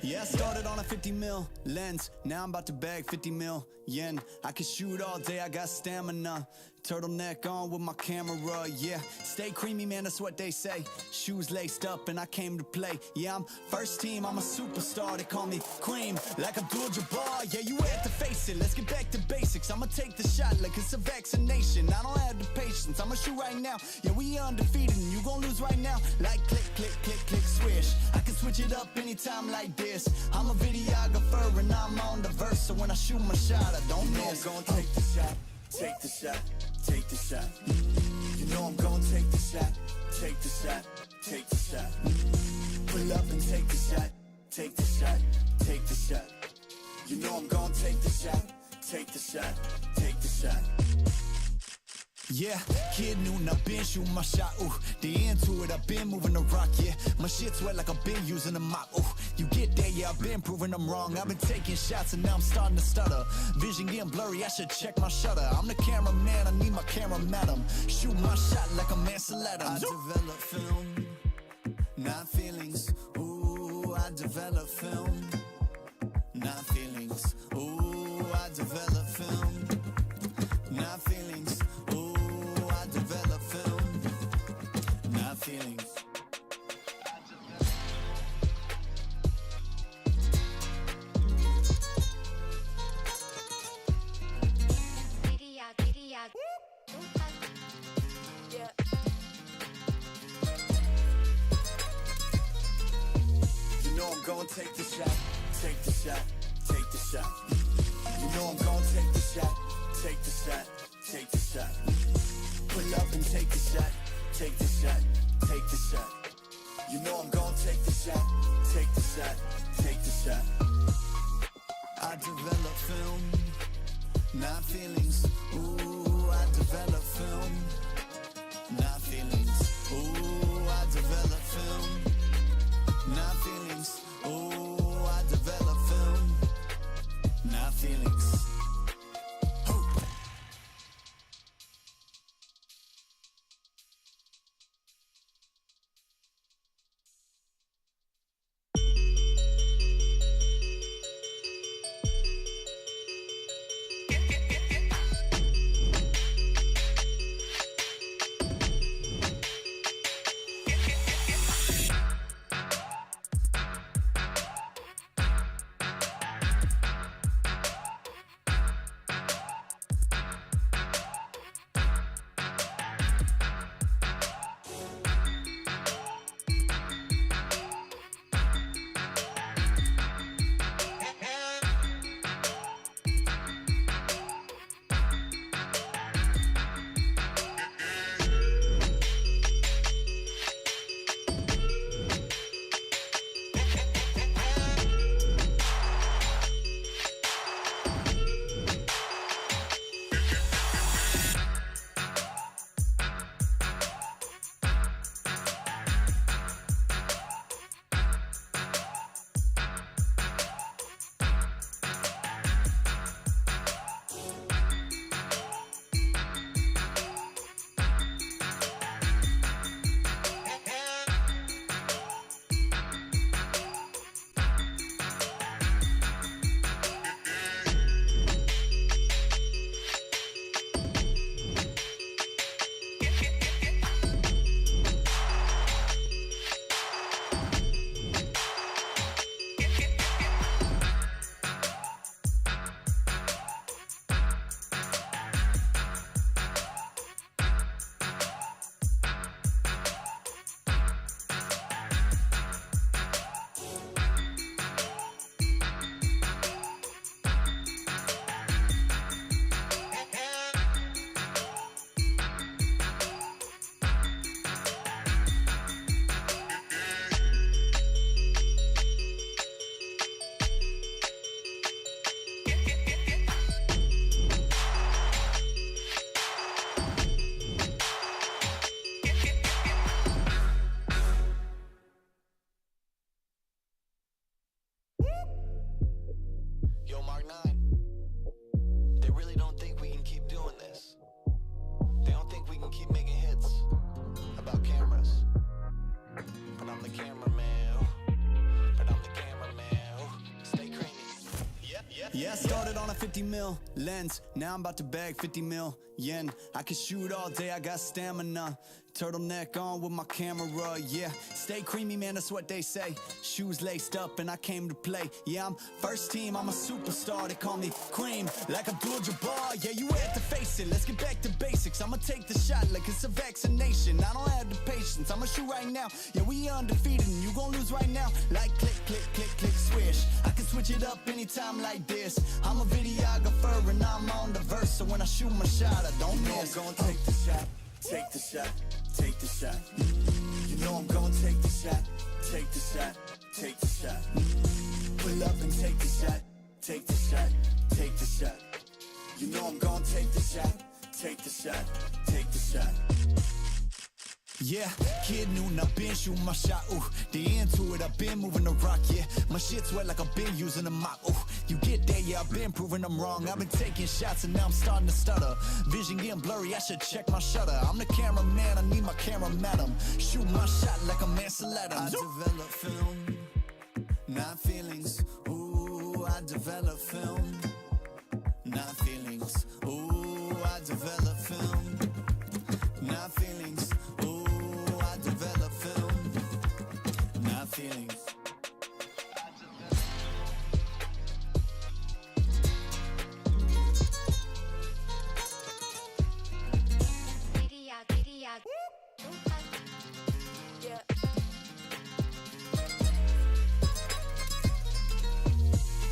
Yeah, I started on a 50 mil lens. Now I'm about to bag 50 mil yen. I can shoot all day, I got stamina. Turtleneck on with my camera, yeah. Stay creamy, man, that's what they say. Shoes laced up and I came to play. Yeah, I'm first team, I'm a superstar. They call me Cream, like Abdul-Jabbar. Yeah, you had to face it, let's get back to basics. I'ma take the shot like it's a vaccination. I don't have the patience, I'ma shoot right now. Yeah, we undefeated and you gon' lose right now. Like click, click, click, click, swish. I can switch it up anytime like this. I'm a videographer and I'm on the verse. So when I shoot my shot, I don't miss. I'm gonna take the shot, take the shot, take the shot. You know I'm gonna take the shot, take the shot, take the shot. Pull up and take the shot, take the shot, take the shot. You know I'm gonna take the shot, take the shot, take the shot. Yeah, kid Newton, I've been shooting my shot, ooh. The into it, I've been moving the rock, yeah. My shit's wet like I've been using a mop, ooh. You get there, yeah, I've been proving I'm wrong. I've been taking shots and now I'm starting to stutter. Vision getting blurry, I should check my shutter. I'm the cameraman, I need my camera madam. Shoot my shot like a Mansell Adams. I develop film, not feelings. Ooh, I develop film, not feelings. Ooh, I develop film, not feelings. Develop film, not feelings. You know I'm gonna take the shot, take the shot, take the shot. You know I'm gonna take the shot, take the shot, take the shot. Pull up and take the shot, take the shot, take the shot. You know I'm gonna take the shot, take the shot, take the shot. I develop film, not feelings. Ooh, I develop film, not feelings. Ooh, I develop film, not feelings. Ooh, I develop film, not feelings. I'm the cameraman, but I'm the cameraman. Yeah, I started on a 50 mil lens. Now I'm about to bag 50 mil yen. I can shoot all day, I got stamina. Turtleneck on with my camera, yeah. Stay creamy, man, that's what they say. Shoes laced up and I came to play. Yeah, I'm first team, I'm a superstar. They call me Cream, like Abdul-Jabbar. Yeah, you had to face it, let's get back to basics. I'ma take the shot like it's a vaccination. I don't have the patience, I'ma shoot right now. Yeah, we undefeated and you gon' lose right now. Like click, click, click, click, swish. I can switch it up anytime like this. I'm a videographer and I'm on the verse. So when I shoot my shot, I don't miss. I'm gonna take the shot, take the shot, take the shot. You know I'm gonna take the shot, take the shot, take the shot. Pull up and take the shot, take the shot, take the shot. You know I'm gonna take the shot, take the shot, take the shot. Yeah, kid noon, I've been shooting my shot, ooh. The into it, I've been moving the rock, yeah. My shit's wet like I've been using a mop, ooh. You get there, yeah, I've been proving I'm wrong. I've been taking shots and now I'm starting to stutter. Vision getting blurry, I should check my shutter. I'm the cameraman, I need my camera madam. Shoot my shot like I'm Ansel Adams. I develop film, not feelings. Ooh, I develop film, not feelings. Ooh, I develop film, not feelings. Ooh, I develop film, not feelings.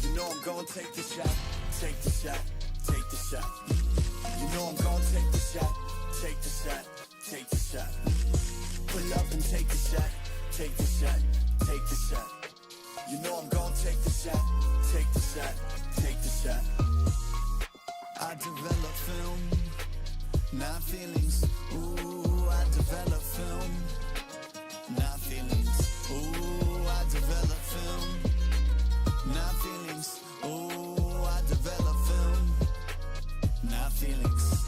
You know I'm gonna take the shot, take the shot, take the shot. You know I'm gonna take the shot, take the shot, take the shot. Pull up and take the shot, take the shot, take the shot. You know I'm gonna take the shot, take the shot, take the shot. I develop film, not feelings. Ooh, I develop film, not feelings. Ooh, I develop film, not feelings. Ooh, I develop film, not feelings.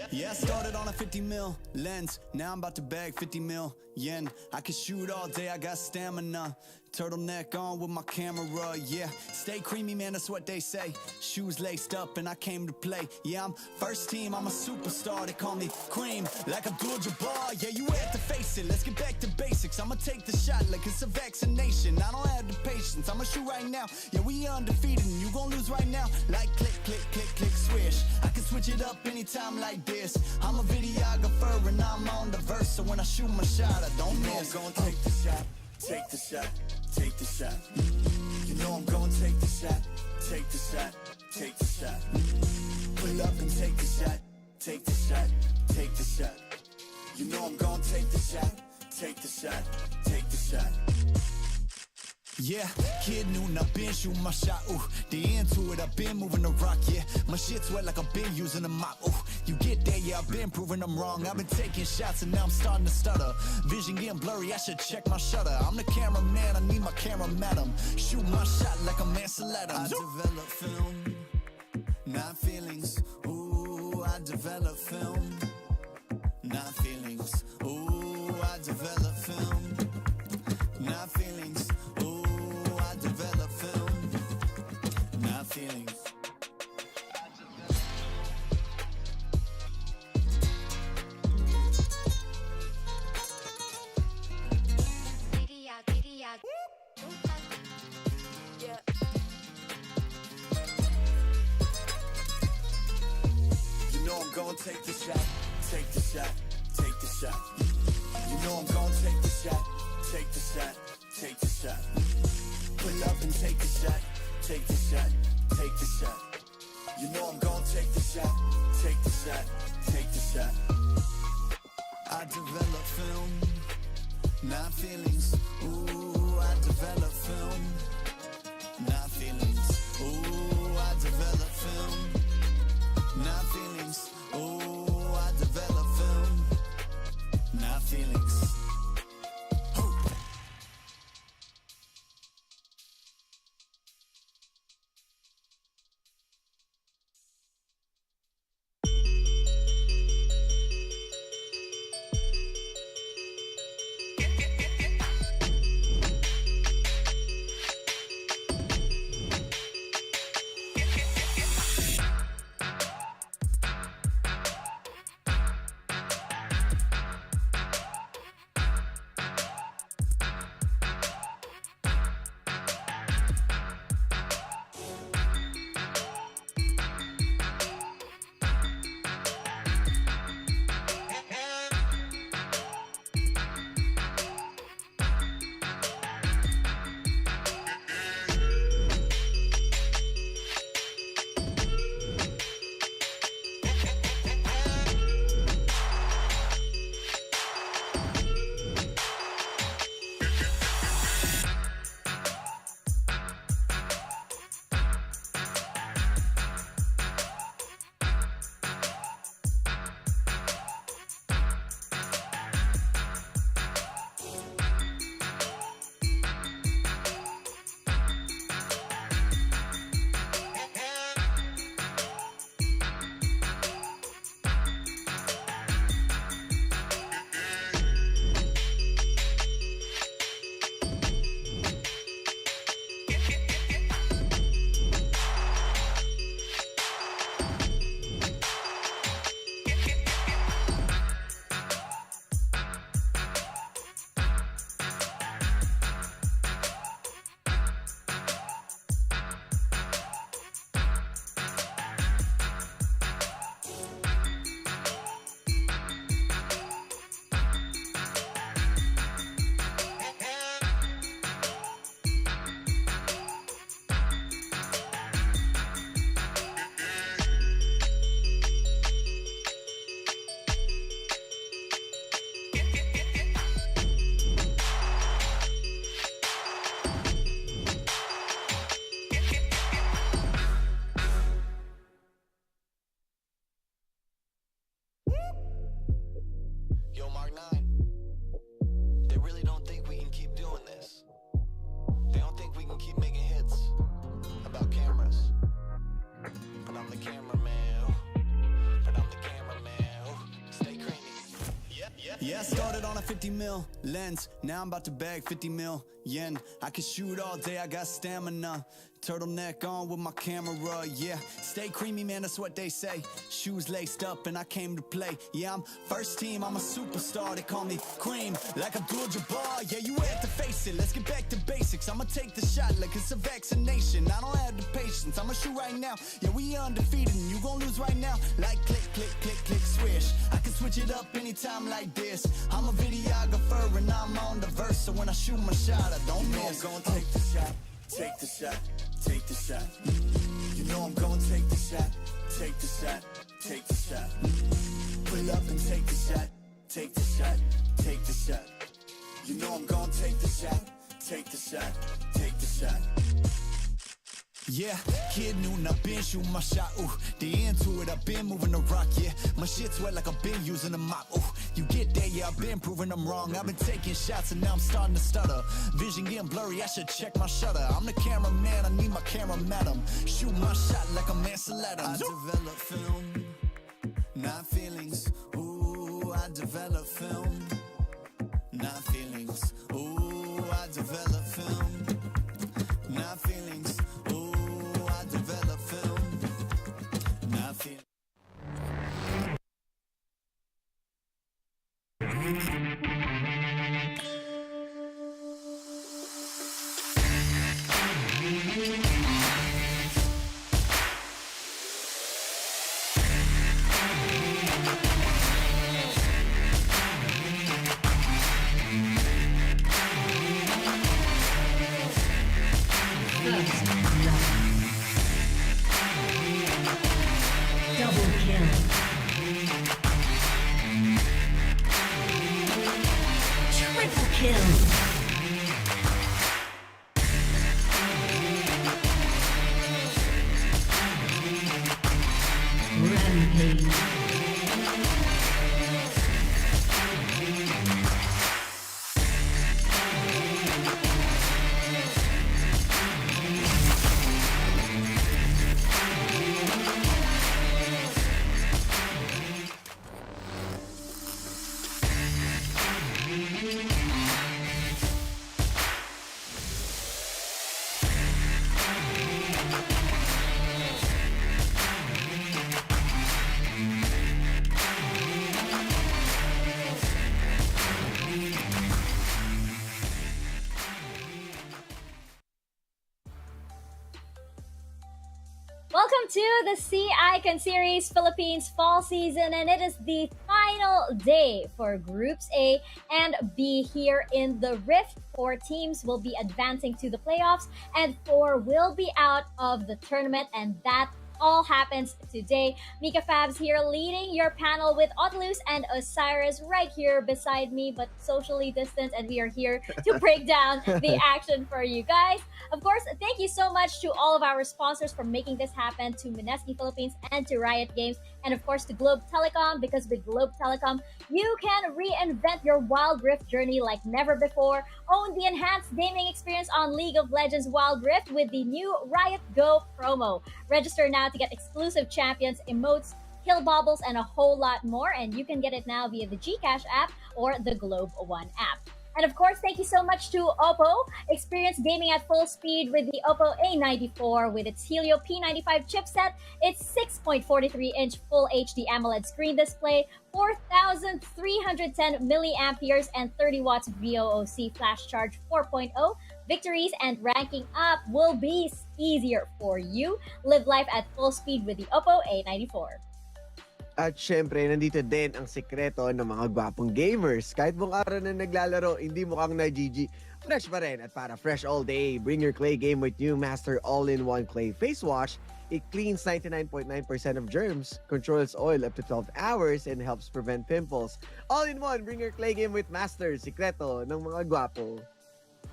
Yeah, I started on a 50 mil lens. Now I'm about to bag 50 mil yen. I can shoot all day, I got stamina. Turtleneck on with my camera, yeah. Stay creamy, man, that's what they say. Shoes laced up and I came to play. Yeah, I'm first team, I'm a superstar. They call me Cream, like Abdul-Jabbar. Yeah, you had to face it, let's get back to basics. I'ma take the shot like it's a vaccination. I don't have the patience, I'ma shoot right now. Yeah, we undefeated and you gon' lose right now. Like click, click, click, click, swish. I can switch it up anytime like this. I'm a videographer and I'm on the verse. So when I shoot my shot, I don't miss. I'm gonna take the shot, take the shot, take the shot. You know I'm gonna take the shot, take the shot, take the shot. Pull up and take the shot, take the shot, take the shot. You know I'm gonna take the shot, take the shot, take the shot. Yeah, kid Newton, I've been shooting my shot, ooh. The into it, I've been moving the rock, yeah. My shit's wet like I've been using a mop, ooh. You get there, yeah, I've been proving I'm wrong. I've been taking shots and now I'm starting to stutter. Vision getting blurry, I should check my shutter. I'm the cameraman, I need my camera madam. Shoot my shot like a Mansell Adams. I develop film, not feelings. Ooh, I develop film, not feelings. Ooh, I develop film, not feelings. Ooh, I develop film, not feelings. You know I'm gonna take the shot, take the shot, take the shot. You know I'm gonna take the shot, take the shot, take the shot. Pull up and take the shot, take the shot, take the shot. You know I'm gonna take the shot, take the shot, take the shot. I develop film, not feelings. Ooh, I develop film, not feelings. Ooh, I develop film, not feelings. Ooh, I develop film, not feelings. 50 mil lens, now I'm about to bag 50 mil yen. I can shoot all day, I got stamina. Turtleneck on with my camera, yeah. Stay creamy, man, that's what they say. Shoes laced up and I came to play. Yeah, I'm first team, I'm a superstar. They call me Cream, like Abdul-Jabbar. Yeah, you have to face it, let's get back to basics. I'ma take the shot like it's a vaccination. I don't have the patience, I'ma shoot right now. Yeah, we undefeated and you gon' lose right now. Like click, click, click, click, swish. I can switch it up anytime like this. I'm a videographer and I'm on the verse. So when I shoot my shot, I don't miss. I'm gonna take the shot, take the shot, take the shot. You know I'm gonna take the shot, take the shot, take the shot. Pull up and take the shot, take the shot, take the shot. You know I'm gonna take the shot, take the shot, take the shot. Yeah, kid Newton, I've been shooting my shot, ooh. The into it, I've been moving the rock, yeah. My shit's wet like I've been using a mop, ooh. You get there, yeah, I've been proving I'm wrong. I've been taking shots and now I'm starting to stutter. Vision getting blurry, I should check my shutter. I'm the cameraman, I need my camera madam. Shoot my shot like a Mansell Adams. I develop film, not feelings. Ooh, I develop film, not feelings. Ooh, I develop film, not feelings. Develop film, nothing. Welcome to the Sea Icon Series Philippines fall season, and it is the final day for Groups A and B here in the Rift. 4 teams will be advancing to the playoffs, and 4 will be out of the tournament, and that all happens today. Mika Fabs here leading your panel with Otilus and Osiris right here beside me, but socially distanced, and we are here to break down the action for you guys. Of course, thank you so much to all of our sponsors for making this happen, to Mineski Philippines and to Riot Games, and of course to Globe Telecom, because with Globe Telecom, you can reinvent your Wild Rift journey like never before. Own the enhanced gaming experience on League of Legends Wild Rift with the new Riot Go promo. Register now to get exclusive champions, emotes, kill baubles, and a whole lot more. And you can get it now via the Gcash app or the Globe One app. And of course, thank you so much to Oppo. Experience gaming at full speed with the Oppo A94 with its Helio P95 chipset, its 6.43-inch Full HD AMOLED screen display, 4,310 milliamperes, and 30 watts VOOC flash charge 4.0. Victories and ranking up will be easier for you. Live life at full speed with the Oppo A94. At syempre, nandito din ang sekreto ng mga gwapong gamers. Kahit buong araw na naglalaro, hindi mukhang na-GG. Fresh pa rin. At para fresh all day, bring your clay game with new Master All-in-One Clay Face Wash. It cleans 99.9% of germs, controls oil up to 12 hours, and helps prevent pimples. All-in-one, bring your clay game with Master. Sekreto ng mga gwapo.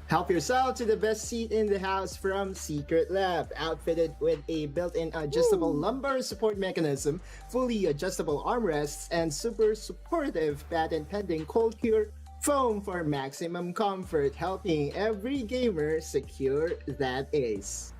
Help yourself to the best seat in the house from Secret Lab. Outfitted with a built-in adjustable lumbar support mechanism, fully adjustable armrests, and super supportive patent-pending cold cure foam for maximum comfort, helping every gamer secure that ace.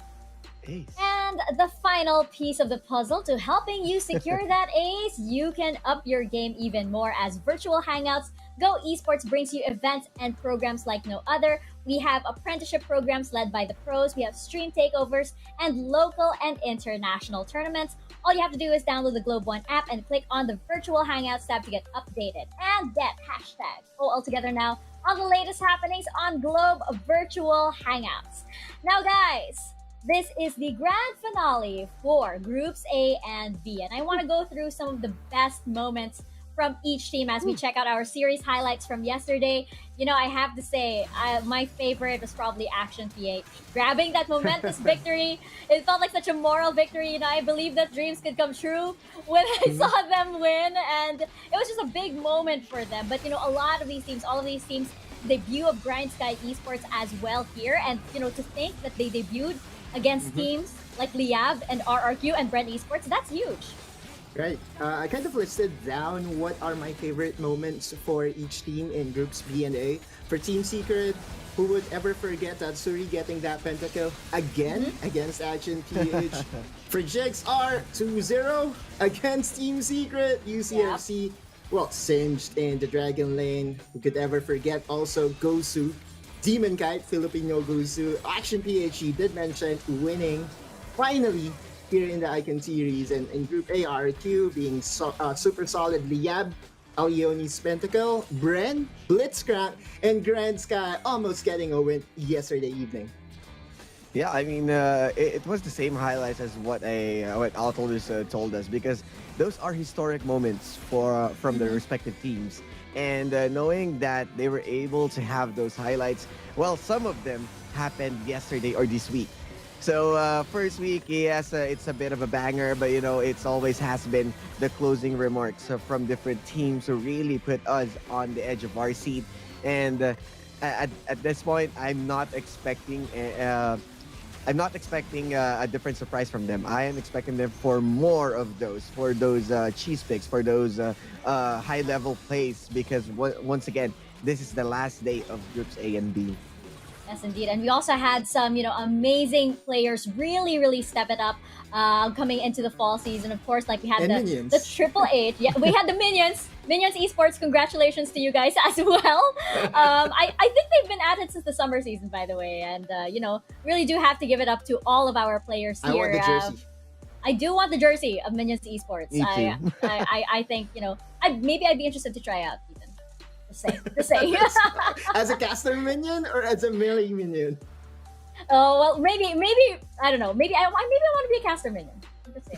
And the final piece of the puzzle to helping you secure that ace, you can up your game even more as virtual hangouts Go Esports brings you events and programs like no other. We have apprenticeship programs led by the pros. We have stream takeovers and local and international tournaments. All you have to do is download the Globe One app and click on the virtual Hangouts tab to get updated and get hashtag all together now on the latest happenings on Globe Virtual Hangouts. Now, guys, this is the grand finale for Groups A and B, and I want to go through some of the best moments from each team as we check out our series highlights from yesterday. You know, I have to say, my favorite was probably Action PH. Grabbing that momentous victory, it felt like such a moral victory. You know, I believe that dreams could come true when I saw them win, and it was just a big moment for them. But, you know, a lot of these teams, all of these teams, debut of GrindSky Esports as well here. And, you know, to think that they debuted against teams like Liyab and RRQ and Bren Esports, that's huge. Right. I kind of listed down what are my favorite moments for each team in groups B and A. For Team Secret, who would ever forget Tatsuri getting that pentakill again against Action PH? For JXR, 2-0 against Team Secret. UCFC, well, singed in the Dragon Lane. Who could ever forget also Gosu, Demon Kite, Filipino Gosu. Action PH, he did mention winning finally here in the Icon series, and in Group A, RQ being super solid. Liyab, Alioni's Pentacle, Bren, Blitzcrank, and GrindSky almost getting a win yesterday evening. Yeah, I mean, it was the same highlights as what Altolus told us, because those are historic moments from the respective teams. And knowing that they were able to have those highlights, well, some of them happened yesterday or this week. So first week, yes, it's a bit of a banger, but you know, it's always has been the closing remarks from different teams who really put us on the edge of our seat. And at this point, I'm not expecting a different surprise from them. I am expecting them for more of those, for those cheese picks, for those high-level plays, because once again, this is the last day of Groups A and B. Yes, indeed. And we also had some, you know, amazing players really, really step it up coming into the fall season. Of course, like we had the Triple H. Yeah, we had the Minions. Minions Esports, congratulations to you guys as well. I think they've been at it since the summer season, by the way. And, you know, really do have to give it up to all of our players here. I want the jersey. I do want the jersey of Minions Esports. Me too. I think, you know, maybe I'd be interested to try out even. The same. As a caster minion or as a melee minion? Oh, well, maybe I don't know. Maybe I want to be a caster minion.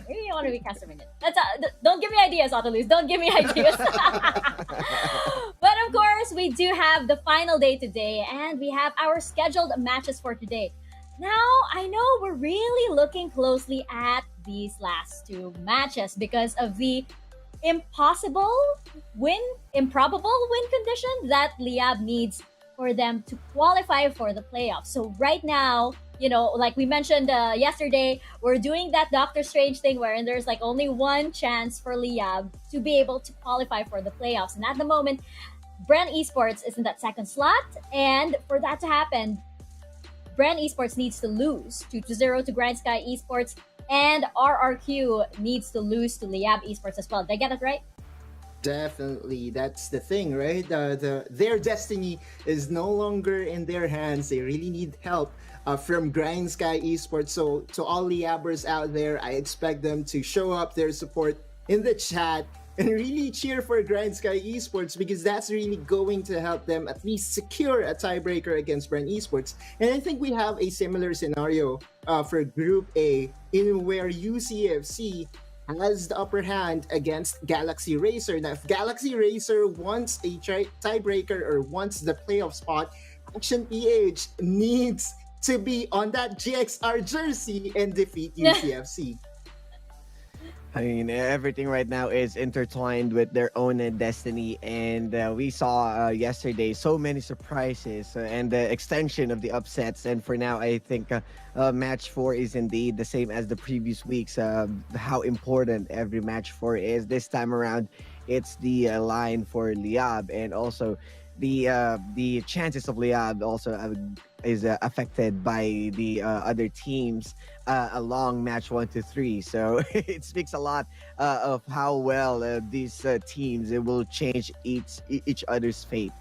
Maybe I want to be a caster minion. Don't give me ideas, Autolus. Don't give me ideas. But of course, we do have the final day today, and we have our scheduled matches for today. Now, I know we're really looking closely at these last two matches because of the improbable win condition that Liyab needs for them to qualify for the playoffs. So right now, you know, like we mentioned yesterday, we're doing that Doctor Strange thing wherein there's like only one chance for Liyab to be able to qualify for the playoffs. And at the moment, Bren Esports is in that second slot. And for that to happen, Bren Esports needs to lose 2-0 to GrindSky Esports, and RRQ needs to lose to Liyab Esports as well. Did I get it right? Definitely, that's the thing, right? Their destiny is no longer in their hands. They really need help from GrindSky Esports. So to all Liyabbers out there, I expect them to show up their support in the chat and really cheer for GrindSky Esports, because that's really going to help them at least secure a tiebreaker against Bren Esports. And I think we have a similar scenario for Group A, in where UCFC has the upper hand against Galaxy Racer. Now, if Galaxy Racer wants a tiebreaker or wants the playoff spot, Action PH needs to be on that GXR jersey and defeat UCFC. I mean, everything right now is intertwined with their own destiny, and we saw yesterday so many surprises and the extension of the upsets. And for now, I think match 4 is indeed the same as the previous weeks. How important every match 4 is this time around. It's the line for Liyab, and also the chances of Liyab also affected by the other teams along match 1 to 3. So it speaks a lot of how well these teams it will change each other's fate.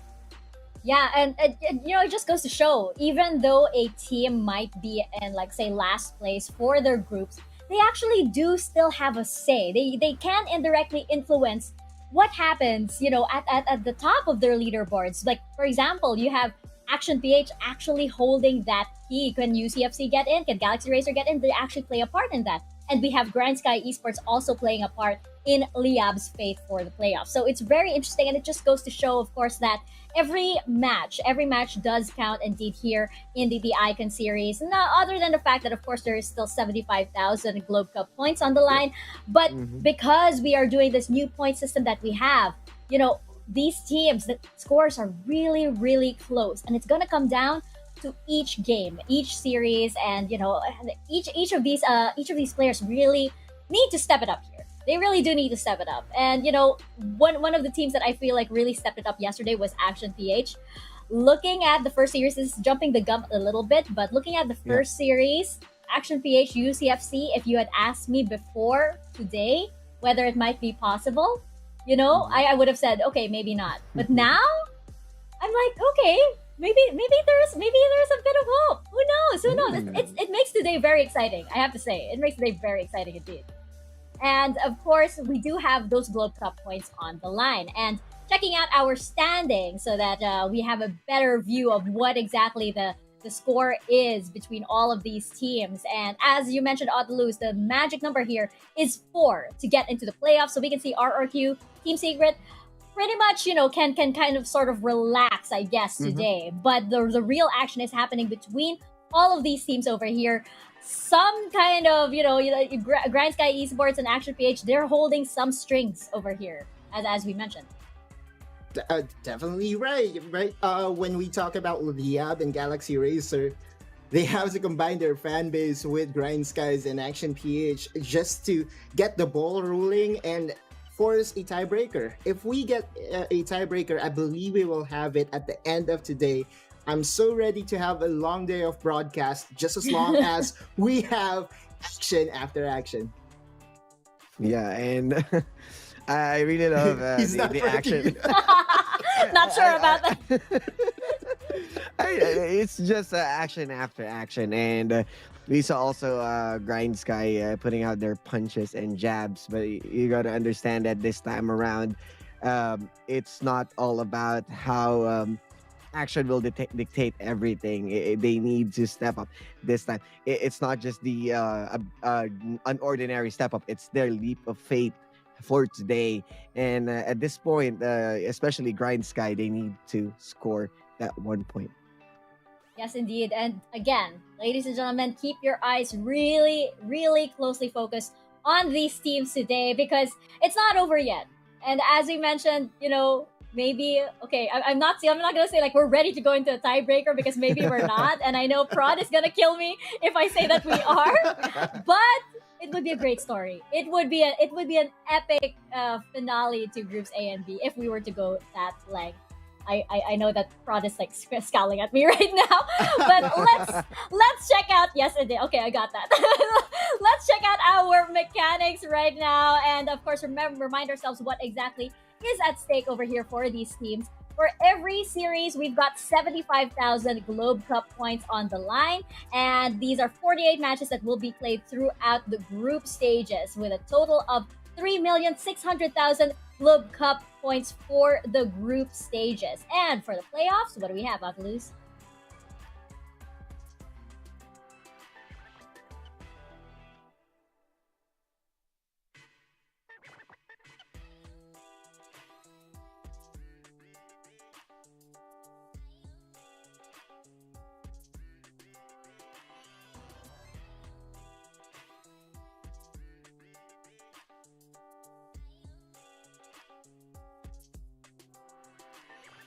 Yeah, and it just goes to show, even though a team might be in, like, say, last place for their groups, they actually do still have a say. They can indirectly influence what happens, at the top of their leaderboards. Like, for example, you have Action PH actually holding that key. Can UCFC get in? Can Galaxy Racer get in? They actually play a part in that. And we have GrindSky Esports also playing a part in Liyab's fate for the playoffs. So it's very interesting, and it just goes to show, of course, that every match does count indeed here in the Icon series. Now, other than the fact that, of course, there is still 75,000 Globe Cup points on the line, but because we are doing this new point system that we have, these teams, the scores are really, really close, and it's gonna come down to each game, each series, and each of these players really need to step it up here. They really do need to step it up. And one of the teams that I feel like really stepped it up yesterday was Action PH. Looking at the first series, this is jumping the gun a little bit, but looking at the first series, Action PH UCFC, if you had asked me before today whether it might be possible, I would have said, okay, maybe not. But now I'm like, okay, maybe there's a bit of hope. Who knows? It makes today very exciting. I have to say, it makes today very exciting indeed. And of course, we do have those Globe Cup points on the line. And checking out our standing so that we have a better view of what exactly the score is between all of these teams. And as you mentioned, Odaluz, the magic number here is 4 to get into the playoffs. So we can see RRQ, Team Secret, pretty much, can kind of sort of relax, I guess, today. But the real action is happening between all of these teams over here. Some kind of, GrindSky Esports and Action PH, they're holding some strings over here, as we mentioned. Definitely right. When we talk about Liyab and Galaxy Racer, they have to combine their fan base with GrindSky's and Action PH just to get the ball rolling and force a tiebreaker. If we get a tiebreaker, I believe we will have it at the end of today. I'm so ready to have a long day of broadcast, just as long as we have action after action. Yeah, and I really love the action. Not sure about that. It's just action after action, and we saw also GrindSky putting out their punches and jabs. But you got to understand that this time around, it's not all about how action will dictate everything. They need to step up this time. It's not just the an ordinary step up. It's their leap of faith for today. And at this point, especially GrindSky, they need to score that 1 point. Yes, indeed. And again, ladies and gentlemen, keep your eyes really, really closely focused on these teams today, because it's not over yet. And as we mentioned, maybe, okay, I'm not gonna say like we're ready to go into a tiebreaker, because maybe we're not. And I know Prod is gonna kill me if I say that we are. But it would be a great story. It would be an epic finale to groups A and B if we were to go that length. I know that Prod is like scowling at me right now, but let's check out. Yes, it did. Okay, I got that. Let's check out our mechanics right now, and of course, remind ourselves what exactly is at stake over here for these teams. For every series, we've got 75,000 Globe Cup points on the line, and these are 48 matches that will be played throughout the group stages, with a total of 3,600,000 Globe Cup points for the group stages. And for the playoffs, what do we have, Akaluz?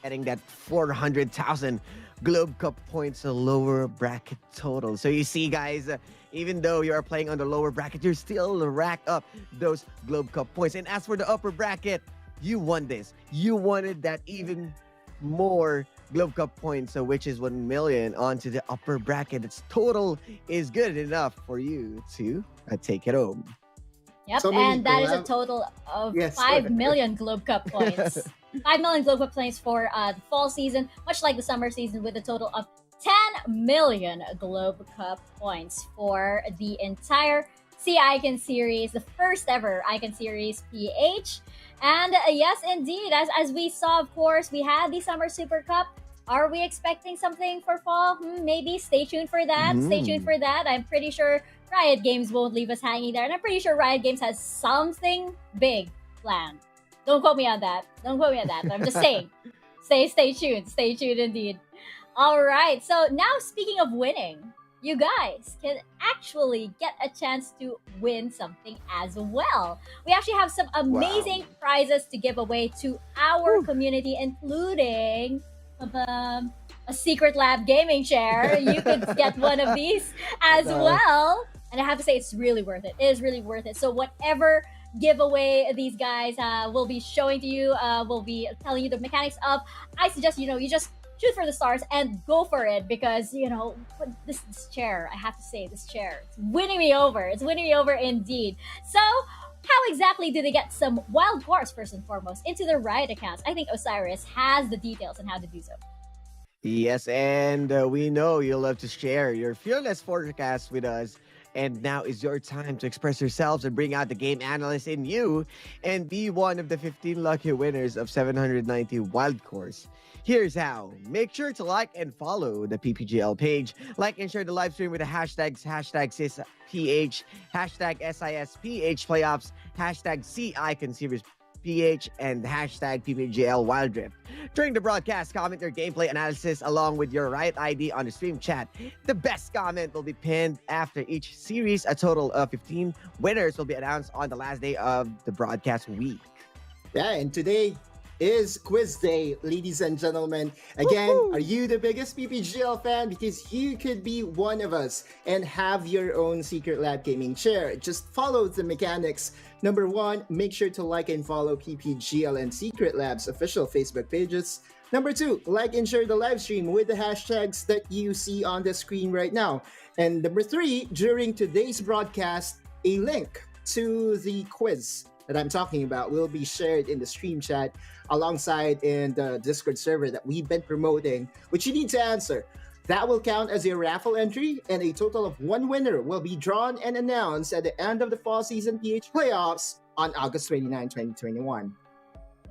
Getting that 400,000 Globe Cup points, a lower bracket total. So you see, guys, even though you are playing on the lower bracket, you're still rack up those Globe Cup points. And as for the upper bracket, you won this. You wanted that even more Globe Cup points, which is 1 million onto the upper bracket. Its total is good enough for you to take it home. Yep, So many and that is a collab- total of Yes, 5 million Globe Cup points. 5 million Globe Cup points for the fall season, much like the summer season, with a total of 10 million Globe Cup points for the entire Sea Icon series, the first ever Icon series PH. And yes, indeed, as we saw, of course, we had the Summer Super Cup. Are we expecting something for fall? Maybe. Stay tuned for that. Stay tuned for that. I'm pretty sure Riot Games won't leave us hanging there. And I'm pretty sure Riot Games has something big planned. Don't quote me on that. Don't quote me on that. But I'm just saying. Stay tuned. Stay tuned indeed. All right. So now speaking of winning, you guys can actually get a chance to win something as well. We actually have some amazing prizes to give away to our community, including a Secret Lab gaming chair. You could get one of these as well. And I have to say, it's really worth it. It is really worth it. So whatever giveaway these guys will be showing to you, will be telling you the mechanics of, I suggest, you just shoot for the stars and go for it, because, this chair, I have to say, this chair, it's winning me over. It's winning me over indeed. So how exactly do they get some wild cards, first and foremost, into their Riot accounts? I think Osiris has the details on how to do so. Yes, and we know you'll love to share your fearless forecast with us. And now is your time to express yourselves and bring out the game analyst in you and be one of the 15 lucky winners of 790 wild course. Here's how. Make sure to like and follow the PPGL page. Like and share the live stream with the hashtags #SISPH, #SISPH playoffs, #CIcon series PH, and #PPGL Wild Drift. During the broadcast, comment your gameplay analysis along with your Riot ID on the stream chat. The best comment will be pinned after each series. A total of 15 winners will be announced on the last day of the broadcast week. Yeah, and today is quiz day, ladies and gentlemen. Again, are you the biggest PPGL fan? Because you could be one of us and have your own Secret Lab gaming chair. Just follow the mechanics. Number one, make sure to like and follow PPGL and Secret Lab's official Facebook pages. Number two, like and share the live stream with the hashtags that you see on the screen right now. And number three, during today's broadcast, a link to the quiz that I'm talking about will be shared in the stream chat alongside in the Discord server that we've been promoting, which you need to answer. That will count as a raffle entry, and a total of one winner will be drawn and announced at the end of the fall season PH playoffs on August 29, 2021.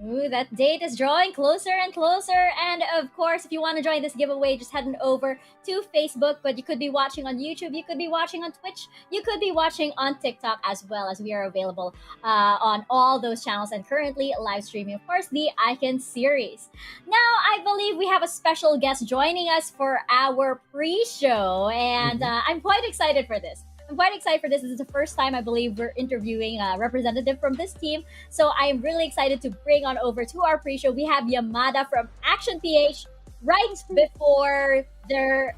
Ooh, that date is drawing closer and closer. And of course, if you want to join this giveaway, just head on over to Facebook. But you could be watching on YouTube, you could be watching on Twitch, you could be watching on TikTok as well, as we are available on all those channels and currently live streaming, of course, the Icon series. Now, I believe we have a special guest joining us for our pre-show, and I'm quite excited for this. This is the first time I believe we're interviewing a representative from this team. So I'm really excited to bring on over to our pre-show. We have Yamada from Action PH right before their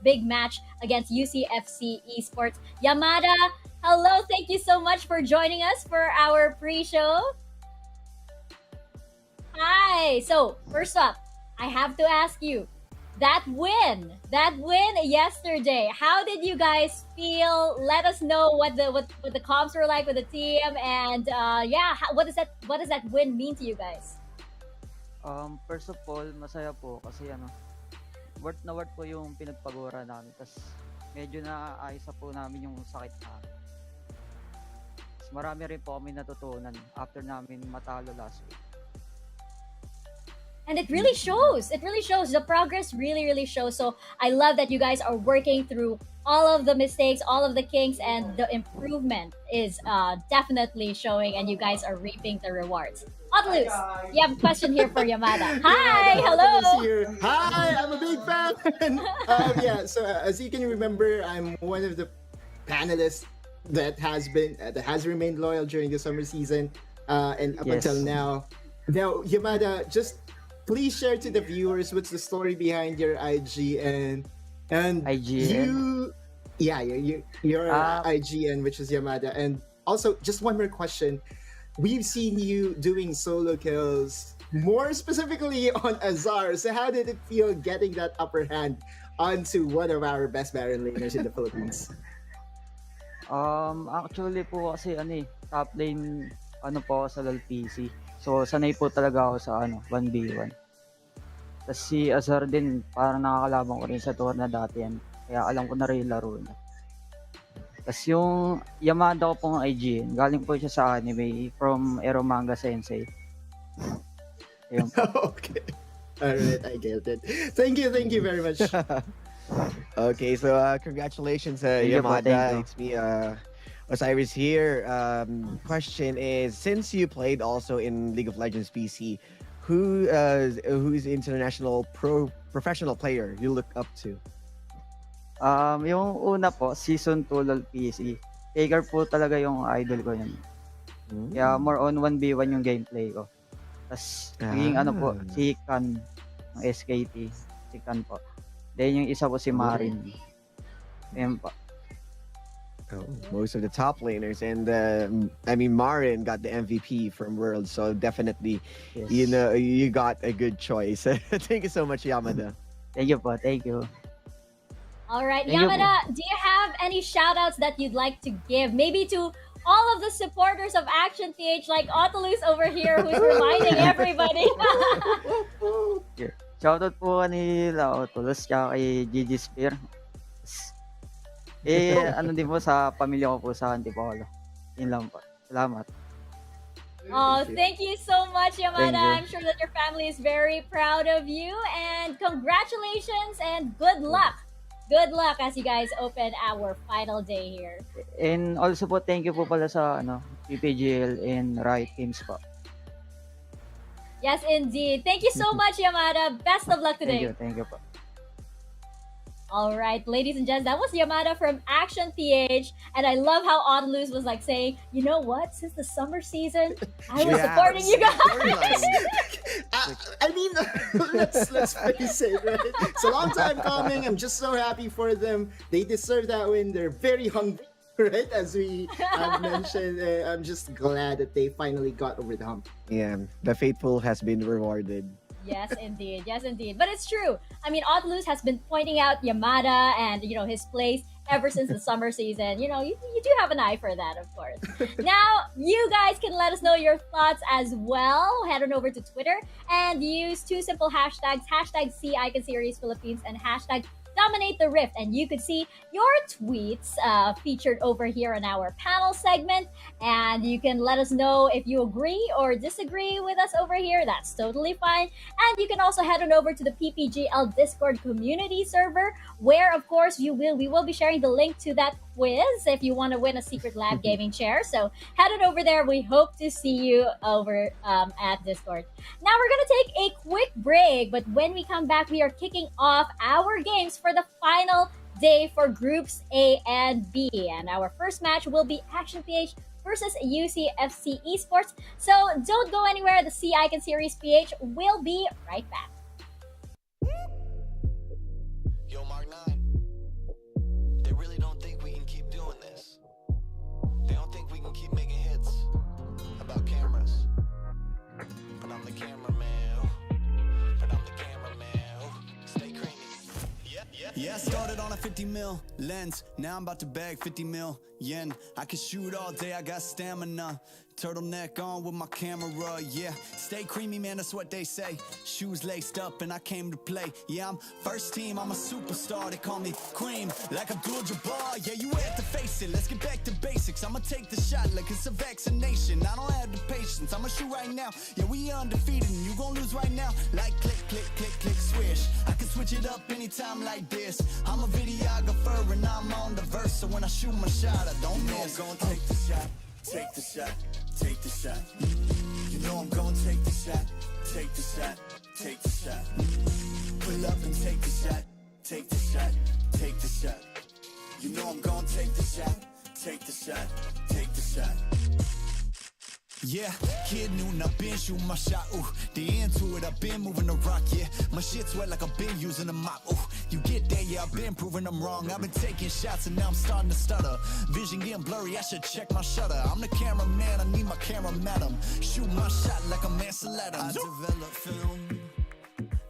big match against UCFC Esports. Yamada, hello. Thank you so much for joining us for our pre-show. Hi. So first up, I have to ask you, that win yesterday, how did you guys feel? Let us know what the comps were like with the team, and what does that win mean to you guys? First of all, masaya po kasi worth na worth po yung pinagpagura namin, tas medyo naaayos po namin yung sakit namin. Mas marami rin po kami natutunan after namin matalo last week. And it really shows. The progress really shows. So I love that you guys are working through all of the mistakes, all of the kinks, and the improvement is definitely showing, and you guys are reaping the rewards. Otlus, you have a question here for Yamada. Hi, hello. Hi, I'm a big fan. So as you can remember, I'm one of the panelists that has remained loyal during the summer season and up until now. Now, Yamada, just please share to the viewers what's the story behind your IGN and IGN? your IGN, which is Yamada. And also, just one more question. We've seen you doing solo kills more specifically on Azar. So how did it feel getting that upper hand onto one of our best Baron laners in the Philippines? Actually po kasi top lane po ako sa LoL PC. So sanay po talaga ako sa 1v1. Tapos si Azar din parang nakakalaban ko rin sa tour na dati yan. Kaya alam ko na rin yung laro na. Tapos yung Yamada ko pong IG, galing po siya sa anime from Eromanga Sensei. Ayun po. Okay. Alright, I get it. Thank you very much. Okay, so congratulations, Thank you po, Yamada. thank you. It's me, Osiris here. Question is, since you played also in League of Legends PC, who's international professional player you look up to? Yung una po, Season 2 LoL PC. Taker po talaga yung idol ko yun. Kaya more on 1v1 yung gameplay ko. Tapos, naging po, si Kan, ng SKT. Si Kan po. Then yung isa po si Marin. Ayun po. Oh, most of the top laners, and I mean Marin got the MVP from Worlds, so definitely, Yes. you got a good choice. Thank you so much, Yamada. Thank you po, thank you. All right, Thank you. Yamada, do you have any shout outs that you'd like to give? Maybe to all of the supporters of Action PH, like Otolus over here, who's reminding everybody. Here. Shoutout po kanila Otolus kaya kay GG Spear. Din po sa pamilya ko po sa Antipolo. Yun lang po. Salamat. Oh, thank you so much, Yamada. Thank you. I'm sure that your family is very proud of you. And congratulations and good luck. Good luck as you guys open our final day here. And also po, thank you po pala sa PPGL and Riot Games po. Yes, indeed. Thank you so much, Yamada. Best of luck today. Thank you po. All right, ladies and gents, that was Yamada from Action PH, and I love how Otolus was like saying, you know what? Since the summer season, I was Yeah, supporting you guys. storyline. I mean, let's face it, right? It's a long time coming. I'm just so happy for them. They deserve that win. They're very hungry, right? As we have mentioned, I'm just glad that they finally got over the hump. Yeah, the faithful has been rewarded. Yes, indeed. Yes, indeed. But it's true. I mean, Otolus has been pointing out Yamada and, his place ever since the summer season. You do have an eye for that, of course. Now, you guys can let us know your thoughts as well. Head on over to Twitter and use two simple hashtags, hashtag #CIConSeries Philippines and hashtag Dominate the Rift, and you could see your tweets featured over here in our panel segment, and you can let us know if you agree or disagree with us over here. That's totally fine. And you can also head on over to the PPGL Discord community server, where of course we will be sharing the link to that quiz if you want to win a Secret Lab gaming chair. So head on over there. We hope to see you over at Discord. Now we're gonna take a quick break, but when we come back, we are kicking off our games for the final day for groups A and B. And our first match will be Action PH versus UCFC Esports. So don't go anywhere. The Icon Series PH will be right back. Yo, Mark 9. They really don't think we can keep doing this. They don't think we can keep making hits about cameras. But I'm the cameraman. But I'm the cameraman. Stay creamy. Yeah, I started on a 50 mil lens. Now I'm about to bag 50 mil yen. I can shoot all day, I got stamina. Turtleneck on with my camera, yeah. Stay creamy, man, that's what they say. Shoes laced up and I came to play. Yeah, I'm first team, I'm a superstar. They call me Cream, like Abdul-Jabbar. Yeah, you had to face it, let's get back to basics. I'ma take the shot like it's a vaccination. I don't have the patience, I'ma shoot right now. Yeah, we undefeated and you gon' lose right now. Like click, click, click, click, swish. I can switch it up anytime like this. I'm a videographer and I'm on the verse. So when I shoot my shot, I don't miss. I'm gonna take the shot, take the shot, take the shot. You know I'm gonna take the shot, take the shot, take the shot. Pull up and take the shot, take the shot, take the shot. You know I'm gonna take the shot, take the shot, take the shot. Yeah, kid noon, I've been shooting my shot, ooh. The into it, I've been moving the rock, yeah. My shit's wet like I've been using a mop, ooh. You get there, yeah, I've been proving them wrong. I've been taking shots and now I'm starting to stutter. Vision getting blurry, I should check my shutter. I'm the cameraman, I need my camera madam. Shoot my shot like a Mansell Adams. I develop film,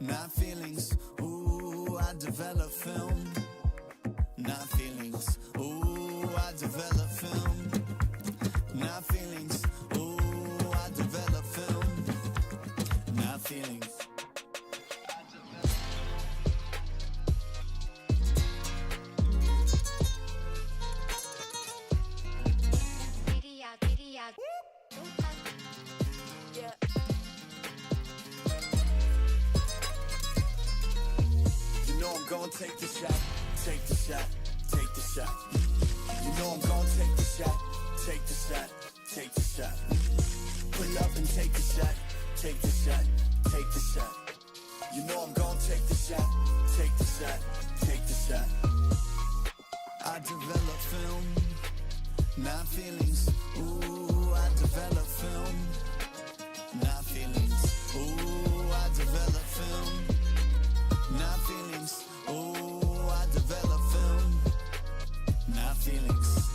not feelings. Ooh, I develop film, not feelings. Ooh, I develop film, not feelings. Ooh, I develop film, not feelings. You know I'm gonna take the shot, take the shot, take the shot. You know I'm gonna take the shot, take the shot, take the shot. Pull up and take the shot, take the shot, take the shot. You know I'm gonna take the shot, take the shot, take the shot. I develop film, not feelings. Ooh, I develop film, not feelings. Ooh, I develop film, not feelings. Ooh, I develop film, not feelings.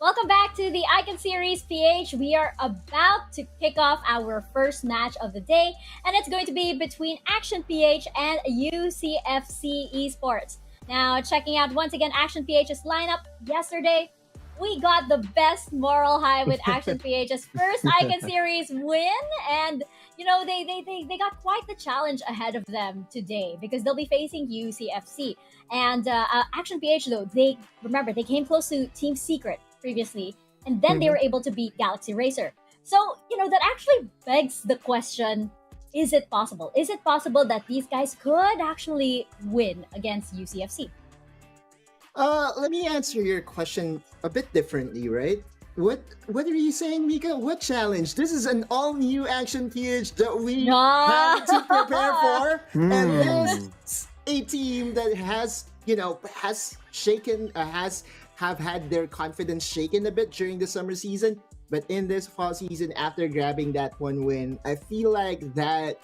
Welcome back to the Icon Series PH. We are about to kick off our first match of the day, and it's going to be between Action PH and UCFC Esports. Now, checking out once again Action PH's lineup yesterday, we got the best moral high with Action PH's first Icon Series win, and you know they got quite the challenge ahead of them today because they'll be facing UCFC. And Action PH though, they came close to Team Secret previously, and then they were able to beat Galaxy Racer. So, you know, that actually begs the question, is it possible? Is it possible that these guys could actually win against UCFC? Let me answer your question a bit differently, right? What are you saying, Mika? What challenge? This is an all-new Action PH that we have to prepare for. And this is a team that has had their confidence shaken a bit during the summer season. But in this fall season, after grabbing that one win, I feel like that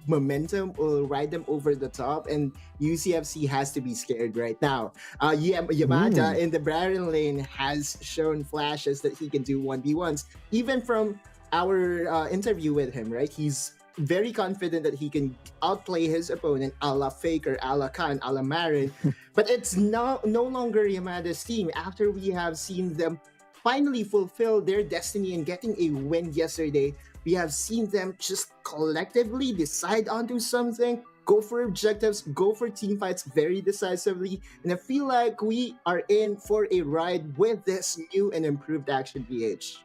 momentum will ride them over the top, and UCFC has to be scared right now. Yamada in the Bren lane has shown flashes that he can do 1v1s. Even from our interview with him, right? He's very confident that he can outplay his opponent a la Faker, a la Khan, a la Marin. But it's no longer Yamada's team after we have seen them finally fulfill their destiny in getting a win yesterday. We have seen them just collectively decide onto something, go for objectives, go for team fights very decisively. And I feel like we are in for a ride with this new and improved Action PH.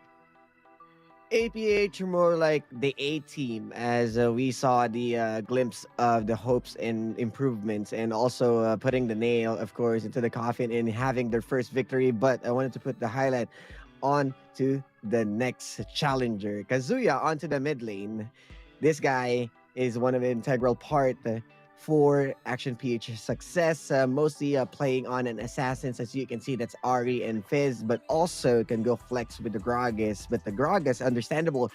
APH are more like the A team, as we saw the glimpse of the hopes and improvements, and also putting the nail, of course, into the coffin and having their first victory. But I wanted to put the highlight on to the next challenger, Kazuya, onto the mid lane. This guy is one of the integral part for Action PH's success, mostly playing on an assassins. As you can see, that's Ari and Fizz, but also can go flex with the Gragas. But the Gragas, understandable,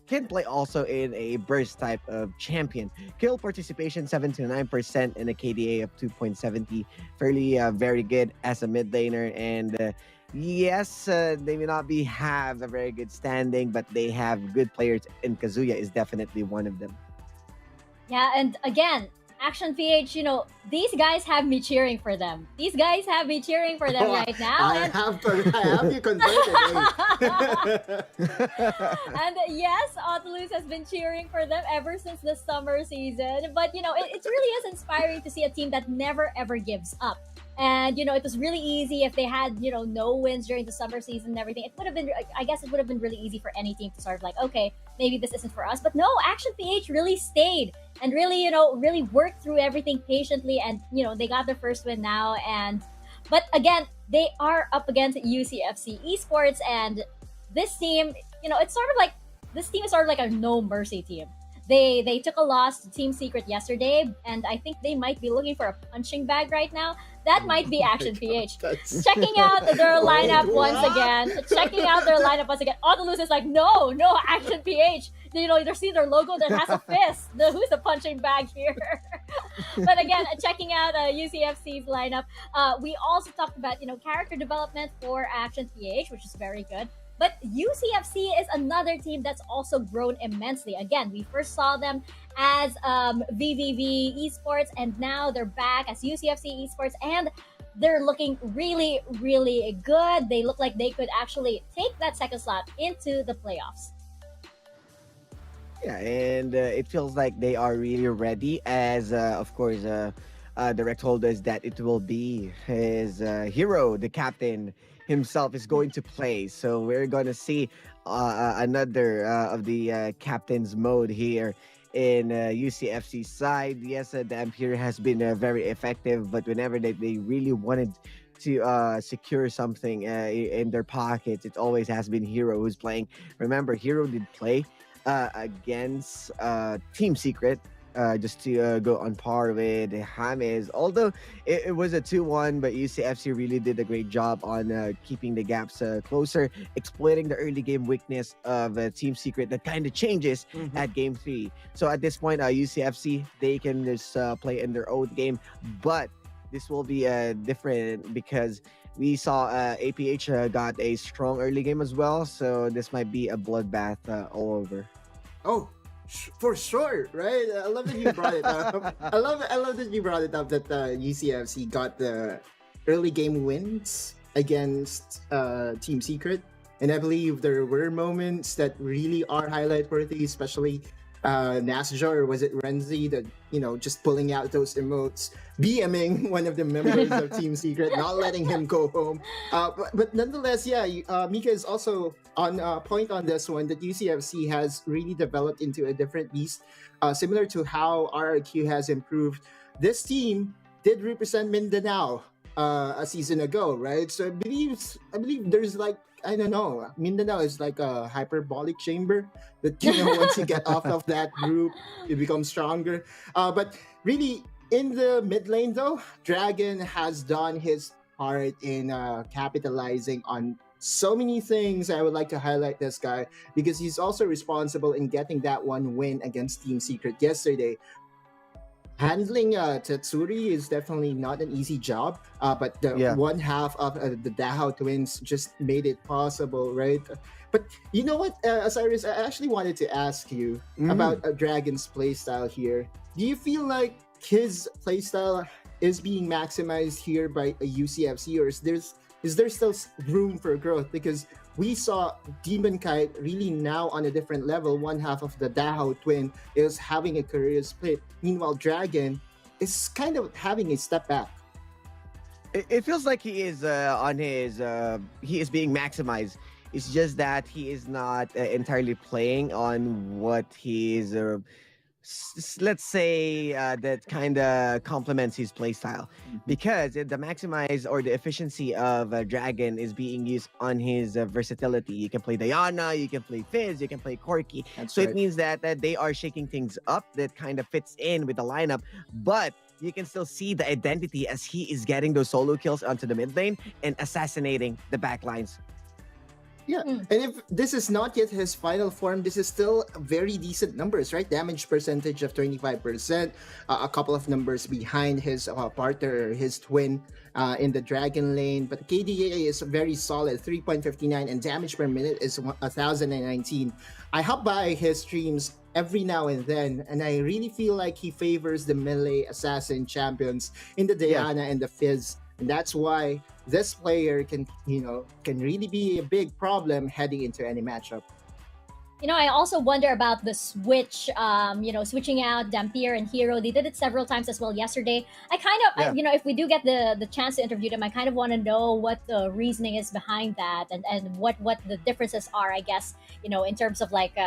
can play also in a burst type of champion. Kill participation 7 to 9% and a KDA of 2.70. Fairly very good as a mid laner. And yes, they may not have a very good standing, but they have good players, and Kazuya is definitely one of them. Yeah, and again, Action PH, these guys have me cheering for them. These guys have me cheering for them right now. I have you converted. And yes, Autolus has been cheering for them ever since the summer season. But it really is inspiring to see a team that never ever gives up. And it was really easy if they had no wins during the summer season and everything. It would have been, I guess, it would have been really easy for any team to sort of like, okay, maybe this isn't for us. But no, Action PH really stayed and really really worked through everything patiently, and they got their first win now. But again, they are up against UCFC Esports, and this team, it's sort of like, this team is sort of like a no mercy team. They took a loss to Team Secret yesterday, and I think they might be looking for a punching bag right now. That might be Action PH. Checking out their lineup once again. Autolus is like, no, Action PH. You see their logo that has a fist. Who's the punching bag here? But again, checking out UCFC's lineup. We also talked about character development for Action PH, which is very good. But UCFC is another team that's also grown immensely. Again, we first saw them as VVV Esports, and now they're back as UCFC Esports, and they're looking really, really good. They look like they could actually take that second slot into the playoffs. Yeah, and it feels like they are really ready, as of course Direct told us that it will be his hero, the captain himself, is going to play. So we're going to see another of the captain's mode here in UCFC side. Yes, the Ampere has been very effective, but whenever they really wanted to secure something in their pockets, it always has been Hero who's playing. Remember, Hero did play against Team Secret, just to go on par with James. Although it was a 2-1, but UCFC really did a great job on keeping the gaps closer, exploiting the early game weakness of Team Secret that kind of changes at Game 3. So at this point, UCFC, they can just play in their own game, but this will be different because we saw APH got a strong early game as well, so this might be a bloodbath all over. Oh, for sure, right? I love that you brought it up. I love that you brought it up that UCFC got the early game wins against Team Secret, and I believe there were moments that really are highlight worthy, especially Nasja, or was it Renzi, that just pulling out those emotes, BMing one of the members of Team Secret, not letting him go home. But nonetheless, yeah, Mika is also on point on this one, that UCFC has really developed into a different beast, similar to how RRQ has improved. This team did represent Mindanao a season ago, right? So I believe there's like, I don't know, Mindanao is like a hyperbolic chamber that, once you get off of that group, you become stronger. But really, in the mid lane though, Dragon has done his part in capitalizing on so many things. I would like to highlight this guy because he's also responsible in getting that one win against Team Secret yesterday. Handling Tetsuri is definitely not an easy job, but the one half of the Dahao twins just made it possible, right? But you know what, Osiris, I actually wanted to ask you about Dragon's playstyle here. Do you feel like his playstyle is being maximized here by a UCFC, or is there still room for growth? Because we saw Demon Kite really now on a different level. One half of the Dahao twin is having a career split. Meanwhile, Dragon is kind of having a step back. It feels like he is on his he is being maximized. It's just that he is not entirely playing on what he is let's say that kind of complements his playstyle, because the maximize or the efficiency of Dragon is being used on his versatility. You can play Diana, you can play Fizz, you can play Corky. So it means that they are shaking things up that kind of fits in with the lineup, but you can still see the identity as he is getting those solo kills onto the mid lane and assassinating the back lines. Yeah, and if this is not yet his final form, this is still very decent numbers, right? Damage percentage of 25%, a couple of numbers behind his partner, his twin in the Dragon lane. But KDA is very solid, 3.59, and damage per minute is 1,019. I hop by his streams every now and then, and I really feel like he favors the melee assassin champions in the Yeah. Diana and the Fizz, and that's why this player can really be a big problem heading into any matchup. I also wonder about the switch, switching out Dampier and Hero. They did it several times as well yesterday. I kind of, Yeah. if we do get the chance to interview them, I kind of want to know what the reasoning is behind that, and what the differences are, I guess, in terms of like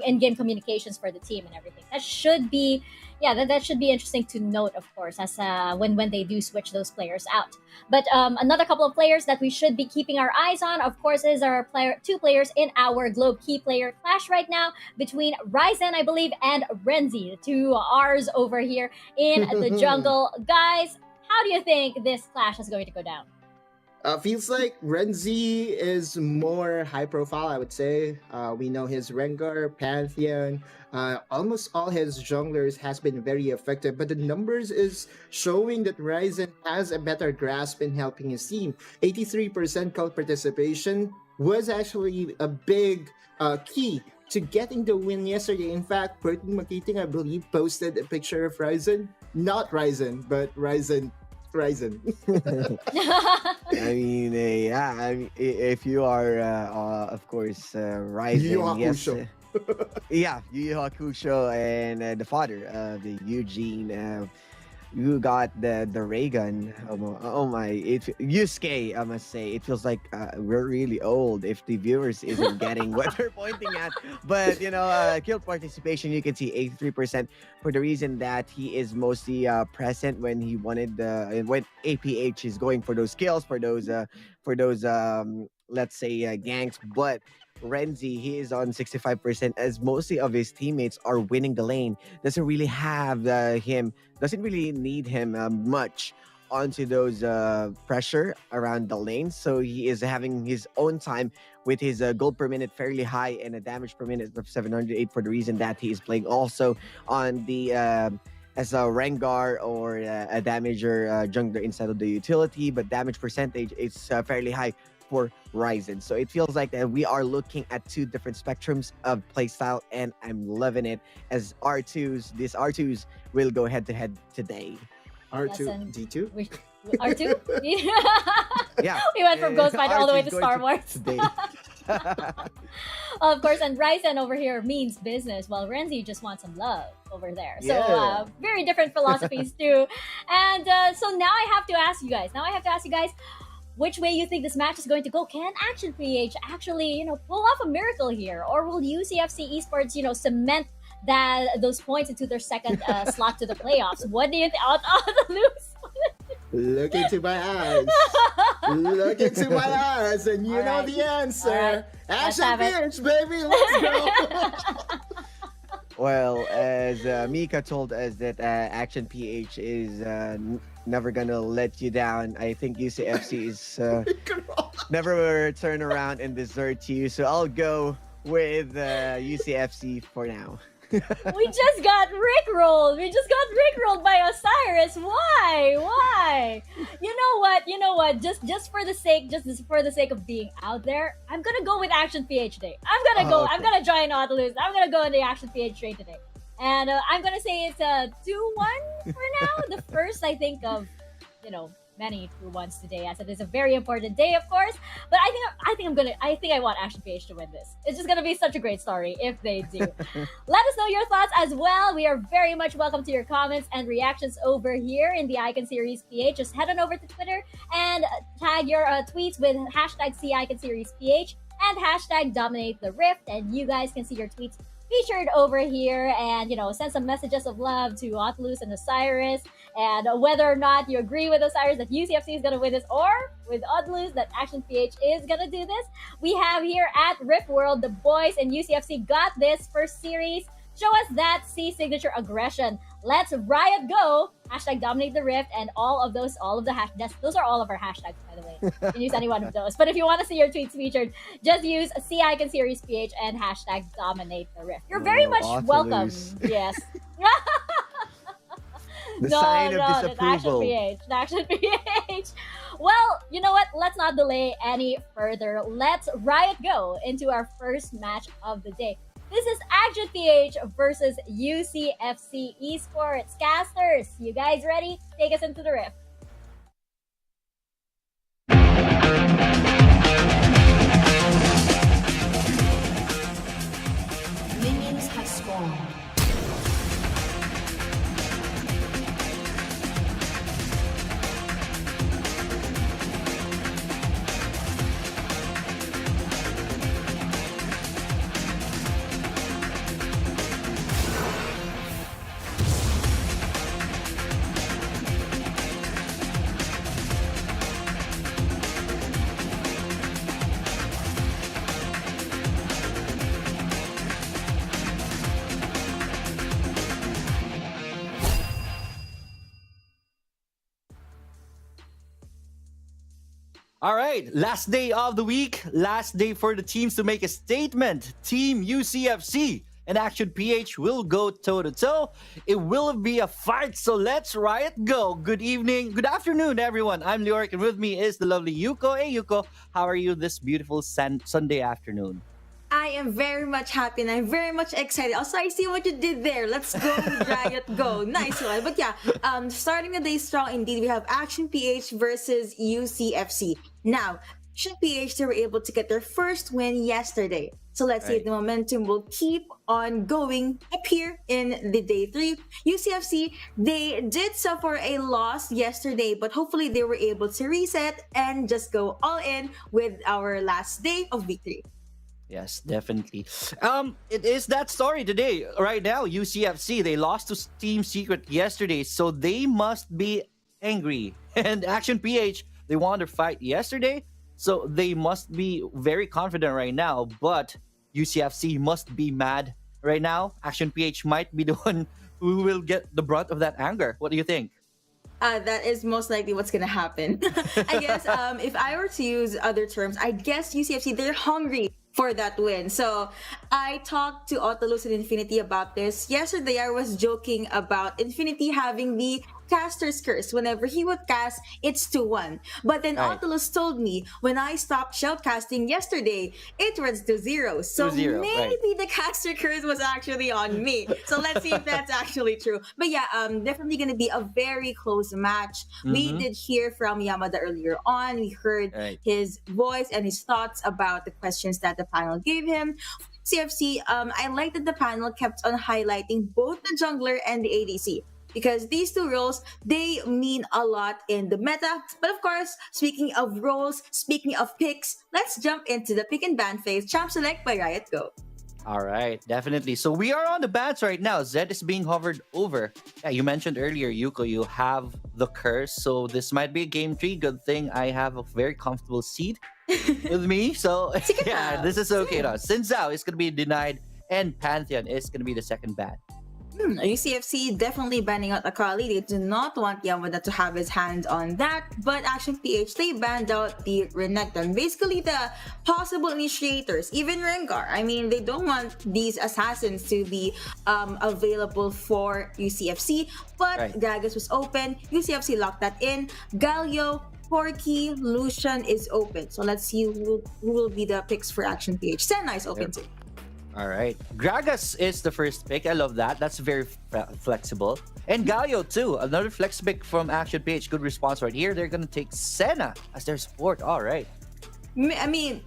in-game communications for the team and everything. That should be, that should be interesting to note, of course, as when they do switch those players out. But another couple of players that we should be keeping our eyes on, of course, is our two players in our Globe Key player clash right now between Ryzen, I believe, and Renzi, the two R's over here in the jungle. Guys, how do you think this clash is going to go down? Feels like Renzi is more high profile, I would say. We know his Rengar, Pantheon, almost all his junglers has been very effective, but the numbers is showing that Ryzen has a better grasp in helping his team. 83% cult participation was actually a big key to getting the win yesterday. In fact, Burton Makiting, I believe, posted a picture of Ryzen. Not Ryzen, but Ryzen. I mean, if you are, of course, Ryzen, Yu yes. Hakusho. Yeah, Yu Yu Hakusho and the father of the Eugene. You got the ray gun. Oh my! Yusuke, I must say, it feels like we're really old if the viewers isn't getting what we're pointing at. But kill participation, you can see 83% for the reason that he is mostly present when he wanted when APH is going for those kills for those let's say ganks. But Renzi, he is on 65% as mostly of his teammates are winning the lane. Doesn't really have doesn't really need him much onto those pressure around the lane. So he is having his own time with his gold per minute fairly high and a damage per minute of 708 for the reason that he is playing also on the as a Rengar or a damager jungler inside of the utility, but damage percentage is fairly high for Ryzen. So it feels like that we are looking at two different spectrums of playstyle, and I'm loving it as these R2s will go head to head today. R2, D2? R2? Yeah. We went from Ghost Fighter all the way to R2 is Star going Wars. today. Of course, and Ryzen over here means business, while Renzi just wants some love over there. So Yeah. very different philosophies too. And so now I have to ask you guys. Which way you think this match is going to go? Can Action PH actually, pull off a miracle here, or will UCFC Esports, cement those points into their second slot to the playoffs? What do you think? Out the lose. Look into my eyes. Look into my eyes, and you know right. the answer. Right. Let's have Action it. PH, baby, let's go. Well, as Mika told us that Action PH is never gonna let you down. I think UCFC is never turn around and desert you. So I'll go with UCFC for now. We just got rickrolled. By Osiris. Why? You know what? Just for the sake of being out there, I'm gonna go with Action PH today. I'm gonna join Nautilus. I'm gonna go in the Action PH train today. And I'm gonna say it's a 2-1 for now. The first, I think, of many 2-1s today, as it is a very important day, of course. But I think I want Action PH to win this. It's just gonna be such a great story if they do. Let us know your thoughts as well. We are very much welcome to your comments and reactions over here in the Icon Series PH. Just head on over to Twitter and tag your tweets with hashtag #CIconSeriesPH and hashtag Dominate the Rift, and you guys can see your tweets featured over here, and send some messages of love to Nautilus and Osiris, and whether or not you agree with Osiris that UCFC is gonna win this, or with Nautilus that Action PH is gonna do this. We have here at Rift World, the boys in UCFC got this first series. Show us that C signature aggression. Let's riot go. Hashtag Dominate the Rift, and all of the hashtags. Those are all of our hashtags, by the way. You can use any one of those. But if you want to see your tweets featured, just use CICon Series PH and hashtag Dominate the Rift. You're very much welcome. Yes. The sign of that's disapproval. Action PH. Well, you know what? Let's not delay any further. Let's riot go into our first match of the day. This is Action PH versus UCFC Esports. Casters, you guys ready? Take us into the rift. Minions have spawned. All right, last day of the week, last day for the teams to make a statement. Team UCFC and Action PH will go toe to toe. It will be a fight, so let's riot go. Good evening, good afternoon, everyone. I'm Lioric, and with me is the lovely Yuko. Hey, Yuko, how are you this beautiful Sunday afternoon? I am very much happy and I'm very much excited. Also, I see what you did there. Let's go, Riot, go. Nice one. But yeah, starting the day strong indeed. We have Action PH versus UCFC. Now, Action PH, they were able to get their first win yesterday. So let's see if the momentum will keep on going up here in the day 3. UCFC, they did suffer a loss yesterday, but hopefully they were able to reset and just go all in with our last day of week 3. Yes, definitely. It is that story today. Right now, UCFC, they lost to Team Secret yesterday, so they must be angry. And Action PH, they won their fight yesterday, so they must be very confident right now. But UCFC must be mad right now. Action PH might be the one who will get the brunt of that anger. What do you think? That is most likely what's gonna happen. I guess if I were to use other terms, I guess UCFC, they're hungry for that win. So I talked to Otolus and Infinity about this. Yesterday, I was joking about Infinity having the caster's curse. Whenever he would cast, it's 2-1. But then Otolus told me when I stopped shoutcasting yesterday, it was to 0. So maybe the caster curse was actually on me. So let's see if that's actually true. But yeah, definitely going to be a very close match. We did hear from Yamada earlier on. We heard his voice and his thoughts about the questions that the panel gave him. CFC, I like that the panel kept on highlighting both the jungler and the ADC, because these two roles, they mean a lot in the meta. But of course, speaking of roles, speaking of picks, let's jump into the pick and ban phase. Champ Select by Riot, go. All right, definitely. So we are on the bans right now. Zed is being hovered over. Yeah, you mentioned earlier, Yuko, you have the curse. So this might be a game 3. Good thing I have a very comfortable seat with me. So yeah, this is okay now. Xin Zhao is going to be denied, and Pantheon is going to be the second ban. UCFC definitely banning out Akali. They do not want Yamada to have his hand on that. But Action PH, they banned out the Renekton. Basically, the possible initiators, even Rengar. I mean, they don't want these assassins to be available for UCFC. But Gragas was open. UCFC locked that in. Galio, Porky, Lucian is open. So let's see who will be the picks for Action PH. Senna is open too. All right. Gragas is the first pick. I love that. That's very flexible. And Galio too. Another flex pick from Action PH. Good response right here. They're going to take Senna as their support. All right. I mean,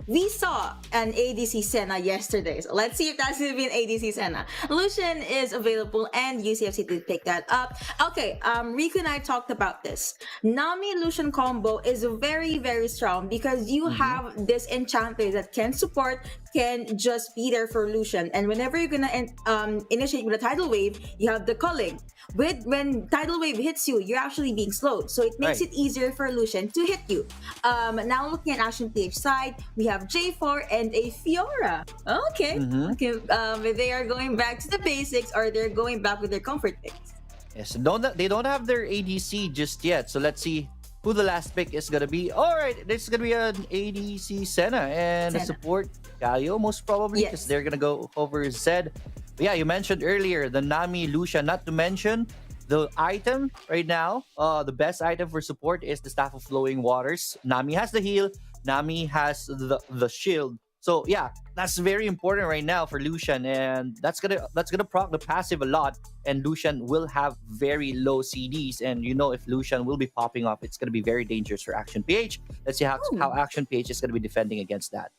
we saw an ADC Senna yesterday. So let's see if that's going to be an ADC Senna. Lucian is available and UCFC did pick that up. Okay, Riku and I talked about this. Nami-Lucian combo is very, very strong because you have this enchanter that can support, can just be there for Lucian. And whenever you're going to initiate with a tidal wave, you have the culling. When tidal wave hits you, you're actually being slowed. So it makes it easier for Lucian to hit you. Now looking at Action PH side, we have J4 and a Fiora. Okay. Okay. They are going back to the basics, or they're going back with their comfort picks. Yes, they don't have their ADC just yet. So let's see who the last pick is going to be. All right, this is going to be an ADC Senna and a support Galio, most probably, because they're going to go over Zed. But yeah, you mentioned earlier the Nami Lucia, not to mention the item right now. The best item for support is the Staff of Flowing Waters. Nami has the heal. Nami has the shield. So yeah, that's very important right now for Lucian, and that's gonna proc the passive a lot. And Lucian will have very low CDs, and if Lucian will be popping off, it's gonna be very dangerous for Action PH. Let's see how Action PH is gonna be defending against that.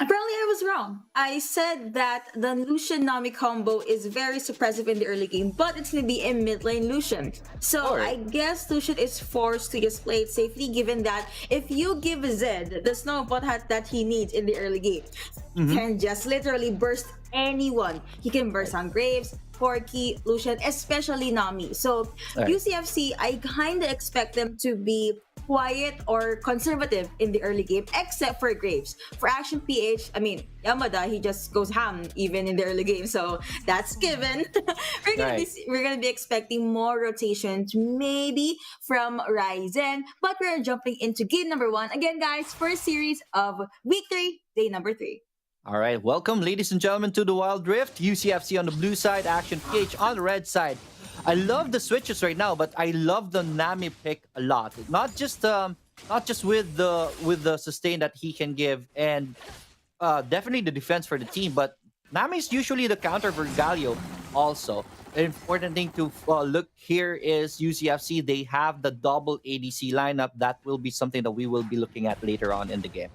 Apparently, I was wrong. I said that the Lucian Nami combo is very suppressive in the early game, but it's gonna be a mid lane Lucian. So Alright. I guess Lucian is forced to just play it safely, given that if you give Zed the snowball hat that he needs in the early game, he can just literally burst anyone. He can burst on Graves, Corki, Lucian, especially Nami. So Right. UCFC, I kind of expect them to be quiet or conservative in the early game, except for Graves. For Action PH, I mean, Yamada, he just goes ham even in the early game, so that's given. We're gonna be expecting more rotations, maybe from Ryzen, but we're jumping into game number 1 again, guys, for a series of week 3, day number 3. All right, welcome, ladies and gentlemen, to the Wild Rift. UCFC on the blue side, Action PH on the red side. I love the switches right now, but I love the Nami pick a lot. Not just with the sustain that he can give, and definitely the defense for the team. But Nami is usually the counter for Galio. Also, an important thing to look here is UCFC. They have the double ADC lineup. That will be something that we will be looking at later on in the game.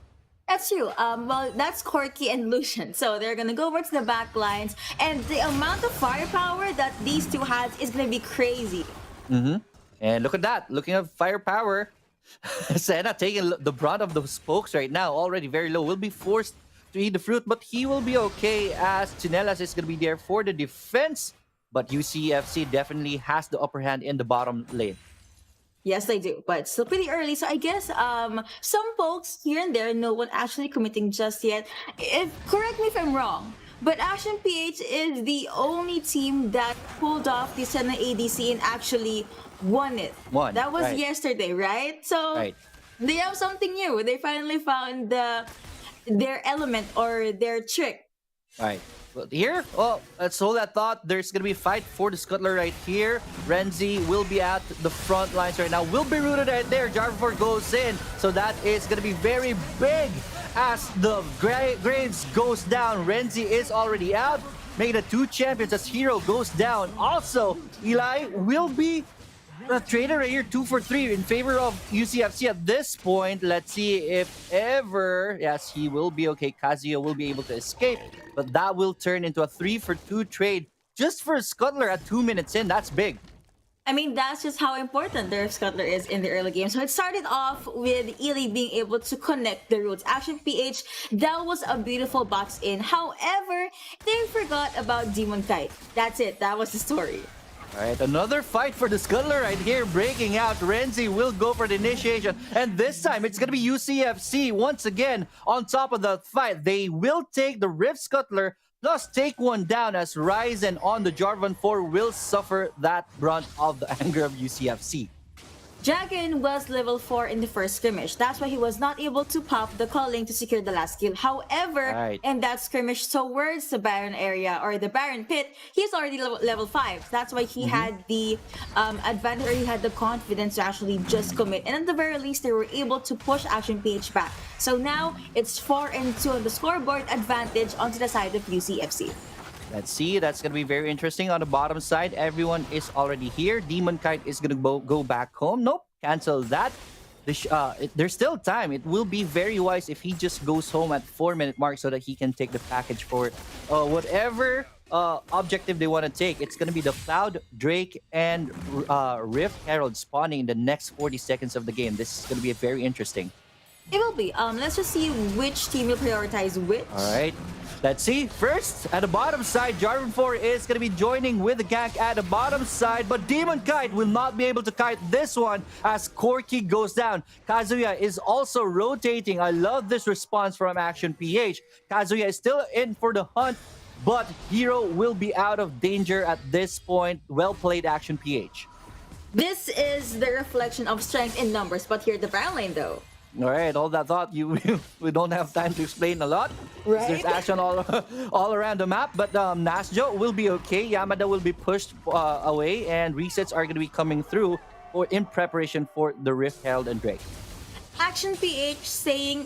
That's true. Well, that's Corki and Lucian. So they're gonna go over to the back lines, and the amount of firepower that these two have is gonna be crazy. And look at that. Looking at firepower, Senna taking the brunt of the spokes right now. Already very low. Will be forced to eat the fruit, but he will be okay as Chinelas is gonna be there for the defense. But UCFC definitely has the upper hand in the bottom lane. Yes, they do, but still pretty early. So I guess some folks here and there, no one actually committing just yet. Correct me if I'm wrong, but Action PH is the only team that pulled off the Senna ADC and actually won it. That was right. yesterday, right? So Right. they have something new. They finally found their element or their trick. Right. But here, let's hold that thought. There's going to be a fight for the Scuttler right here. Renzi will be at the front lines right now. Will be rooted right there. Jarvan goes in. So that is going to be very big as the Graves goes down. Renzi is already out, making it 2 champions as Hero goes down. Also, Eli will be a trader right here, 2 for 3 in favor of UCFC at this point. Let's see if ever, yes, he will be okay. Kazuya will be able to escape, but that will turn into a 3 for 2 trade just for a Scuttler at 2 minutes in. That's big. I mean, that's just how important their Scuttler is in the early game. So it started off with Ely being able to connect the roots. Action PH, that was a beautiful box in. However, they forgot about Demon Kite. That's it. That was the story. All right, another fight for the Scuttler right here, breaking out. Renzi will go for the initiation, and this time it's going to be UCFC once again on top of the fight. They will take the Rift Scuttler, plus take one down as Ryzen on the Jarvan 4 will suffer that brunt of the anger of UCFC. Dragon was level 4 in the first skirmish. That's why he was not able to pop the calling to secure the last kill. However, in that skirmish towards the Baron area or the Baron pit, he's already level 5. That's why he had the advantage, or he had the confidence to actually just commit. And at the very least, they were able to push Action PH back. So now it's 4-2 on the scoreboard, advantage onto the side of UCFC. Let's see, that's going to be very interesting. On the bottom side, everyone is already here. Demon Kite is going to go back home. Nope, cancel that. There's still time. It will be very wise if he just goes home at 4-minute mark so that he can take the package for whatever objective they want to take. It's going to be the Cloud, Drake, and Rift Herald spawning in the next 40 seconds of the game. This is going to be very interesting. It will be. Let's just see which team will prioritize which. All right. Let's see. First, at the bottom side, Jarvan 4 is going to be joining with the gank at the bottom side, but Demon Kite will not be able to kite this one as Corki goes down. Kazuya is also rotating. I love this response from Action PH. Kazuya is still in for the hunt, but Hero will be out of danger at this point. Well played, Action PH. This is the reflection of strength in numbers, but here at the Baron lane though. All right, all that thought, we don't have time to explain a lot. Right? There's action all around the map, but Nasjo will be okay. Yamada will be pushed away, and resets are going to be coming through in preparation for the Rift Herald and Drake. Action PH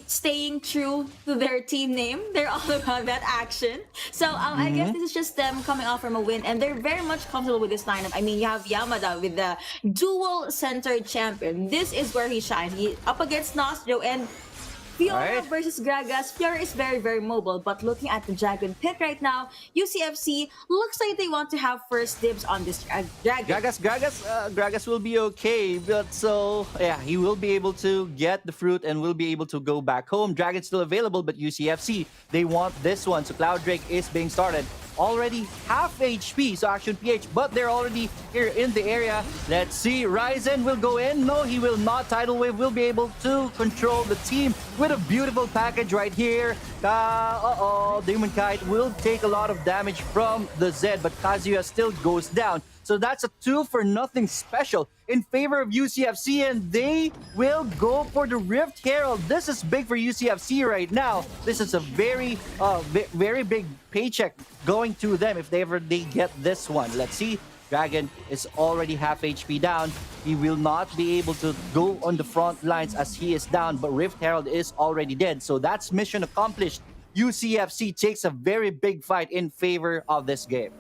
staying true to their team name. They're all about that action. So I guess this is just them coming off from a win, and they're very much comfortable with this lineup. I mean, you have Yamada with the dual centered champion. This is where he shines. He up against Nostro and Fiora versus Gragas. Fiora is very, very mobile, but looking at the Dragon pick right now, UCFC looks like they want to have first dibs on this Dragon. Gragas will be okay, but so yeah, he will be able to get the fruit and will be able to go back home. Dragon's still available, but UCFC, they want this one. So Cloud Drake is being started. Already half HP, so Action PH, but they're already here in the area. Let's see, Ryzen will go in. No, he will not. Tidal Wave will be able to control the team with a beautiful package right here. Demon Kite will take a lot of damage from the Zed, but Kazuya still goes down. So that's a 2-for-0 special in favor of UCFC, and they will go for the Rift Herald. This is big for UCFC right now. This is a very, very big paycheck going to them if they get this one. Let's see. Dragon is already half HP down. He will not be able to go on the front lines as he is down, but Rift Herald is already dead. So that's mission accomplished. UCFC takes a very big fight in favor of this game.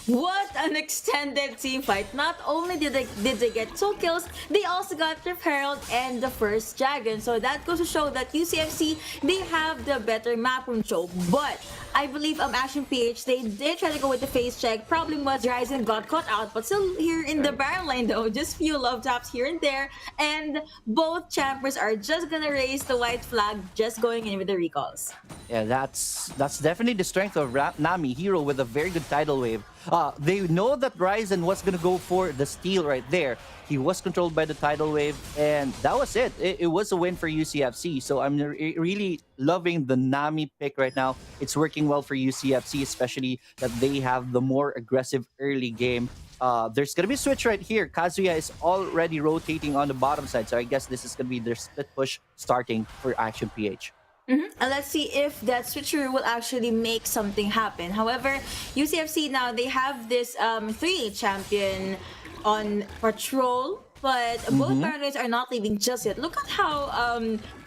What an extended team fight. Not only did they get 2 kills, they also got Rift Herald and the first Dragon. So that goes to show that UCFC, they have the better map control. But I believe Action PH, they did try to go with the face check. Problem was Ryzen got caught out, but still here in the Baron lane though. Just few love taps here and there. And both champions are just gonna raise the white flag, just going in with the recalls. Yeah, that's definitely the strength of Nami, hero with a very good tidal wave. They know that Ryzen was gonna go for the steal right there. He was controlled by the tidal wave, and that was it. It was a win for UCFC. So I'm really loving the Nami pick right now. It's working well for UCFC, especially that they have the more aggressive early game. There's gonna be a switch right here. Kazuya is already rotating on the bottom side, so I guess this is gonna be their split push starting for Action PH. And let's see if that switcheroo will actually make something happen. However, UCFC now, they have this 3 champion on patrol, but both Baron are not leaving just yet. Look at how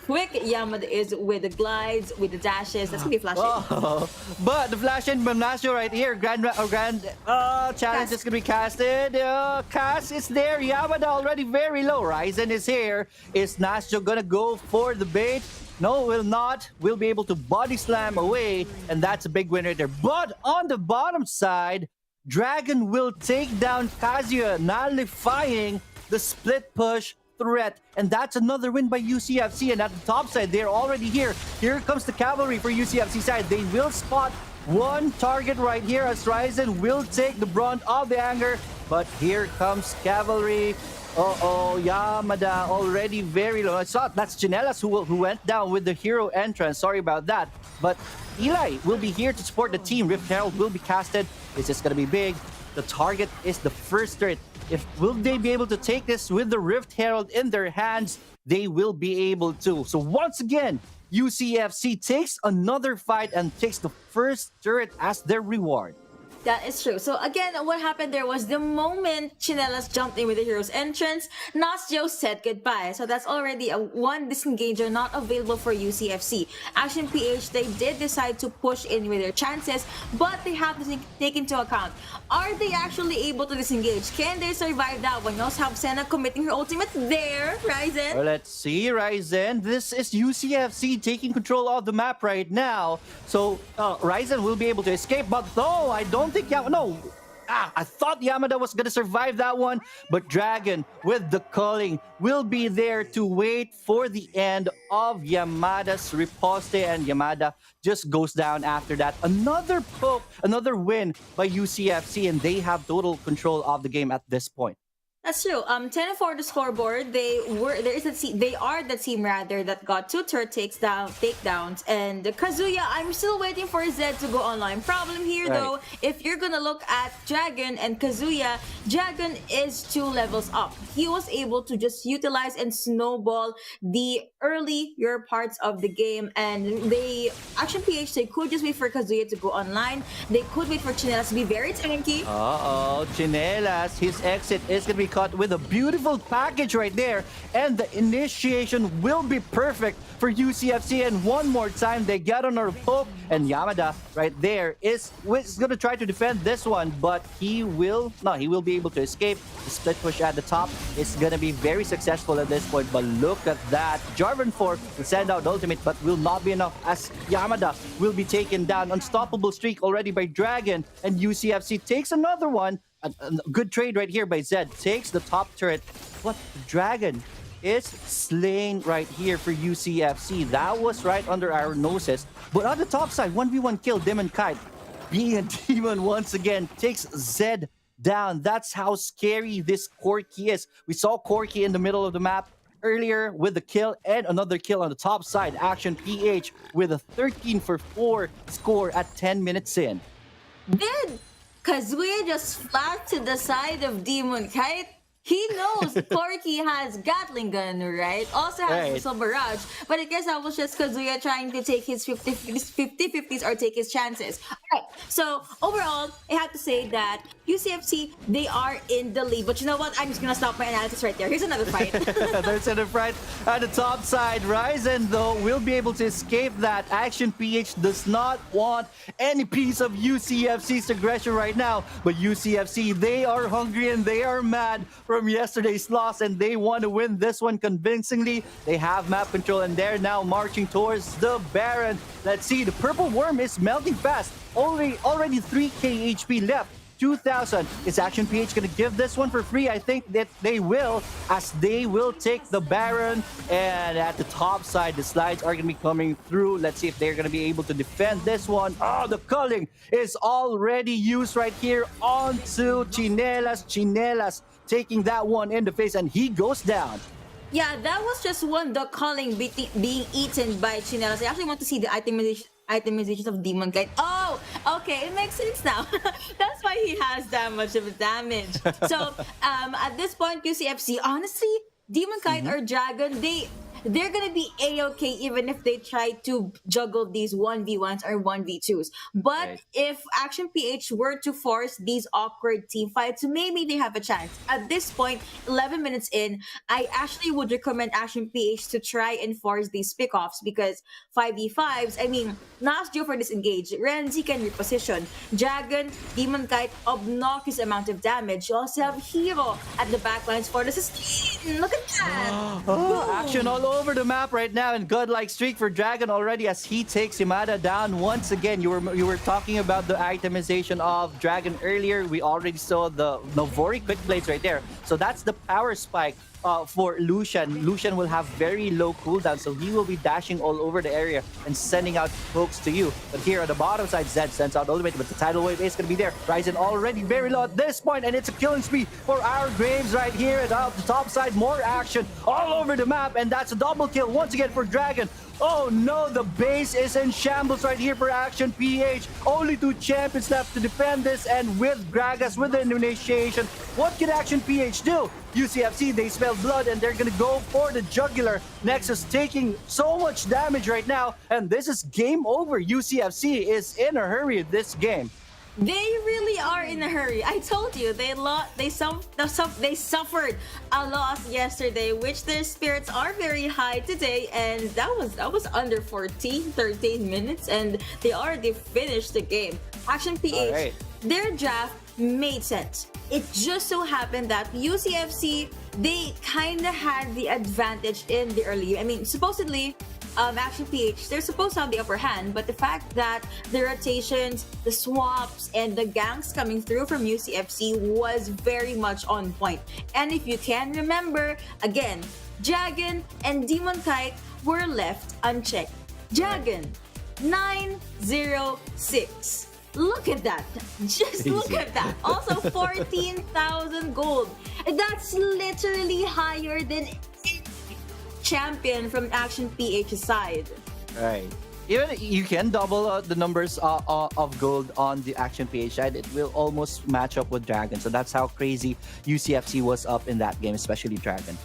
quick Yamada is with the glides, with the dashes. That's gonna be flashing. Oh, but the flash in Monasio right here. Grand challenge is gonna be casted. Cast is there. Yamada already very low. Ryzen is here. Is Nasio gonna go for the bait? No, will not. Will be able to body slam away, and that's a big winner there. But on the bottom side, Dragon will take down Kazuya, nullifying the split push threat, and that's another win by UCFC. And at the top side, they're already here. Here comes the cavalry for UCFC side. They will spot one target right here as Ryzen will take the brunt of the anger, but here comes cavalry. Yamada already very low. I saw that's Chinelas who went down with the hero entrance. Sorry about that. But Eli will be here to support the team. Rift Herald will be casted. This is gonna be big. The target is the first turret. Will they be able to take this with the Rift Herald in their hands? They will be able to. So once again, UCFC takes another fight and takes the first turret as their reward. That is true. So again, what happened there was the moment Chinelas jumped in with the hero's entrance, Nasjo said goodbye. So that's already a one disengager not available for UCFC. Action PH, they did decide to push in with their chances, but they have to take into account, are they actually able to disengage? Can they survive that one? You also have Senna committing her ultimate there, Ryzen. Well, let's see, Ryzen. This is UCFC taking control of the map right now. So Ryzen will be able to escape, but no, I don't think I thought Yamada was gonna survive that one, but Dragon with the culling will be there to wait for the end of Yamada's riposte, and Yamada just goes down after that. Another poke, another win by UCFC, and they have total control of the game at this point. That's true. 10-4 the scoreboard. They are the team rather that got 2 turret takedowns, and Kazuya, I'm still waiting for Zed to go online. Problem here though, if you're gonna look at Dragon and Kazuya, Dragon is 2 levels up. He was able to just utilize and snowball the earlier parts of the game, and they Action PH, they could just wait for Kazuya to go online. They could wait for Chinelas to be very tanky. Chinelas, his exit is gonna be cut with a beautiful package right there. And the initiation will be perfect for UCFC. And one more time, they get on our poke. And Yamada right there is going to try to defend this one, but he will be able to escape. The split push at the top is going to be very successful at this point. But look at that. Jarvan 4 will send out ultimate, but will not be enough as Yamada will be taken down. Unstoppable streak already by Dragon, and UCFC takes another one. A good trade right here by Zed. Takes the top turret, but Dragon is slain right here for UCFC. That was right under our noses. But on the top side, 1v1 kill, Demon Kite. Being a demon once again takes Zed down. That's how scary this Corki is. We saw Corki in the middle of the map earlier with the kill, and another kill on the top side. Action PH with a 13 for 4 score at 10 minutes in. Did Kazuya just flat to the side of Demon Kite? He knows Corki has Gatling gun, right? Also has Missile Barrage. But I guess that was just Kazuya trying to take his 50-50s or take his chances. Alright, so overall, I have to say that UCFC, they are in the lead. But you know what? I'm just gonna stop my analysis right there. Here's another fight. There's another fight at the top side. Ryzen, though, will be able to escape that. Action PH does not want any piece of UCFC's aggression right now. But UCFC, they are hungry and they are mad from yesterday's loss, and they want to win this one convincingly. They have map control, and they're now marching towards the Baron. Let's see, the purple worm is melting fast. Already 3k HP left. 2,000. Is Action PH going to give this one for free? I think that they will, as they will take the Baron. And at the top side, the slides are going to be coming through. Let's see if they're going to be able to defend this one. Oh, the culling is already used right here onto Chinelas. Chinelas taking that one in the face, and he goes down. Yeah, that was just one duck calling being eaten by Chinelas. I actually want to see the itemization of Demon Kite. Oh, okay, it makes sense now. That's why he has that much of a damage. So, at this point, UCFC, honestly, Demon Kite or Dragon, they're gonna be a-okay even if they try to juggle these 1v1s or 1v2s. But if Action PH were to force these awkward team fights, maybe they have a chance. At this point, 11 minutes in, I actually would recommend Action PH to try and force these pickoffs, because 5v5s, I mean, Nas due for disengage. Renzi can reposition. Dragon, Demon Kite, obnoxious amount of damage. You also have Hero at the backlines for the sustain. Look at that! Action all over the map right now, and godlike streak for Dragon already as he takes Yamada down once again. You were talking about the itemization of Dragon earlier. We already saw the Novori quick blades right there. So that's the power spike for Lucian. Lucian will have very low cooldown, so he will be dashing all over the area and sending out pokes to you. But here on the bottom side, Zed sends out ultimate, but the tidal wave is going to be there. Ryzen already very low at this point, and it's a killing spree for our Graves right here. And off the top side, more action all over the map, and that's a double kill once again for Dragon. Oh no, the base is in shambles right here for Action PH. Only 2 champions left to defend this, and with Gragas, with the initiation, what can Action PH do? UCFC, they smell blood, and they're gonna go for the jugular. Nexus taking so much damage right now, and this is game over. UCFC is in a hurry in this game. They really are in a hurry. I told you, they suffered a loss yesterday, which their spirits are very high today, and that was under 13 minutes, and they already finished the game. Action PH, their draft made sense. It just so happened that UCFC, they kind of had the advantage in the early. I mean, supposedly, Action PH, they're supposed to have the upper hand, but the fact that the rotations, the swaps, and the ganks coming through from UCFC was very much on point. And if you can remember, again, Dragon and Demon Kite were left unchecked. Dragon, 906. Look at that. Just look at that. Also, 14,000 gold. That's literally higher than champion from Action PH's side. Right. Even you can double the numbers of gold on the Action PH side. It will almost match up with Dragon. So that's how crazy UCFC was up in that game, especially Dragon.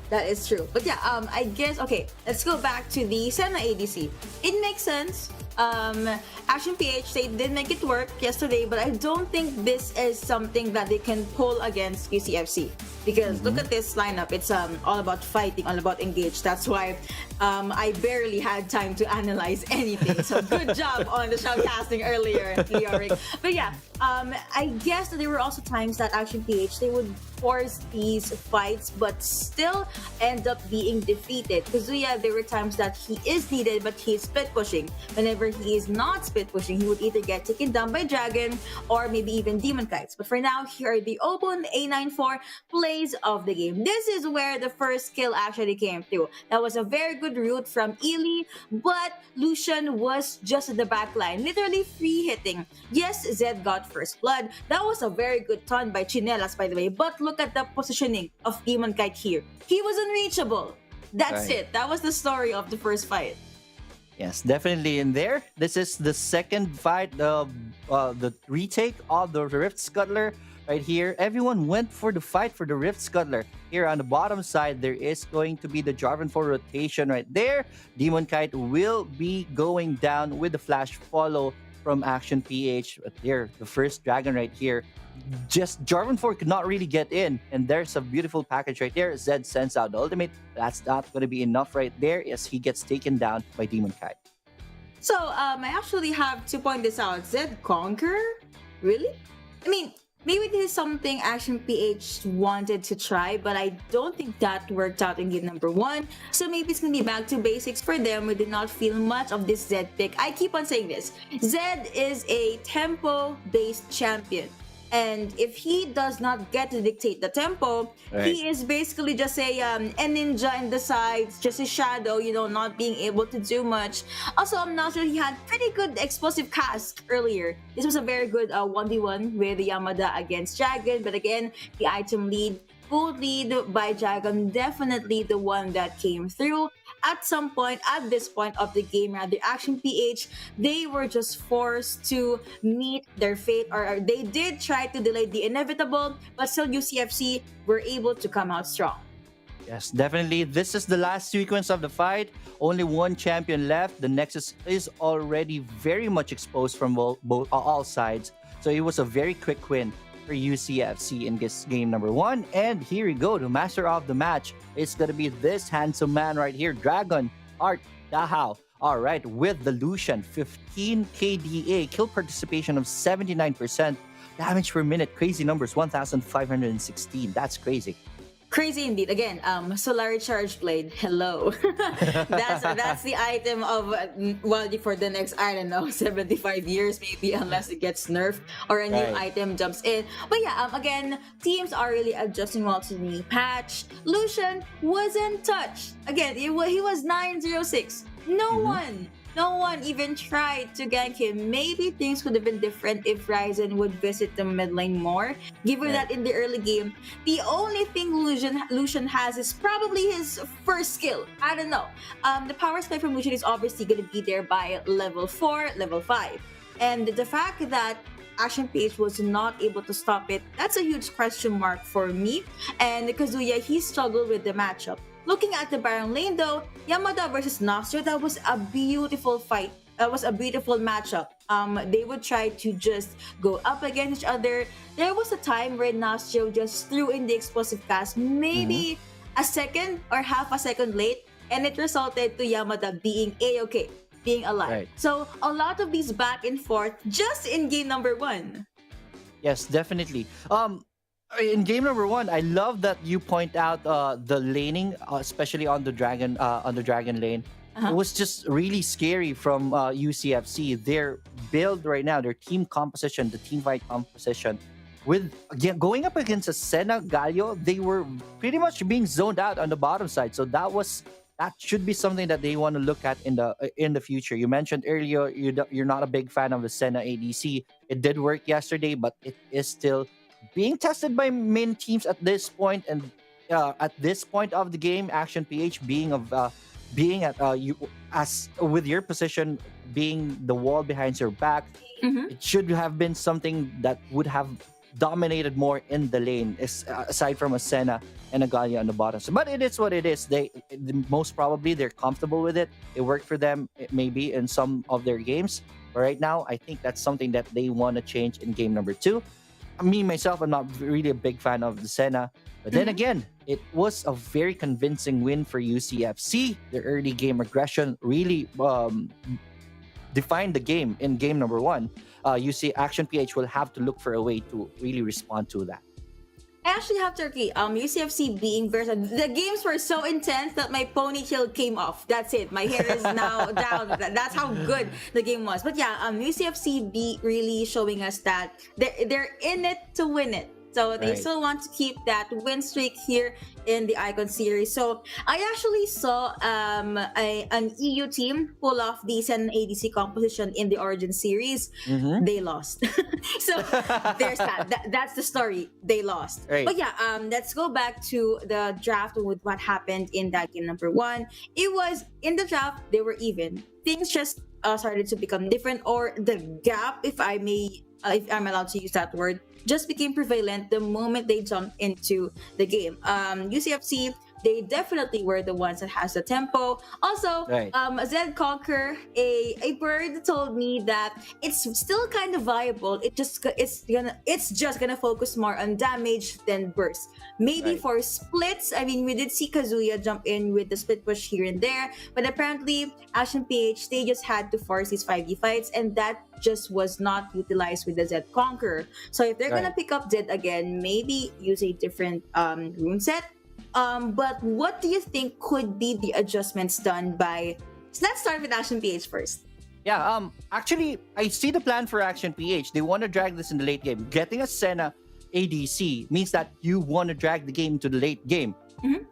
That is true. But yeah, I guess, okay, let's go back to the Senna ADC. It makes sense. Action PH, they did make it work yesterday, but I don't think this is something that they can pull against UCFC. Because look at this lineup. It's all about fighting, all about engage. That's why I barely had time to analyze anything. So good job on the shoutcasting earlier, Leoric. But yeah, I guess that there were also times that Action PH, they would force these fights but still end up being defeated. Kazuya, there were times that he is needed but he is split pushing. Whenever he is not split pushing, he would either get taken down by Dragon or maybe even Demon Kites. But for now, here are the open A94 plays of the game. This is where the first kill actually came through. That was a very good route from Ely, but Lucian was just at the back line, literally free hitting. Yes, Zed got first blood. That was a very good ton by Chinelas, by the way, but look at the positioning of Demon Kite here. He was unreachable. That's Right. it. That was the story of the first fight. Yes, definitely in there. This is the second fight of the retake of the Rift Scuttler right here. Everyone went for the fight for the Rift Scuttler. Here on the bottom side, there is going to be the Jarvan for rotation right there. Demon Kite will be going down with the flash follow from Action PH. But there, the first dragon right here. Just Jarvan 4 could not really get in, and there's a beautiful package right there. Zed sends out the ultimate. That's not going to be enough right there as he gets taken down by Demon Kite. So, I actually have to point this out. Zed Conquer? Really? I mean, maybe this is something Action PH wanted to try, but I don't think that worked out in game number 1. So maybe it's gonna be back to basics for them. We did not feel much of this Zed pick. I keep on saying this. Zed is a tempo-based champion. And if he does not get to dictate the tempo, Right. he is basically just a ninja in the sides, just a shadow, not being able to do much. Also, I'm not sure he had pretty good explosive cast earlier. This was a very good 1v1 with Yamada against Dragon, but again, the item lead, full lead by Dragon, definitely the one that came through. At some point, at this point of the game, rather, Action PH, they were just forced to meet their fate, or they did try to delay the inevitable, but still UCFC were able to come out strong. Yes, definitely. This is the last sequence of the fight. Only one champion left. The Nexus is already very much exposed from all sides. So it was a very quick win for UCFC in this game number 1. And here we go, the master of the match. It's gonna be this handsome man right here, Dragon Art Dahao. All right, with the Lucian, 15 KDA, kill participation of 79%, damage per minute, crazy numbers, 1,516. That's crazy. Crazy indeed. Again, Solari Charge Blade. Hello. that's the item of for the next, I don't know, 75 years maybe, unless it gets nerfed or a new Right. item jumps in. But yeah, again, teams are really adjusting well to the new patch. Lucian wasn't touched. Again, he was 906. No one even tried to gank him. Maybe things would have been different if Ryzen would visit the mid lane more. Given that in the early game, the only thing Lucian has is probably his first skill. I don't know. The power spike from Lucian is obviously going to be there by level 4, level 5. And the fact that Action PH was not able to stop it, that's a huge question mark for me. And Kazuya, he struggled with the matchup. Looking at the Baron lane though, Yamada versus Nostro, that was a beautiful fight. That was a beautiful matchup. They would try to just go up against each other. There was a time where Nostro just threw in the explosive cast, maybe a second or half a second late, and it resulted to Yamada being A-okay, being alive. Right. So a lot of these back and forth just in game number 1. Yes, definitely. In game number 1, I love that you point out the laning, especially on the dragon lane. It was just really scary from UCFC. Their build right now, their team composition, the team fight composition, with again going up against a Senna Galio, they were pretty much being zoned out on the bottom side. So that should be something that they want to look at in the future. You mentioned earlier you're not a big fan of the Senna ADC. It did work yesterday, but it is still being tested by main teams at this point. And at this point of the game, Action PH being at you as with your position being the wall behind your back, it should have been something that would have dominated more in the lane, aside from a Senna and a Gallia on the bottom. So, but it is what it is. Most probably they're comfortable with it. It worked for them maybe in some of their games. But right now, I think that's something that they want to change in game number 2. me myself, I'm not really a big fan of the Senna. But then again, it was a very convincing win for UCFC. The early game aggression really defined the game in game number 1. UC Action PH will have to look for a way to really respond to that. I actually have to agree. UCFC being versus the games were so intense that my ponytail came off. That's it. My hair is now down. That's how good the game was. But yeah, UCFC be really showing us that they're in it to win it. So they still want to keep that win streak here in the Icon series. So I actually saw an EU team pull off the Sen ADC composition in the Origin series. They lost. So there's that. That's the story. They lost. Right. But yeah, let's go back to the draft with what happened in that game number 1. It was in the draft, they were even. Things just started to become different, or the gap, if I'm allowed to use that word, just became prevalent the moment they jumped into the game. UCFC, they definitely were the ones that has the tempo. Also, Zed Conquer, a bird told me that it's still kind of viable. It's just gonna focus more on damage than burst. Maybe for splits, I mean, we did see Kazuya jump in with the split push here and there, but apparently Action PH, they just had to force these 5v fights, and that just was not utilized with the Zed Conqueror. So if they're gonna pick up Zed again, maybe use a different rune set. But what do you think could be the adjustments done by... So let's start with Action PH first. Yeah, actually, I see the plan for Action PH. They want to drag this in the late game. Getting a Senna ADC means that you want to drag the game to the late game.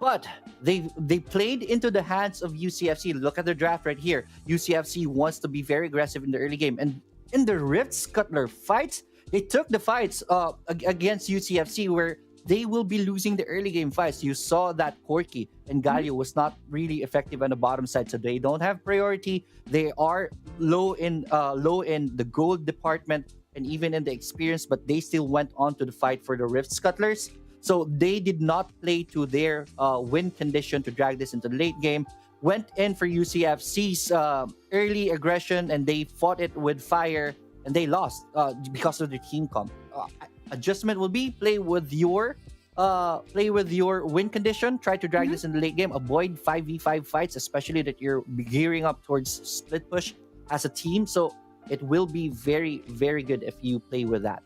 But they played into the hands of UCFC. Look at the draft right here. UCFC wants to be very aggressive in the early game. And in the Rift Scuttler fights, they took the fights against UCFC where they will be losing the early game fights. You saw that Corky and Galio was not really effective on the bottom side, so they don't have priority. They are low in the gold department and even in the experience, but they still went on to the fight for the Rift Scuttlers. So they did not play to their win condition to drag this into the late game. Went in for UCFC's early aggression, and they fought it with fire, and they lost because of their team comp. Adjustment will be play with your win condition. Try to drag this in the late game. Avoid 5v5 fights, especially that you're gearing up towards split push as a team. So it will be very, very good if you play with that.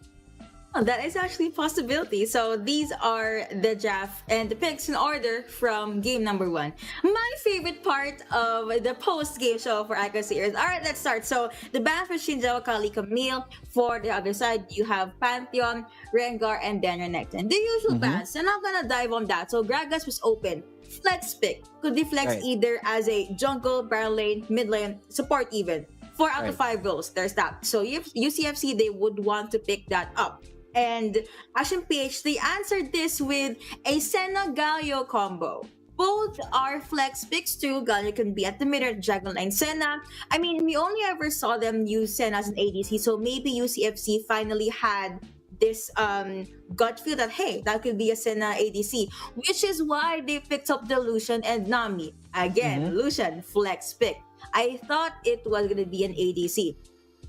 Oh, that is actually a possibility. So these are the draft and the picks in order from game number 1. My favorite part of the post-game show for Icon Series. All right, let's start. So the ban for Shinjo, Kali, Camille. For the other side, you have Pantheon, Rengar, and Daniel Necton. The usual bans. I'm not gonna dive on that. So Gragas was open. Flex pick. Could be flex either as a jungle, barrel lane, mid lane, support even. 4 out of 5 roles. There's that. So UCFC, they would want to pick that up. And Action PH, they answered this with a Senna Galio combo. Both are flex picks too. Galio can be at the mid or Dragon Line Senna. I mean, we only ever saw them use Senna as an ADC, so maybe UCFC finally had this gut feel that, hey, that could be a Senna ADC, which is why they picked up the Lucian and Nami. Again, Lucian, flex pick. I thought it was going to be an ADC.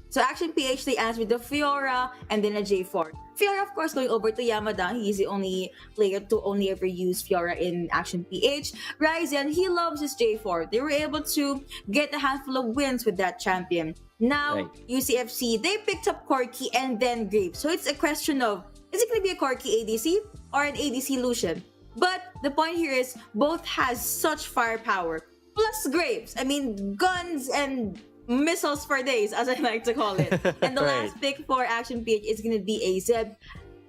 So Action PH, they answered with the Fiora and then a J4. Fiora, of course, going over to Yamada. He's the only player to only ever use Fiora in Action PH. Ryzen, he loves his J4. They were able to get a handful of wins with that champion. Now, UCFC, they picked up Corky and then Graves. So it's a question of, is it going to be a Corky ADC or an ADC Lucian? But the point here is, both has such firepower. Plus Graves. I mean, guns and missiles for days, as I like to call it. And the last pick for Action PH is going to be a Zed.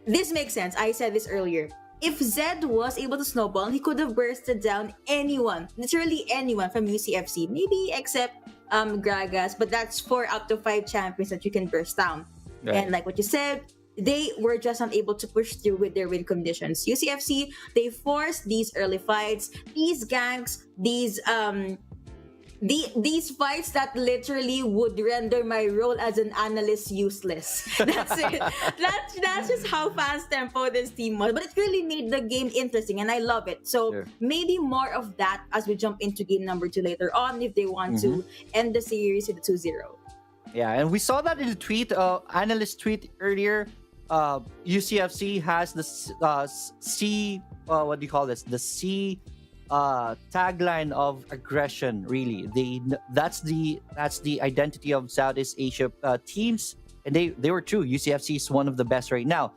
This makes sense. I said this earlier. If Zed was able to snowball, he could have bursted down anyone, literally anyone from UCFC. Maybe except Gragas, but that's 4 out of 5 champions that you can burst down. And like what you said, they were just not able to push through with their win conditions. UCFC, they forced these early fights, these ganks, these fights that literally would render my role as an analyst useless. That's it. That's just how fast tempo this team was. But it really made the game interesting, and I love it. So maybe more of that as we jump into game number 2 later on, if they want to end the series with a 2-0. Yeah, and we saw that in the tweet, analyst tweet earlier. UCFC has the C. What do you call this? The C tagline of aggression. Really, that's the identity of Southeast Asia teams, and they were true. UCFC is one of the best right now.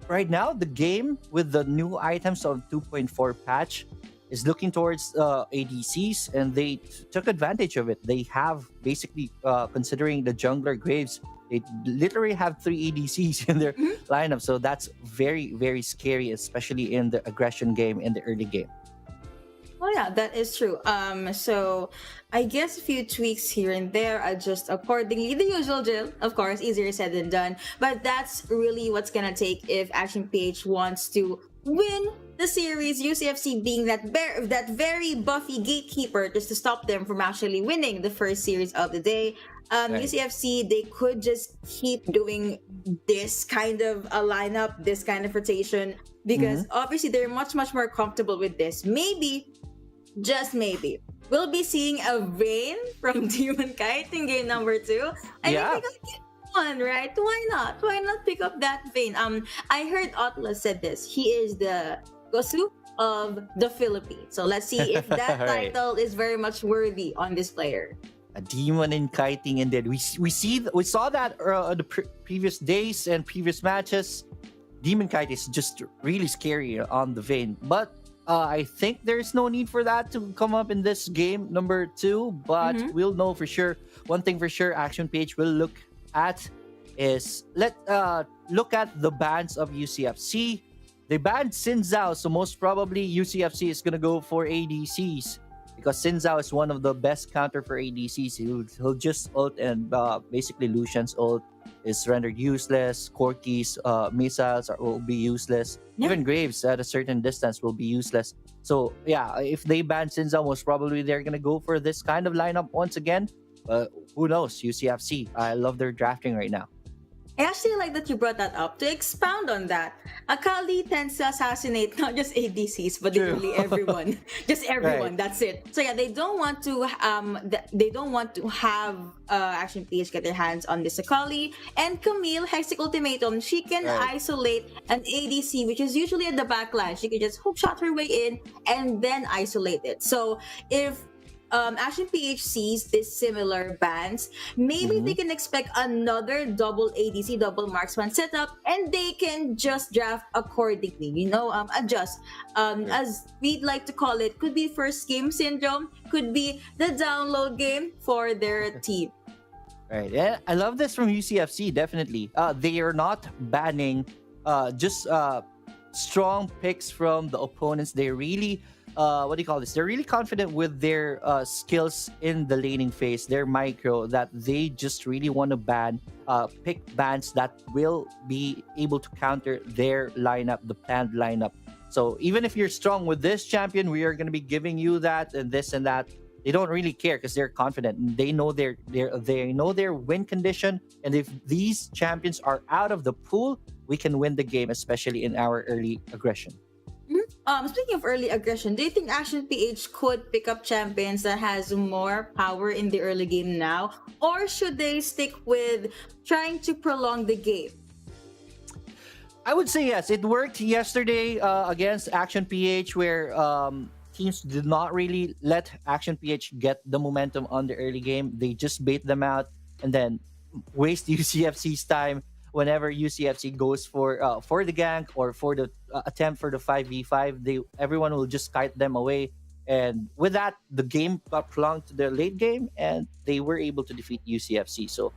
Right now, the game with the new items of 2.4 patch is looking towards ADCs, and they took advantage of it. They have basically, considering the jungler Graves, they literally have 3 ADCs in their lineup. So that's very, very scary, especially in the aggression game in the early game. Oh yeah, that is true. So I guess a few tweaks here and there, adjust accordingly. The usual drill, of course, easier said than done. But that's really what's gonna take if Action PH wants to win the series. UCFC being that very buffy gatekeeper just to stop them from actually winning the first series of the day. Right. UCFC, they could just keep doing this kind of a lineup, this kind of rotation, because obviously they're much more comfortable with this. Maybe, just maybe, we'll be seeing a Bren from Demon Kite in game number 2. I Yeah. think I get one, right? Why not? Why not pick up that vein? I heard Atlas said this. He is the Gosu of the Philippines. So let's see if that Right. title is very much worthy on this player. A demon in kiting, and then we saw that the previous days and previous matches. Demon Kite is just really scary on the vein, but I think there's no need for that to come up in this game number 2. But we'll know for sure. One thing for sure, Action PH will look at is look at the bans of UCFC. They banned Xin Zhao, so most probably UCFC is gonna go for ADCs. Because Xin Zhao is one of the best counter for ADCs. He'll just ult, and basically Lucian's ult is rendered useless. Corky's missiles will be useless. Yeah. Even Graves at a certain distance will be useless. So yeah, if they ban Xin Zhao, most probably they're gonna go for this kind of lineup once again. Who knows? UCFC. I love their drafting right now. I actually like that you brought that up. To expound on that, Akali tends to assassinate not just ADCs but True. literally everyone, just everyone. Right. That's it. So yeah, they don't want to have Action PH get their hands on this Akali. And Camille, Hextech Ultimatum, she can Right. isolate an ADC, which is usually at the back line. She can just hook shot her way in and then isolate it. So if Action PH sees this similar bans, maybe they can expect another double ADC, double marksman setup, and they can just draft accordingly, adjust. As we'd like to call it, could be first game syndrome, could be the download game for their team. Right. Yeah, I love this from UCFC. Definitely. They are not banning just strong picks from the opponents. They really what do you call this? They're really confident with their skills in the laning phase. They're micro that they just really want to pick bans that will be able to counter their lineup, the planned lineup. So even if you're strong with this champion, we are going to be giving you that and this and that. They don't really care because they're confident. They know their win condition, and if these champions are out of the pool, we can win the game, especially in our early aggression. Speaking of early aggression, do you think Action PH could pick up champions that has more power in the early game now? Or should they stick with trying to prolong the game? I would say yes. It worked yesterday against Action PH, where teams did not really let Action PH get the momentum on the early game. They just bait them out and then waste UCFC's time whenever UCFC goes for the gank or for the attempt for the 5v5. Everyone will just kite them away, and with that, the game got prolonged to the late game, and they were able to defeat UCFC. So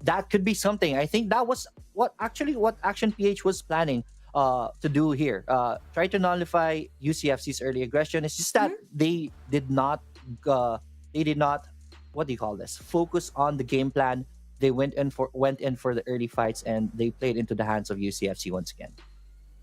that could be something. I think that was what Action PH was planning to do here. Try to nullify UCFC's early aggression. It's just that they did not what do you call this? Focus on the game plan. They went in for the early fights, and they played into the hands of UCFC once again.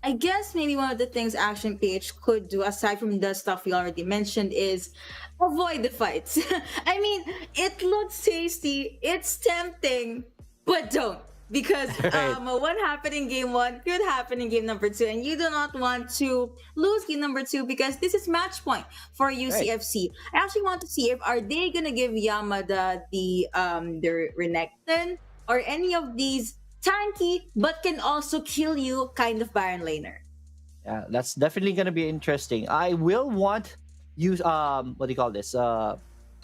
I guess maybe one of the things Action PH could do, aside from the stuff we already mentioned, is avoid the fights. I mean, it looks tasty, it's tempting, but don't. Because Right. what happened in game 1 could happen in game number 2, and you do not want to lose game number 2 because this is match point for UCFC. I actually want to see if are they gonna give Yamada the Renekton or any of these tanky, but can also kill you kind of Baron laner. Yeah, that's definitely gonna be interesting. I will want use what do you call this?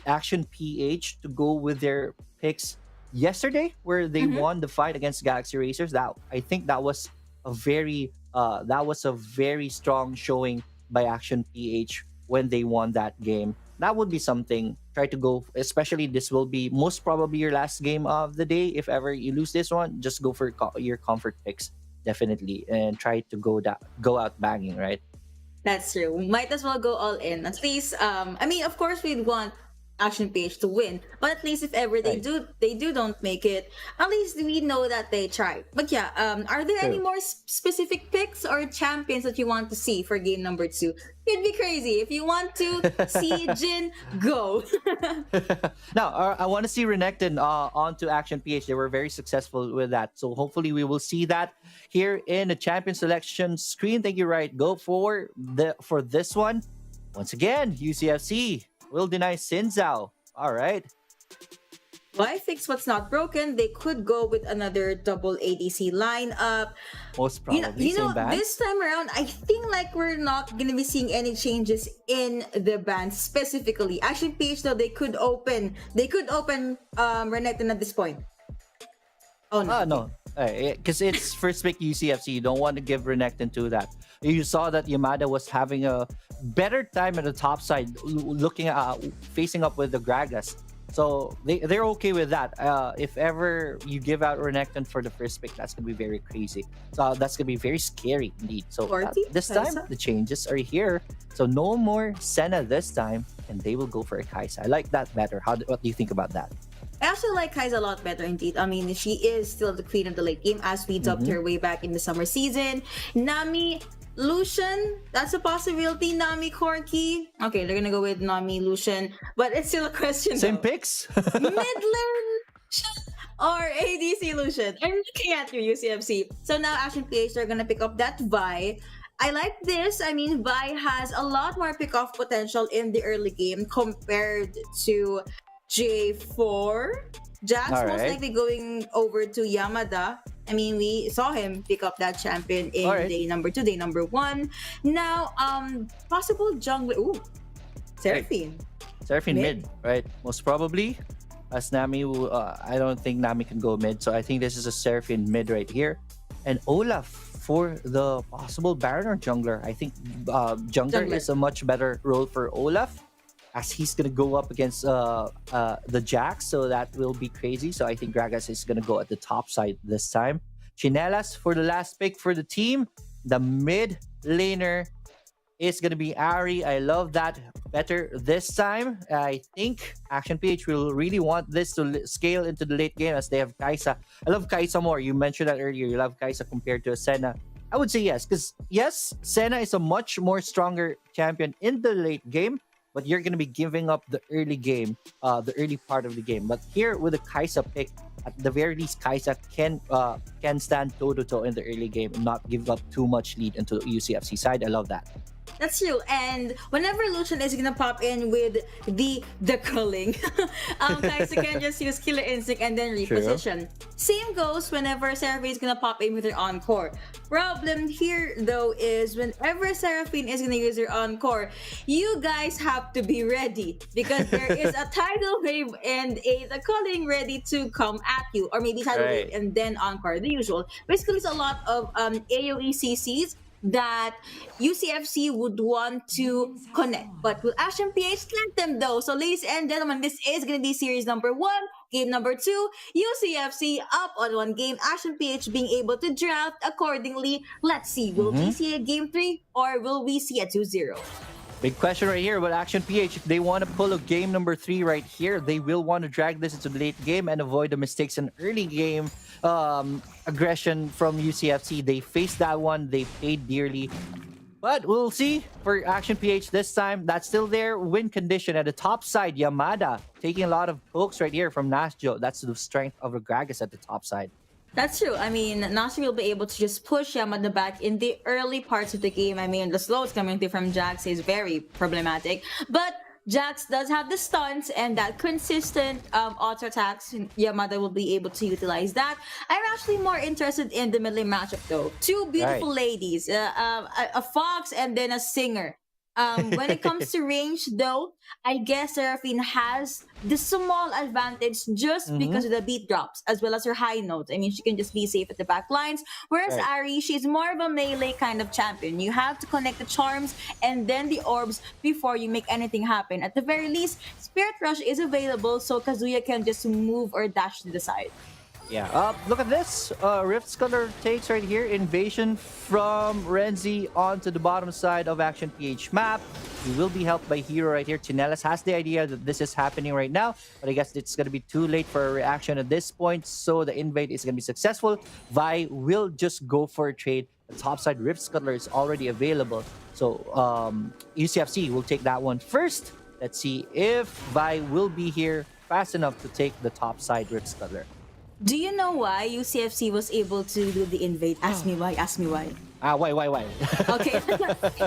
Action PH to go with their picks yesterday, where they won the fight against Galaxy Racers. That I think that was a very strong showing by Action PH when they won that game. That would be something. Try to go, especially this will be most probably your last game of the day. If ever you lose this one, just go for your comfort picks definitely, and try to go out banging, right? That's true. Might as well go all in. At least, I mean, of course, we'd want Action Page to win, but at least if ever they don't make it, at least we know that they tried. But yeah, are there any more specific picks or champions that you want to see for game number 2? It'd be crazy if you want to see Jin go. Now, I want to see Renekton onto Action PH. They were very successful with that. So hopefully we will see that here in the champion selection screen. Thank you, right? Go for this one. Once again, UCFC will deny Xin Zhao. All right. Why fix what's not broken? They could go with another double ADC lineup. Most probably. You know, same ban. this time around, I think like we're not gonna be seeing any changes in the band specifically. Actually, PH though, they could open Renekton at this point. Oh no. No. Because it's first pick UCFC. You don't want to give Renekton to that. You saw that Yamada was having a better time at the top side, looking at facing up with the Gragas. So they're okay with that. If ever you give out Renekton for the first pick, that's gonna be very crazy. So that's gonna be very scary indeed. So this time the changes are here. So no more Senna this time, and they will go for a Kai'Sa. I like that better. What do you think about that? I also like Kai'Sa a lot better indeed. I mean, she is still the queen of the late game as we dubbed her way back in the summer season. Nami, Lucian, that's a possibility. Nami, Corki. Okay, they're gonna go with Nami, Lucian, but it's still a question. Same though. picks? Mid lane or ADC Lucian. I'm looking at you, UCFC. So now Action PH, they're gonna pick up that Vi. I like this. I mean, Vi has a lot more pick-off potential in the early game compared to J4. Jax most likely going over to Yamada. I mean, we saw him pick up that champion in day number 2, day number 1. Now, possible jungler. Ooh, Seraphine. Seraphine mid, right? Most probably. As Nami, I don't think Nami can go mid. So I think this is a Seraphine mid right here. And Olaf for the possible Baron or jungler. I think jungler is a much better role for Olaf, as he's going to go up against the Jax, so that will be crazy. So I think Gragas is going to go at the top side this time. Chinelas for the last pick for the team. The mid laner is going to be Ari. I love that better this time. I think Action PH will really want this to scale into the late game as they have Kai'Sa. I love Kai'Sa more. You mentioned that earlier. You love Kai'Sa compared to a Senna. I would say yes, because yes, Senna is a much more stronger champion in the late game, but you're going to be giving up the early game, the early part of the game. But here with the Kai'Sa pick, at the very least, Kai'Sa can stand toe-to-toe in the early game and not give up too much lead into the UCFC side. I love that. That's true. And whenever Lucian is gonna pop in with the culling, Kai'Sa can just use Killer Instinct and then reposition. Same goes whenever Seraphine is gonna pop in with her Encore. Problem here though is whenever Seraphine is gonna use her Encore, you guys have to be ready because there is a tidal wave and the culling ready to come at you, or maybe tidal wave and then Encore, the usual. Basically, it's a lot of AoE CCs that UCFC would want to connect. But will Action PH let them though? So ladies and gentlemen, this is going to be series number 1, game number 2. UCFC up on 1 game. Action PH being able to draft accordingly. Let's see, will we see a game 3 or will we see a 2-0? Big question right here about Action PH. If they want to pull a game number 3 right here, they will want to drag this into the late game and avoid the mistakes in early game aggression from UCFC. They faced that one. They paid dearly. But we'll see for Action PH this time. That's still their win condition. At the top side, Yamada taking a lot of pokes right here from Nasjo. That's the strength of the Gragas at the top side. That's true. I mean, Nasri will be able to just push Yamada back in the early parts of the game. I mean, the slows coming through from Jax is very problematic. But Jax does have the stunts and that consistent auto attacks. Yamada will be able to utilize that. I'm actually more interested in the melee matchup though. Two beautiful ladies, a fox and then a singer. When it comes to range, though, I guess Seraphine has the small advantage just because of the beat drops as well as her high notes. I mean, she can just be safe at the back lines. Whereas Ari, she's more of a melee kind of champion. You have to connect the charms and then the orbs before you make anything happen. At the very least, Spirit Rush is available so Kazuya can just move or dash to the side. Yeah, look at this. Rift Sculler takes right here. Invasion from Renzi onto the bottom side of Action PH map. He will be helped by Hero right here. Chinelas has the idea that this is happening right now, but I guess it's going to be too late for a reaction at this point, so the invade is going to be successful. Vi will just go for a trade. The top side Rift Scuttler is already available, so UCFC will take that one first. Let's see if Vi will be here fast enough to take the top side Rift Scuttler. Do you know why UCFC was able to do the invade? Ask me why, ask me why. Why? Okay,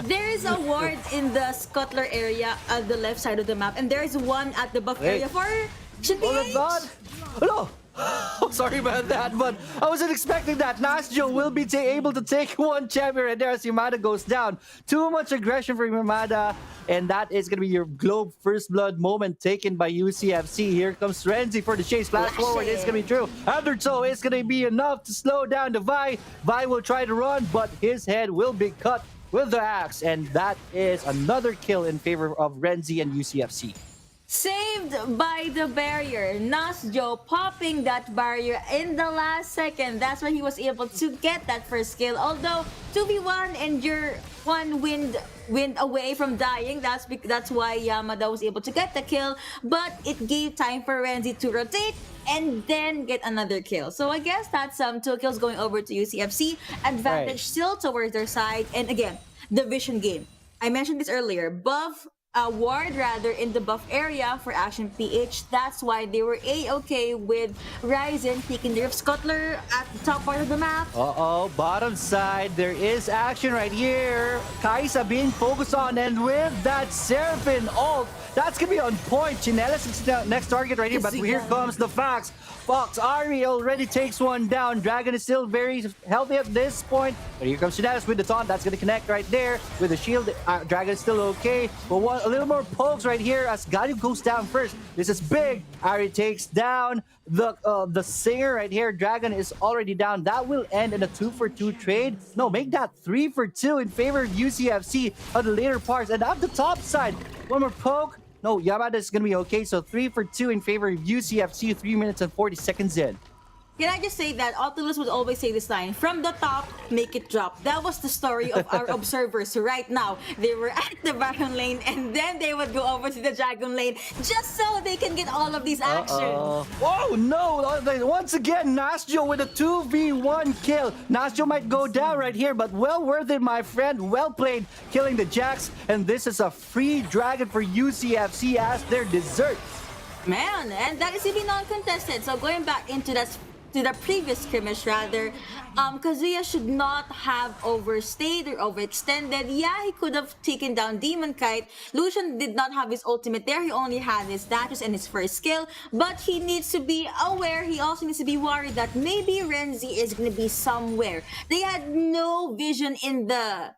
there is a ward in the Scuttler area at the left side of the map, and there is one at the buff area for should be. Oh my god! Hello! Oh, sorry about that, but I wasn't expecting that. Nasjo will be able to take one champion right there as Yamada goes down. Too much aggression from Yamada, and that is going to be your Globe First Blood moment taken by UCFC. Here comes Renzi for the chase. Flash forward, it's going to be true. After so, it's going to be enough to slow down the Vi. Vi will try to run, but his head will be cut with the axe, and that is another kill in favor of Renzi and UCFC. Saved by the barrier. Nasjo popping that barrier in the last second. That's when he was able to get that first kill. Although 2v1 and you're one wind away from dying. That's why Yamada was able to get the kill. But it gave time for Renzi to rotate and then get another kill. So I guess that's 2 kills going over to UCFC. Advantage still towards their side. And again, the vision game. I mentioned this earlier. Ward rather in the buff area for Action PH. That's why they were a-okay with Ryzen taking the Rift Scuttler at the top part of the map. Bottom side, there is action right here. Kaisa being focused on, and with that Seraphine ult, that's gonna be on point. Chinelas is the next target right here, but here comes the Fox. Fox Army already takes one down. Dragon is still very healthy at this point, but here comes Chinelas with the taunt. That's gonna connect right there with the shield. Dragon is still okay, but a little more pokes right here as Galio goes down first. This is big. Ari takes down the singer right here. Dragon is already down. That will end in a 2-for-2 trade. No, make that 3-for-2 in favor of UCFC on the later parts. And at the top side, one more poke. No, Yamada is going to be okay. So 3-for-2 in favor of UCFC, 3 minutes and 40 seconds in. Can I just say that Oculus would always say this line, from the top, make it drop. That was the story of our observers right now. They were at the Baron lane and then they would go over to the Dragon lane just so they can get all of these actions. Oh no! Once again, Nasjo with a 2v1 kill. Nasjo might go down right here, but well worth it, my friend. Well played, killing the Jax. And this is a free Dragon for UCFC as their dessert. Man, and that is even non-contested. So going back into to the previous skirmish rather, Kazuya should not have overstayed or overextended. Yeah, he could have taken down Demon Kite. Lucian did not have his ultimate there. He only had his dashes and his first skill, but he needs to be aware. He also needs to be worried that maybe Renzi is going to be somewhere. They had no vision in the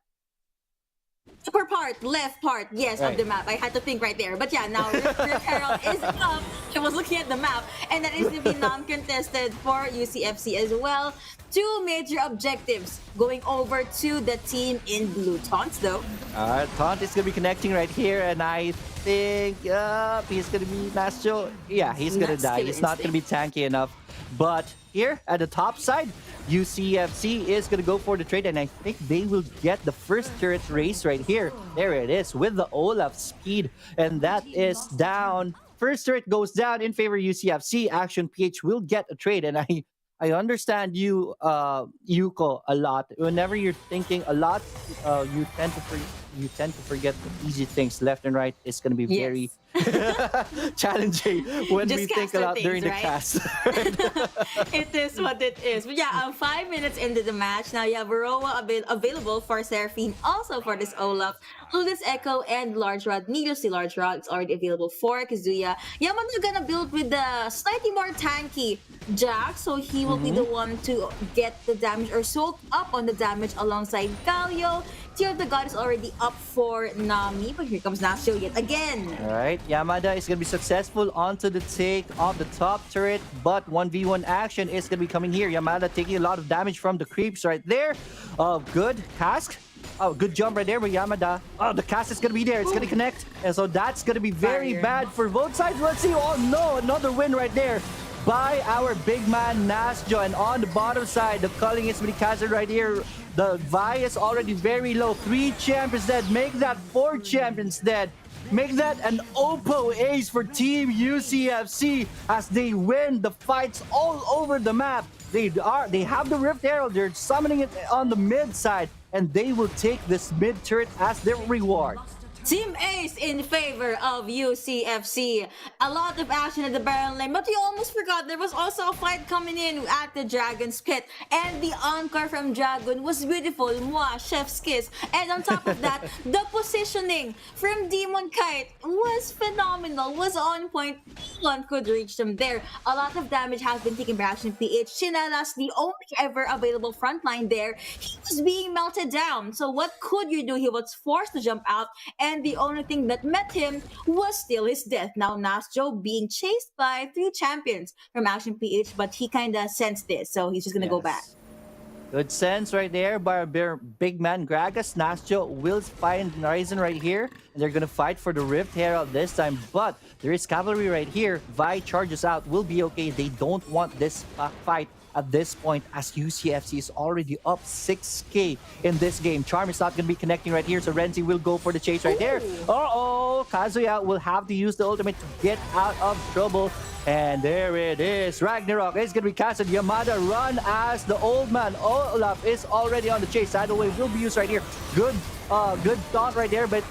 upper part, left part, yes, of the map. I had to think right there. But yeah, now Rift Herald is up. I was looking at the map, and that is to be non-contested for UCFC as well. 2 major objectives going over to the team in blue. Taunts, though. Taunt is going to be connecting right here, and I think he's going to be Nasjo. Yeah, he's going to die. He's not going to be tanky enough. But here at the top side, UCFC is going to go for the trade, and I think they will get the first turret race right here. There it is with the Olaf speed, and that is down. First turret goes down in favor of UCFC. Action PH will get a trade, and I understand you, Yuko, a lot. Whenever you're thinking a lot, you tend to forget the easy things left and right. It's going to be very challenging when Just we think caster about during things, the right? cast. It is what it is. But yeah, 5 minutes into the match, now you have Baroa available for Seraphine, also for this Olaf, Ludus Echo, and Large Rod. Needless the Large Rod is already available for Kazuya. Yamada gonna build with the slightly more tanky Jack, so he will be the one to get the damage or soak up on the damage alongside Galio. Tear of the God is already up for Nami, but here comes Nasio yet again. All right, Yamada is going to be successful onto the take of the top turret, but 1v1 action is going to be coming here. Yamada taking a lot of damage from the creeps right there. Good cask. Oh, good jump right there by Yamada. Oh, the cast is going to be there. It's going to connect. And so that's going to be very Barrier. bad for both sides. Let's see. Oh, no. Another win right there by our big man, Nasjo. And on the bottom side, the culling is being casted right here. The Vi is already very low. 3 champions dead. Make that 4 champions dead. Make that an Oppo ace for Team UCFC as they win the fights all over the map. They have the Rift Herald. They're summoning it on the mid side, and they will take this mid turret as their reward. Team Ace in favor of UCFC. A lot of action at the Baron lane, but we almost forgot there was also a fight coming in at the Dragon's Pit, and the encore from Dragon was beautiful. Mwah, chef's kiss. And on top of that, the positioning from Demon Kite was phenomenal, was on point. No one could reach them there. A lot of damage has been taken by Action PH. Chinelas, the only ever available frontline there, he was being melted down. So what could you do? He was forced to jump out, and the only thing that met him was still his death. Now Nasjo being chased by 3 champions from Action PH, but he kind of sensed this, so he's just gonna go back. Good sense right there by our big man Gragas. Nasjo will find Ryzen right here, and they're gonna fight for the Rift Herald this time, but there is cavalry right here. Vi charges out, will be okay. They don't want this fight at this point as UCFC is already up 6k in this game. Charm is not going to be connecting right here, so Renzi will go for the chase right there. Uh-oh! Kazuya will have to use the ultimate to get out of trouble. And there it is. Ragnarok is going to be casted. Yamada run as the old man. Olaf is already on the chase. Saddle wave will be used right here. Good thought right there by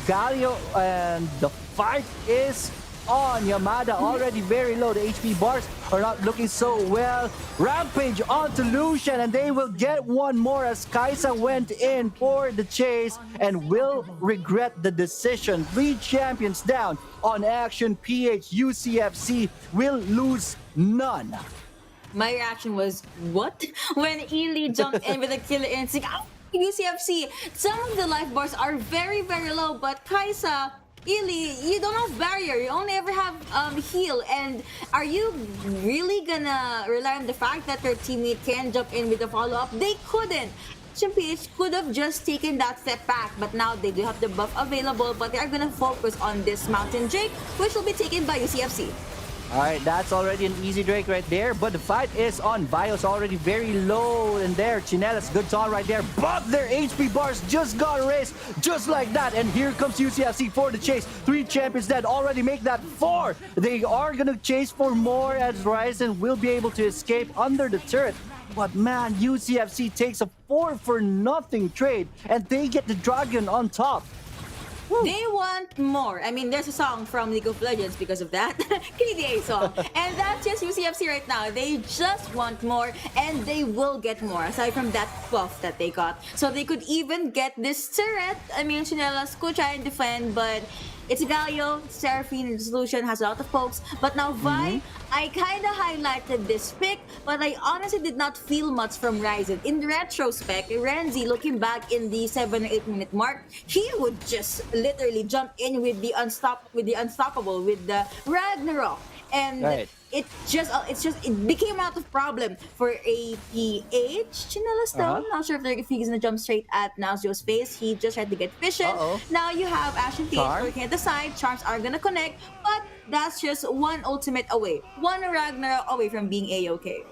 Galio, and the fight is on. Yamada already very low. The HP bars are not looking so well. Rampage onto Lucian, and they will get one more as Kaisa went in for the chase and will regret the decision. 3 champions down on Action PH. UCFC will lose none. My reaction was, what? When Ely jumped in with a killer instinct. UCFC, some of the life bars are very, very low, but Kaisa, Ely, you don't have barrier. You only ever have heal. And are you really gonna rely on the fact that your teammate can jump in with a follow-up? They couldn't. PH could have just taken that step back, but now they do have the buff available, but they are gonna focus on this Mountain Drake, which will be taken by UCFC. Alright, that's already an easy Drake right there, but the fight is on. Vio's already very low in there. Chinelas, good taunt right there, but their HP bars just got erased just like that. And here comes UCFC for the chase. 3 champions dead, already make that 4. They are gonna chase for more as Ryzen will be able to escape under the turret. But man, UCFC takes a 4-for-nothing trade, and they get the dragon on top. They want more. I mean, there's a song from League of Legends because of that. KDA song. And that's just UCFC right now. They just want more, and they will get more, aside from that buff that they got. So they could even get this turret. I mean, Chinelas could try and defend, but it's Galio, Seraphine, and Solution has a lot of pokes. But now Vi, I kind of highlighted this pick, but I honestly did not feel much from Ryzen. In retrospect, Renzi, looking back in the 7 or 8 minute mark, he would just literally jump in with the unstoppable, with the Ragnarok. And right. It became out of problem for APH. Chinelas though, not sure if he's gonna jump straight at Nazio's face. He just tried to get vision. Now you have Ashen PH working at the side. Charms are gonna connect, but that's just one ultimate away, one Ragnarok away from being A-okay.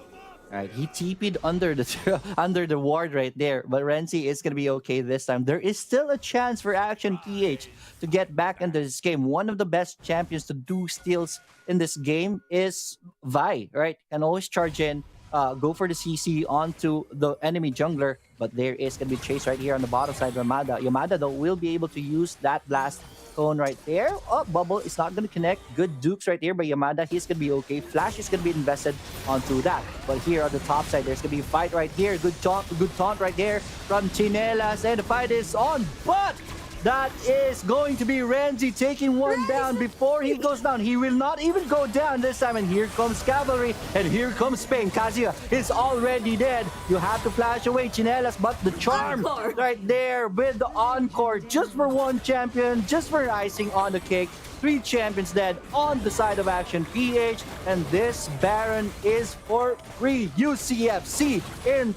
Right, he TP'd under the ward right there, but Renzi is gonna be okay this time. There is still a chance for Action PH to get back into this game. One of the best champions to do steals in this game is Vi, right? Can always charge in, go for the CC onto the enemy jungler, But there is going to be chase right here on the bottom side. Yamada, though, will be able to use that blast cone right there. Oh, Bubble is not going to connect. Good dukes right here by Yamada. He's going to be okay. Flash is going to be invested onto that. But here on the top side, there's going to be a fight right here. Good taunt right there from Chinelas. And the fight is on. But that is going to be Renzi taking one down before he goes down. He will not even go down this time. And here comes Cavalry. And here comes Spain. Kazuya is already dead. You have to flash away Chinelas. But the charm right there with the encore. Just for one champion. Just for icing on the cake. 3 champions dead on the side of Action PH. And this Baron is for free. UCFC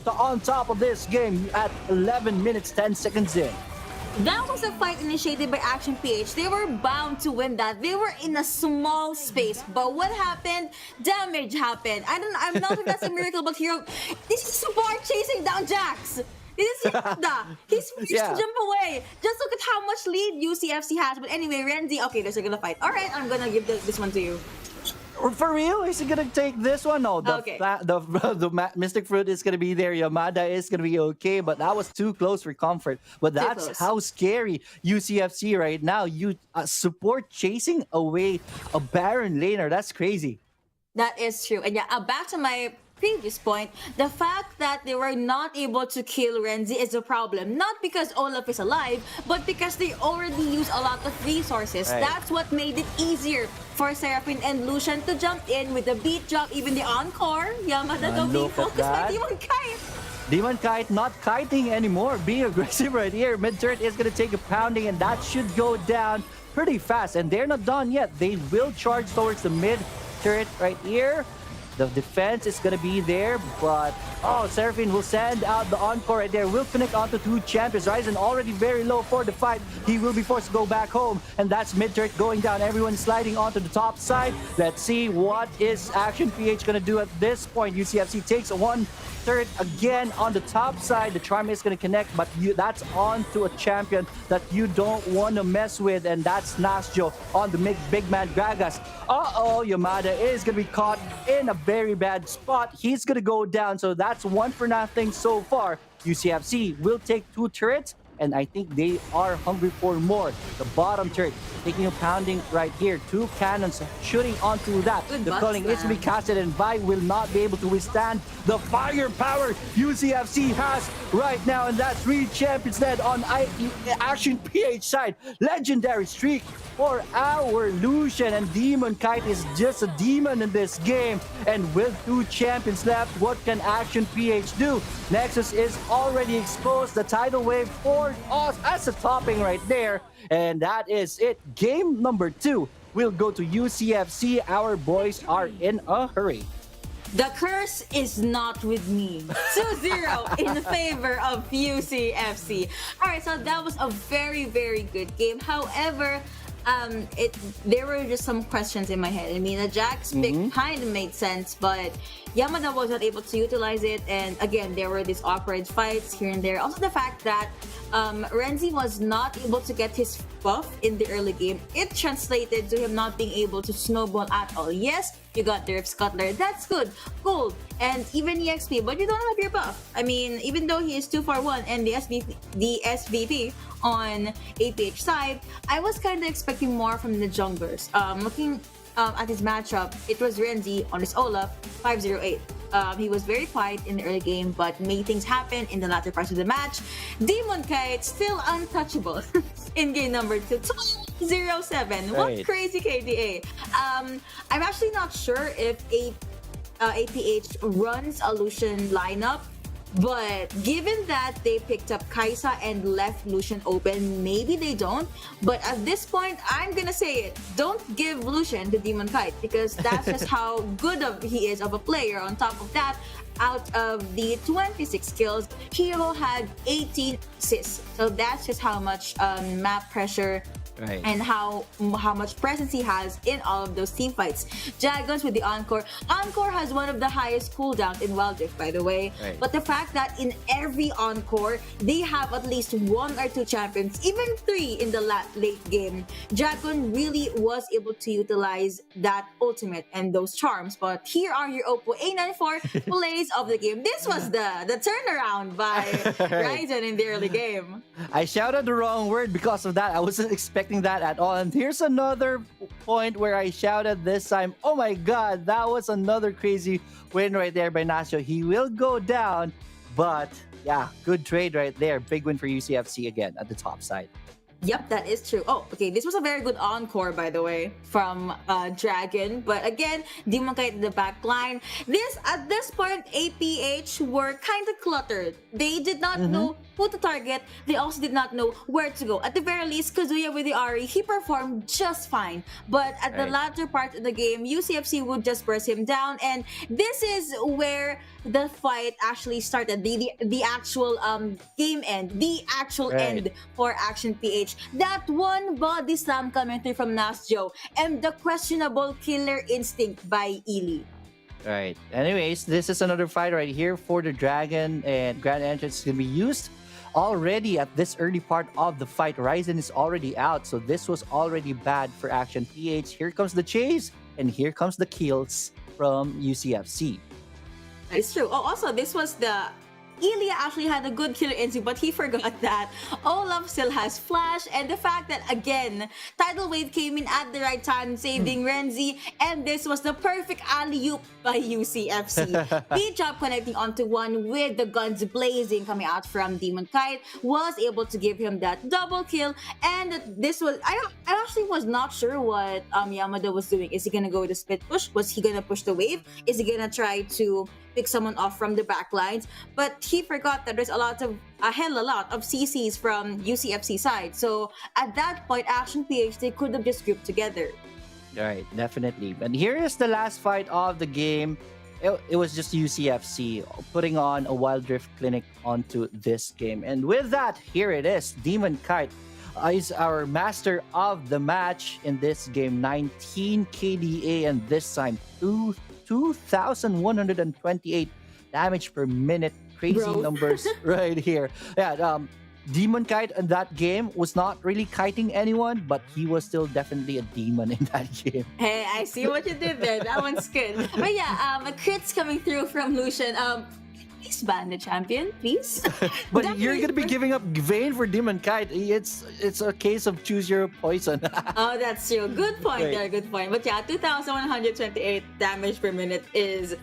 on top of this game at 11 minutes 10 seconds in. That was a fight initiated by Action PH. They were bound to win that. They were in a small space. But what happened? Damage happened. I'm not sure if that's a miracle, but here, this is support chasing down Jax. This is Yamada. He's forced to jump away. Just look at how much lead UCFC has. But anyway, Renzi, okay, they're gonna fight. All right, I'm gonna give this one to you. For real? Is he gonna take this one? No, the Mystic Fruit is gonna be there. Yamada is gonna be okay, but that was too close for comfort. But that's how scary UCFC right now. You support chasing away a Baron laner. That's crazy. That is true. And yeah, back to my previous point, the fact that they were not able to kill Renzi is a problem. Not because Olaf is alive, but because they already use a lot of resources. Right. That's what made it easier for Seraphine and Lucian to jump in with the beat drop, even the encore. Yamada though being focused by Demon Kite. Demon Kite not kiting anymore, being aggressive right here. Mid turret is going to take a pounding, and that should go down pretty fast. And they're not done yet. They will charge towards the mid turret right here. The defense is going to be there, but Seraphine will send out the encore right there. Will connect onto 2 champions. Ryzen already very low for the fight. He will be forced to go back home, and that's mid turret going down. Everyone sliding onto the top side. Let's see what is Action PH going to do at this point. UCFC takes one turret again on the top side. The charm is going to connect, but that's onto a champion that you don't want to mess with, and that's Nasjo on the big man Gragas. Yamada is going to be caught in a very bad spot. He's going to go down, so that's 1-0 so far. UCFC will take 2 turrets, and I think they are hungry for more. The bottom turret taking a pounding right here. 2 cannons shooting onto that. The culling is to be casted, and Vi will not be able to withstand the firepower UCFC has right now, and that's 3 champions dead on Action PH side. Legendary streak for our Lucian, and Demon Kite is just a demon in this game. And with 2 champions left, what can Action PH do? Nexus is already exposed. The tidal wave for us as a topping right there. And that is it. Game number 2 will go to UCFC. Our boys are in a hurry. The curse is not with me. 2-0 in favor of UCFC. All right, so that was a very, very good game. However, there were just some questions in my head. I mean, the Jax pick kind of made sense, but Yamada was not able to utilize it. And again, there were these awkward fights here and there. Also, the fact that Renzi was not able to get his buff in the early game, it translated to him not being able to snowball at all. Yes, you got the Rift Scuttler. That's good. Gold. And even EXP, but you don't have your buff. I mean, even though he is 2-for-1 and the SVP on APH side, I was kind of expecting more from the junglers. Looking at his matchup, it was Renzi on his Olaf, 508. He was very quiet in the early game, but made things happen in the latter parts of the match. Demon Kite still untouchable in game number 2. 0-7. What crazy KDA. I'm actually not sure if APH runs a Lucian lineup, but given that they picked up Kaisa and left Lucian open, maybe they don't. But at this point, I'm gonna say it. Don't give Lucian to Demon Kite, because that's just how good he is of a player. On top of that, out of the 26 kills, Hero had 18 assists. So that's just how much map pressure Right. and how much presence he has in all of those team fights. Dragons with the Encore. Encore has one of the highest cooldowns in Wild Rift, by the way. Right. But the fact that in every Encore, they have at least 1 or 2 champions, even 3 in the late game. Dragon really was able to utilize that ultimate and those charms. But here are your Oppo A94 plays of the game. This was the turnaround by Ryzen in the early game. I shouted the wrong word because of that. I wasn't expecting that at all. And here's another point where I shouted this time. Oh my god, that was another crazy win right there by Nacho. He will go down, but yeah, good trade right there. Big win for UCFC again at the top side. Yep, that is true. Oh, okay. This was a very good encore, by the way, from Dragon. But again, Demon Kite in the back line. At this point, APH were kind of cluttered. They did not know who to target. They also did not know where to go. At the very least, Kazuya with the Ari, he performed just fine. But at the latter part of the game, UCFC would just burst him down. And this is where the fight actually started. The actual game end. The actual end for Action PH. That one body slam coming through from Nasjo. And the questionable killer instinct by Ely. Right. Anyways, this is another fight right here for the Dragon, and Grand Entrance is going to be used already at this early part of the fight. Ryzen is already out, so this was already bad for Action PH. Here comes the chase, and here comes the kills from UCFC. It's true. Oh, also, this was the... Ilya actually had a good killer instinct, but he forgot that Olaf still has Flash, and the fact that, again, Tidal Wave came in at the right time, saving Renzi, and this was the perfect alley-oop by UCFC. P-Chop connecting onto one with the guns blazing coming out from Demon Kite, was able to give him that double kill, and this was... I actually was not sure what Yamada was doing. Is he gonna go with a split push? Was he gonna push the wave? Is he gonna try to pick someone off from the back lines? But he forgot that there's a hell a lot of CCs from UCFC side. So at that point, Action PH, they could have just grouped together. Right, definitely. And here is the last fight of the game. It was just UCFC putting on a Wild Rift clinic onto this game. And with that, here it is. Demon Kite is our master of the match in this game. 19 KDA, and this time 2,128 damage per minute. Crazy numbers right here. Yeah, Demon Kite in that game was not really kiting anyone, but he was still definitely a demon in that game. Hey, I see what you did there. That one's good. But yeah, a crits coming through from Lucian. Please ban the champion, please. But you're gonna be giving up Vayne for Demon Kite. It's a case of choose your poison. Oh, that's true. Good point there. Good point. But yeah, 2,128 damage per minute is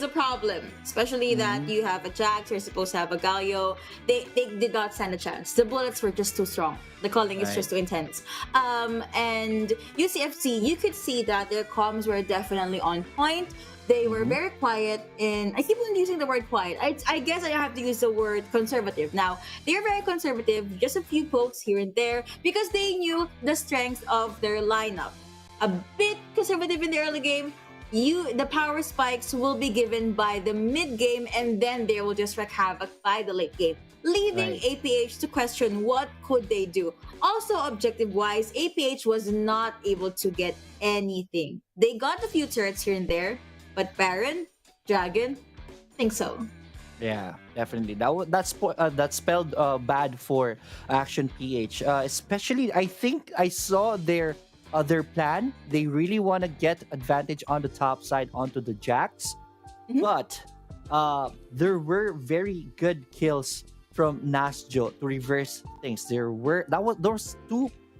a problem, especially that you have a Jax, you're supposed to have a Galio. They did not stand a chance. The bullets were just too strong. The calling is just too intense. And UCFC, you could see that their comms were definitely on point. They were very quiet, and I keep on using the word quiet. I guess I have to use the word conservative. Now, they're very conservative, just a few pokes here and there, because they knew the strength of their lineup. A bit conservative in the early game. The power spikes will be given by the mid game, and then they will just wreak havoc by the late game, leaving APH to question what could they do. Also, objective wise, APH was not able to get anything. They got a few turrets here and there, but Baron, Dragon, I think so. Yeah, definitely. That spelled bad for Action PH. Especially, I think I saw their plan. They really want to get advantage on the top side onto the Jax, but there were very good kills from Nasjo to reverse things. There was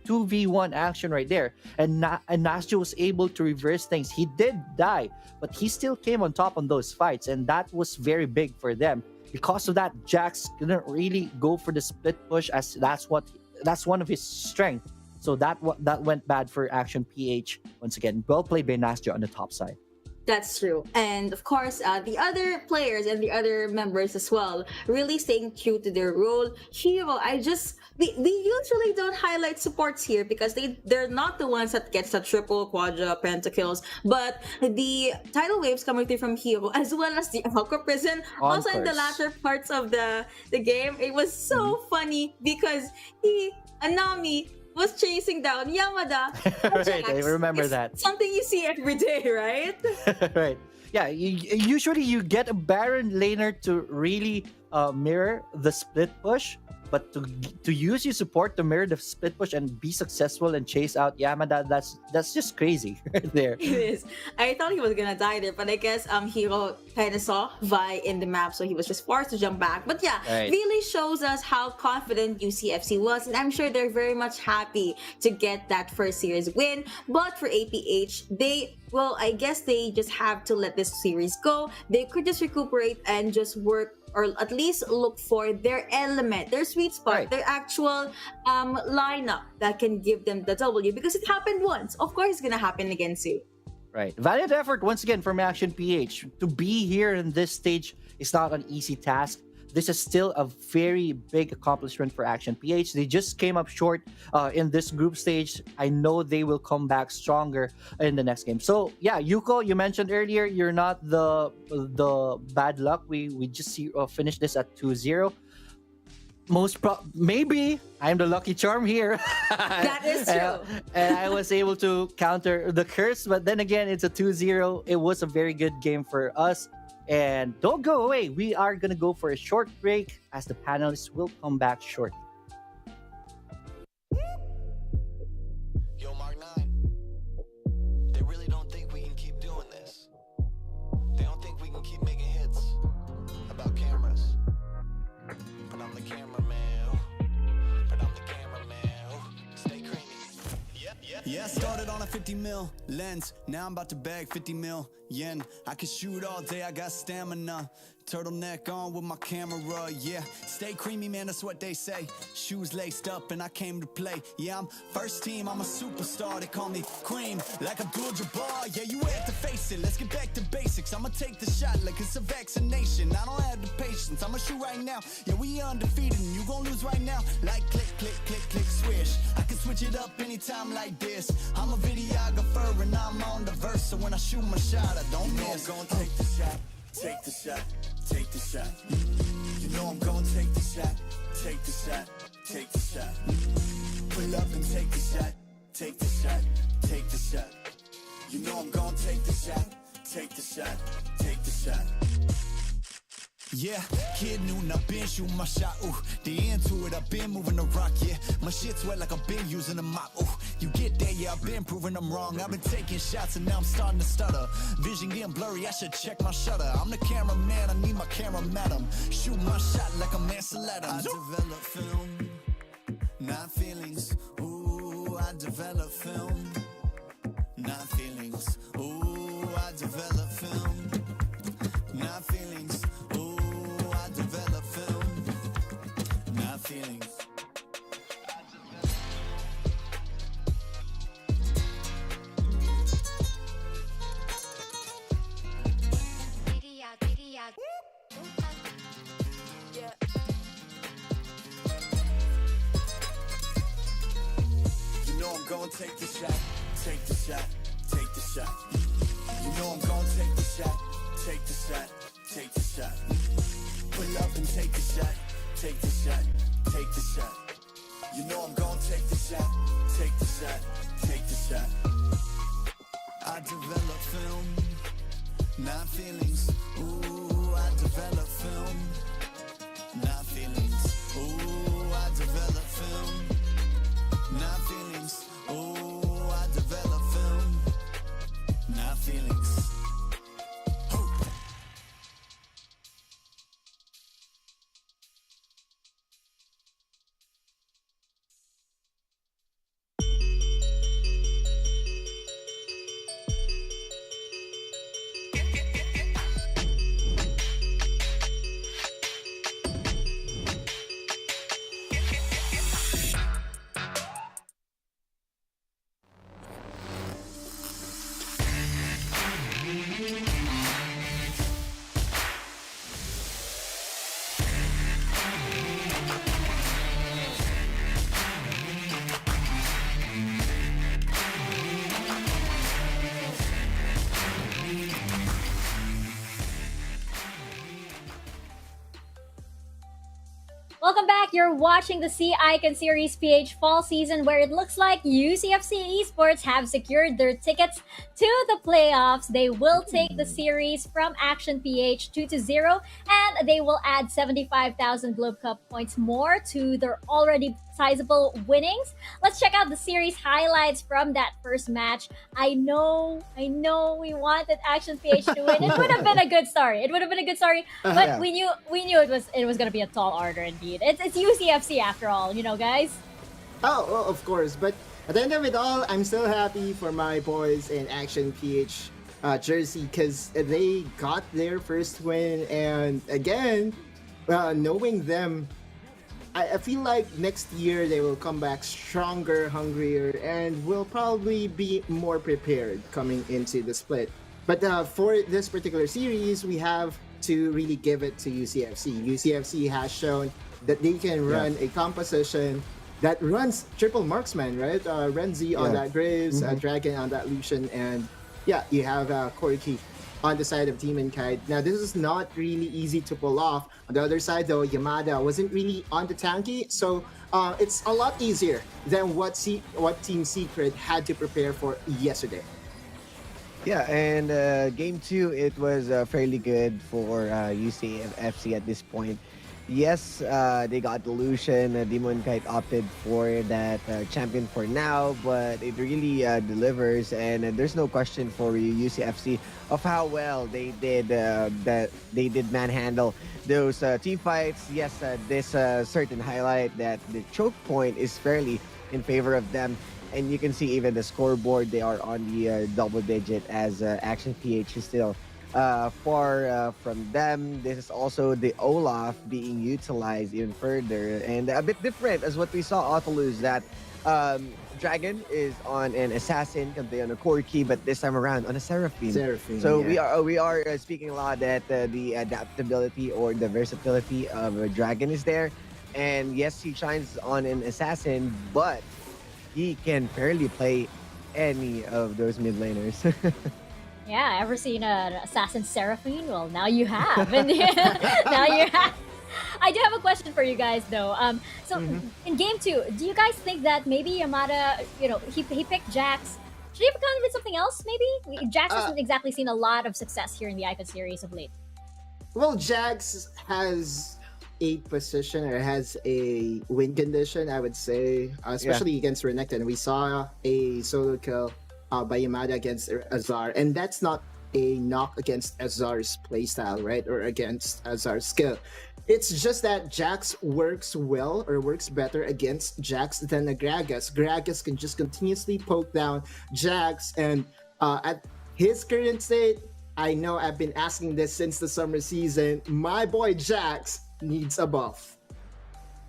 2v1 action right there, and Nasjo was able to reverse things. He did die, but he still came on top on those fights, and that was very big for them. Because of that, Jax couldn't really go for the split push, as that's one of his strengths. So that went bad for Action PH. Once again, well played by Nasjo on the top side. That's true. And of course, the other players and the other members as well, really staying true to their role. Hero, we usually don't highlight supports here because they're not the ones that gets the triple, quadra, pentakills. But the tidal waves coming through from Hero, as well as the Aqua Prison, also in the latter parts of the game, it was so funny because Anami was chasing down Yamada. Right, I remember It's that. something you see every day, right? Right. Yeah, usually you get a Baron laner to really mirror the split push, but to use your support to mirror the split push and be successful and chase out Yamada, that's just crazy right there. It is. I thought he was gonna die there, but I guess Hiro kind of saw Vi in the map, so he was just forced to jump back. But yeah, Right. really shows us how confident UCFC was, and I'm sure they're very much happy to get that first series win. But for APH, I guess they just have to let this series go. They could just recuperate and just work, or at least look for their element, their sweet spot, Right. their actual lineup that can give them the W, because it happened once. Of course, it's gonna happen again soon. Right. Valiant effort once again from Action PH. To be here in this stage is not an easy task. This is still a very big accomplishment for Action PH. They just came up short in this group stage. I know they will come back stronger in the next game. So yeah, Yuko, you mentioned earlier you're not the bad luck. We just finished this at 2-0. Maybe I'm the lucky charm here. That is true. And I was able to counter the curse, but then again, it's a 2-0. It was a very good game for us. And don't go away. We are going to go for a short break as the panelists will come back shortly. Yo, Mark 9. They really don't think we can keep doing this. They don't think we can keep making hits about cameras. But I'm the cameraman. But I'm the cameraman. Stay creamy. Yeah, I started on a 50 mil lens. Now I'm about to bag 50 mil yen. I can shoot all day, I got stamina. Turtleneck on with my camera, yeah. Stay creamy, man, that's what they say. Shoes laced up and I came to play. Yeah, I'm first team, I'm a superstar. They call me Cream, like Abdul-Jabbar. Yeah, you have to face it, let's get back to basics. I'ma take the shot like it's a vaccination. I don't have the patience, I'ma shoot right now. Yeah, we undefeated and you gon' lose right now. Like click, click, click, click, swish. I can switch it up anytime like this. I'm a videographer and I'm on the verse. So when I shoot my shot, I don't miss. I'm gonna take the shot, take the shot, take the shot. You know I'm gonna take the shot, take the shot, take the shot. Pull up and take the shot, take the shot, take the shot. You know I'm gonna take the shot, take the shot, take the shot. Yeah, kid noon, I've been shooting my shot, ooh. The into it, I've been moving the rock, yeah. My shit's wet like I've been using a mop, ooh. You get there, yeah, I've been proving I'm wrong. I've been taking shots and now I'm starting to stutter. Vision getting blurry, I should check my shutter. I'm the cameraman, I need my camera madam. Shoot my shot like a Mansell Adams. I develop film, not feelings. Ooh, I develop film, not feelings. Ooh, I develop film, not feelings. Ooh, I develop film, not feelings. You know I'm gonna take the shot, take the shot, take the shot. You know I'm gonna take the shot, take the shot, take the shot. Pull up and take the shot, take the shot, take the shot. You know I'm gonna take the shot, take the shot, take the shot. I develop film, not feelings. Ooh, I develop film, not feelings. Ooh, I develop film, not feelings. Ooh, I develop film, not feelings. Welcome back. You're watching the Sea Icon Series PH fall season, where it looks like UCFC Esports have secured their tickets to the playoffs. They will take the series from Action PH 2-0, and they will add 75,000 Globe Cup points more to their already sizable winnings. Let's check out the series highlights from that first match. I know we wanted Action PH to win. It would have been a good story. But Yeah. we knew it was gonna be a tall order indeed. It's UCFC after all, guys. Oh, well, of course. But at the end of it all, I'm still happy for my boys in Action PH jersey because they got their first win. And again, knowing them, I feel like next year they will come back stronger, hungrier, and will probably be more prepared coming into the split. But for this particular series, we have to really give it to UCFC. UCFC has shown that they can run a composition that runs triple marksman, right? Renzi on that Graves, Dragon on that Lucian, and you have Corky on the side of Team and Kite. Now, this is not really easy to pull off. On the other side, though, Yamada wasn't really on the tanky, so it's a lot easier than what Team Secret had to prepare for yesterday. Yeah, and game 2, it was fairly good for UCFC at this point. Yes, they got Delusion. Demon Kite opted for that champion for now, but it really delivers, and there's no question for UCFC of how well they did manhandle those team fights. Yes, this certain highlight that the choke point is fairly in favor of them. And you can see even the scoreboard, they are on the double digit as Action PH is still far from them. This is also the Olaf being utilized even further. And a bit different as what we saw Autolus, that Dragon is on an Assassin, Kampe on a Corki, but this time around on a Seraphine. So we are speaking a lot that the adaptability or the versatility of a Dragon is there. And yes, he shines on an Assassin, but he can fairly play any of those mid laners. Yeah, ever seen an Assassin Seraphine? Well, now you have. And now you have. I do have a question for you guys, though. In game 2, do you guys think that maybe Yamada, he picked Jax? Should he have gone with something else, maybe? Jax hasn't exactly seen a lot of success here in the Icon series of late. Well, Jax has a position or has a win condition, I would say, especially against Renekton. We saw a solo kill by Yamada against Azar, and that's not a knock against Azar's playstyle, right? Or against Azar's skill. It's just that Jax works well or works better against Jax than a Gragas. Gragas can just continuously poke down Jax, and at his current state, I know I've been asking this since the summer season, my boy Jax needs a buff.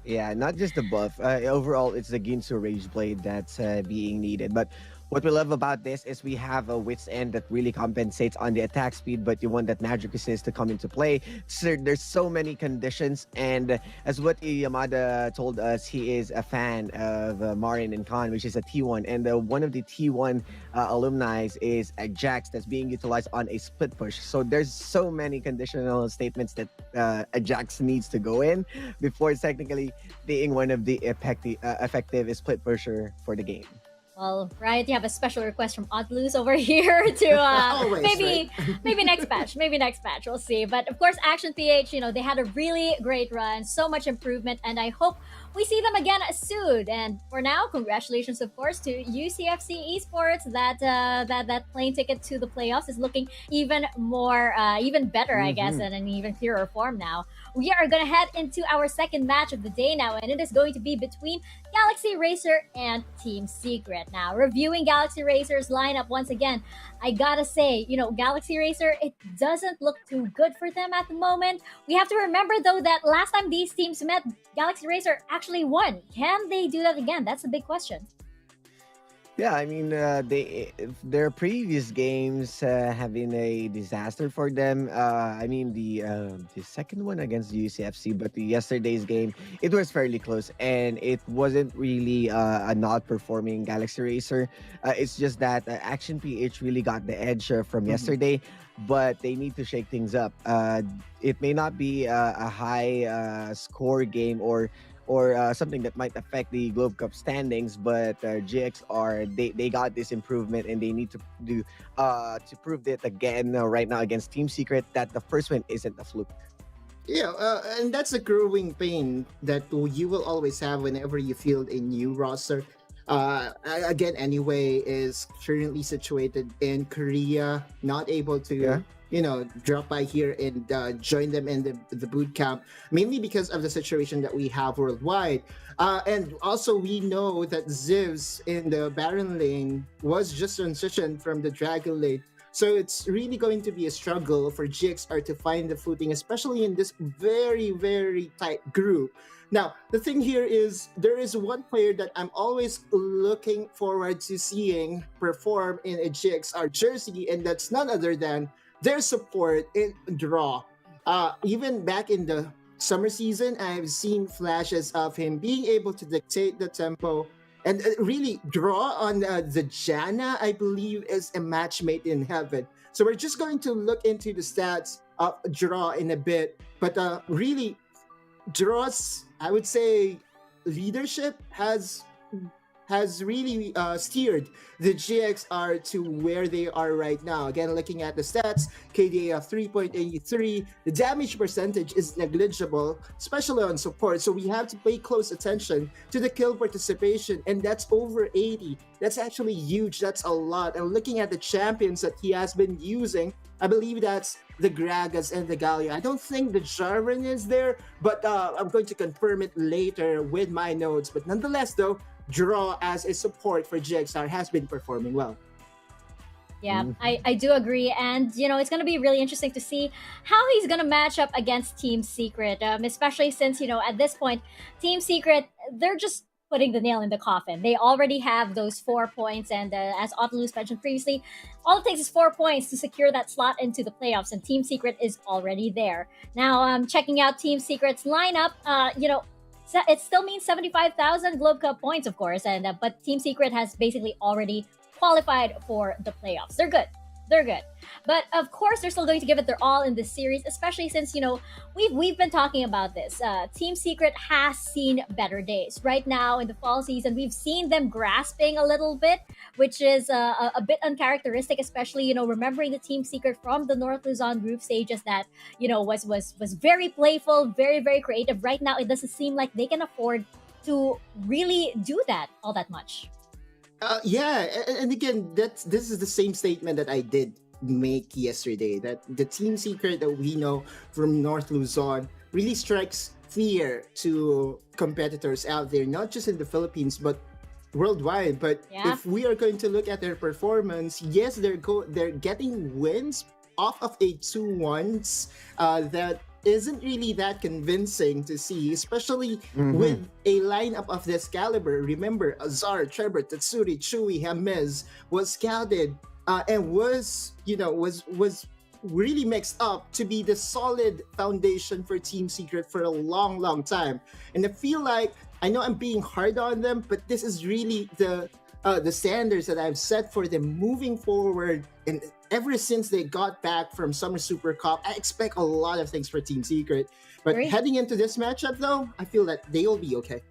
Yeah, not just the buff. Overall, it's the Ginsu Rage Blade that's being needed. But what we love about this is we have a Wit's End that really compensates on the attack speed, but you want that magic resist to come into play. So there's so many conditions, and as what Yamada told us, he is a fan of Marin and Khan, which is a T1, and one of the T1 alumni is a Jax that's being utilized on a split push. So there's so many conditional statements that a Jax needs to go in before technically being one of the effective split pusher for the game. Well, right, you have a special request from Autolus over here to Always, maybe next patch, we'll see. But of course, Action PH, they had a really great run, so much improvement, and I hope we see them again soon. And for now, congratulations, of course, to UCFC Esports. That plane ticket to the playoffs is looking even better, I guess, and an even clearer form now. We are going to head into our second match of the day now, and it is going to be between Galaxy Racer and Team Secret. Now, reviewing Galaxy Racer's lineup once again, I gotta say, Galaxy Racer, it doesn't look too good for them at the moment. We have to remember, though, that last time these teams met, Galaxy Racer actually won. Can they do that again? That's the big question. Yeah, I mean, their previous games have been a disaster for them. I mean, the second one against UCFC, but the yesterday's game, it was fairly close, and it wasn't really a not performing Galaxy Racer. It's just that Action PH really got the edge from Mhm. yesterday, but they need to shake things up. It may not be a high score game or something that might affect the Globe Cup standings. But GXR, they got this improvement, and they need do to prove it again right now against Team Secret that the first win isn't a fluke. Yeah, and that's a growing pain that you will always have whenever you field a new roster. Again, anyway, is currently situated in Korea, not able Yeah. to, drop by here and join them in the boot camp, mainly because of the situation that we have worldwide. And also, we know that Zivs in the Baron lane was just transitioned from the Dragon lane. So it's really going to be a struggle for GXR to find the footing, especially in this very, very tight group. Now, the thing here is there is one player that I'm always looking forward to seeing perform in a GXR jersey, and that's none other than their support in Draw. Even back in the summer season, I've seen flashes of him being able to dictate the tempo and really Draw on the Jana, I believe, is a match made in heaven. So we're just going to look into the stats of Draw in a bit. But really, Draw's, I would say, leadership has really steered the GXR to where they are right now. Again, looking at the stats, KDA of 3.83, the damage percentage is negligible, especially on support. So we have to pay close attention to the kill participation, and that's over 80. That's actually huge. That's a lot. And looking at the champions that he has been using, I believe that's the Gragas and the Gallia. I don't think the Jarvan is there, but I'm going to confirm it later with my notes. But nonetheless, though, Draw as a support for GXR has been performing well. Yeah, I do agree. And, it's going to be really interesting to see how he's going to match up against Team Secret, especially since, at this point, Team Secret, they're just putting the nail in the coffin. They already have those 4 points. And as Otalus mentioned previously, all it takes is 4 points to secure that slot into the playoffs. And Team Secret is already there. Now, checking out Team Secret's lineup, it still means 75,000 Globe Cup points, of course, and but Team Secret has basically already qualified for the playoffs. They're good. They're good. But of course, they're still going to give it their all in this series, especially since, we've been talking about this. Team Secret has seen better days. Right now in the fall season, we've seen them grasping a little bit, which is a bit uncharacteristic, especially, remembering the Team Secret from the North Luzon group stages that, was very playful, very, very creative. Right now, it doesn't seem like they can afford to really do that all that much. Yeah, and again, this is the same statement that I did make yesterday. That the Team Secret that we know from North Luzon really strikes fear to competitors out there, not just in the Philippines but worldwide. But Yeah. if we are going to look at their performance, yes, they're getting wins off of a 2-1s that isn't really that convincing to see, especially with a lineup of this caliber. Remember, Azar, Trevor, Tatsuri, Chewy, Hamez was scouted and was really mixed up to be the solid foundation for Team Secret for a long, long time. And I feel like, I know I'm being hard on them, but this is really the standards that I've set for them moving forward. And ever since they got back from Summer Super Cup, I expect a lot of things for Team Secret. But Agree. heading into this matchup, though, I feel that they'll be okay.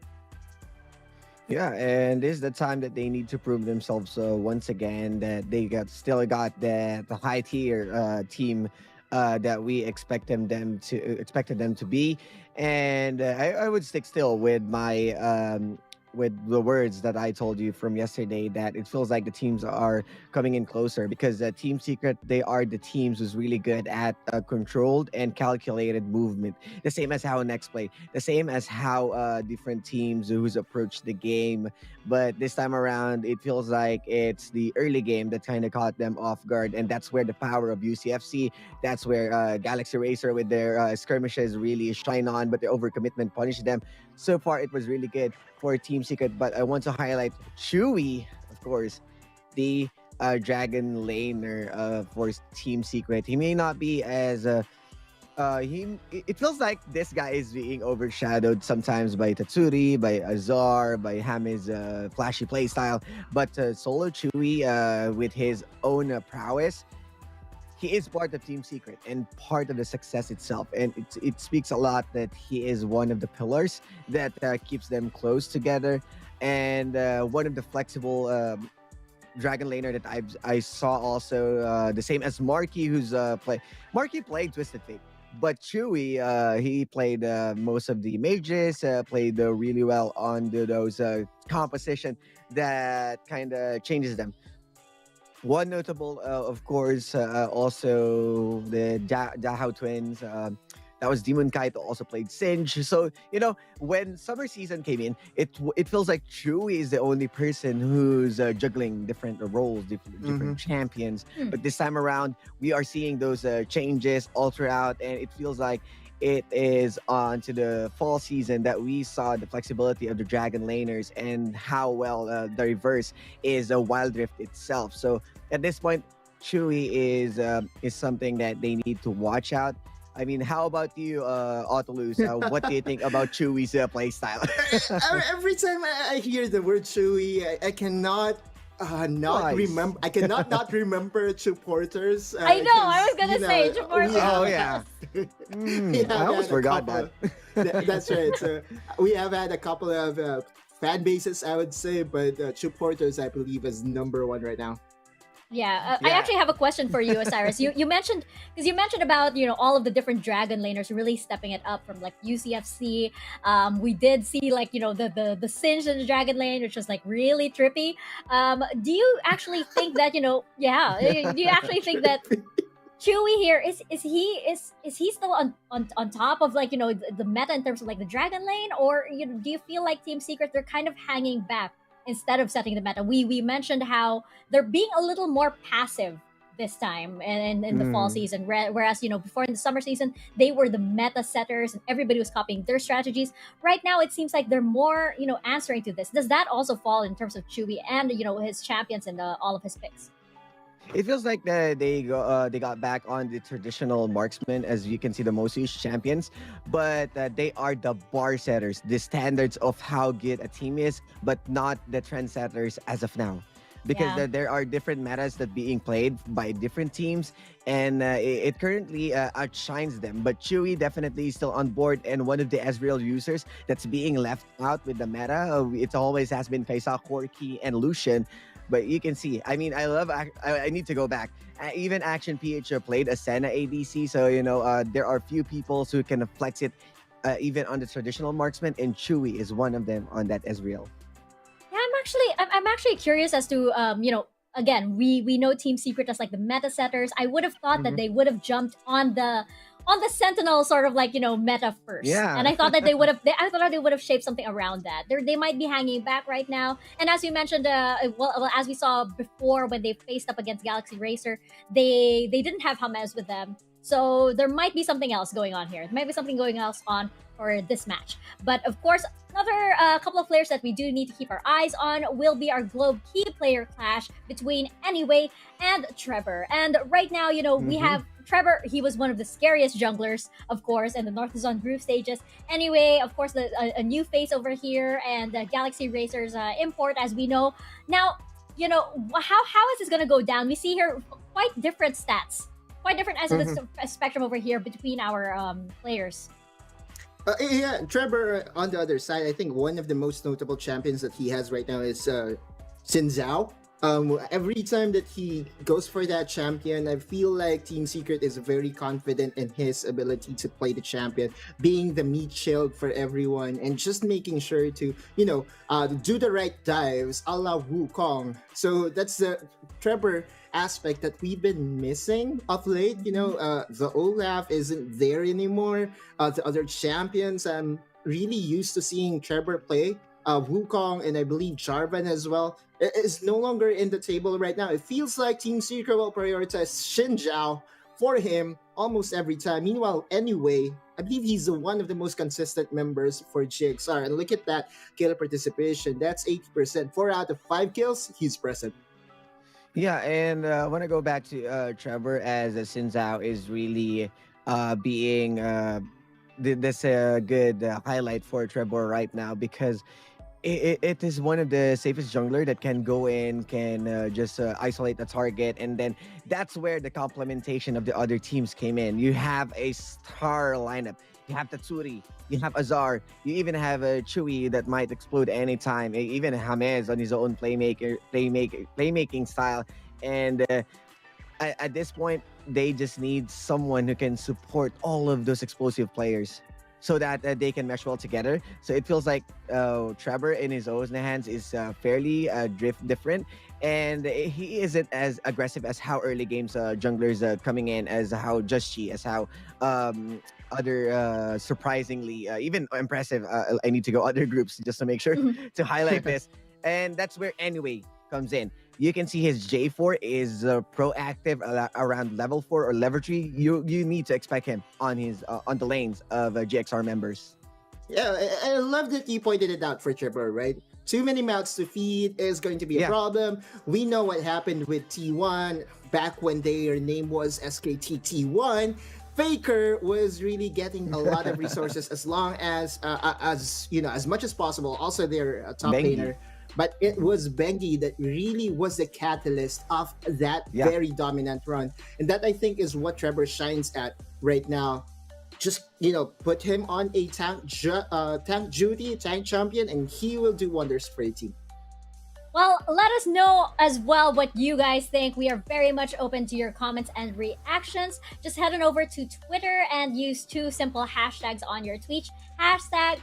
Yeah, and this is the time that they need to prove themselves once again, that they still got the high tier team that we expected them to be. And I would stick still with my with the words that I told you from yesterday, that it feels like the teams are coming in closer, because Team Secret, they are the teams who's really good at controlled and calculated movement. The same as how Next play, the same as how different teams who's approached the game. But this time around, it feels like it's the early game that kind of caught them off guard, and that's where the power of UCFC, that's where Galaxy Racer with their skirmishes really shine on, but the overcommitment punished them. So far, it was really good for Team Secret, but I want to highlight Chewy, of course, the Dragon Laner for Team Secret. He may not be as it feels like this guy is being overshadowed sometimes by Tatsuri, by Azar, by Hamid's flashy playstyle. But Solo Chewy, with his own prowess, he is part of Team Secret and part of the success itself. And it speaks a lot that he is one of the pillars that keeps them close together, and one of the flexible Dragon Laner that I saw also, the same as Marky, who's Marky played Twisted Fate. But Chewy, he played most of the mages, played really well on those composition that kind of changes them. One notable, of course, also the Dahao twins. That was Demon Kite, also played Singe. So, when summer season came in, it feels like Chewy is the only person who's juggling different roles, different champions. But this time around, we are seeing those changes all throughout, and it feels like it is on to the fall season that we saw the flexibility of the Dragon Laners and how well the reverse is a Wild Rift itself. So at this point, Chewy is something that they need to watch out. I mean, how about you, Autolus? What do you think about Chewy's playstyle? Every time I hear the word Chewy, I cannot not remember. I cannot not remember Chew Porters. I know. I was gonna say Chew Porters. Oh yeah. I almost forgot that. That's right. So we have had a couple of fan bases, I would say, but Chew Porters, I believe, is number one right now. Yeah, I actually have a question for you, Osiris. You mentioned, because you mentioned about all of the different Dragon Laners really stepping it up from like UCFC. We did see like the Singe in the Dragon Lane, which was like really trippy. Do you actually think that do you actually think that Chewy here is he still on top of like the meta in terms of like the Dragon Lane, or do you feel like Team Secret they're kind of hanging back instead of setting the meta? We mentioned how they're being a little more passive this time and in the fall season, whereas before in the summer season they were the meta setters and everybody was copying their strategies. Right now it seems like they're more answering to this. Does that also fall in terms of Chewy and his champions and all of his picks? It feels like they got back on the traditional marksman, as you can see, the most used champions, but they are the bar setters, the standards of how good a team is, but not the trendsetters as of now. Because there are different metas that being played by different teams, and it currently outshines them. But Chewy definitely is still on board, and one of the Ezreal users that's being left out with the meta. It always has been Kaisa, Corki, and Lucian. But you can see, I mean, I need to go back. Even Action PH played a Senna ADC, so there are few people who can flex it even on the traditional marksman, and Chewy is one of them on that Ezreal. Yeah, I'm actually curious as to again, we know Team Secret as like the meta setters. I would have thought that they would have jumped on the Sentinel sort of like meta first. Yeah. And I thought that they would have shaped something around that. They might be hanging back right now. And as you mentioned, well, as we saw before when they faced up against Galaxy Racer, they didn't have Hames with them. So there might be something else going on here. There might be something going else on for this match. But of course, another couple of players that we do need to keep our eyes on will be our Globe key player clash between Anyway and Trevor. And right now, we have Trevor. He was one of the scariest junglers, of course, in the North Zone group stages. Anyway, of course, a new face over here, and Galaxy Racers import, as we know. Now, how is this going to go down? We see here quite different stats. Quite different as the spectrum over here between our players. Trevor on the other side, I think one of the most notable champions that he has right now is Xin Zhao. Every time that he goes for that champion, I feel like Team Secret is very confident in his ability to play the champion, being the meat shield for everyone, and just making sure to, do the right dives a la Wukong. So that's the Trevor aspect that we've been missing of late. The Olaf isn't there anymore. The other champions, I'm really used to seeing Trevor play. Wukong and I believe Jarvan as well is no longer in the table right now. It feels like Team Secret will prioritize Xin Zhao for him almost every time. Meanwhile, anyway, I believe he's one of the most consistent members for GXR. And look at that kill participation. That's 80%. 4 out of 5 kills, he's present. Yeah, and I want to go back to Trevor as Sinzao is really being this good highlight for Trevor right now because it is one of the safest jungler that can go in, can just isolate the target, and then that's where the complementation of the other teams came in. You have a star lineup. You have Tatsuri, you have Azar, you even have a Chewy that might explode anytime. Even James on his own playmaking style, and at this point, they just need someone who can support all of those explosive players so that they can mesh well together. So it feels like Trevor in his own hands is fairly different, and he isn't as aggressive as how early games junglers coming in, as how Just Chi, as how other surprisingly even impressive. I need to go other groups just to make sure to highlight this, and that's where Anyway comes in. You can see his J4 is proactive around level 4 or level 3. You need to expect him on his on the lanes of GXR members. Yeah, I love that you pointed it out for Trevor, right? Too many mouths to feed is going to be a problem. We know what happened with T1 back when their name was SKT1. Faker was really getting a lot of resources as long as you know, as much as possible. Also, their top laner. But it was Bengi that really was the catalyst of that very dominant run. And that, I think, is what Trevor shines at right now. Just, you know, put him on a tank duty, tank champion, and he will do wonders for a team. Well, let us know as well what you guys think. We are very much open to your comments and reactions. Just head on over to Twitter and use 2 simple hashtags on your tweet. Hashtag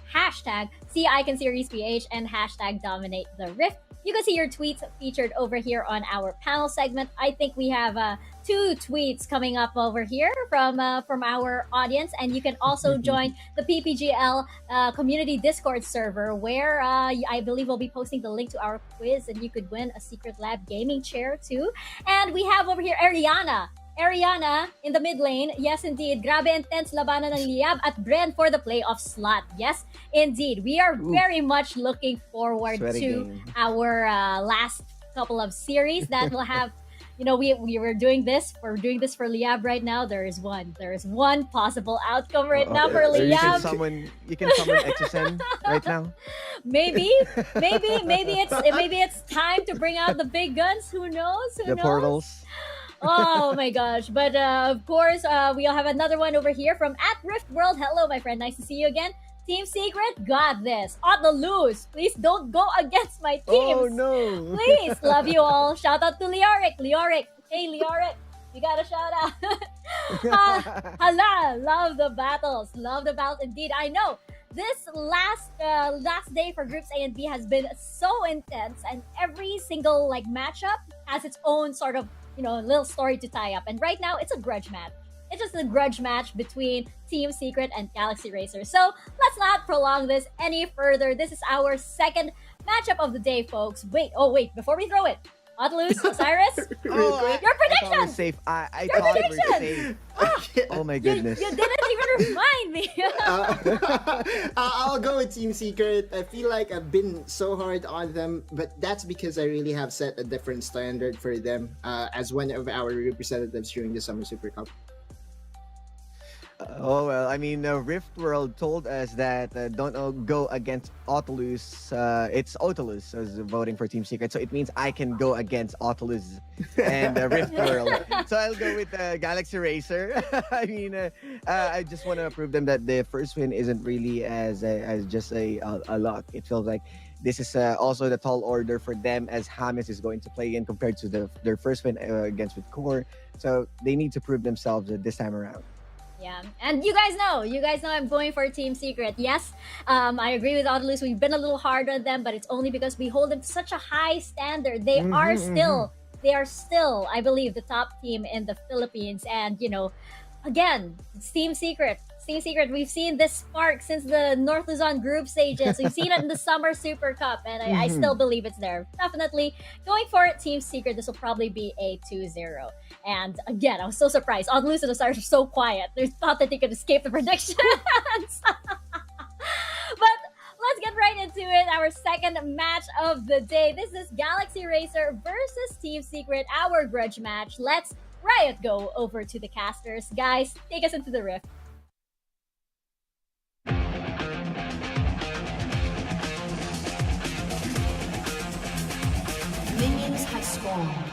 #SeeIconSeriesPH and hashtag Dominate the Rift. You can see your tweets featured over here on our panel segment. I think we have 2 tweets coming up over here from our audience, and you can also join the PPGL community Discord server, where I believe we'll be posting the link to our quiz, and you could win a Secret Lab gaming chair too. And we have over here Ariana in the mid lane. Yes, indeed. Grabe intense labanan ng Liyab at Bren for the playoff slot. Yes, indeed. We are very much looking forward to our last couple of series that will have. You know, we were doing this. We're doing this for Liyab right now. There is one possible outcome right now for Liyab. You can summon XSN right now. Maybe it's time to bring out the big guns. Who knows? Who knows? Portals. Oh my gosh. But of course, we'll have another one over here from @RiftWorld. Hello, my friend. Nice to see you again. Team Secret, got this. Ought to lose. Please don't go against my teams. Oh no. Please, love you all. Shout out to Leoric. Hey, Leoric. You got a shout out. Hala, love the battles. Love the battles indeed. I know. This last day for groups A and B has been so intense, and every single matchup has its own sort of little story to tie up. And right now, it's a grudge match. It's just a grudge match between Team Secret and Galaxy Racer. So let's not prolong this any further. This is our second matchup of the day, folks. Wait, before we throw it, Nautilus, Osiris, your prediction! I thought we were safe. Oh my goodness. You didn't even remind me. I'll go with Team Secret. I feel like I've been so hard on them, but that's because I really have set a different standard for them as one of our representatives during the Summer Super Cup. Oh, well, I mean, Rift World told us that don't go against Nautilus. It's Nautilus who's voting for Team Secret, so it means I can go against Nautilus and Rift World. So I'll go with Galaxy Racer. I mean, I just want to prove them that the first win isn't really as just a luck. It feels like this is also the tall order for them, as James is going to play in compared to their first win against with Core. So they need to prove themselves this time around. Yeah, and you guys know I'm going for Team Secret. Yes, I agree with Nautilus. We've been a little hard on them, but it's only because we hold them to such a high standard. They are still, I believe, the top team in the Philippines. And again, it's Team Secret. Team Secret, we've seen this spark since the North Luzon group stages. We've seen it in the Summer Super Cup, and I still believe it's there. Definitely going for it, Team Secret. This will probably be a 2-0. And again, I was so surprised. All the Lucinos are so quiet. They thought that they could escape the predictions. But let's get right into it. Our second match of the day. This is Galaxy Racer versus Team Secret, our grudge match. Let's Riot go over to the casters. Guys, take us into the rift. Minions have spawned.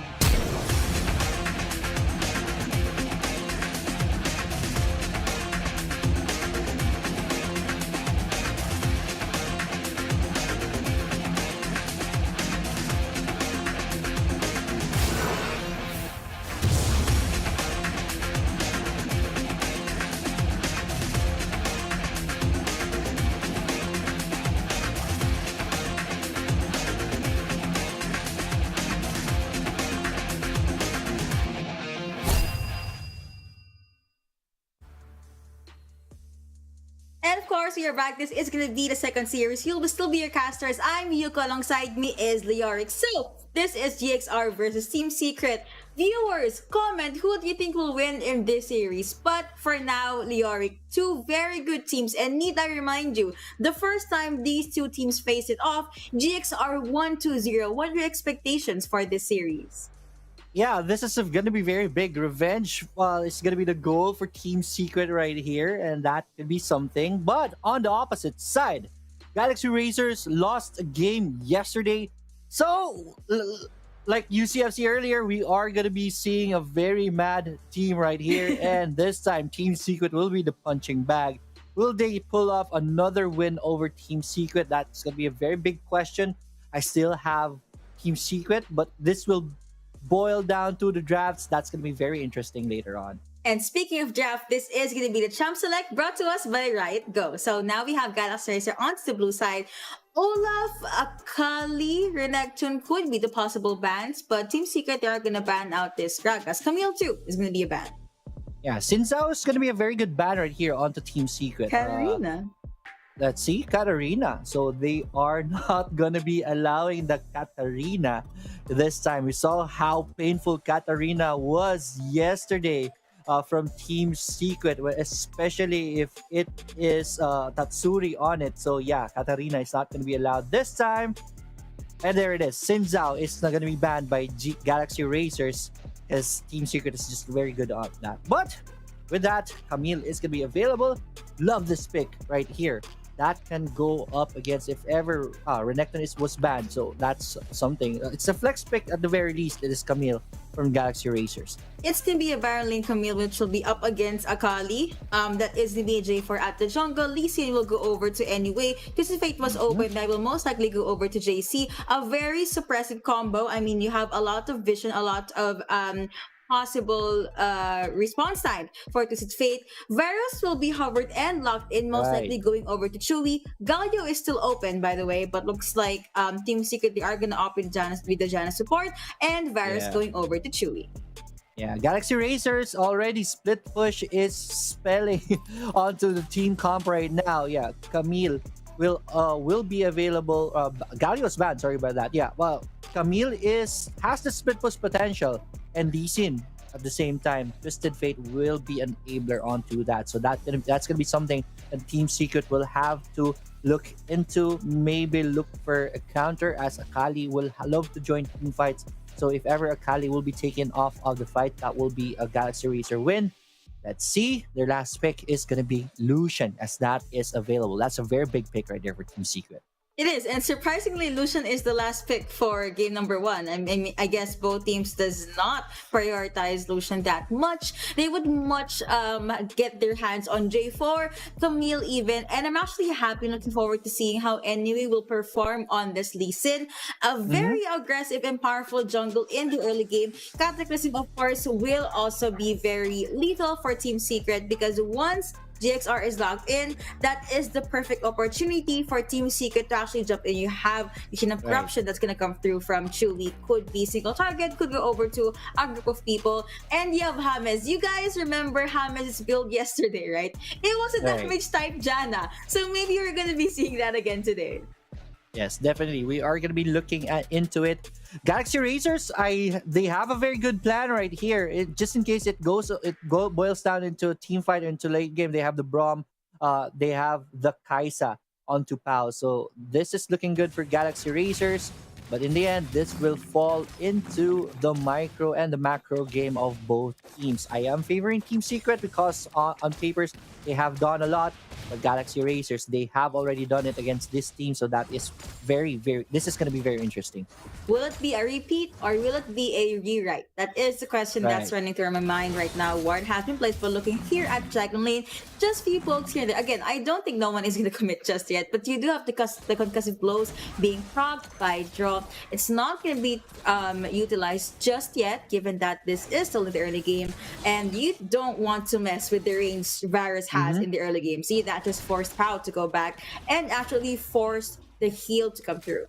And of course, we are back. This is going to be the second series. You'll still be your casters. I'm Yuko. Alongside me is Lioric. So, this is GXR versus Team Secret. Viewers, comment who do you think will win in this series. But for now, Lioric, two very good teams. And need I remind you, the first time these two teams faced it off, GXR 1-2-0. What are your expectations for this series? Yeah, this is going to be very big. Revenge it's going to be the goal for Team Secret right here, and that could be something. But on the opposite side, Galaxy Racers lost a game yesterday. So, like UCFC earlier, we are going to be seeing a very mad team right here. And this time, Team Secret will be the punching bag. Will they pull off another win over Team Secret? That's going to be a very big question. I still have Team Secret, but this will boil down to the drafts. That's going to be very interesting later on. And speaking of draft, this is going to be the Champ Select brought to us by Riot Go. So now we have Galaxy Racer onto the blue side. Olaf, Akali, Renekton could be the possible bans, but Team Secret, they are going to ban out this Gragas. Camille too is going to be a ban. Yeah, Sinzao is going to be a very good ban right here onto Team Secret. Katarina. Let's see, Katarina. So they are not gonna be allowing the Katarina this time. We saw how painful Katarina was yesterday from Team Secret, especially if it is Tatsuri on it. So yeah, Katarina is not gonna be allowed this time. And there it is. Sinzao is not gonna be banned by Galaxy Racers, as Team Secret is just very good on that. But with that, Camille is gonna be available. Love this pick right here. That can go up against if ever Renekton was banned. So that's something. It's a flex pick at the very least. It is Camille from Galaxy Racers. It's going to be a Baron Lane Camille, which will be up against Akali. That is the BJ4 at the jungle. Lee Sin will go over to anyway. Because if Fate was open, I will most likely go over to JC. A very suppressive combo. I mean, you have a lot of vision, a lot of possible response time for Twisted Fate. Varus will be hovered and locked in, most likely going over to Chewy. Galio is still open, by the way, but looks like Team Secret, they are gonna opt with the Janus support, and Varus going over to Chewy. Yeah, Galaxy Racers already split push is spelling onto the team comp right now. Yeah, Camille will be available. Galio's banned, sorry about that. Yeah, well, Camille has the split push potential, and Lee Sin at the same time. Twisted Fate will be an enabler onto that. So that's gonna be something that Team Secret will have to look into. Maybe look for a counter, as Akali will love to join team fights. So if ever Akali will be taken off of the fight, that will be a Galaxy Racer win. Let's see. Their last pick is gonna be Lucian, as that is available. That's a very big pick right there for Team Secret. It is, and surprisingly, Lucian is the last pick for game number 1. I mean, I guess both teams does not prioritize Lucian that much. They would much get their hands on J4, Camille even, and I'm actually happy, looking forward to seeing how Anyway will perform on this Lee Sin. A very aggressive and powerful jungle in the early game. Cataclysm, of course, will also be very lethal for Team Secret, because once GXR is locked in. That is the perfect opportunity for Team Secret to actually jump in. You have the chain of corruption that's gonna come through from Chewy. Could be single target, could go over to a group of people. And you have James. You guys remember James' build yesterday, right? It was a Right. damage type Janna. So maybe you're gonna be seeing that again today. Yes, definitely. We are going to be looking into it. Galaxy Racers, they have a very good plan right here. Just in case boils down into a team fight or into late game. They have the Braum, they have the Kaisa onto Pao. So this is looking good for Galaxy Racers. But in the end, this will fall into the micro and the macro game of both teams. I am favoring Team Secret because on papers, they have done a lot. But Galaxy Racers, they have already done it against this team. So that is this is going to be very interesting. Will it be a repeat or will it be a rewrite? That is the question that's running through my mind right now. Ward has been placed, but looking here at Dragon Lane, just few pokes here and there. Again, I don't think no one is going to commit just yet, but you do have the concussive blows being procced by draw. It's not going to be utilized just yet, given that this is still in the early game, and you don't want to mess with the range Varus has in the early game. See, that just forced Pao to go back and actually forced the heal to come through.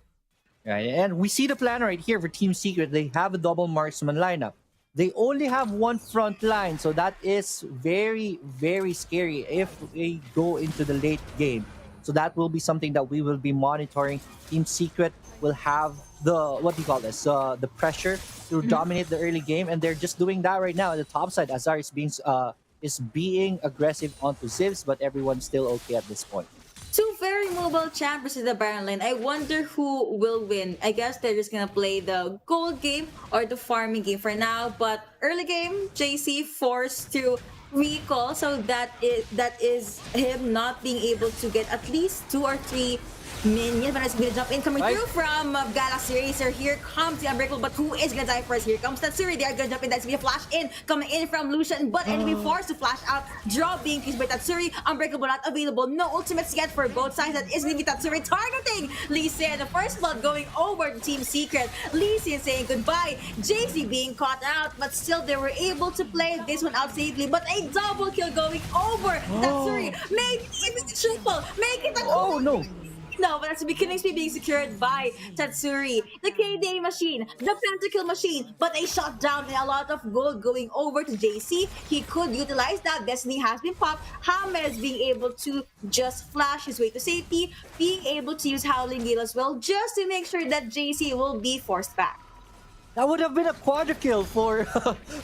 Right, and we see the plan right here for Team Secret. They have a double marksman lineup. They only have one front line, so that is very, very scary if they go into the late game. So that will be something that we will be monitoring. Team Secret will have the pressure to dominate the early game, and they're just doing that right now. At the top side, Azar is being aggressive onto Zivs, but everyone's still okay at this point. Two very mobile champions in the Baron lane. I wonder who will win. I guess they're just gonna play the gold game or the farming game for now. But early game, JC forced to recall, so that is him not being able to get at least 2 or 3 minions. But it's gonna jump in, coming through from Galaxy Racer. Here comes the Unbreakable, but who is gonna die first? Here comes Tatsuri. They are gonna jump in. That's gonna be a flash in, coming in from Lucian, but enemy forced to flash out. Draw being used by Tatsuri. Unbreakable not available. No ultimates yet for both sides. That is gonna be Tatsuri targeting Lee Sin. The first blood going over to Team Secret. Lee Sin saying goodbye. JC being caught out, but still they were able to play this one out safely. But a double kill going over Tatsuri. Make it a triple. Make it a no. No, but that's the beginning speed being secured by Tatsuri. The KDA machine, the pentakill machine, but a shot down and a lot of gold going over to JC. He could utilize that. Destiny has been popped. James being able to just flash his way to safety, being able to use Howling Gale as well, just to make sure that JC will be forced back. That would have been a quadra kill for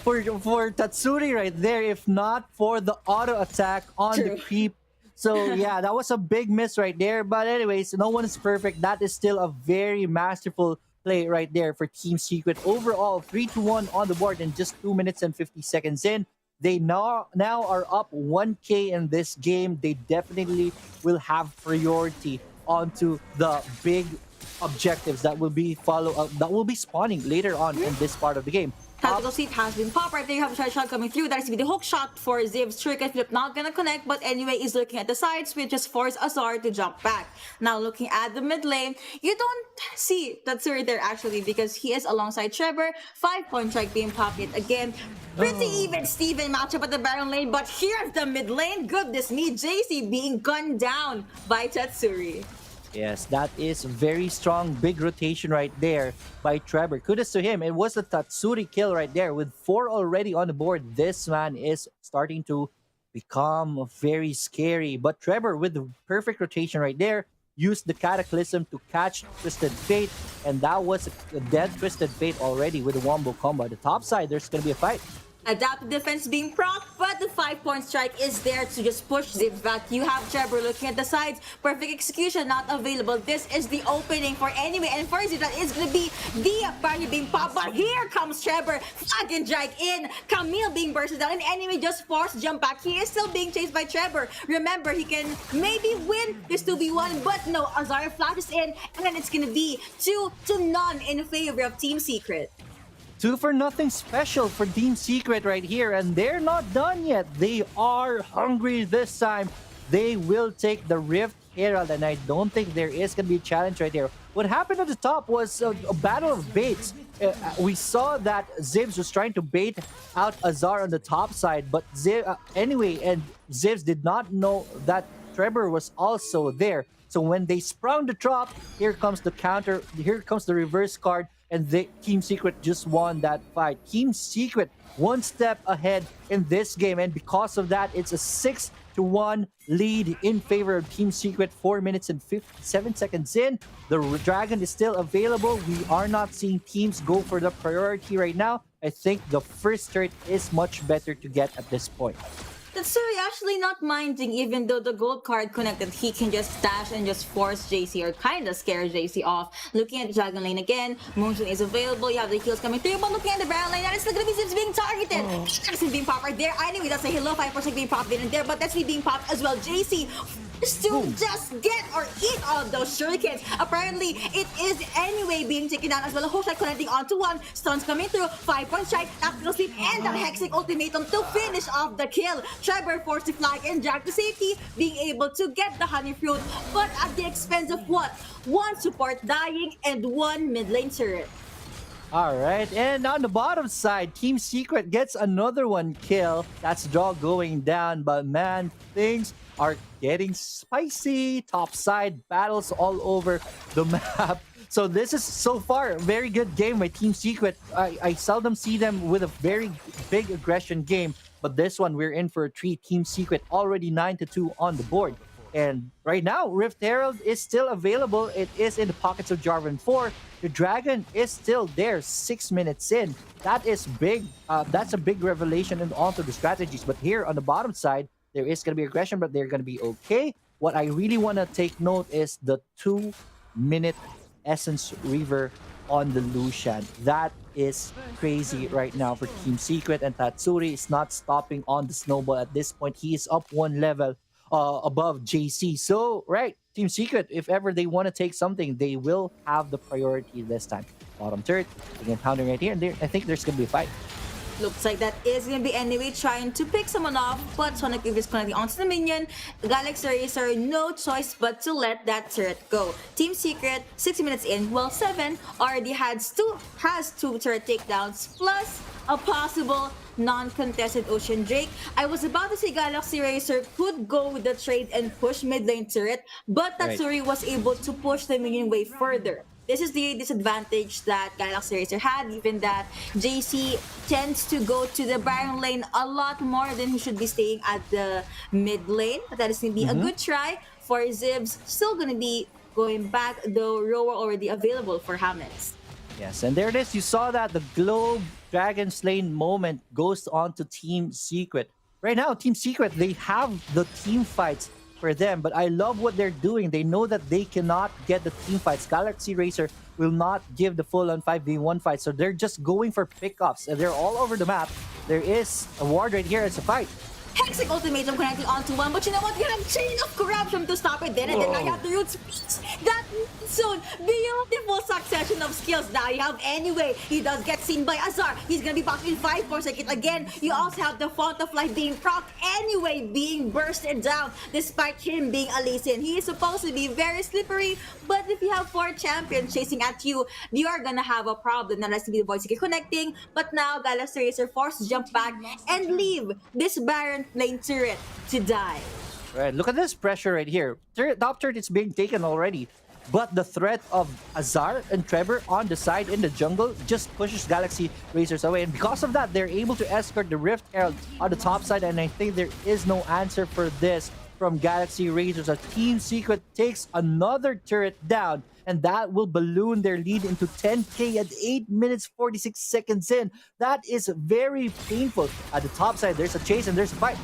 for Tatsuri right there, if not for the auto attack on the creep. So yeah, that was a big miss right there. But anyways, no one is perfect. That is still a very masterful play right there for Team Secret. Overall, 3-1 on the board in just 2 minutes and 50 seconds in. They now are up 1K in this game. They definitely will have priority onto the big objectives that will be spawning later on in this part of the game. Tactical seat has been popped right there. You have a charge shot coming through. That is the hook shot for Ziv's trick and flip. Not gonna connect, but anyway, is looking at the sides, which just force Azar to jump back. Now looking at the mid lane, you don't see Tatsuri there actually because he is alongside Trevor. 5-point strike being popped yet again. Pretty even Steven matchup at the Baron lane, but here's the mid lane. Goodness me, JC being gunned down by Tatsuri. Yes, that is very strong, big rotation right there by Trevor. Kudos to him. It was the Tatsuri kill right there with 4 already on the board. This man is starting to become very scary. But Trevor with the perfect rotation right there used the Cataclysm to catch Twisted Fate. And that was a dead Twisted Fate already with the Wombo combo. The top side, there's going to be a fight. Adaptive defense being proc, but the 5-point strike is there to just push Zip back. You have Trevor looking at the sides. Perfect execution not available. This is the opening for anyway. And for Zip, that is going to be the party being popped. But here comes Trevor. Flag and drag in. Camille being bursted down. And anyway, just forced jump back. He is still being chased by Trevor. Remember, he can maybe win this 2v1. But no, Azar flashes in. And then it's going to be 2-0 in favor of Team Secret. 2-0 special for Team Secret right here, and they're not done yet. They are hungry this time. They will take the Rift Herald, and I don't think there is going to be a challenge right there. what happened at the top was a battle of baits. We saw that Zivs was trying to bait out Azar on the top side, but anyway, and Zivs did not know that Trevor was also there. So when they sprung the drop, here comes the counter, here comes the reverse card, and Team Secret just won that fight. Team Secret one step ahead in this game, and because of that, it's a 6-1 lead in favor of Team Secret. 4 minutes and 57 seconds in. The Dragon is still available. We are not seeing teams go for the priority right now. I think the first turret is much better to get at this point. Tatsuri actually not minding, even though the gold card connected, he can just stash and just force JC or kind of scare JC off. Looking at the Dragon Lane again, Moonstone is available, you have the heals coming through, but looking at the Baron Lane, that is still gonna be Zips being targeted. That's being popped right there. Anyway, that's a hello 5% being popped in there, but that's being popped as well. JC to just get or eat all those shurikens. Apparently, it is anyway being taken down as well. A whole shot connecting onto one. Stuns coming through. 5 points strike. Tactical sleep and the Hexing ultimatum to finish off the kill. Trevor forced to flag and drag to safety, being able to get the honey fruit, but at the expense of what? One support dying and one mid lane turret. All right, and on the bottom side, Team Secret gets another one kill. That's draw going down, but man, things are getting spicy. Top side battles all over the map. So this is so far a very good game by Team Secret. I seldom see them with a very big aggression game, but this one we're in for a treat. Team Secret already 9-2 on the board. And right now, Rift Herald is still available. It is in the pockets of Jarvan 4. The Dragon is still there 6 minutes in. That is big. That's a big revelation and onto the strategies. But here on the bottom side, there is going to be aggression, but they're going to be okay. What I really want to take note is the 2-minute Essence Reaver on the Lucian. That is crazy right now for Team Secret, and Tatsuri is not stopping on the snowball at this point. He is up 1 level above JC. So, right, Team Secret, if ever they want to take something, they will have the priority this time. Bottom turret, again, pounding right here, and there, I think there's going to be a fight. Looks like that is going to be anyway trying to pick someone off, but Sonic is connecting onto the minion. Galaxy Racer, no choice but to let that turret go. Team Secret, 60 minutes in, well, 7 already has two turret takedowns, plus a possible non-contested Ocean Drake. I was about to say Galaxy Racer could go with the trade and push mid lane turret, but Tatsuri was able to push the minion way further. This is the disadvantage that Galaxy Racer had, even that JC tends to go to the Baron lane a lot more than he should be staying at the mid lane. But that is going to be a good try for Zibs. Still going to be going back, though Roar already available for Hammets. Yes, and there it is. You saw that the Globe Dragon Slain moment goes on to Team Secret. Right now, Team Secret, they have the team fights for them, but I love what they're doing. They know that they cannot get the team fights. Galaxy Racer will not give the full-on 5v1 fight, so they're just going for pickups, and they're all over the map. There is a ward right here. It's a fight. Hexing ultimatum connecting onto one, but you know what? You have Chain of Corruption to stop it then, and then now you have the Root Speech. That soon, beautiful succession of skills. Now you have anyway. He does get seen by Azar. He's gonna be back in 5 for a second again. You also have the Font of Life being proc anyway, being bursted down, despite him being a Lee Sin. He is supposed to be very slippery, but if you have 4 champions chasing at you, you are gonna have a problem. Now let's see the Voice Seeker connecting, but now Galaxy Racer forced to jump back and leave this Baron lane turret to die. Right, look at this pressure right here. Top turret is being taken already, but the threat of Azar and Trevor on the side in the jungle just pushes Galaxy Racers away, and because of that, they're able to escort the Rift Herald on the top side, and I think there is no answer for this from Galaxy Racers. A Team Secret takes another turret down, and that will balloon their lead into 10k at 8 minutes 46 seconds in. That is very painful. At the top side, there's a chase and there's a fight.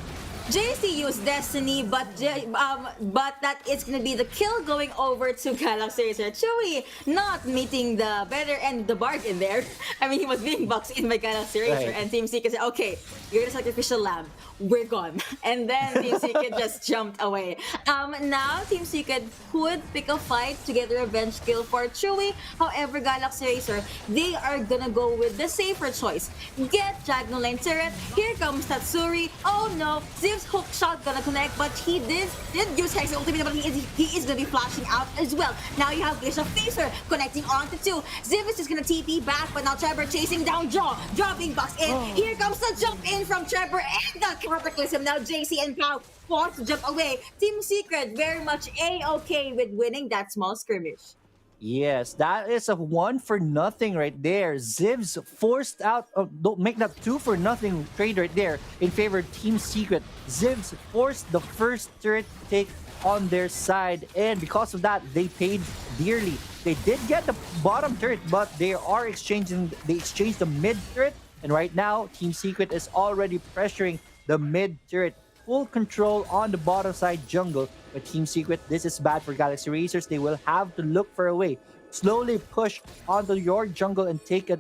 JC used Destiny, but that is gonna be the kill going over to Galaxy Racer. Chewy not meeting the better end of the bargain there. I mean, he was being boxed in by Galaxy Racer, and Team Secret said, okay, you're the sacrificial lamb. We're gone. And then Team Secret just jumped away. Now, Team Secret could pick a fight to get a revenge kill for Chewy. However, Galaxy Racer, they are gonna go with the safer choice. Get Diagonal Lane Turret. Here comes Tatsuri. Oh no, Ziv his hook shot gonna connect, but he did use Hex ultimate, but he is gonna be flashing out as well. Now you have Bishop Phaser connecting onto 2. Ziv is just gonna TP back, but now Trevor chasing down Jaw being boxed in. Here comes the jump in from Trevor and the Cataclysm. Now JC and Pau forced to jump away. Team Secret very much A-okay with winning that small skirmish. Yes, that is a 1-for-0 right there. Zivs forced out, don't make that 2-for-0 trade right there in favor of Team Secret. Zivs forced the first turret take on their side, and because of that, they paid dearly. They did get the bottom turret, but they exchanged the mid turret, and right now, Team Secret is already pressuring the mid turret. Full control on the bottom side jungle. But Team Secret, this is bad for Galaxy Racers. They will have to look for a way. Slowly push onto your jungle and take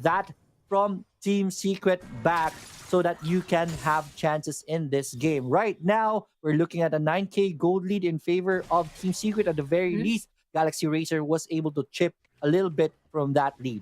that from Team Secret back so that you can have chances in this game. Right now, we're looking at a 9k gold lead in favor of Team Secret. At the very least, Galaxy Racer was able to chip a little bit from that lead.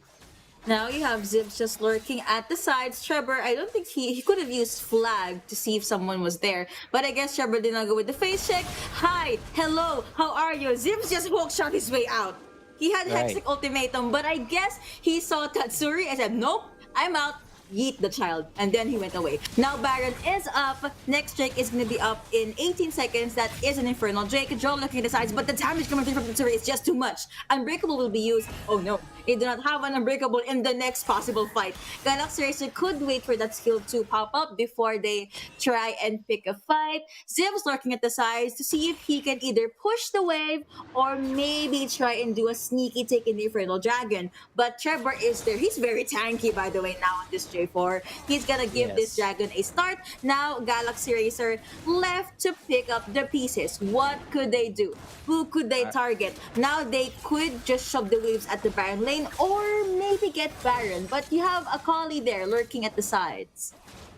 Now you have Zibs just lurking at the sides. Trevor, I don't think he could have used flag to see if someone was there. But I guess Trevor did not go with the face check. Hi, hello, how are you? Zibs just hook shot his way out. He had Hexic ultimatum, but I guess he saw Tatsuri and said, nope, I'm out. Yeet the child, and then he went away. Now Baron is up. Next Drake is going to be up in 18 seconds. That is an Infernal Drake. Joe looking at the sides, but the damage coming from the turret is just too much. Unbreakable will be used. Oh no, they do not have an Unbreakable in the next possible fight. Galaxy Racer could wait for that skill to pop up before they try and pick a fight. Ziv's lurking at the sides to see if he can either push the wave or maybe try and do a sneaky take in the Infernal Dragon. But Trevor is there. He's very tanky, by the way, now on this J4. He's gonna give this dragon a start. Now Galaxy Racer left to pick up the pieces. What could they do? Who could they target? Now they could just shove the waves at the Baron lane or maybe get Baron, but you have a Kali there lurking at the sides.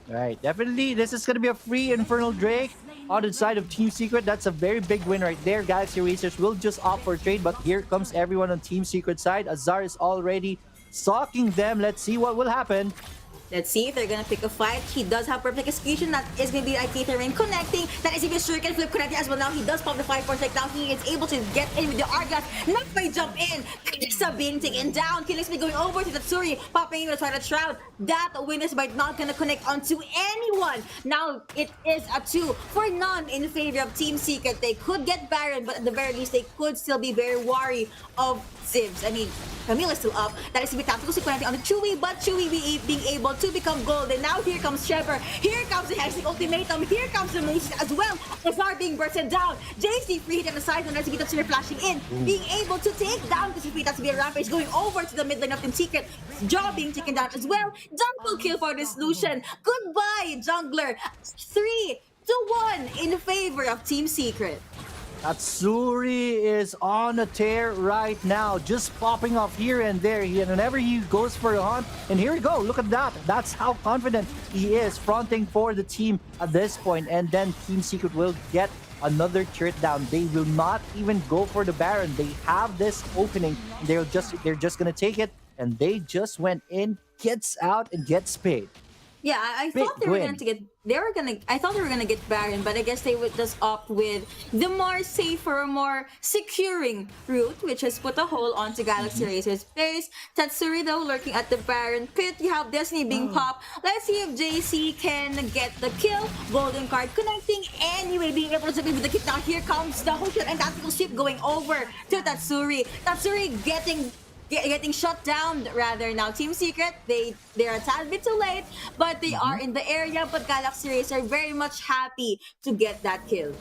Right, definitely this is gonna be a free Infernal Drake on the side of Team Secret. That's a very big win right there. Galaxy Racers will just opt for a trade, but here comes everyone on Team Secret side. Azar is already stalking them. Let's see what will happen. Let's see if they're gonna pick a fight. He does have perfect execution. That is gonna be IK Terrain connecting. That is even Shuriken flip connecting as well. Now he does pop the 5-4 like now he is able to get in with the Argas. Not by jump in. Kisa being taken down. Killingsby going over to the Tsuri. Popping in to try to shroud. That witness bite not gonna connect onto anyone. Now it is a 2-for-0 in favor of Team Secret. They could get Baron, but at the very least they could still be very wary of Zivs. I mean, Camille is still up. That is to be tactical sequencing on the Chewy, but Chewy being able to become golden. Now here comes Trevor. Here comes the Hexing ultimatum. Here comes the Mace as well. Azar being bursted down. JC free hit on the side and Recipe Tatsuri flashing in. Being able to take down the Recipe Tatsuri Rampage going over to the mid lane of Team Secret. Jaw being taken down as well. Double kill for this Lucian. Goodbye, jungler. 3-1 in favor of Team Secret. Tatsuri is on a tear right now, just popping off here and there. Whenever he goes for a hunt, and here we go, look at that. That's how confident he is fronting for the team at this point. And then Team Secret will get another turret down. They will not even go for the Baron. They have this opening. They're just gonna take it, and they just went in, gets out, and gets paid. Yeah, I thought they were gonna get Baron, but I guess they would just opt with the more safer, more securing route, which has put a hole onto Galaxy Racer's face. Tatsuri though lurking at the Baron pit. You have Destiny being popped. Let's see if JC can get the kill. Golden card connecting anyway, being able to be with the kick. Now here comes the Hoshot and tactical ship going over to Tatsuri. Tatsuri getting shut down rather. Now Team Secret, they're a tad bit too late, but they are in the area. But Galaxy Racer very much happy to get that kill.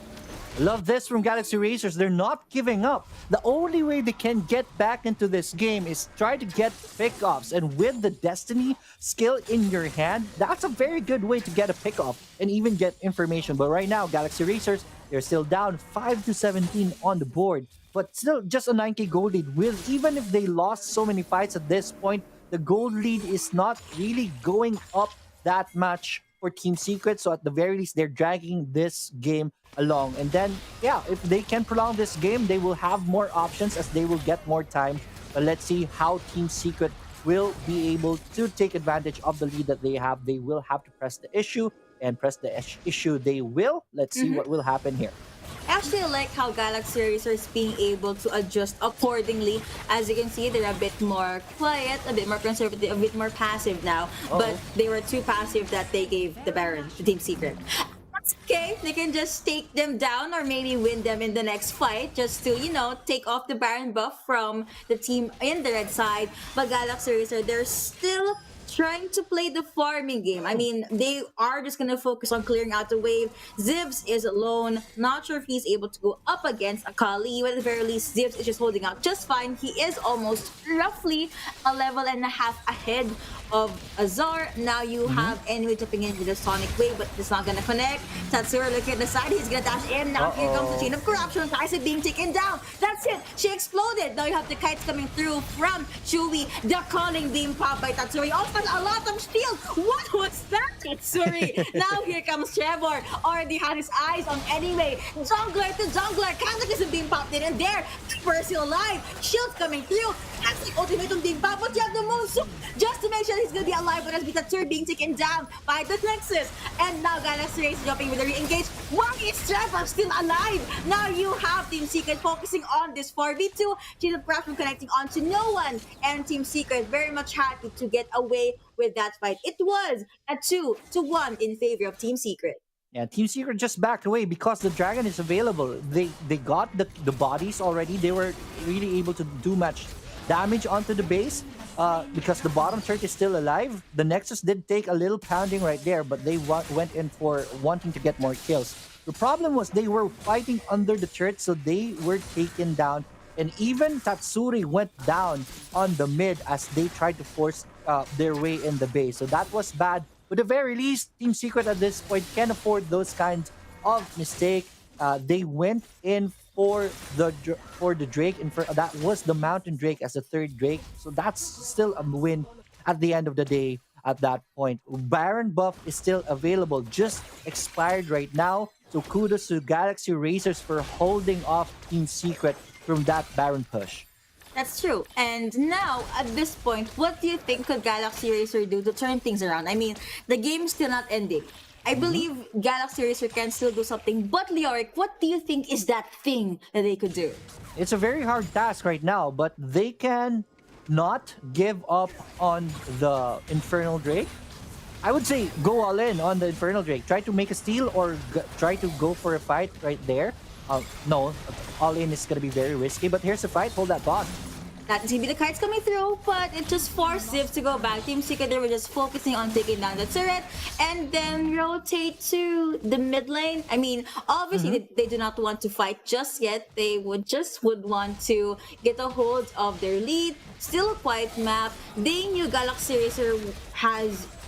Love this from Galaxy Racers. They're not giving up. The only way they can get back into this game is try to get pickoffs. And with the Destiny skill in your hand, that's a very good way to get a pickoff and even get information. But right now, Galaxy Racers, they're still down 5-17 on the board. But still just a 9k gold lead. Even if they lost so many fights at this point, the gold lead is not really going up that much for Team Secret. So at the very least, they're dragging this game along. And then, yeah, if they can prolong this game, they will have more options as they will get more time. But let's see how Team Secret will be able to take advantage of the lead that they have. They will have to press the issue. and press the issue, they will. Let's see what will happen here. Actually, I like how Galaxy Racer is being able to adjust accordingly. As you can see, they're a bit more quiet, a bit more conservative, a bit more passive now. But they were too passive that they gave the Baron to Team Secret. That's okay. They can just take them down or maybe win them in the next fight just to, take off the Baron buff from the team in the red side. But Galaxy Racer, they're still trying to play the farming game. I mean, they are just gonna focus on clearing out the wave. Zivs is alone. Not sure if he's able to go up against Akali. But at the very least, Zivs is just holding out just fine. He is almost roughly a level and a half ahead of Azar. Now you have Enemy jumping in with a Sonic Wave, but it's not gonna connect. Tatsura looking at the side. He's gonna dash in. Now here comes the chain of corruption. Kaisa being taken down. That's it. She exploded. Now you have the kites coming through from Chewy. The calling being popped by Tatsuri. Open a lot of shield. What was that, Tatsuri? Now here comes Trevor. Already had his eyes on Anyway. Jungler to jungler. Kazakh is being popped in, and there, Trevor is still alive. Shields coming through. Kazakh ultimatum being popped, but you have the moves just to make sure he's gonna be alive, but as Tatsuri being taken down by the Nexus. And now Galaxy Race jumping with a re-engage. Why is Trevor still alive? Now you have Team Secret focusing on this 4v2. Chain of Corruption connecting onto no one. And Team Secret very much happy to get away with that fight. It was a 2-1 in favor of Team Secret. Yeah, Team Secret just backed away because the dragon is available. They got the bodies already. They were really able to do much damage onto the base. Because the bottom turret is still alive. The Nexus did take a little pounding right there, but they went in for wanting to get more kills. The problem was they were fighting under the turret, so they were taken down. And even Tatsuri went down on the mid as they tried to force their way in the base. So that was bad. But at the very least, Team Secret at this point can afford those kinds of mistake. They went in for the Drake, and that was the Mountain Drake as a third Drake. So that's still a win at the end of the day at that point. Baron buff is still available, just expired right now. So kudos to Galaxy Racers for holding off Team Secret from that Baron push. That's true. And now, at this point, what do you think could Galaxy Racer do to turn things around? I mean, the game's still not ending. I believe Galaxy Racer can still do something. But Leoric, what do you think is that thing that they could do? It's a very hard task right now, but they can not give up on the Infernal Drake. I would say go all in on the Infernal Drake. Try to make a steal or try to go for a fight right there. No, all in is going to be very risky, but here's the fight. Hold that bot. That is going to be the kites coming through, but it just forced Ziv to go back. Team Secret, they were just focusing on taking down the turret and then rotate to the mid lane. I mean, obviously they do not want to fight just yet. They would want to get a hold of their lead. Still a quiet map. They knew Galaxy Racer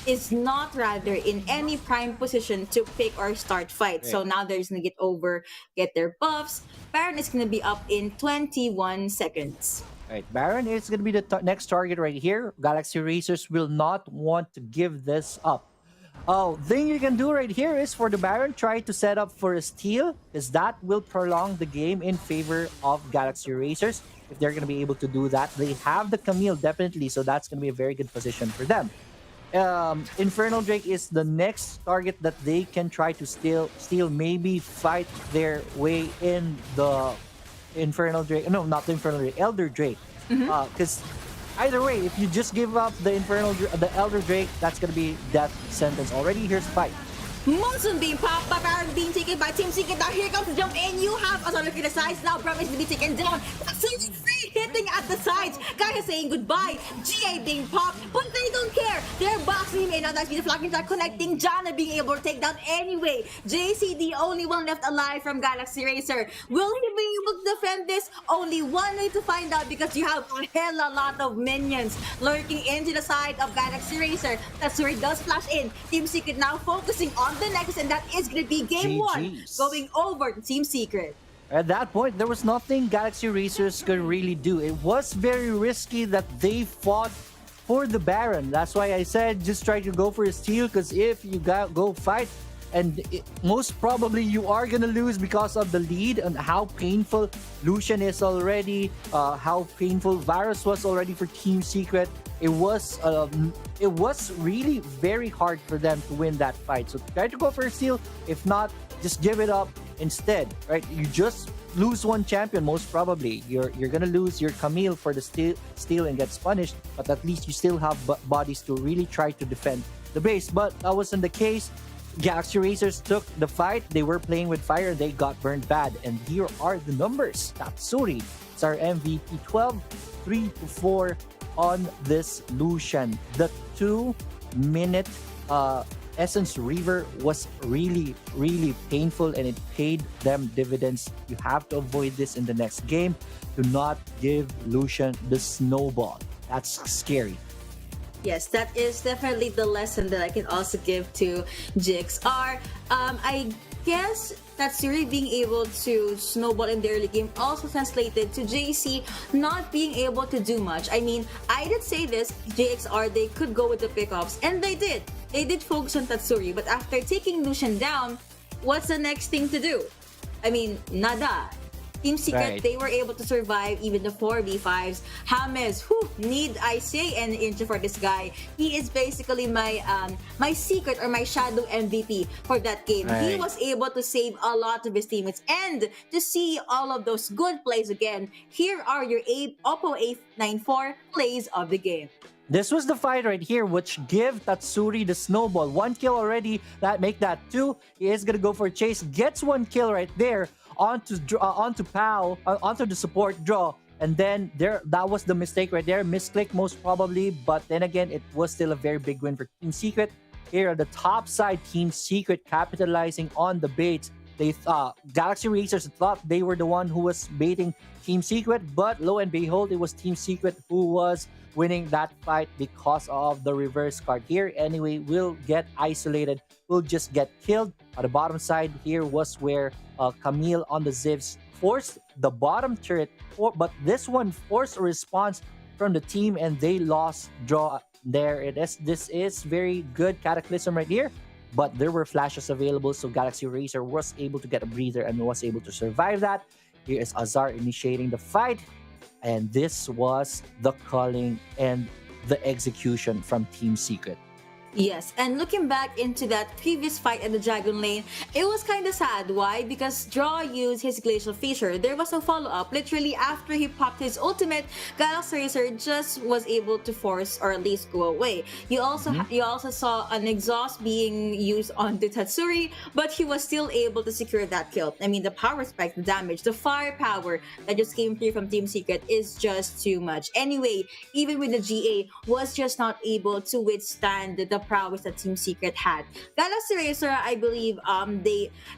is not rather in any prime position to pick or start fight. So now they're just gonna get their buffs. Baron is gonna be up in 21 seconds. Right, Baron is going to be the next target right here. Galaxy Racers will not want to give this up. Thing you can do right here is for the Baron, try to set up for a steal, because that will prolong the game in favor of Galaxy Racers. If they're going to be able to do that, they have the Camille definitely, so that's going to be a very good position for them. Infernal Drake is the next target that they can try to steal, maybe fight their way in the Infernal Drake. No, not the Infernal Drake, Elder Drake. Because either way, if you just give up the Elder Drake, that's gonna be death sentence already. Here's the fight. Monsoon being popped, but Baron being taken by Team Secret. Now here comes the jump in. You have Azar looking at the sides. Now Bren is to be taken down. Free hitting at the sides. Kaya saying goodbye. GA being popped, but they don't care. They're boxing him in. Now that's the flagging are connecting. Jana being able to take down Anyway. JC, the only one left alive from Galaxy Racer. Will he be able to defend this? Only one way to find out, because you have a hella lot of minions lurking into the side of Galaxy Racer. That's where it does flash in. Team Secret now focusing on the next, and that is going to be game one, going over to Team Secret. At that point, there was nothing Galaxy Racers could really do. It was very risky that they fought for the Baron. That's why I said just try to go for a steal, because if you go fight and most probably you are gonna lose because of the lead and how painful Lucian is already, how painful Varus was already for Team Secret. It was really very hard for them to win that fight. So try to go for a steal. If not, just give it up instead, right? You just lose one champion, most probably. You're gonna lose your Camille for the steal and gets punished, but at least you still have bodies to really try to defend the base. But that wasn't the case. Galaxy Racers took the fight. They were playing with fire. They got burned bad. And here are the numbers. Tatsuri is our MVP. 12, 3-4 on this Lucian. The 2-minute Essence River was really, really painful, and it paid them dividends. You have to avoid this in the next game. Do not give Lucian the snowball. That's scary. Yes, that is definitely the lesson that I can also give to GXR. I guess Tatsuri being able to snowball in the early game also translated to JC not being able to do much. I mean, I did say this, GXR, they could go with the pickups, and they did. They did focus on Tatsuri, but after taking Lucian down, what's the next thing to do? I mean, nada. Team Secret, Right. They were able to survive even the 4v5s. James, need I say an intro for this guy? He is basically my secret or my shadow MVP for that game. He Right. was able to save a lot of his teammates. And to see all of those good plays again, here are your Oppo A94 plays of the game. This was the fight right here, which give Tatsuri the snowball. 1 kill already, that make that 2. He is gonna go for a chase, gets 1 kill right there onto Pao, onto the support draw, and then that was the mistake right there. Misclick most probably, but then again, it was still a very big win for Team Secret. Here at the top side, Team Secret capitalizing on the baits. They Galaxy Racers thought they were the one who was baiting Team Secret, but lo and behold, it was Team Secret who was winning that fight because of the reverse card here. Anyway, we'll get isolated. We'll just get killed. At the bottom side here was where Camille on the Zivs forced the bottom turret, but this one forced a response from the team, and they lost draw. There it is. This is very good Cataclysm right here, but there were flashes available, so Galaxy Racer was able to get a breather and was able to survive that. Here is Azar initiating the fight, and this was the calling and the execution from Team Secret. Yes, and looking back into that previous fight at the Dragon Lane, it was kind of sad. Why? Because Draw used his Glacial Fissure. There was no follow-up. Literally, after he popped his ultimate, Galaxy Racer just was able to force or at least go away. You also saw an exhaust being used on the Tatsuri, but he was still able to secure that kill. I mean, the power spike, the damage, the firepower that just came through from Team Secret is just too much. Anyway, even with the GA, was just not able to withstand the prowess that Team Secret had. Galaxy Racer, I believe,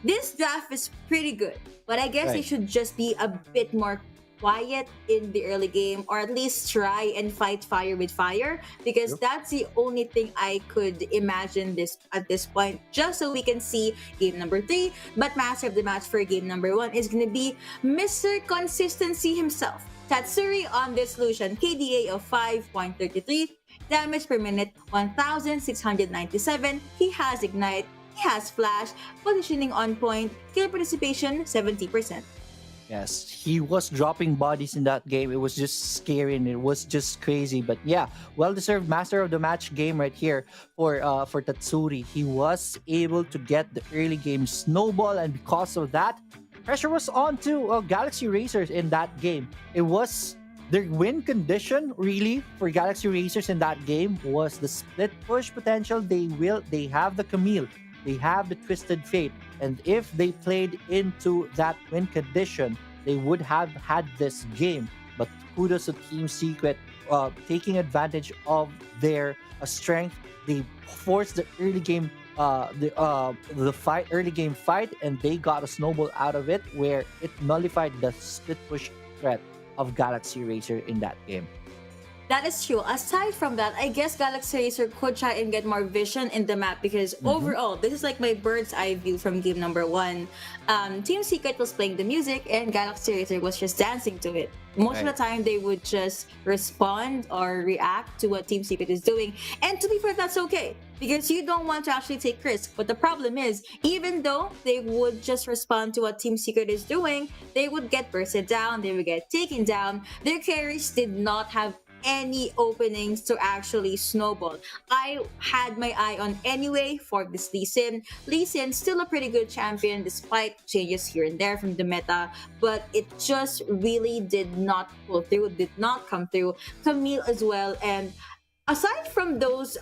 this draft is pretty good, but I guess they Right. should just be a bit more quiet in the early game, or at least try and fight fire with fire, because that's the only thing I could imagine this at this point, just so we can see game number 3. But master of the match for game number 1 is going to be Mr. Consistency himself, Tatsuri on this Lucian. KDA of 5.33, damage per minute 1697. He has Ignite, he has Flash, positioning on point, kill participation 70%. Yes, he was dropping bodies in that game. It was just scary and it was just crazy. But yeah, well-deserved master of the match game right here for Tatsuri. He was able to get the early game snowball, and because of that, pressure was on to Galaxy Racers in that game. It was their win condition really for Galaxy Racers in that game was the split push potential. They have the Camille, they have the Twisted Fate, and if they played into that win condition, they would have had this game. But kudos to Team Secret taking advantage of their strength. They forced the early game early game fight, and they got a snowball out of it where it nullified the split push threat of Galaxy Racer in that game. That is true. Aside from that, I guess Galaxy Racer could try and get more vision in the map, because overall, this is like my bird's eye view from game number 1. Team Secret was playing the music and Galaxy Racer was just dancing to it. Most of the time, they would just respond or react to what Team Secret is doing. And to be fair, that's okay, because you don't want to actually take risk. But the problem is, even though they would just respond to what Team Secret is doing, they would get bursted down, they would get taken down. Their carries did not have any openings to actually snowball. I had my eye on anyway for this Lee Sin. Lee Sin, still a pretty good champion despite changes here and there from the meta, but it just really did not pull through, did not come through. Camille as well, and aside from those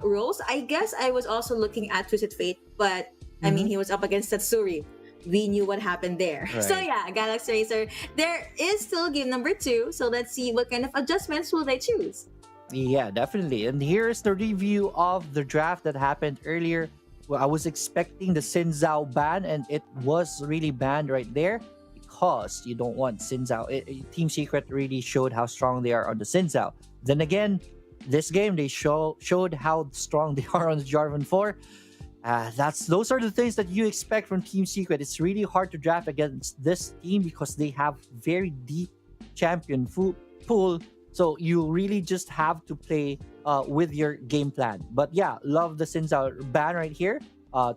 roles, I guess I was also looking at Twisted Fate, but I mean, he was up against Tatsuri. We knew what happened there. Right. So yeah, Galaxy Racer, there is still game number 2. So let's see what kind of adjustments will they choose. Yeah, definitely. And here's the review of the draft that happened earlier. Well, I was expecting the Xin Zhao ban, and it was really banned right there because you don't want Xin Zhao. Team Secret really showed how strong they are on the Xin Zhao. Then again, this game they showed how strong they are on the Jarvan 4. Those are the things that you expect from Team Secret. It's really hard to draft against this team because they have very deep champion pool. So you really just have to play with your game plan. But yeah, love the Xin Zhao ban right here.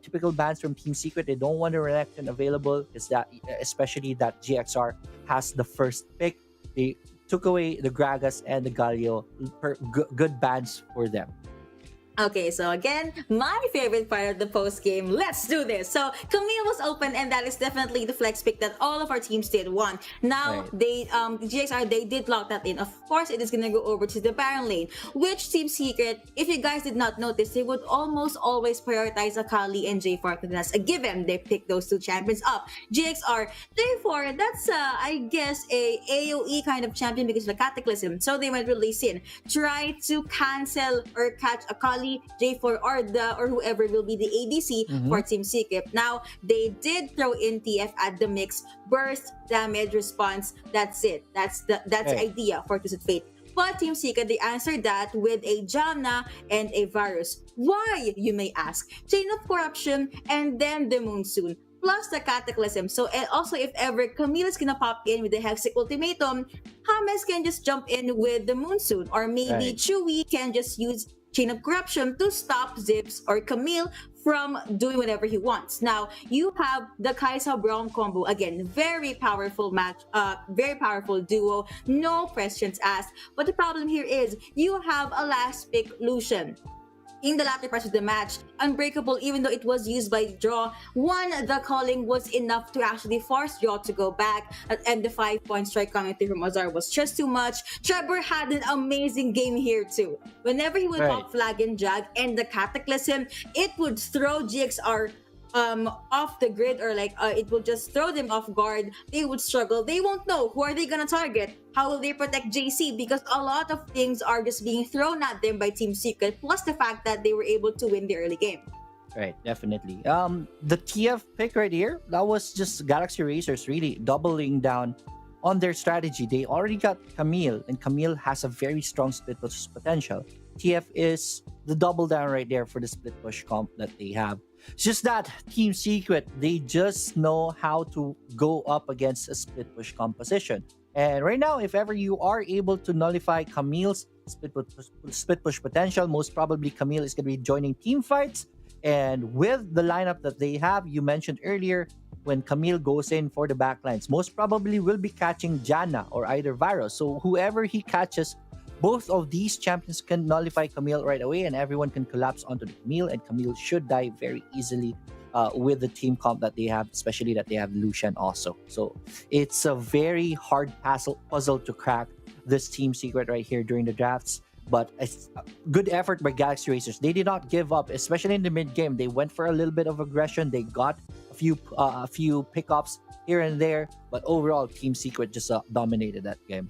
Typical bans from Team Secret. They don't want a reaction available, especially that GXR has the first pick. They took away the Gragas and the Galio. Good bans for them. Okay, so again, my favorite part of the post game. Let's do this. So Camille was open, and that is definitely the flex pick that all of our teams did want. Now they GXR, they did lock that in. Of course, it is gonna go over to the Baron lane, which Team Secret, if you guys did not notice, they would almost always prioritize Akali and J4. That's a given. They pick those two champions up. GXR, J4, that's I guess a AoE kind of champion because of the Cataclysm. So they went really in, try to cancel or catch Akali, J4, or whoever will be the ADC for Team Secret. Now they did throw in TF at the mix, burst, damage, response. That's it. That's the idea for Twisted Fate. But Team Secret, they answered that with a Jamna and a Varus. Why, you may ask? Chain of Corruption and then the Monsoon, plus the Cataclysm. So, and also if ever Camille is gonna pop in with the Hexic Ultimatum, James can just jump in with the Monsoon, or maybe Chewy can just use Chain of Corruption to stop Zips or Camille from doing whatever he wants. Now, you have the Kaisa Braum combo. Again, very powerful match, very powerful duo, no questions asked. But the problem here is you have a last pick Lucian. In the latter part of the match, Unbreakable, even though it was used by Draw, the calling was enough to actually force Draw to go back, and the 5-point strike coming through from Azar was just too much. Trevor had an amazing game here too. Whenever he would pop Flag and Jag and the Cataclysm, it would throw GXR off the grid, or like it will just throw them off guard. They would struggle. They won't know who are they gonna target. How will they protect JC? Because a lot of things are just being thrown at them by Team Secret, plus the fact that they were able to win the early game. Right, definitely. The TF pick right here, that was just Galaxy Racers really doubling down on their strategy. They already got Camille, and Camille has a very strong split push potential. TF is the double down right there for the split push comp that they have. It's just that Team Secret, they just know how to go up against a split push composition. And right now, if ever you are able to nullify Camille's split push potential, most probably Camille is going to be joining team fights. And with the lineup that they have, you mentioned earlier, when Camille goes in for the backlines, most probably will be catching Janna or either Varus. So whoever he catches, both of these champions can nullify Camille right away, and everyone can collapse onto the Camille, and Camille should die very easily with the team comp that they have, especially that they have Lucian also. So it's a very hard puzzle to crack, this Team Secret right here during the drafts. But it's a good effort by Galaxy Racers. They did not give up, especially in the mid game. They went for a little bit of aggression. They got a few pickups here and there, but overall, Team Secret just dominated that game.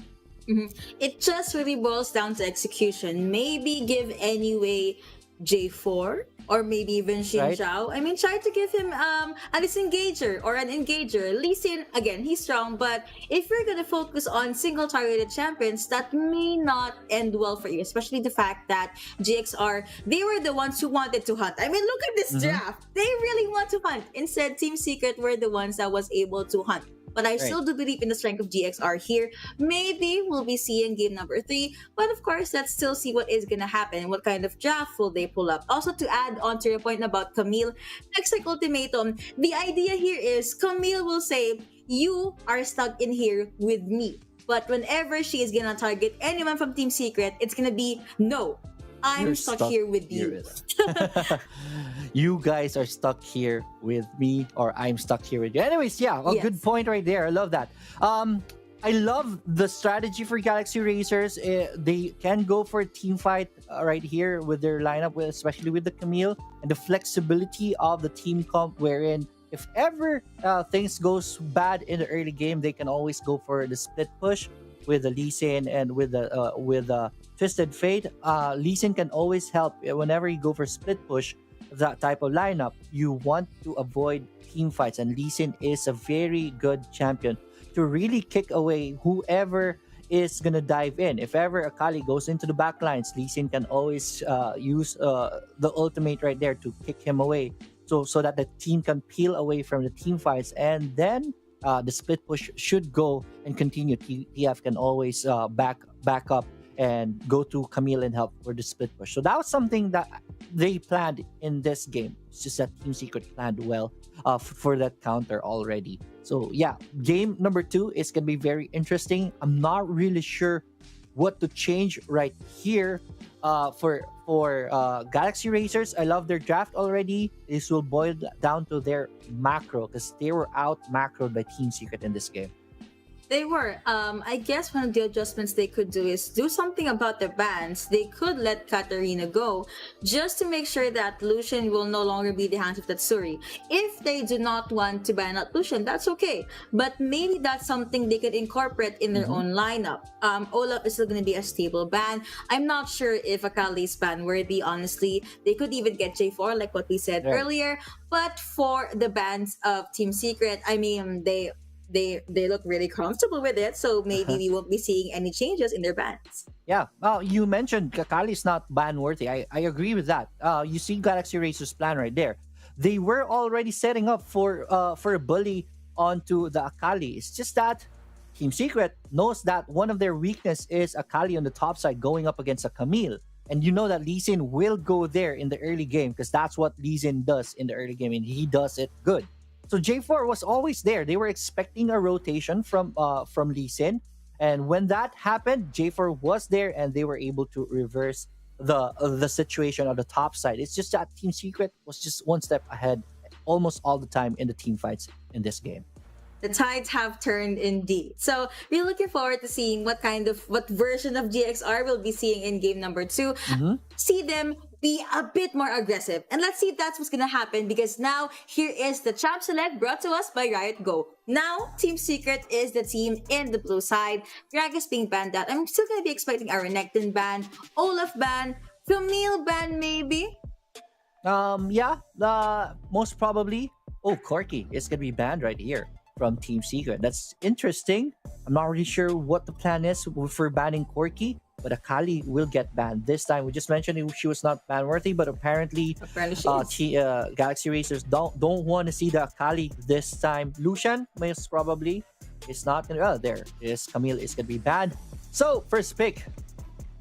It just really boils down to execution. Maybe give anyway J4, or maybe even Xin Zhao. I mean, try to give him a disengager or an engager. Lee Sin, again, he's strong, but if you're gonna focus on single targeted champions, that may not end well for you, especially the fact that GXR, they were the ones who wanted to hunt. I mean, look at this draft. They really want to hunt. Instead, Team Secret were the ones that was able to hunt. But I Right. still do believe in the strength of GXR here. Maybe we'll be seeing game number 3, but of course, let's still see what is gonna happen. What kind of draft will they pull up? Also, to add on to your point about Camille, next like ultimatum, the idea here is Camille will say, "You are stuck in here with me." But whenever she is gonna target anyone from Team Secret, it's gonna be, "No, I'm You're stuck here with you." You guys are stuck here with me, or I'm stuck here with you. Anyways, yeah, a Yes. good point right there. I love that. I love the strategy for Galaxy Racers. They can go for a team fight right here with their lineup, especially with the Camille, and the flexibility of the team comp, wherein if ever things goes bad in the early game, they can always go for the split push with the Lee Sin and with the Twisted Fate. Lee Sin can always help whenever you go for split push. That type of lineup, you want to avoid team fights, and Lee Sin is a very good champion to really kick away whoever is gonna dive in. If ever Akali goes into the back lines, Lee Sin can always use the ultimate right there to kick him away, so that the team can peel away from the team fights, and then the split push should go and continue. TF can always back up and go to Camille and help for the split push. So that was something that they planned in this game. It's just that Team Secret planned well for that counter already. So yeah, game number 2 is gonna be very interesting. I'm not really sure what to change right here for Galaxy Racers. I love their draft already. This will boil down to their macro, because they were out macroed by Team Secret in this game. They were. I guess one of the adjustments they could do is do something about their bans. They could let Katarina go just to make sure that Lucian will no longer be the hands of Tatsuri. If they do not want to ban out Lucian, that's okay. But maybe that's something they could incorporate in their own lineup. Olaf is still going to be a stable ban. I'm not sure if Akali is ban worthy, honestly. They could even get J4, like what we said earlier. But for the bans of Team Secret, I mean, they look really comfortable with it, so maybe we won't be seeing any changes in their bans. Yeah, you mentioned Akali is not ban worthy. I agree with that. You see Galaxy Racers plan right there. They were already setting up for a bully onto the Akali. It's just that Team Secret knows that one of their weakness is Akali on the top side going up against a Camille. And you know that Lee Sin will go there in the early game, because that's what Lee Sin does in the early game, and he does it good. So J4 was always there. They were expecting a rotation from Lee Sin, and when that happened, J4 was there, and they were able to reverse the situation on the top side. It's just that Team Secret was just one step ahead almost all the time in the team fights in this game. The tides have turned indeed. So we're looking forward to seeing what version of GXR we'll be seeing in game number 2. See them be a bit more aggressive. And let's see if that's what's gonna happen, because now here is the Champ Select brought to us by Riot Go. Now, Team Secret is the team in the blue side. Greg is being banned out. I'm still gonna be expecting a Renekton ban, Olaf ban, Camille ban maybe. Most probably. Oh, Corky is gonna be banned right here from Team Secret. That's interesting. I'm not really sure what the plan is for banning Corky, but Akali will get banned this time. We just mentioned she was not ban worthy, but apparently She is. Galaxy Racers don't want to see the Akali this time. Lucian most probably is not gonna. Oh, there is Camille is gonna be banned. So first pick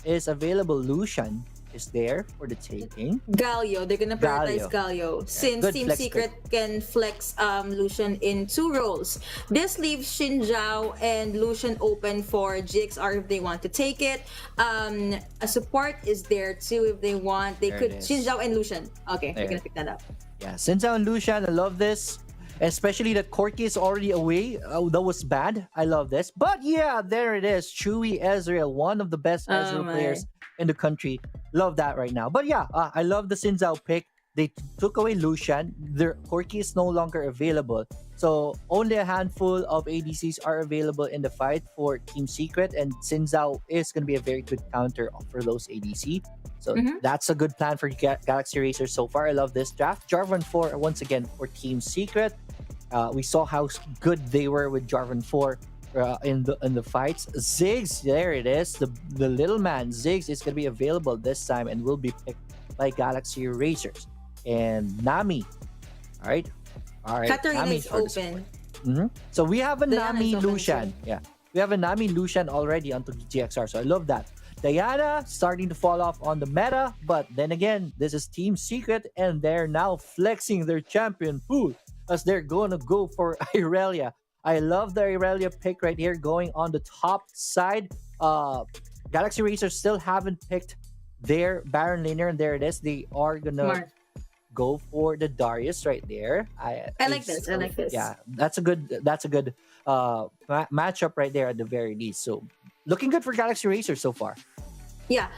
is available. Lucian is there for the taking. Galio, they're gonna prioritize Galio, since good Team flex Secret can flex Lucian in 2 roles. This leaves Xin Zhao and Lucian open for GXR if they want to take it. A support is there too if they want. They could Xin Zhao and Lucian. Okay, they're gonna pick that up. Yeah, Xin Zhao and Lucian, I love this. Especially that Corky is already away. That was bad. I love this. But yeah, there it is. Chewy Ezreal, one of the best Ezreal players in the country. Love that right now. But yeah, I love the Xin Zhao pick. They took away Lucian. Their Corky is no longer available. So only a handful of ADCs are available in the fight for Team Secret, and Xin Zhao is going to be a very good counter for those ADC. So that's a good plan for Galaxy Racers so far. I love this draft. Jarvan 4 once again for Team Secret. We saw how good they were with Jarvan 4 in the fights. Ziggs, there it is. The little man Ziggs is going to be available this time and will be picked by Galaxy Racers. And Nami, all right. Katarina is open. So we have a Diana Nami is open Lucian. Yeah. We have a Nami Lucian already onto GXR. So I love that. Diana starting to fall off on the meta, but then again, this is Team Secret and they're now flexing their champion pool as they're going to go for Irelia. I love the Irelia pick right here going on the top side. Galaxy Racers still haven't picked their Baron laner, and there it is. They are going to Smart. go for the Darius right there. I like this. I like this. Yeah, that's a good matchup right there at the very least. So looking good for Galaxy Racers so far. Yeah.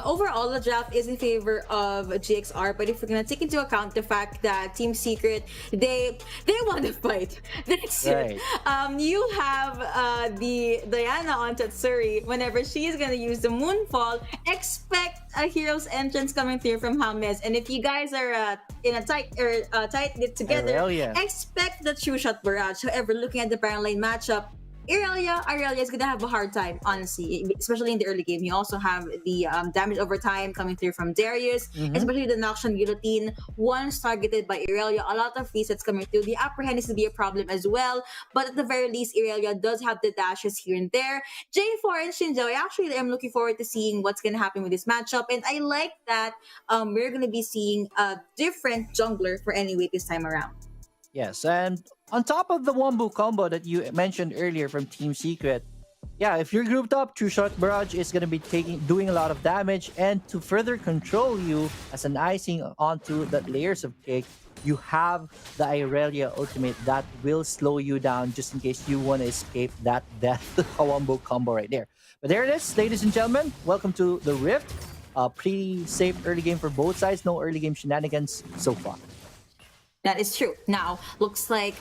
Overall, the draft is in favor of GXR, but if we're gonna take into account the fact that Team Secret they want to fight, that's Right. it. You have the Diana on Tatsuri. Whenever she is gonna use the Moonfall, expect a hero's entrance coming through from James. And if you guys are in a tight knit together, Irelia. expect the True Shot Barrage. However, looking at the Baron Lane matchup, Irelia is gonna have a hard time, honestly, especially in the early game. You also have the damage over time coming through from Darius, especially the Noxian Guillotine. Once targeted by Irelia, a lot of resets coming through. The upper hand is to be a problem as well, but at the very least, Irelia does have the dashes here and there. J4 and Shinjo, I actually am looking forward to seeing what's gonna happen with this matchup, and I like that we're gonna be seeing a different jungler for anyway this time around. Yes, and on top of the Wombo combo that you mentioned earlier from Team Secret, yeah, if you're grouped up, True Shot Barrage is going to be doing a lot of damage, and to further control you as an icing onto the layers of cake, you have the Irelia ultimate that will slow you down just in case you want to escape that death Wombo combo right there. But there it is, ladies and gentlemen. Welcome to the Rift. Pretty safe early game for both sides. No early game shenanigans so far. That is true. Now, looks like,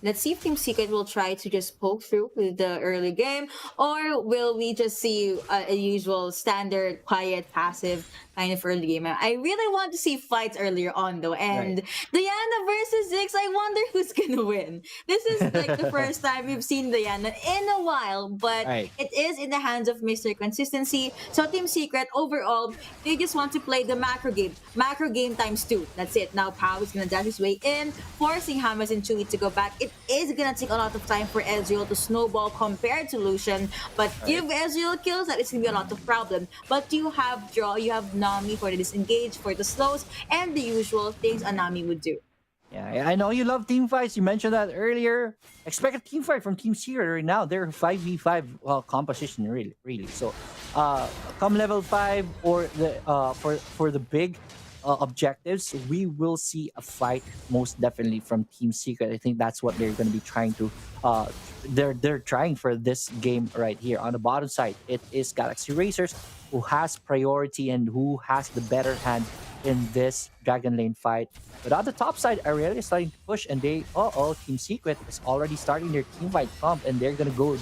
let's see if Team Secret will try to just poke through with the early game, or will we just see a usual standard, quiet, passive kind of early game? I really want to see fights earlier on, though. And Diana versus Ziggs, I wonder who's gonna win. This is like the first time we've seen Diana in a while, but it is in the hands of Mr. Consistency. So Team Secret, overall, they just want to play the macro game. Macro game times 2. That's it. Now Pau is gonna dash his way in, forcing James and Chewy to go back. It is gonna take a lot of time for Ezreal to snowball compared to Lucian, but give Ezreal kills, that is gonna be a lot of problem. But you have draw, you have Nami for the disengage, for the slows, and the usual things a Nami would do. Yeah, I know you love team fights. You mentioned that earlier. Expect a team fight from Team Secret right now. They're 5v5 composition, really. So, come level 5 or the for the big objectives, we will see a fight most definitely from Team Secret. I think that's what they're going to be trying to. They're trying for this game right here. On the bottom side, it is Galaxy Racers who has priority and who has the better hand in this Dragon Lane fight. But on the top side, Irelia is starting to push, and Team Secret is already starting their team fight comp, and they're gonna go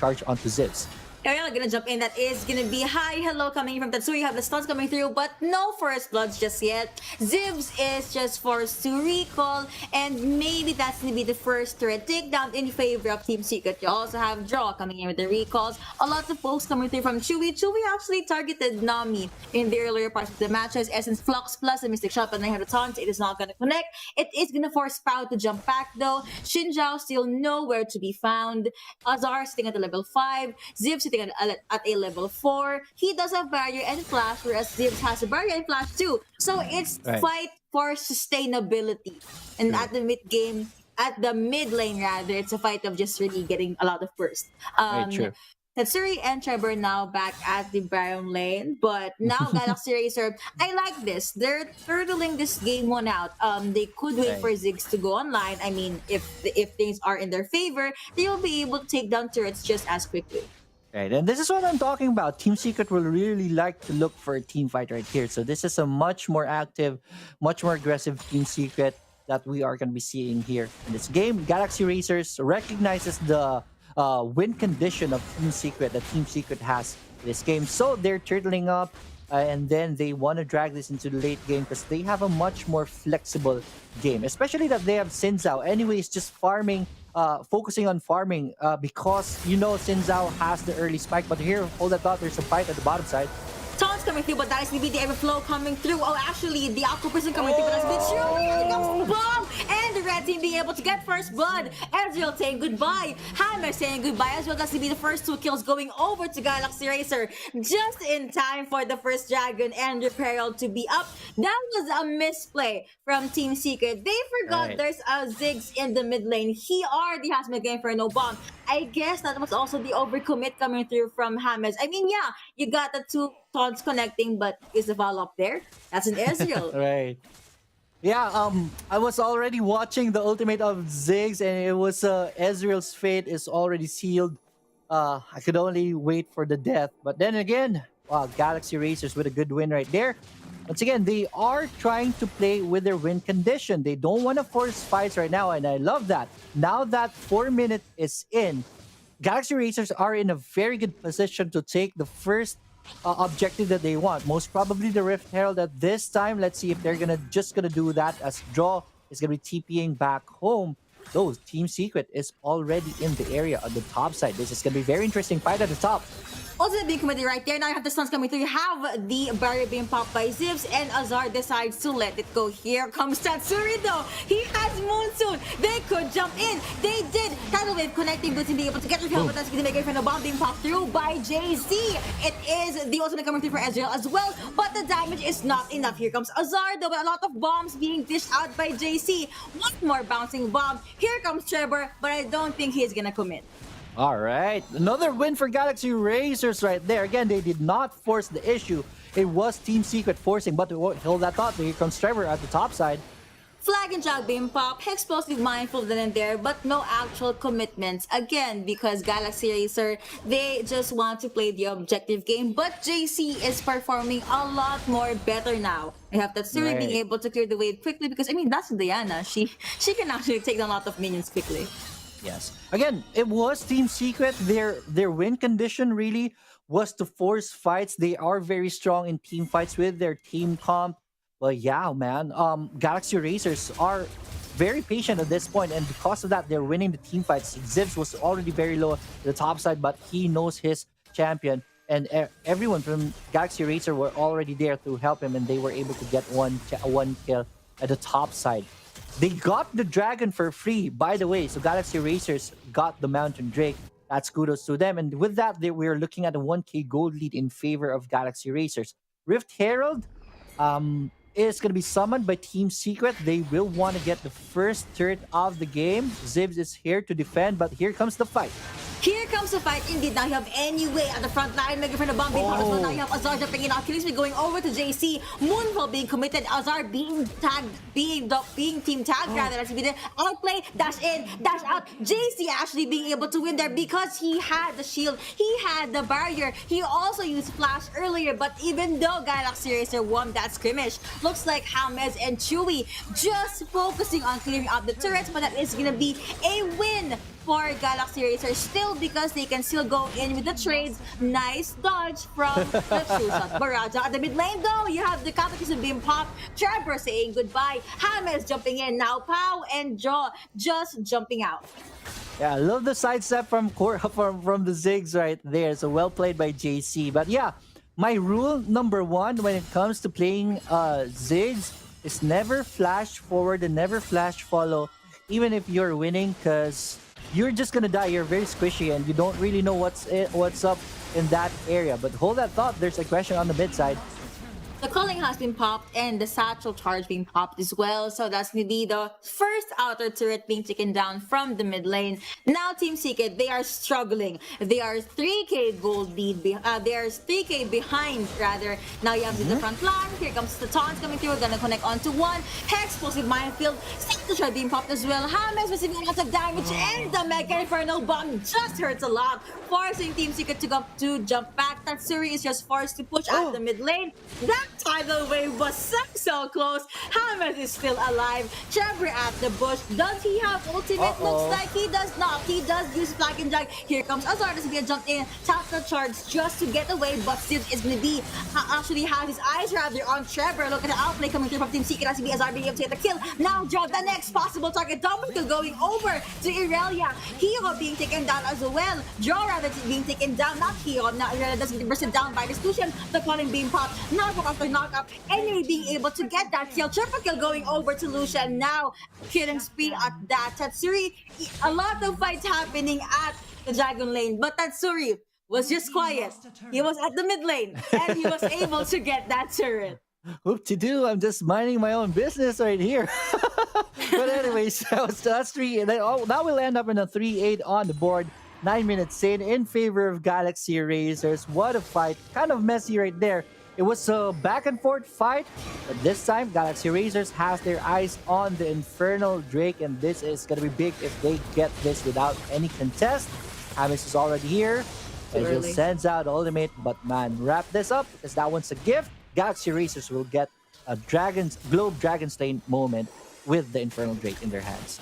charge onto Zivs. Ariel gonna jump in. That is gonna be hi, hello coming from Tatsuri. You have the stuns coming through, but no first bloods just yet. Zivs is just forced to recall, and maybe that's gonna be the first turret takedown in favor of Team Secret. You also have Draw coming in with the recalls. A lot of folks coming through from Chewy. Chewy actually targeted Nami in the earlier parts of the matches. Essence Flux plus a Mystic Shot, but they have the taunt. It is not gonna connect. It is gonna force Pao to jump back though. Shinjao still nowhere to be found. Azar sitting at the level 5. Ziv sitting at a level 4. He does have barrier and flash, whereas Zivs has a barrier and flash too. So it's fight for sustainability. And at the mid game, at the mid lane rather, it's a fight of just really getting a lot of burst. True. Tatsuri and Trevor now back at the Baron lane, but now Galaxy Racer, I like this. They're turtling this game one out. They could wait for Ziggs to go online. I mean, if things are in their favor, they will be able to take down turrets just as quickly. Right, and this is what I'm talking about. Team Secret will really like to look for a team fight right here. So this is a much more active, much more aggressive Team Secret that we are going to be seeing here in this game. Galaxy Racers recognizes the win condition of Team Secret that Team Secret has in this game. So they're turtling up, and then they want to drag this into the late game because they have a much more flexible game. Especially that they have Xin Zhao. Anyways, just farming. Focusing on farming because you know Xin Zhao has the early spike, but here, hold that thought, there's a fight at the bottom side. Taunts coming through, but that is maybe the Everflow coming through. Oh, actually, the Aqua Prison coming through, but that's a bit true. Here comes Bomb, and the red team being able to get first blood. Ezreal saying goodbye. Hammer saying goodbye as well. That's to be the first 2 kills going over to Galaxy Racer. Just in time for the first dragon and Reparo to be up. That was a misplay from Team Secret. They forgot Right. there's a Ziggs in the mid lane. He already has mid game for no bomb. I guess that was also the overcommit coming through from James. I mean, yeah, you got the 2 taunts connecting, but is the foul up there? That's an Ezreal. Right. Yeah, I was already watching the ultimate of Ziggs, and it was Ezreal's fate is already sealed. I could only wait for the death. But then again, wow, Galaxy Racers with a good win right there. Once again, they are trying to play with their win condition. They don't want to force fights right now, and I love that. Now that 4 minute is in, Galaxy Racers are in a very good position to take the first objective that they want. Most probably the Rift Herald at this time. Let's see if they're just gonna do that, as Draw is gonna be TPing back home. So Team Secret is already in the area on the top side. This is gonna be a very interesting fight at the top. Also being committed right there. Now you have the stuns coming through. You have the barrier being popped by Zivs, and Azar decides to let it go. Here comes Tatsuri though. He has Moonsoon. They could jump in. They did. Tidal Wave connecting, but being able to get the help, but that's going to make it from the bomb being popped through by JC. It is the ultimate coming through for Ezreal as well, but the damage is not enough. Here comes Azar though, with a lot of bombs being dished out by JC. One more bouncing bomb. Here comes Trevor, but I don't think he's going to commit. All right, another win for Galaxy Racers right there. Again, they did not force the issue. It was Team Secret forcing, but hold that thought. Here comes Trevor at the top side. Flag and Jog being popped, Explosive Mindful then and there, but no actual commitments. Again, because Galaxy Racer, they just want to play the objective game, but JC is performing a lot more better now. I have Tatsuri being able to clear the wave quickly because, I mean, that's Diana. She can actually take down a lot of minions quickly. Yes. Again, it was Team Secret. Their win condition really was to force fights. They are very strong in team fights with their team comp. But yeah, man, Galaxy Racers are very patient at this point, and because of that, they're winning the team fights. Zivs was already very low at the top side, but he knows his champion, and everyone from Galaxy Racer were already there to help him, and they were able to get one kill at the top side. They got the dragon for free, by the way. So Galaxy Racers got the Mountain Drake. That's kudos to them. And with that, we're looking at a 1k gold lead in favor of Galaxy Racers. Rift Herald is going to be summoned by Team Secret. They will want to get the first turret of the game. Zibs is here to defend, but here comes the fight. Here comes the fight indeed. Now you have Anyway at the front line, making for the bomb being popped as well. Now you have Azar jumping in. Achilles going over to JC. Moonfall being committed. Azar being tagged, being team tagged rather. As he did outplay, dash in, dash out. JC actually being able to win there because he had the shield, he had the barrier. He also used flash earlier, but even though Galaxy Racer won that scrimmage, looks like James and Chewy just focusing on clearing out the turrets, but that is gonna be a win for Galaxy Racers still because they can still go in with the trades. Nice dodge from the true shot. Baraja at the mid lane though, you have the Cataclysm being popped. Trevor saying goodbye. James jumping in now. Pau and Jaw just jumping out. Yeah, I love the sidestep from the Ziggs right there. So well played by JC. But yeah, my rule number 1 when it comes to playing Ziggs is never flash forward and never flash follow, even if you're winning, because you're just gonna die. You're very squishy and you don't really know what's up in that area. But hold that thought, there's aggression on the mid side. The culling has been popped and the satchel charge being popped as well. So that's going to be the first outer turret being taken down from the mid lane. Now Team Secret, they are struggling. They are 3k gold lead. They are 3k behind rather. Now you have the front line. Here comes the taunts coming through. We're going to connect onto one. Explosive minefield. Satchel charge being popped as well. James receiving lots of damage and the Mega Inferno bomb just hurts a lot, forcing Team Secret to jump back. Tatsuri is just forced to push out the mid lane. That tidal wave was so close. James is still alive. Trevor at the bush. Does he have ultimate? Looks like he does not. He does use Flag and Jug. Here comes Azar. This is going to jump in. Tap the charge just to get away, but still is going to be actually has his eyes rather on Trevor. Look at the outplay coming through from Team Secret as he Azar being able to get the kill. Now drop the next possible target. Double kill going over to Irelia. Hero being taken down as well. Joe rather being taken down. Not Hero. Now Irelia doesn't get bursted down by the Lucian. The calling being popped. Knockup after knockup. Enemy being able to get that kill. Triple kill going over to Lucian. Now killing spree at that. Tatsuri, a lot of fights happening at the Dragon Lane. But Tatsuri was just quiet. He was at the mid lane. And he was able to get that turret. Whoop-de-doo, I'm just minding my own business right here. But anyways, that's 3. And then, now we'll end up in a 3-8 on the board. 9 minutes in favor of Galaxy Racers. What a fight. Kind of messy right there. It was a back and forth fight. But this time, Galaxy Racers has their eyes on the Infernal Drake. And this is going to be big if they get this without any contest. Hamis is already here. And he sends out ultimate. But man, wrap this up because that one's a gift. Galaxy Racers will get a Globe Dragon Slain moment with the Infernal Drake in their hands.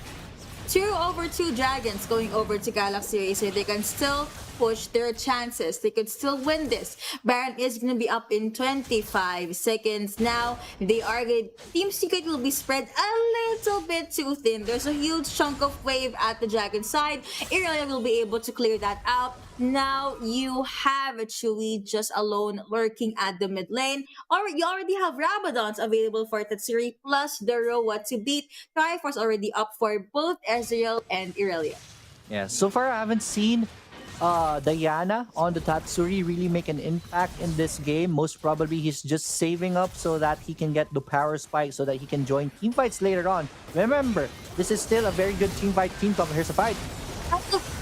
2/2 dragons going over to Galaxy Racer. They can still push their chances. They could still win this. Baron is going to be up in 25 seconds now. They are good. Team Secret will be spread a little bit too thin. There's a huge chunk of wave at the dragon side. Irelia will be able to clear that out. Now you have a Chewy just alone lurking at the mid lane. Or you already have Rabadons available for Tatsuri plus the Roa to beat. Triforce already up for both Ezreal and Irelia. Yeah, so far I haven't seen Diana on the Tatsuri really make an impact in this game. Most probably he's just saving up so that he can get the power spike so that he can join team fights later on. Remember, this is still a very good team fight. Here's a fight.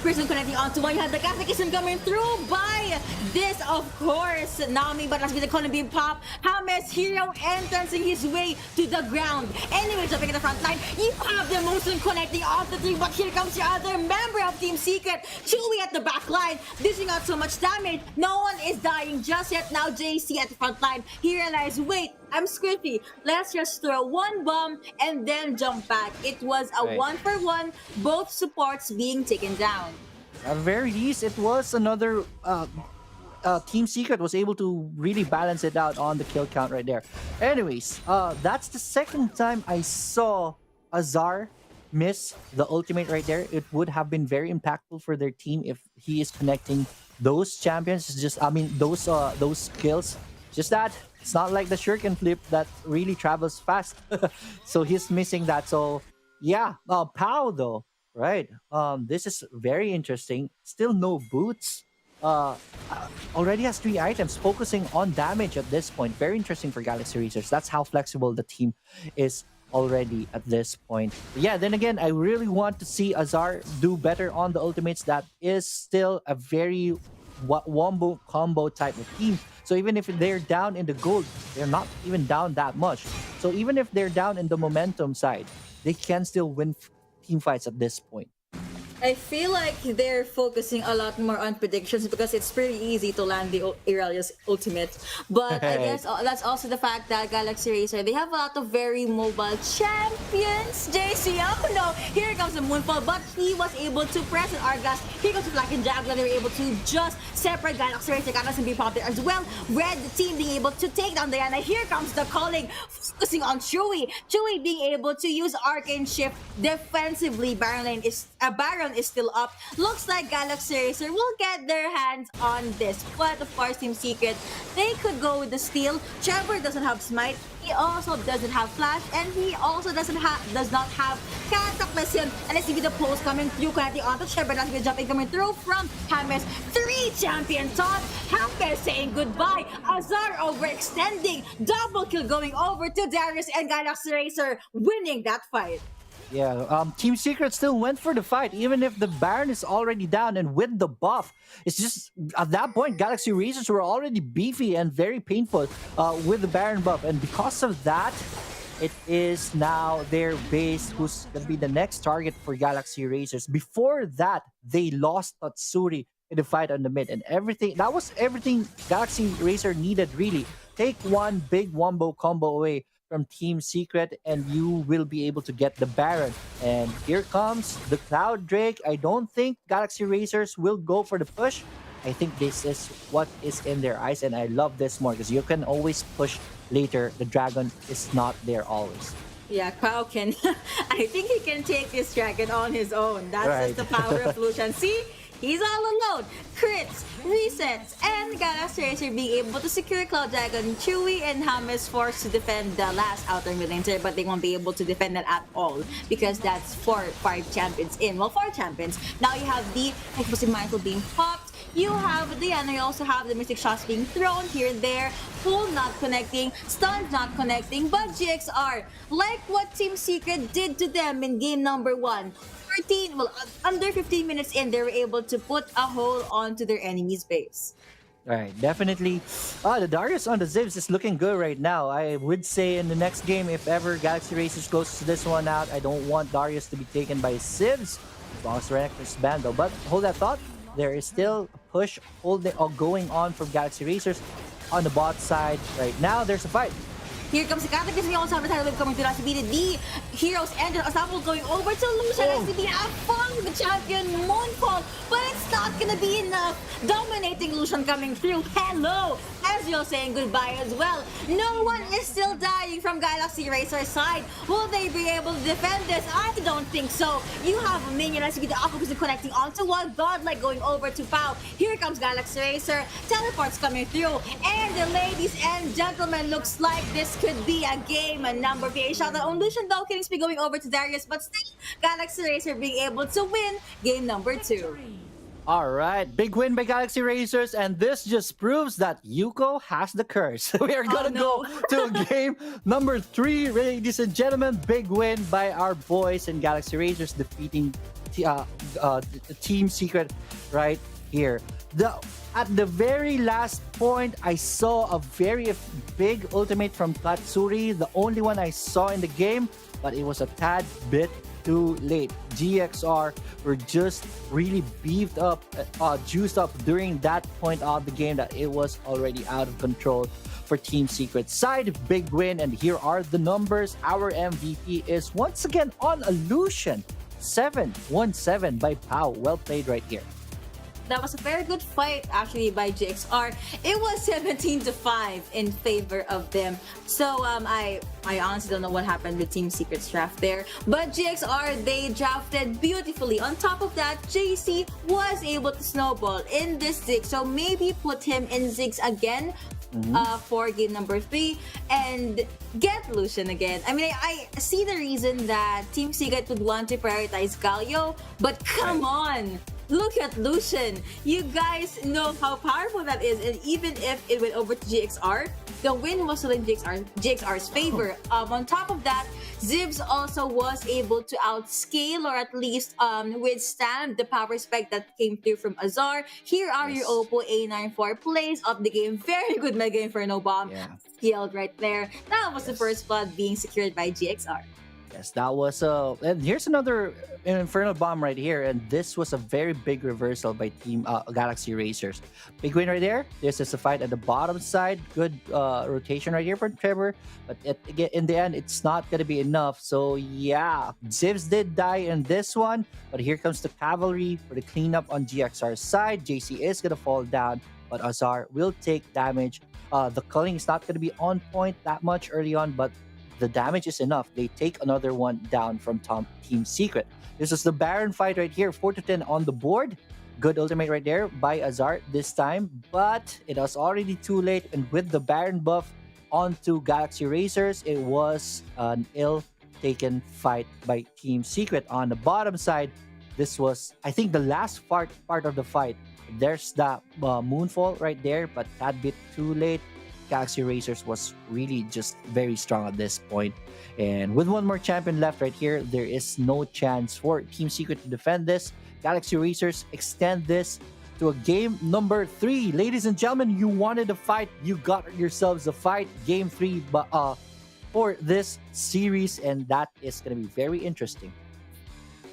Prison connecting onto one. You have the Catechism coming through by this, of course, Nami, but as with the column being popped, James hero entrancing his way to the ground. Anyway, jumping in the front line, you have the motion connecting off the three, but here comes your other member of Team Secret, Chewy at the back line, dishing out so much damage. No one is dying just yet. Now JC at the front line, he realized, wait, I'm squiffy. Let's just throw one bomb and then jump back. It was a 1-for-1, both supports being taken down. At very least, it was another Team Secret was able to really balance it out on the kill count right there. Anyways, that's the second time I saw Azar miss the ultimate right there. It would have been very impactful for their team if he is connecting those champions. Those skills. Just that it's not like the shuriken flip that really travels fast. So he's missing that. So yeah, Pow though, right? This is very interesting. Still no boots. Already has 3 items, focusing on damage at this point. Very interesting for Galaxy Racers. That's how flexible the team is already at this point. But yeah, then again, I really want to see Azar do better on the ultimates. That is still a very wombo combo type of team. So even if they're down in the gold, they're not even down that much. So even if they're down in the momentum side, they can still win team fights at this point. I feel like they're focusing a lot more on predictions because it's pretty easy to land the Irelia's ultimate. But I guess that's also the fact that Galaxy Racer, they have a lot of very mobile champions. JC, oh no, here comes the Moonfall, but he was able to press an Argas. Here comes the Black and Jaguar, they were able to just separate Galaxy Racer. Galaxy and be popped there as well. Red team being able to take down Diana. Here comes the calling, focusing on Chewy. Chewy being able to use Arcane Shift defensively. Baron is still up. Looks like Galaxy Racer will get their hands on this. But of course, Team Secret, they could go with the steal. Trevor doesn't have Smite. He also doesn't have Flash, and he also does not have Cataclysm. And let's see the post coming through, connecting onto Trevor. That's the jumping coming through from James. 3 champion top. James saying goodbye. Azar overextending. Double kill going over to Darius, and Galaxy Racer winning that fight. Yeah, Team Secret still went for the fight, even if the Baron is already down and with the buff. It's just, at that point, Galaxy Racers were already beefy and very painful with the Baron buff. And because of that, it is now their base who's going to be the next target for Galaxy Racers. Before that, they lost Tatsuri in the fight on the mid. And that was everything Galaxy Racer needed, really. Take one big wombo combo away from Team Secret and you will be able to get the Baron. And here comes the Cloud Drake. I don't think Galaxy Racers will go for the push. I think this is what is in their eyes, and I love this more because you can always push later. The dragon is not there always. Yeah, Kwao can. I think he can take this dragon on his own. That's Right. just the power of Lucian. See? He's all alone. Crits, resets, and Galaxy Racer being able to secure Cloud Dragon. Chewie and Ham is forced to defend the last outer mid-laner, but they won't be able to defend that at all because that's 5 champions in. Well, 4 champions. Now you have the Explosive Mindful being popped. You have Diana, you also have the Mystic Shots being thrown here and there. Pull not connecting, stuns not connecting, but GXR, like what Team Secret did to them in game number 1. Under 15 minutes in, they were able to put a hole onto their enemy's base. Right, definitely. The Darius on the Zivs is looking good right now. I would say in the next game, if ever Galaxy Racers goes to this one out, I don't want Darius to be taken by Zivs. As long as Renekton is banned though. But hold that thought, there is still a push going on from Galaxy Racers on the bot side. Right now, there's a fight. Here comes the Cataclysm, also have a title wave coming to SCB. The heroes and the Ensemble going over to Lucian. SCB have fun with the champion Moonfall, but it's not gonna be enough. Dominating Lucian coming through. Hello! Ezreal saying goodbye as well. No one is still dying from Galaxy Racer's side. Will they be able to defend this? I don't think so. You have a minion SCB, the Aquabus connecting onto one. Godlike going over to Pau. Here comes Galaxy Racer. Teleports coming through. And ladies and gentlemen, looks like this could be a game. A number PA shot on Lucian though. Kingsby going over to Darius, but still Galaxy Racer being able to win game number 2. All right, big win by Galaxy Racers, and this just proves that Yuko has the curse. We are gonna go to game number 3, ladies and gentlemen. Big win by our boys in Galaxy Racers, defeating Team Secret right here. At the very last point, I saw a very big ultimate from Tatsuri, the only one I saw in the game, but it was a tad bit too late. GXR were just really beefed up, juiced up during that point of the game that it was already out of control for Team Secret side. Big win, and here are the numbers. Our MVP is once again on Illusion. 7-1-7 by Pau. Well played right here. That was a very good fight actually by GXR. It was 17-5 in favor of them. So I honestly don't know what happened with Team Secret's draft there. But GXR, they drafted beautifully. On top of that, JC was able to snowball in this Ziggs. So maybe put him in Ziggs again for game number 3 and get Lucian again. I mean, I see the reason that Team Secret would want to prioritize Galio, but come on! Look at Lucian. You guys know how powerful that is, and even if it went over to GXR, the win was still in GXR's favor. On top of that, Zivs also was able to outscale or at least withstand the power spike that came through from Azar. Here are your Oppo A94 plays of the game. Very good mega game for no bomb. Healed right there. That was the first blood being secured by GXR. Yes, that was and here's another Infernal Bomb right here, and this was a very big reversal by Team Galaxy Racers. Big win right there. This is a fight at the bottom side. Good rotation right here for Trevor, but in the end, it's not gonna be enough. So yeah, Zivs did die in this one, but here comes the cavalry for the cleanup on GXR's side. JC is gonna fall down, but Azar will take damage. The culling is not gonna be on point that much early on, but the damage is enough. They take another one down from Team Secret. This is the Baron fight right here. 4-10 on the board. Good ultimate right there by Azar this time. But it was already too late. And with the Baron buff onto Galaxy Racers, it was an ill-taken fight by Team Secret. On the bottom side, this was, I think, the last part of the fight. There's the Moonfall right there, but that bit too late. Galaxy Racers was really just very strong at this point. And with one more champion left right here, there is no chance for Team Secret to defend this. Galaxy Racers extend this to a game number 3. Ladies and gentlemen, you wanted a fight. You got yourselves a fight. Game 3 for this series, and that is going to be very interesting.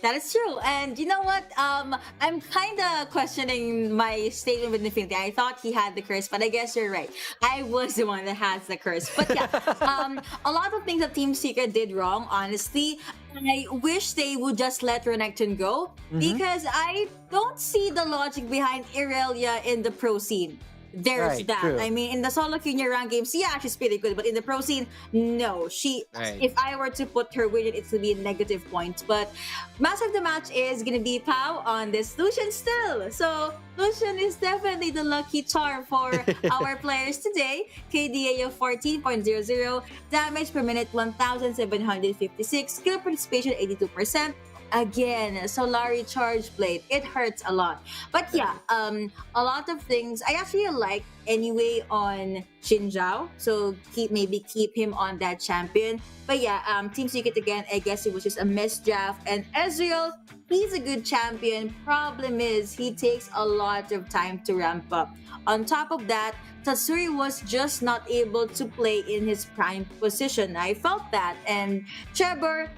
That is true. And you know what? I'm kind of questioning my statement with Infinity. I thought he had the curse, but I guess you're right. I was the one that has the curse. But yeah, a lot of things that Team Secret did wrong, honestly. I wish they would just let Renekton go because I don't see the logic behind Irelia in the pro scene. There's Right, that. true. I mean, in the solo junior rank games, yeah, she's pretty good, but in the pro scene, no. Right. If I were to put her with it, it's gonna be a negative point. But match of the match is gonna be Pau on this Lucian still. So Lucian is definitely the lucky charm for our players today. KDA of 14.00, damage per minute 1,756, skill participation 82%. Again, Solari Charge Blade. It hurts a lot. But yeah, a lot of things I actually like anyway on Xinjiao. So maybe keep him on that champion. But yeah, Team Secret again, I guess it was just a missed draft. And Ezreal, he's a good champion. Problem is, he takes a lot of time to ramp up. On top of that, Tatsuri was just not able to play in his prime position. I felt that. And Trevor,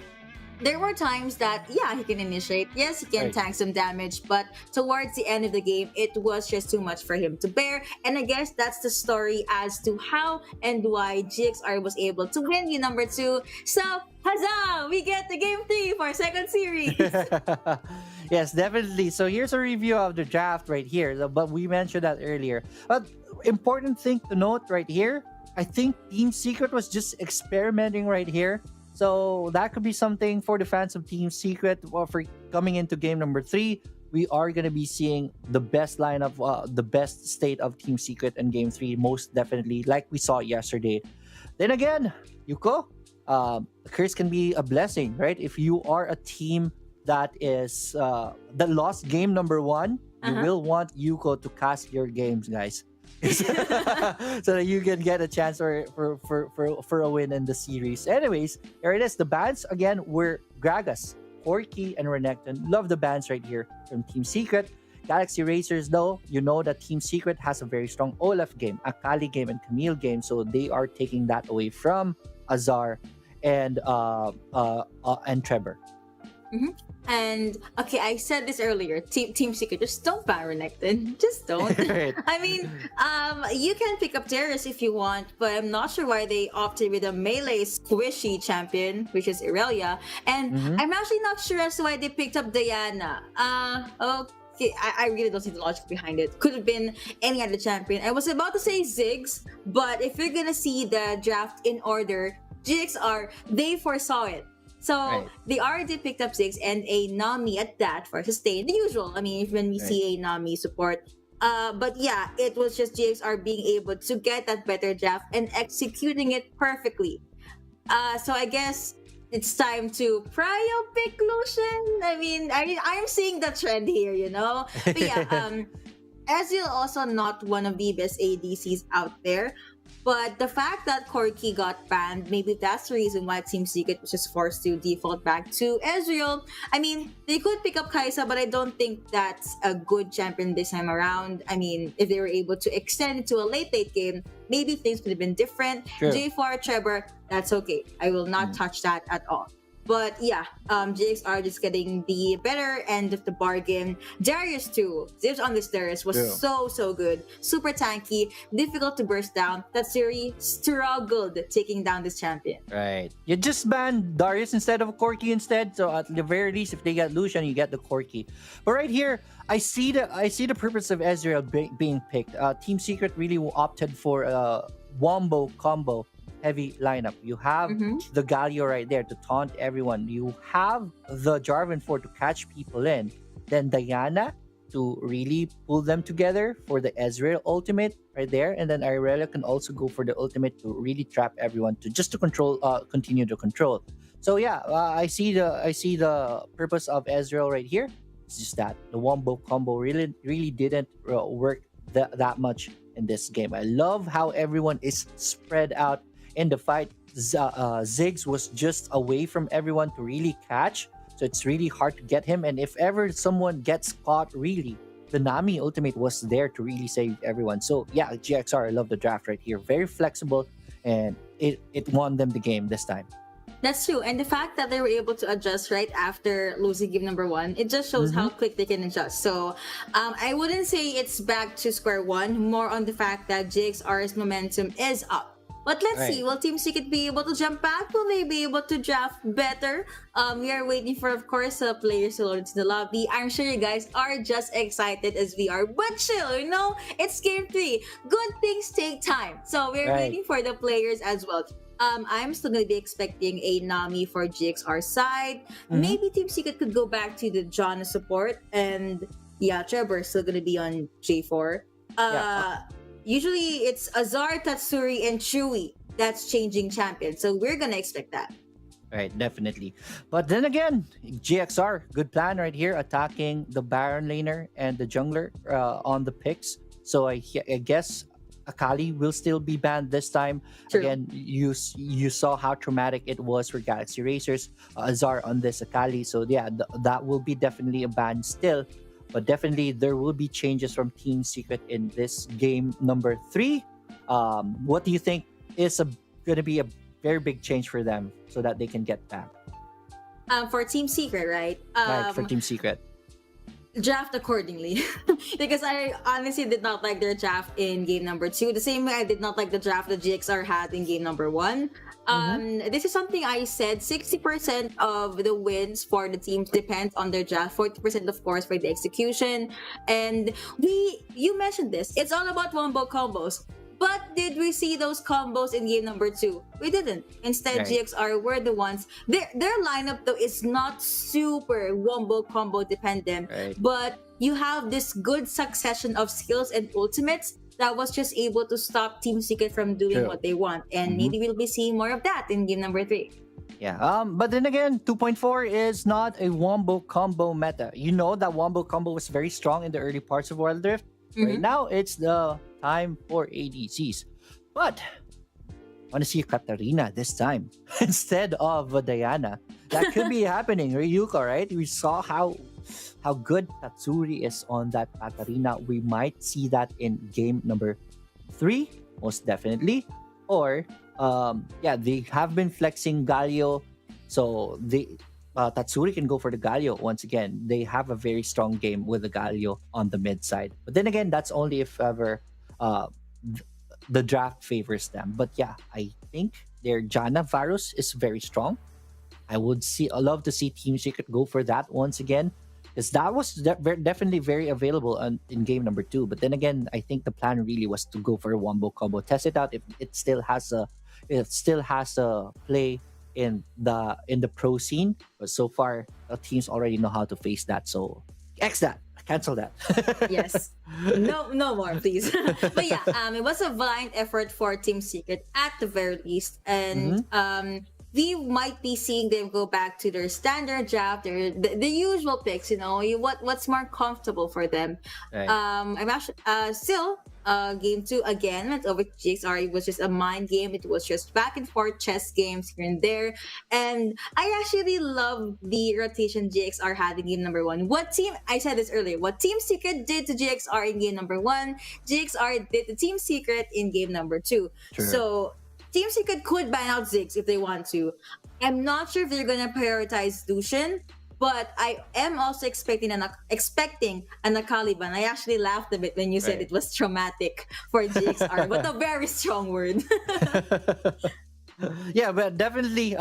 there were times that, yeah, he can initiate. Yes, he can Right. tank some damage, but towards the end of the game, it was just too much for him to bear. And I guess that's the story as to how and why GXR was able to win the number 2. So, huzzah! We get the game 3 for second series. Yes, definitely. So here's a review of the draft right here. But we mentioned that earlier. But important thing to note right here, I think Team Secret was just experimenting right here. So that could be something for the fans of Team Secret. Well, for coming into game number 3, we are going to be seeing the best lineup, the best state of Team Secret in game 3, most definitely, like we saw yesterday. Then again, Yuko, a curse can be a blessing, right? If you are a team that is that lost game number 1, you will want Yuko to cast your games, guys. So that you can get a chance for a win in the series. Anyways, here it is. The bans again were Gragas, Corki, and Renekton. Love the bans right here from Team Secret. Galaxy Racers, though, you know that Team Secret has a very strong Olaf game, Akali game, and Camille game. So they are taking that away from Azar and Trevor. And okay, I said this earlier. Team Secret, just don't ban Renekton. Just don't. Right. I mean, you can pick up Darius if you want, but I'm not sure why they opted with a melee squishy champion, which is Irelia. And I'm actually not sure as to why they picked up Diana. Okay, I really don't see the logic behind it. Could have been any other champion. I was about to say Ziggs, but if you're gonna see the draft in order, GXR, they foresaw it. So Right. they already picked up Ziggs and a Nami at that for sustain. The usual. I mean, when we see a Nami support. But yeah, it was just GXR being able to get that better draft and executing it perfectly. So I guess it's time to prio pick Lucian. I mean, I'm seeing the trend here, you know? But yeah, Ezreal also not one of the best ADCs out there. But the fact that Corki got banned, maybe that's the reason why Team Secret was just forced to default back to Ezreal. I mean, they could pick up Kai'Sa, but I don't think that's a good champion this time around. I mean, if they were able to extend it to a late game, maybe things could have been different. True. J4, Trevor, that's okay. I will not touch that at all. But yeah, GXR just getting the better end of the bargain. Darius too. Zips on this Darius was so good. Super tanky, difficult to burst down. Tatsuri struggled taking down this champion. Right. You just ban Darius instead of Corki instead. So at the very least, if they get Lucian, you get the Corki. But right here, I see the purpose of Ezreal being picked. Team Secret really opted for a wombo combo heavy lineup. You have the Galio right there to taunt everyone. You have the Jarvan 4 to catch people in. Then Diana to really pull them together for the Ezreal ultimate right there. And then Irelia can also go for the ultimate to really trap everyone to control, continue to control. So yeah, I see the purpose of Ezreal right here. It's just that the wombo combo really didn't work that much in this game. I love how everyone is spread out in the fight. Ziggs was just away from everyone to really catch, so it's really hard to get him. And if ever someone gets caught, really, the Nami ultimate was there to really save everyone. So yeah, GXR, I love the draft right here. Very flexible, and it won them the game this time. That's true. And the fact that they were able to adjust right after losing game number 1, it just shows how quick they can adjust. So I wouldn't say it's back to square one, more on the fact that GXR's momentum is up. But let's Right. see, will Team Secret be able to jump back? Will they be able to draft better? We are waiting for, of course, players to load into the lobby. I'm sure you guys are just excited as we are. But chill, it's game 3. Good things take time. So we're Right. waiting for the players as well. I'm still going to be expecting a Nami for GXR side. Maybe Team Secret could go back to the John support. And yeah, Trevor's still going to be on J4. Usually it's Azar, Tatsuri, and Chewy that's changing champion. So we're going to expect that. Right, definitely. But then again, GXR, good plan right here, attacking the Baron laner and the jungler on the picks. So I guess Akali will still be banned this time. True. Again, you saw how traumatic it was for Galaxy Racers, Azar on this Akali. So yeah, that will be definitely a ban still. But definitely there will be changes from Team Secret in this game number 3. What do you think is going to be a very big change for them so that they can get back? For Team Secret, right? Right, for Team Secret. Draft accordingly. Because I honestly did not like their draft in game number 2. The same way I did not like the draft that GXR had in game number 1. This is something I said, 60% of the wins for the teams depends on their draft, 40% of course for the execution. And you mentioned this, it's all about wombo combos. But did we see those combos in game number 2? We didn't. Instead, Right. GXR were the ones. Their lineup though is not super wombo combo dependent, Right. but you have this good succession of skills and ultimates that was just able to stop Team Secret from doing True. what they want. And maybe we'll be seeing more of that in game number 3. Yeah. But then again, 2.4 is not a wombo combo meta. You know that wombo combo was very strong in the early parts of Wild Rift. Right now, it's the time for ADCs. But I want to see Katarina this time instead of Diana. That could be happening. Ryuka, right? We saw how good Tatsuri is on that Katarina. We might see that in game number 3, most definitely. Or they have been flexing Galio, so Tatsuri can go for the Galio once again. They have a very strong game with the Galio on the mid side. But then again, that's only if ever the draft favors them. But yeah, I think their Janna Varus is very strong. I love to see Team Secret go for that once again, because that was definitely very available in game number 2. But then again, I think the plan really was to go for a wombo combo, test it out if it still has a play in the pro scene. But so far, the teams already know how to face that. So X that, cancel that. Yes. No more, please. But yeah, it was a valiant effort for Team Secret at the very least. And we might be seeing them go back to their standard draft, the usual picks, what's more comfortable for them. Right. I'm actually still game 2 again went over to GXR. It was just a mind game. It was just back and forth chess games here and there. And I actually love the rotation GXR had in game number 1. I said this earlier, what Team Secret did to GXR in game number 1, GXR did to Team Secret in game number 2. Sure. So Team Secret could ban out Ziggs if they want to. I'm not sure if they're gonna prioritize Lucian, but I am also expecting an Akali ban. I actually laughed a bit when you said Right. it was traumatic for GXR, but a very strong word. Yeah, but definitely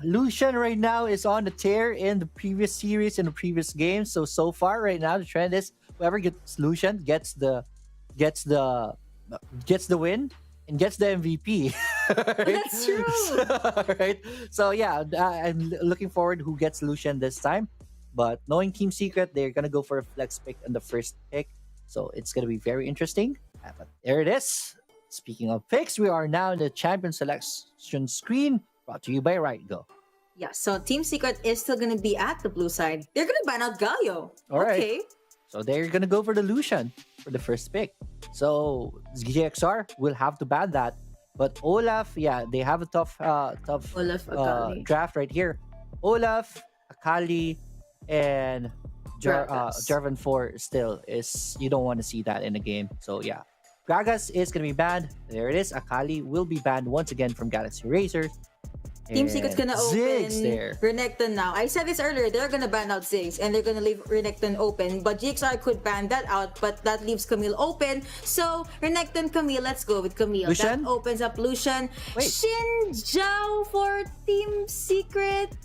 Lucian right now is on the tear in the previous series, in the previous games. So far right now the trend is whoever gets Lucian gets the win and gets the MVP. Right? That's true. Right. So yeah, I'm looking forward who gets Lucian this time. But knowing Team Secret, they're gonna go for a flex pick on the first pick. So it's gonna be very interesting. But there it is. Speaking of picks, we are now in the champion selection screen, brought to you by RightGo. Yeah, so Team Secret is still gonna be at the blue side. They're gonna ban out Galio. All right. Okay. So they're gonna go for the Lucian for the first pick. So GXR will have to ban that. But Olaf, yeah, they have a tough Olaf, Akali. draft right here. Olaf, Akali, and Gragas. Jarvan 4 still is, you don't want to see that in the game. So yeah, Gragas is gonna be banned. There it is. Akali will be banned once again from Galaxy Racers. Team Secret's gonna Ziggs open there. Renekton now. I said this earlier, they're gonna ban out Ziggs and they're gonna leave Renekton open. But GXR could ban that out, but that leaves Camille open. So Renekton, Camille, let's go with Camille. Lucian? That opens up Lucian. Wait. Xin Zhao for Team Secret.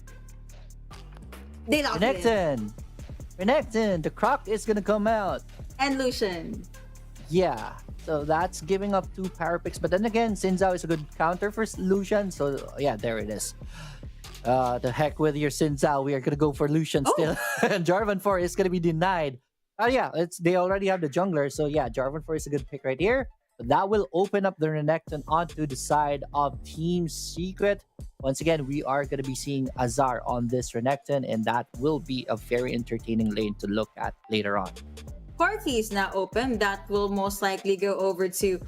They locked in. Renekton, the croc is gonna come out. And Lucian. Yeah, so that's giving up 2 power picks. But then again, Xin Zhao is a good counter for Lucian. So yeah, there it is. The heck with your Xin Zhao. We are gonna go for Lucian still. And Jarvan 4 is gonna be denied. Yeah, they already have the jungler. So yeah, Jarvan 4 is a good pick right here. But that will open up the Renekton onto the side of Team Secret. Once again, we are going to be seeing Azar on this Renekton, and that will be a very entertaining lane to look at later on. Corki is now open. That will most likely go over to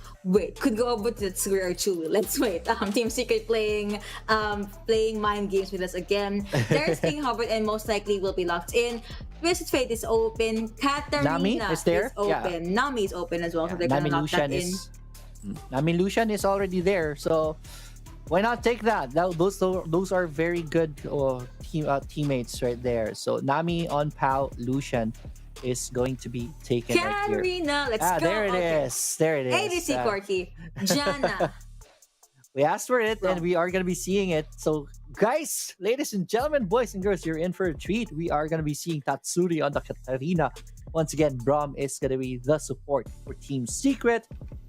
could go over to Tsuri or Chewy. Let's wait. Team Secret playing mind games with us again. There's being hovered and most likely will be locked in. Twisted Fate is open. Katarina Nami is there? open. Yeah. Nami is open as well, so they're Nami gonna lock that in. Nami Lucian is already there, so why not take that? Those are very good teammates right there. So Nami on Pao, Lucian is going to be taken right here. Katarina, let's go. There it is. There it is. ABC Corki. Jana. We asked for it, and we are going to be seeing it. So, guys, ladies and gentlemen, boys and girls, you're in for a treat. We are going to be seeing Tatsuri on the Katarina. Once again, Braum is going to be the support for Team Secret.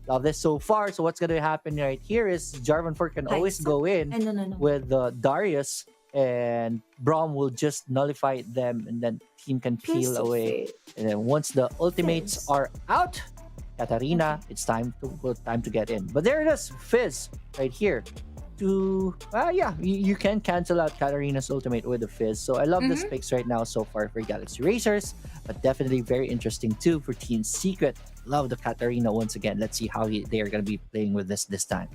Love this so far. So, what's going to happen right here is Jarvan 4 can always go in with Darius, and Braum will just nullify them, and then team can peel away. And then once the ultimates are out, Katarina, it's time to get in. But there it is, Fizz right here. You can cancel out Katarina's ultimate with the Fizz. So I love this picks right now so far for Galaxy Racers, but definitely very interesting too for Team Secret. Love the Katarina once again. Let's see how they are going to be playing with this time.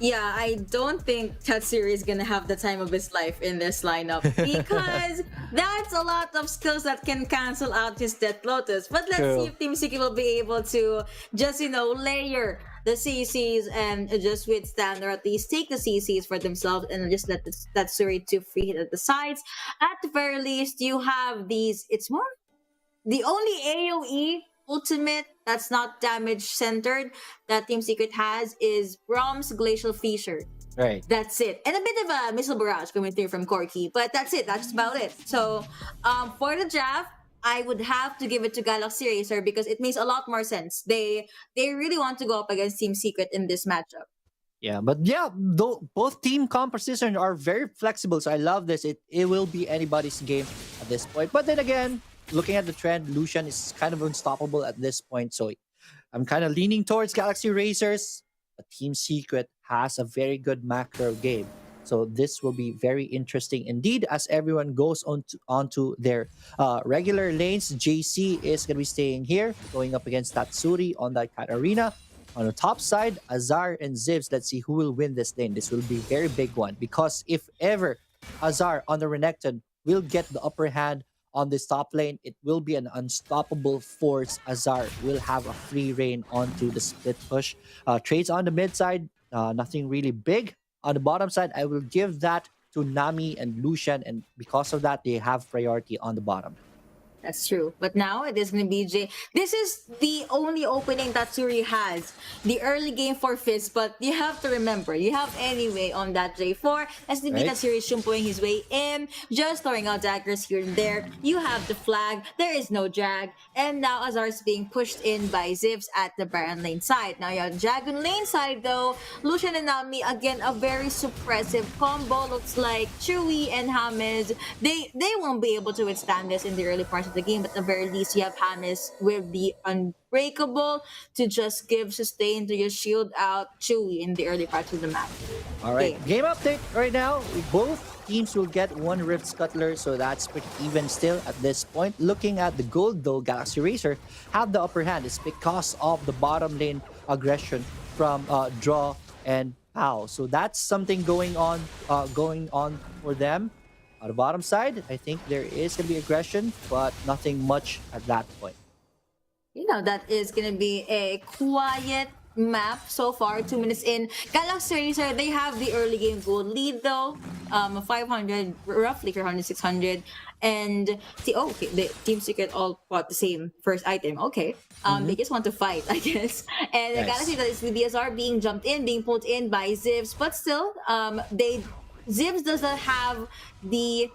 Yeah, I don't think Tatsuri is gonna have the time of his life in this lineup because that's a lot of skills that can cancel out his Death Lotus. But let's see if Team Secret will be able to just, layer the CCs and just withstand or at least take the CCs for themselves and just let Tatsuri to free hit at the sides. At the very least, you have these, it's more, the only AoE ultimate that's not damage centered that Team Secret has is Braum's Glacial Fissure. Right. That's it. And a bit of a missile barrage coming through from Corki, but that's it. That's about it. So for the draft, I would have to give it to Galaxy Racer because it makes a lot more sense. They really want to go up against Team Secret in this matchup. Yeah, but both team composition are very flexible. So I love this. It will be anybody's game at this point. But then again, looking at the trend, Lucian is kind of unstoppable at this point. So I'm kind of leaning towards Galaxy Racers. But Team Secret has a very good macro game. So this will be very interesting indeed as everyone goes onto their regular lanes. JC is going to be staying here, going up against Tatsuri on that Katarina. On the top side, Azar and Zivs. Let's see who will win this lane. This will be a very big one because if ever Azar on the Renekton will get the upper hand on this top lane, it will be an unstoppable force. Azar will have a free reign onto the split push. Trades on the mid side, nothing really big. On the bottom side, I will give that to Nami and Lucian, and because of that, they have priority on the bottom. That's true. But now it is going to be Jay. This is the only opening that Tatsuri has. The early game for Fizz, but you have to remember, you have anyway on that J4. SDB right. Tatsuri is shumpoing his way in, just throwing out daggers here and there. You have the flag. There is no drag. And now Azar is being pushed in by Zivs at the Baron lane side. Now you have Dragon lane side though. Lucian and Nami, again, a very suppressive combo. Looks like Chewy and James, they won't be able to withstand this in the early parts of the game, but at the very least you have James with the unbreakable to just give sustain to your shield out Chewy in the early parts of the map. All right, game update right now. Both teams will get one Rift Scuttler, so that's pretty even still at this point. Looking at the gold though, Galaxy Racer have the upper hand. It's because of the bottom lane aggression from Draw and Pao. So that's something going on for them. On the bottom side, I think there is going to be aggression, but nothing much at that point. You know, that is going to be a quiet map so far, 2 minutes in. Galaxy Racer, they have the early game goal lead though, 500, roughly 400, 600. And okay, the Team Secret all bought the same first item. Okay, they just want to fight, I guess. And the Nice. Galaxy, that is the BSR being jumped in, being pulled in by Zivs, but still, Zivs doesn't have he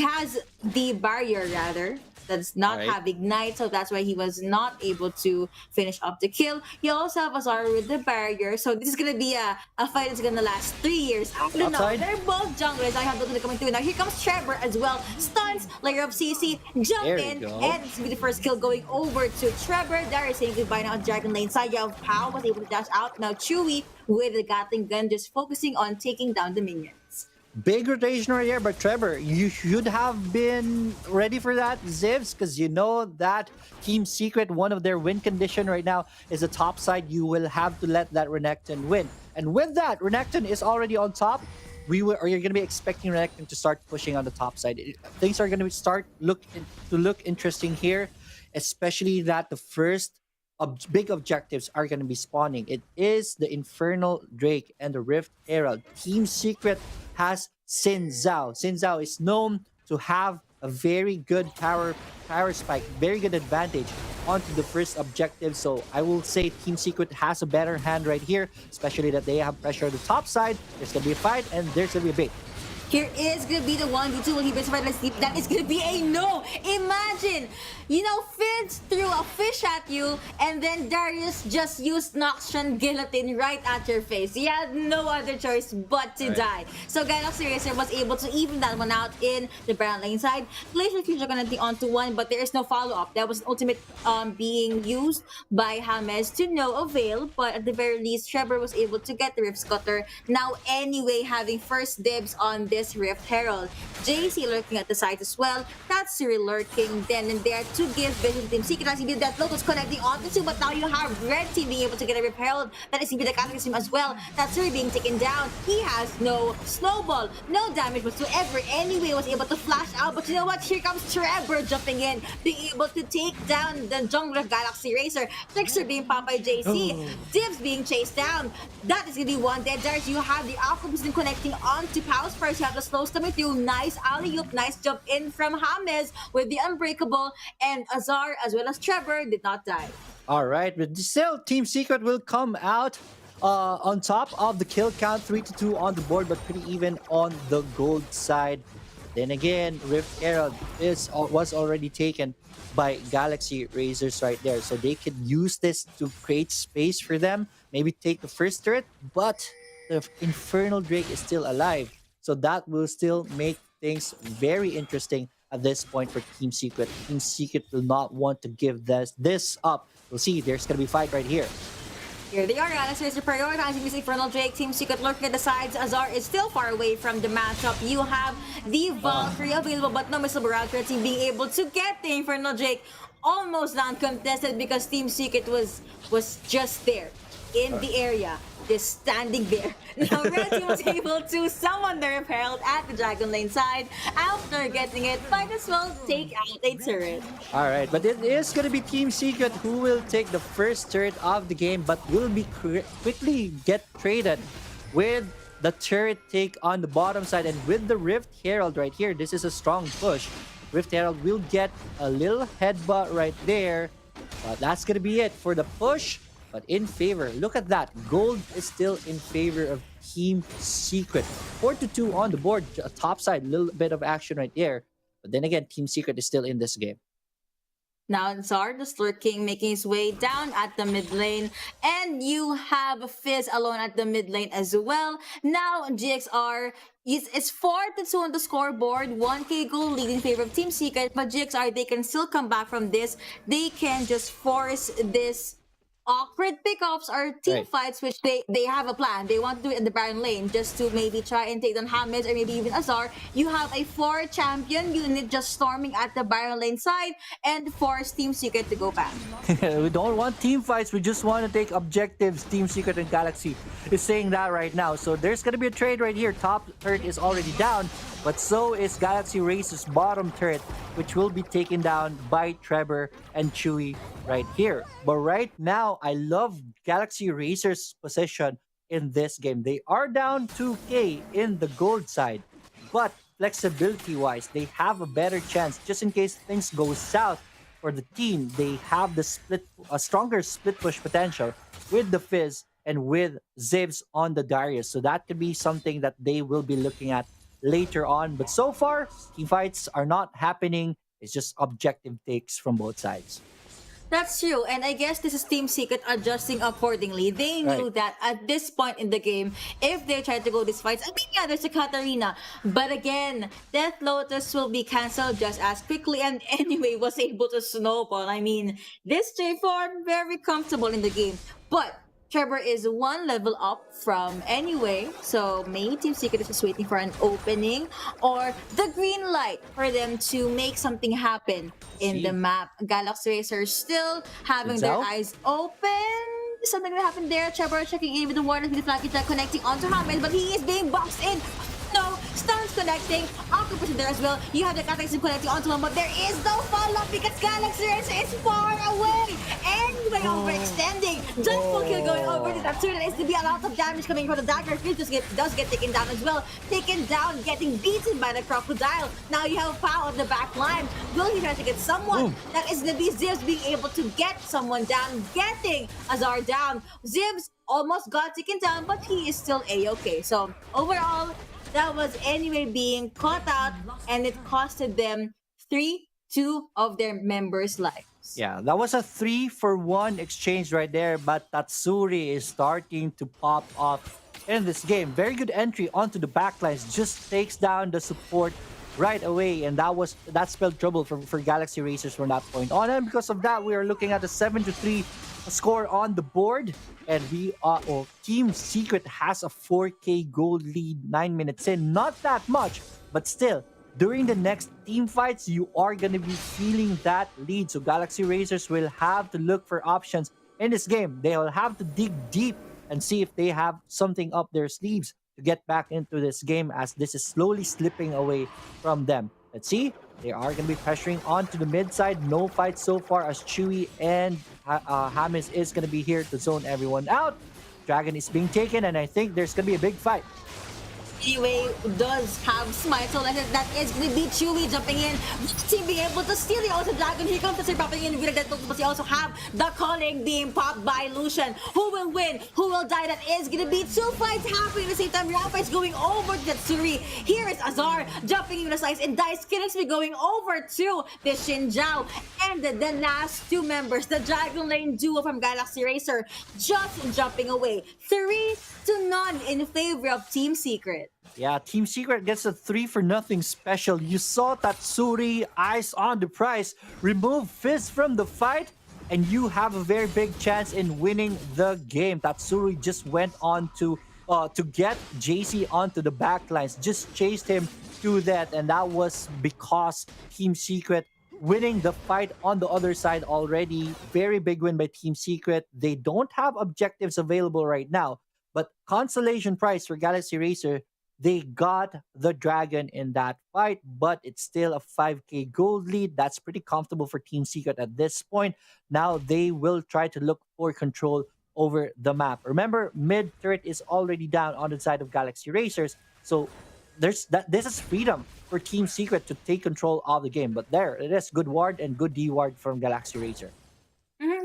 has the barrier rather. That's not Alright. have ignite, so that's why he was not able to finish up the kill. You also have Azar with the barrier, so this is gonna be a fight that's gonna last 3 years. I don't know. Outside. They're both junglers. I have those coming through now. Here comes Trevor as well. Stuns, layer of CC, jump There you in, go. and it's gonna be the first kill going over to Trevor. There is saying goodbye now on Dragon Lane side. You have Pao was able to dash out. Now Chewy with the Gatling gun just focusing on taking down the minions. Big rotation right here, but Trevor, you should have been ready for that, Zivs, because you know that Team Secret, one of their win condition right now is the top side. You will have to let that Renekton win. And with that, Renekton is already on top. You're going to be expecting Renekton to start pushing on the top side. Things are going to start to look interesting here, especially that the first big objectives are going to be spawning. It is the Infernal Drake and the Rift Herald. Team Secret has Xin Zhao. Xin Zhao is known to have a very good power spike, very good advantage onto the first objective. So I will say Team Secret has a better hand right here, especially that they have pressure on the top side. There's going to be a fight and there's going to be a bait. Here is gonna be the 1v2 when he been survived. That is gonna be a no. Imagine, Fizz threw a fish at you, and then Darius just used Noxian Guillotine right at your face. He had no other choice but to die. So Galaxy Racer was able to even that one out in the Brown lane side. Glacier Future gonna be onto one, but there is no follow-up. That was an ultimate being used by James to no avail, but at the very least, Trevor was able to get the Rift Scutter. Now anyway, having first dibs on this Rift Herald. JC lurking at the side as well. That's Cyril lurking then and there to give vision to Team Secret. As that Lotus connecting onto two, but now you have Red Team being able to get a Rift Herald. That is going to be the Catalyst team as well. That's Cyril being taken down. He has no snowball, no damage whatsoever. Anyway, was able to flash out, but you know what? Here comes Trevor jumping in, being able to take down the jungler Galaxy Racer. Trickster being popped by JC. Dibs being chased down. That is going to be one dead. Darius, you have the Alpha Boost connecting onto Pow's first. You have the slows coming through. Nice alley-oop, nice jump in from James with the Unbreakable, and Azar as well as Trevor did not die. All right, but still, Team Secret will come out on top of the kill count, 3-2 on the board, but pretty even on the gold side. Then again, Rift Herald was already taken by Galaxy Razors right there, so they could use this to create space for them, maybe take the first turret, but the Infernal Drake is still alive, so that will still make things very interesting at this point for Team Secret. Team Secret will not want to give this up. We'll see, there's gonna be a fight right here. Here they are, Galaxy Racer prioritizing this Infernal Drake. Team Secret lurking at the sides. Azar is still far away from the matchup. You have the Valkyrie available, but no Missile Barrage team being able to get the Infernal Drake almost non-contested because Team Secret was just there in the area, just standing there. Now Red Team was able to summon the Herald at the Dragon Lane side. After getting it, might as well take out a turret. All right, but it is going to be Team Secret who will take the first turret of the game, but will be quickly get traded with the turret take on the bottom side. And with the Rift Herald right here, this is a strong push. Rift Herald will get a little headbutt right there, but that's going to be it for the push. But in favor, look at that. Gold is still in favor of Team Secret. 4-2 on the board, top side, a little bit of action right there. But then again, Team Secret is still in this game. Now Zar just lurking, making his way down at the mid lane. And you have Fizz alone at the mid lane as well. Now GXR it's 4-2 on the scoreboard. 1k goal lead in favor of Team Secret. But GXR, they can still come back from this. They can just force this awkward pickups or team fights, which they have a plan. They want to do it in the Baron lane just to maybe try and take down James or maybe even Azar. You have a 4 champion unit just storming at the Baron lane side and force Team Secret to go back. We don't want team fights, we just want to take objectives. Team Secret and Galaxy is saying that right now. So there's going to be a trade right here. Top turret is already down, but so is Galaxy Racer's bottom turret, which will be taken down by Trevor and Chewy right here. But right now, I love Galaxy Racer's position in this game. They are down 2k in the gold side, but flexibility-wise, they have a better chance just in case things go south for the team. They have a stronger split push potential with the Fizz and with Zibs on the Darius. So that could be something that they will be looking at later on. But so far, team fights are not happening. It's just objective takes from both sides. That's true, and I guess this is Team Secret adjusting accordingly. They knew Right. that at this point in the game, if they try to go these fights, I mean, yeah, there's a Katarina, but again, Death Lotus will be cancelled just as quickly, and anyway, was able to snowball. I mean, this J4 very comfortable in the game, but Trevor is one level up from anyway, so maybe Team Secret is just waiting for an opening or the green light for them to make something happen in the map. Galaxy Racers still having their Itself? eyes open. Something that happened there. Trevor checking in with the Warden with the flaky check connecting onto Hammond, but he is being boxed in. No, Stuns connecting. Octopus in there as well. You have the Cataclysm connecting onto him, but there is no follow-up because Galaxy Racer is far away. Anyway, overextending. Just full kill going over to Tatsuri. There is to be a lot of damage coming from the dagger. Fizz does get taken down as well. Taken down, getting beaten by the crocodile. Now you have Pao on the back line. Will he try to get someone? That is going to be Zibs being able to get someone down, getting Azar down. Zibs almost got taken down, but he is still A-okay. So overall, that was anyway being caught out, and it costed them 2 of their members' lives. Yeah, that was a 3-for-1 exchange right there, but Tatsuri is starting to pop off in this game. Very good entry onto the backlines, just takes down the support right away, and that spelled trouble for Galaxy Racers from that point on. And because of that, we are looking at a 7-3 score on the board, and Team Secret has a 4k gold lead 9 minutes in. Not that much, but still, during the next team fights, you are going to be feeling that lead. So Galaxy Racers will have to look for options in this game. They'll have to dig deep and see if they have something up their sleeves to get back into this game, as this is slowly slipping away from them. Let's see. They are going to be pressuring onto the mid side. No fight so far, as Chewy and Hamis is going to be here to zone everyone out. Dragon is being taken, and I think there's going to be a big fight. Anyway, does have Smite, so that is going to be Chewy jumping in. Team being able to steal the also Dragon. Here comes the popping in with that, but you also have the calling being popped by Lucian. Who will win? Who will die? That is going to be 2 fights happening at the same time. Rafa is going over to Tatsuri. Here is Azar jumping in the slice, and Dice Kinex be going over to the Xinjiao. And the last 2 members, the Dragon Lane duo from Galaxy Racer, just jumping away. 3-0 in favor of Team Secret. Yeah, Team Secret gets a 3-for-0 special. You saw Tatsuri, eyes on the prize, remove Fizz from the fight, and you have a very big chance in winning the game. Tatsuri just went on to get JC onto the backlines, just chased him to that, and that was because Team Secret winning the fight on the other side already. Very big win by Team Secret. They don't have objectives available right now, but consolation prize for Galaxy Racer, they got the Dragon in that fight, but it's still a 5k gold lead. That's pretty comfortable for Team Secret at this point. Now they will try to look for control over the map. Remember, mid turret is already down on the side of Galaxy Racers, so this is freedom for Team Secret to take control of the game. But there it is, good ward and good D ward from Galaxy Racer.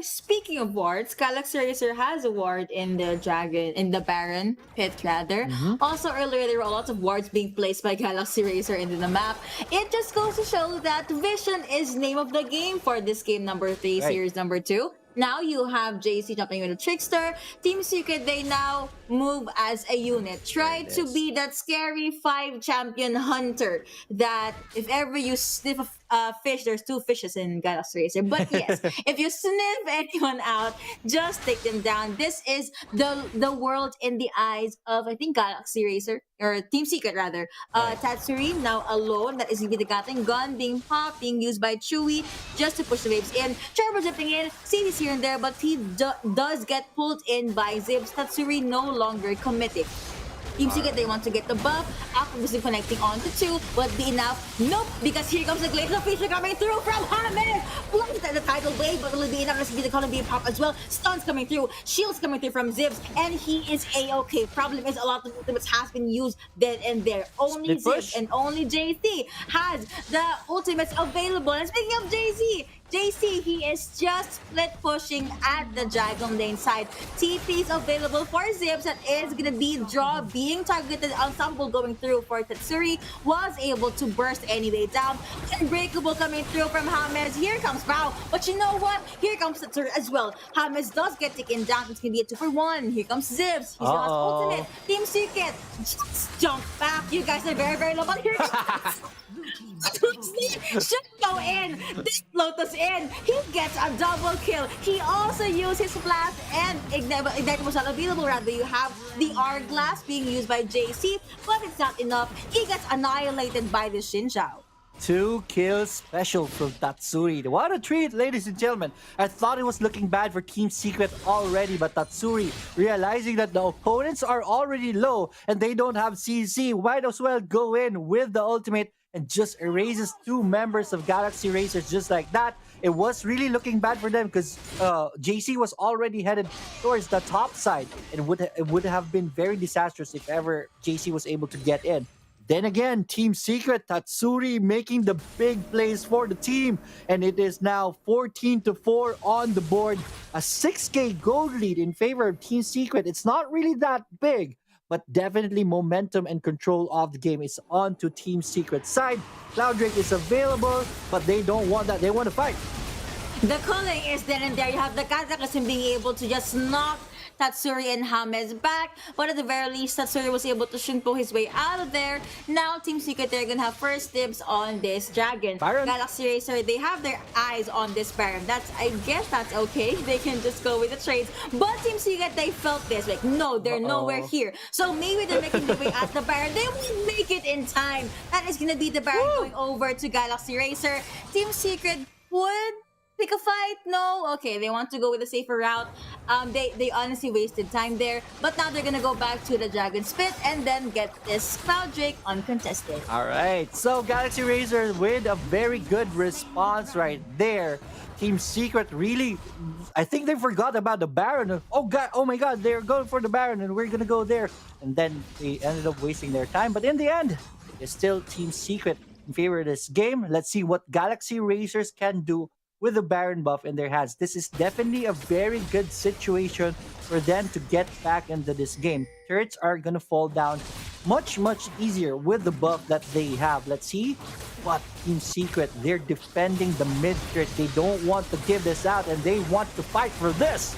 Speaking of wards, Galaxy Racer has a ward in the Baron pit rather. Also earlier there were lots of wards being placed by Galaxy Racer into the map. It just goes to show that vision is name of the game for this game number 3, Right. series number 2. Now you have JC jumping with a Trickster. Team Secret, they now move as a unit. Try to be that scary 5 champion hunter that if ever you sniff a fish, there's 2 fishes in Galaxy Racer. But yes, if you sniff anyone out, just take them down. This is the world in the eyes of, I think, Galaxy Racer, or Team Secret rather. Tatsuri now alone. That is going to be the Gatling gun being popped, being used by Chewy just to push the waves in. Trevor jumping in, CD's here and there, but he does get pulled in by Zibs. Tatsuri no longer committing. Team Secret, they want to get the buff. Alchemist is connecting onto 2. Will it be enough? Nope, because here comes the Glacial Feature coming through from Hamed. Blows at the tidal wave, but will it be enough? Let's be the Column pop as well. Stuns coming through, shields coming through from Zivs, and he is a-okay. Problem is, a lot of ultimates has been used then and there. Only Split push. Zivs and only JC has the ultimates available. And speaking of JC, he is just split pushing at the Dragon Lane side. TP is available for Zips. That is gonna be draw being targeted. Ensemble going through for Tatsuri was able to burst anyway down. Unbreakable coming through from James. Here comes Bao. But you know what? Here comes Tatsuri as well. James does get taken down. It's gonna be a 2-for-1. Here comes Zips. He's lost ultimate. Team Secret just jump back. You guys are very, very low. But here comes should go in. This Lotus in. He gets a double kill. He also used his blast and Ignite was not available. Rather, you have the Hourglass being used by JC, but it's not enough. He gets annihilated by the Xinjiao. 2 kills special from Tatsuri. What a treat, ladies and gentlemen. I thought it was looking bad for Team Secret already, but Tatsuri, realizing that the opponents are already low and they don't have CC, might as well go in with the ultimate and just erases 2 members of Galaxy Racers just like that. It was really looking bad for them because JC was already headed towards the top side. It would have been very disastrous if ever JC was able to get in. Then again, Team Secret, Tatsuri making the big plays for the team. And it is now 14-4 on the board. A 6K gold lead in favor of Team Secret. It's not really that big, but definitely momentum and control of the game is on to Team Secret's side. Cloud Drake is available, but they don't want that. They want to fight. The culling is then and there. You have the Cataclysm being able to just knock Tatsuri and James back, but at the very least, Tatsuri was able to Shunpo his way out of there. Now, Team Secret, they're gonna have first dibs on this Dragon. Baron. Galaxy Racer, they have their eyes on this Baron. I guess that's okay. They can just go with the trades. But Team Secret, they felt this. Like, no, they're nowhere here. So maybe they're making the way at the Baron. They won't make it in time. That is gonna be the Baron going over to Galaxy Racer. Team Secret would pick a fight? No? Okay, they want to go with a safer route. They honestly wasted time there. But now they're gonna go back to the Dragon's Pit and then get this Cloud Drake uncontested. Alright, so Galaxy Racer with a very good response right there. Team Secret really, I think they forgot about the Baron. Oh my god, they're going for the Baron and we're gonna go there. And then they ended up wasting their time. But in the end, it's still Team Secret in favor of this game. Let's see what Galaxy Racers can do with the Baron buff in their hands. This is definitely a very good situation for them to get back into this game. Turrets are gonna fall down much easier with the buff that they have. Let's see what Team Secret, they're defending the mid turret. They don't want to give this out and they want to fight for this.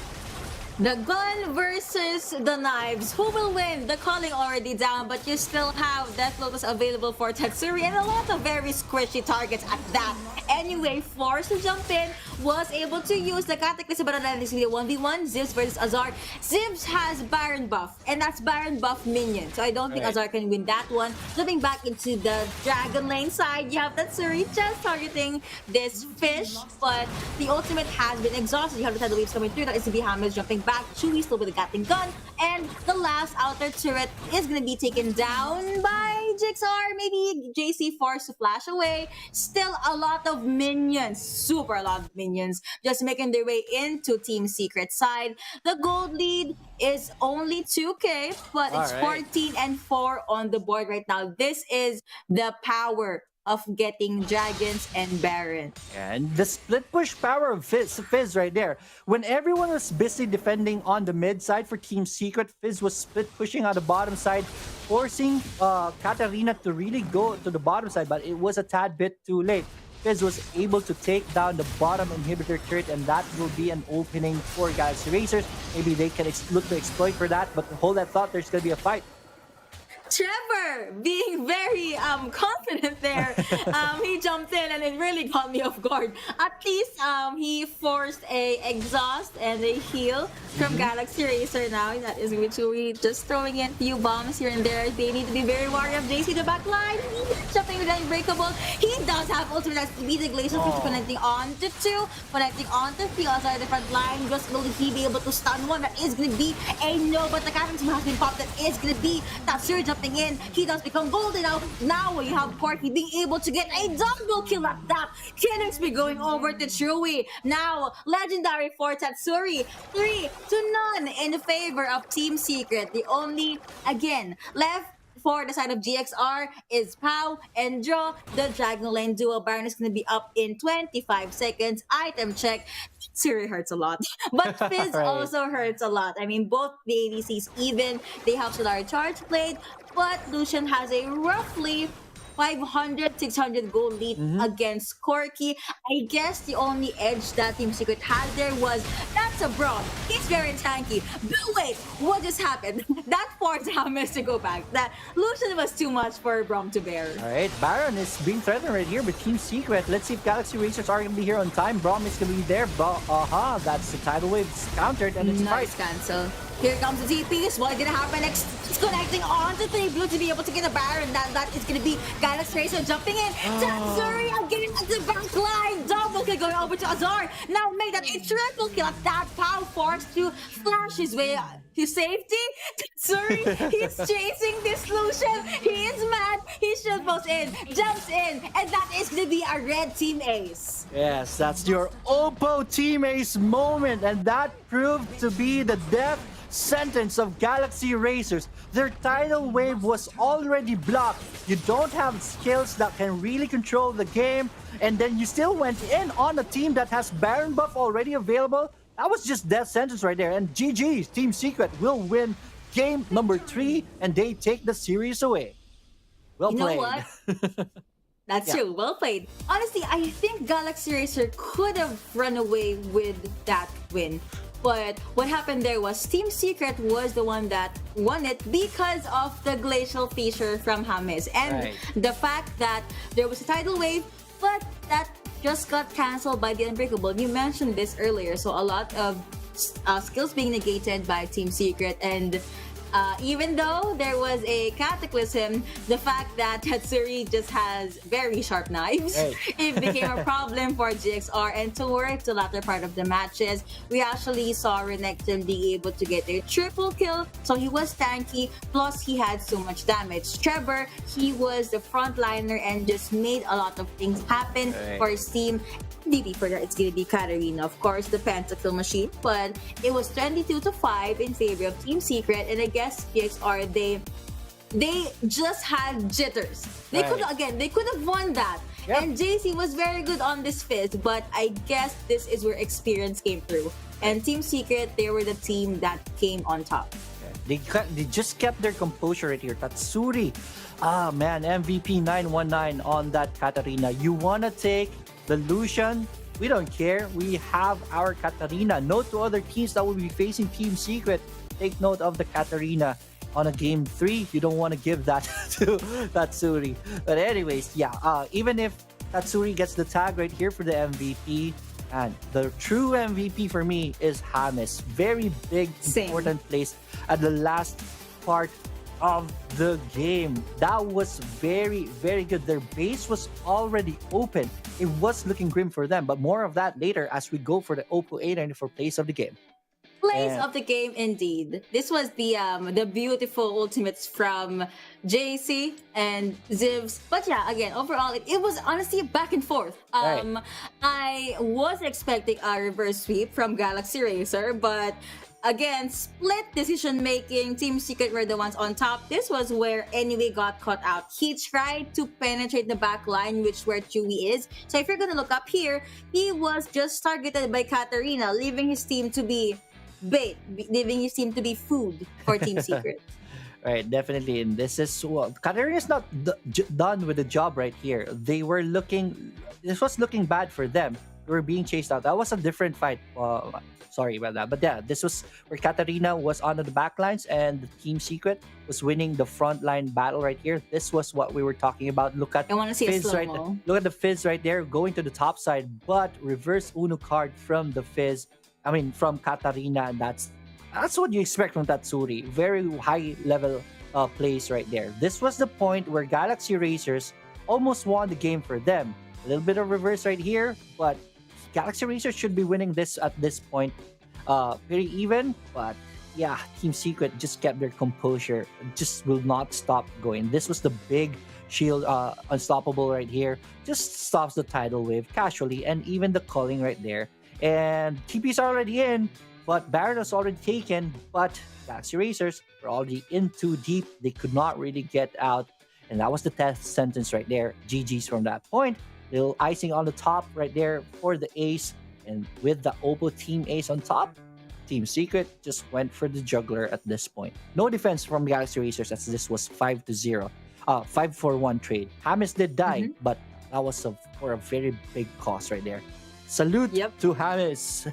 The gun versus the knives. Who will win? The calling already down, but you still have Death Lotus available for Tatsuri and a lot of very squishy targets at that. Anyway, forced to jump in, was able to use the Cataclysm, but then it's going to be a 1v1, Zivs versus Azar. Zivs has Baron buff, and that's Baron buff minion, so I don't think Azar can win that one. Jumping back into the Dragon Lane side, you have Tatsuri just targeting this fish, but the ultimate has been exhausted. You have the tidal waves coming through, that is to be Hammers jumping back, Chewie still with the Gatling gun, and the last outer turret is going to be taken down by Jigsaw, maybe JC forced to flash away. Still a lot of minions, super a lot of minions, just making their way into Team Secret side. The gold lead is only 2K, but it's 14-4 on the board right now. This is the power of getting Dragons and Baron. And the split push power of Fizz right there. When everyone was busy defending on the mid side for Team Secret, Fizz was split pushing on the bottom side, forcing Katarina to really go to the bottom side, but it was a tad bit too late. Fizz was able to take down the bottom inhibitor turret, and that will be an opening for Galaxy Racers. Maybe they can look to exploit for that, but hold that thought, there's going to be a fight. Trevor being very confident there. He jumped in and it really caught me off guard. At least he forced a exhaust and a heal from Galaxy Racer now. That is Mitsui just throwing in few bombs here and there. They need to be very wary of JC the back line. Jumping with Unbreakable. He does have ultimate as to be the Glacial Feature connecting on to 2, connecting on to 3 outside the front line. Just will he be able to stun one? That is going to be a no, but the captain team has been popped. That is going to be Tatsuri jumping in. He does become golden now. Now you have Porky being able to get a double kill at that. Killings be going over to Chewy. Now, legendary for Tatsuri. 3-0 in favor of Team Secret. The only, again, left for the side of GXR is Pau and Joe. The Diagonal Lane duo Baron is going to be up in 25 seconds. Item check. Siri hurts a lot. But Fizz Right. also hurts a lot. I mean, both the ADCs even. They have Solari Charge Blade. But Lucian has a roughly 500, 600 gold lead against Corky. I guess the only edge that Team Secret had there was, that's a Braum. He's very tanky. But wait, what just happened? That forced Hamas to go back. That Lucian was too much for Braum to bear. All right, Baron is being threatened right here with Team Secret. Let's see if Galaxy Racers are going to be here on time. Braum is going to be there, but that's the tidal wave. It's countered and it's Nice right. cancel. Here comes the TPs. What's gonna happen next? It's connecting on to 3 Blue to be able to get a Baron. That is gonna be Galaxy Racer jumping in. Tatsuri again at the back line. Double kill going over to Azar. Now made that a triple kill at that Pow forced to flash his way to safety. Tatsuri, he's chasing this Lucian. He is mad. He shield goes in, jumps in, and that is gonna be a red team ace. Yes, that's your Oppo Team Ace moment, and that proved to be the death sentence of Galaxy Racers. Their tidal wave was already blocked. You don't have skills that can really control the game, and then you still went in on a team that has Baron buff already available. That was just death sentence right there. And GG's Team Secret will win game number 3, and they take the series away. Well You played. know what? That's Yeah. true. Well played. Honestly, I think Galaxy Racer could have run away with that win. But what happened there was Team Secret was the one that won it because of the Glacial Feature from James. And Right. the fact that there was a tidal wave, but that just got cancelled by the Unbreakable. You mentioned this earlier. So a lot of skills being negated by Team Secret, and even though there was a cataclysm, the fact that Tatsuri just has very sharp knives, Right. it became a problem for GXR. And towards the latter part of the matches, we actually saw Renekton being able to get a triple kill. So he was tanky, plus he had so much damage. Trevor, he was the frontliner and just made a lot of things happen Right. for his team. DB for that, it's gonna be Katarina, of course, the pentakill machine. But it was 22-5 in favor of Team Secret, and I guess GXR, they just had jitters. They Right. could have won that. Yep. And JC was very good on this Fizz, but I guess this is where experience came through. And Team Secret, they were the team that came on top. They just kept their composure right here. Tatsuri, man, MVP 919 on that Katarina. You wanna take the Lucian? We don't care. We have our Katarina. Note to other teams that will be facing Team Secret. Take note of the Katarina on a game 3. You don't want to give that to Tatsuri. But anyways, even if Tatsuri gets the tag right here for the MVP, and the true MVP for me is James. Very big, Same. important place at the last part of the game. That was very, very good. Their base was already open. It was looking grim for them, but more of that later as we go for the Oppo A94 place of the game. Place And- of the game, indeed. This was the beautiful ultimates from JC and Zivs. But yeah, again, overall, it was honestly back and forth. Right. I was expecting a reverse sweep from Galaxy Racer, but again, split decision making. Team Secret were the ones on top. This was where Anyway got caught out. He tried to penetrate the back line, which where Chewy is. So if you're gonna look up here, he was just targeted by Katarina, leaving his team to be bait, leaving his team to be food for Team Secret. Right, definitely. And this is Katarina is not done with the job right here. This was looking bad for them. we were being chased out. That was a different fight. Sorry about that. But yeah, this was where Katarina was on the back lines and the Team Secret was winning the frontline battle right here. This was what we were talking about. Look at I want to see a Fizz right slow-mo. Look at the Fizz right there going to the top side, but reverse Uno card from the Fizz. I mean, from Katarina, and that's what you expect from Tatsuri. Very high level plays right there. This was the point where Galaxy Racers almost won the game for them. A little bit of reverse right here, but Galaxy Racers should be winning this at this point. Very even, but yeah, Team Secret just kept their composure. Just will not stop going. This was the big shield unstoppable right here. Just stops the tidal wave casually, and even the culling right there. And TP's already in, but Baron was already taken, but Galaxy Racers were already in too deep. They could not really get out, and that was the death sentence right there. GG's from that point. Little icing on the top right there for the ace, and with the Oppo team ace on top, Team Secret just went for the juggler at this point. No defense from Galaxy Racers as this was 5-0. 5-4-1 trade. James did die, but that was for a very big cost right there. Salute to James.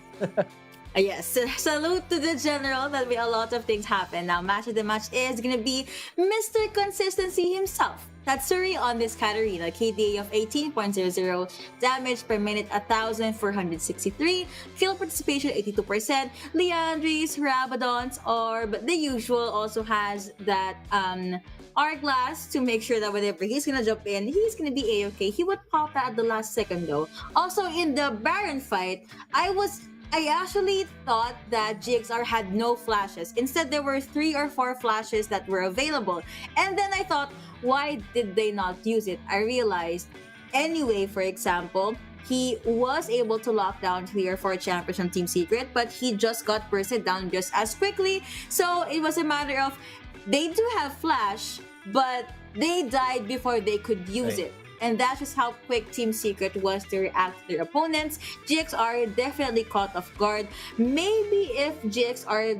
Yes, salute to the general. That'll be a lot of things happen. Now, match of the match is gonna be Mr. Consistency himself. Tatsuri on this Katarina, KDA of 18.00, damage per minute 1,463, kill participation 82%, Leandris, Rabadon's Orb, the usual, also has that Hourglass to make sure that whenever he's gonna jump in, he's gonna be A-okay. He would pop that at the last second though. Also in the Baron fight, I actually thought that GXR had no flashes. Instead, there were 3 or 4 flashes that were available. And then I thought, why did they not use it? I realized, anyway, for example, he was able to lock down 3 or 4 champions from Team Secret, but he just got bursted down just as quickly. So it was a matter of, they do have flash, but they died before they could use it. And that's just how quick Team Secret was to react to their opponents. GXR definitely caught off guard. Maybe if GXR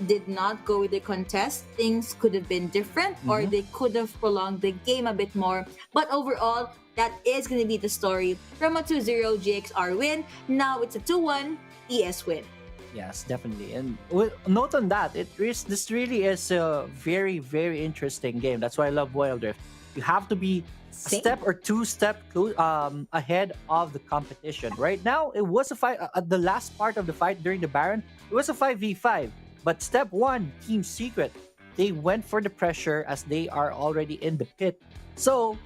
did not go with the contest, things could have been different, or they could have prolonged the game a bit more. But overall, that is going to be the story. From a 2-0 GXR win, now it's a 2-1 ES win. Yes, definitely. And note on that, this really is a very, very interesting game. That's why I love Wild Rift. You have to be a step or 2 steps ahead of the competition. Right now, it was a fight at the last part of the fight during the Baron. It was a 5v5. But step 1, Team Secret, they went for the pressure as they are already in the pit. So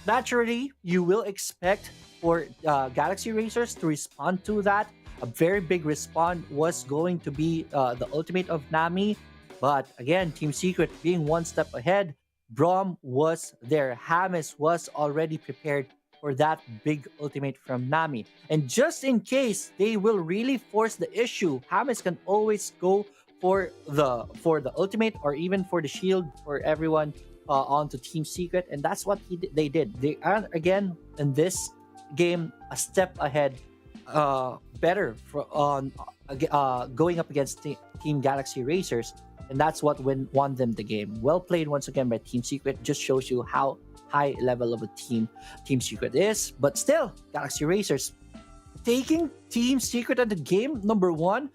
naturally, you will expect for Galaxy Racers to respond to that. A very big response was going to be the ultimate of Nami. But again, Team Secret being 1 step ahead, Braum was there. James was already prepared for that big ultimate from Nami. And just in case they will really force the issue, James can always go for the ultimate or even for the shield for everyone onto Team Secret. And that's what they did. They are, again, in this game, a step ahead, better going up against Team Galaxy Racers. And that's what won them the game. Well played once again by Team Secret. Just shows you how high level of a Team Secret is. But still, Galaxy Racers taking Team Secret at the game number 1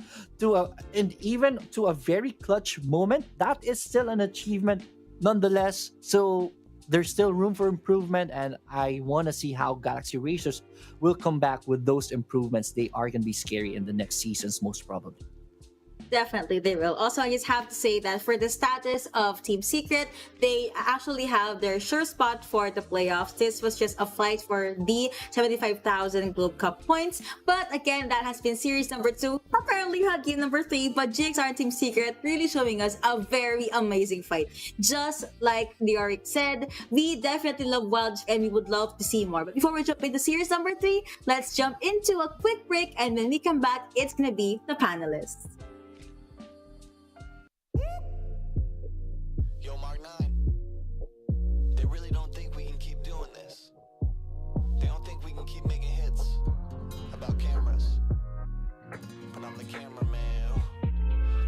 and even to a very clutch moment. That is still an achievement nonetheless. So there's still room for improvement, and I want to see how Galaxy Racers will come back with those improvements. They are going to be scary in the next seasons, most probably. Definitely they will. Also, I just have to say that for the status of Team Secret, they actually have their sure spot for the playoffs. This was just a fight for the 75,000 Globe Cup points. But again, that has been series number 2. Apparently had game number 3, but GXR and Team Secret really showing us a very amazing fight. Just like Leoric said, we definitely love Wild and we would love to see more. But before we jump into series number 3, let's jump into a quick break, and when we come back, it's gonna be the panelists. Yo, Mark 9. They really don't think we can keep doing this. They don't think we can keep making hits about cameras. But I'm the cameraman.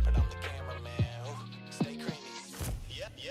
But I'm the cameraman. Stay creamy.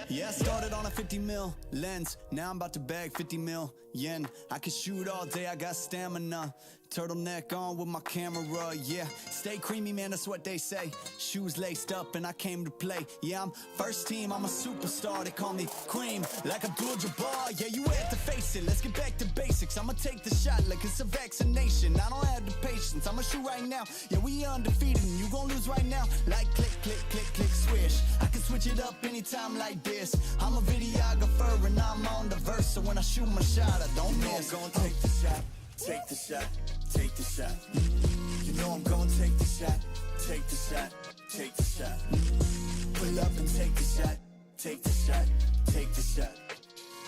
Yeah, I started on a 50 mil lens. Now I'm about to bag 50 mil Yeah, and I can shoot all day, I got stamina. Turtleneck on with my camera, yeah. Stay creamy, man, that's what they say. Shoes laced up and I came to play. Yeah, I'm first team, I'm a superstar. They call me Cream, like Abdul-Jabbar. Yeah, you had to face it, let's get back to basics. I'ma take the shot like it's a vaccination. I don't have the patience, I'ma shoot right now. Yeah, we undefeated and you gon' lose right now. Like click, click, click, click, swish. I can switch it up anytime like this. I'm a videographer and I'm on the verse. So when I shoot my shot, I don't miss. I'm gonna take the shot, take the shot, take the shot. You know I'm gonna take the shot, take the shot, take the shot. Pull up and take the shot, take the shot, take the shot.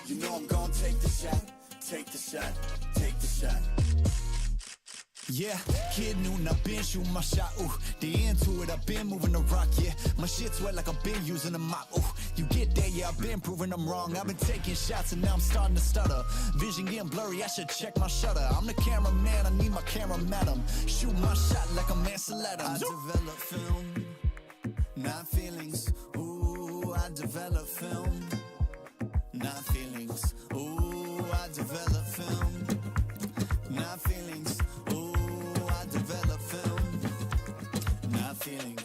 You know I'm gonna take the shot, take the shot, take the shot. Yeah, kid noon, I've been shooting my shot, ooh. The into it, I've been moving the rock, yeah. My shit's wet like I've been using a mop, ooh. You get there, yeah, I've been proving I'm wrong. I've been taking shots and now I'm starting to stutter. Vision getting blurry, I should check my shutter. I'm the cameraman, I need my camera madam. Shoot my shot like I'm Ansel Adams. I develop film, not feelings. Ooh, I develop film, not feelings. Ooh, I develop film, not feelings. Ooh, I develop film, not feelings.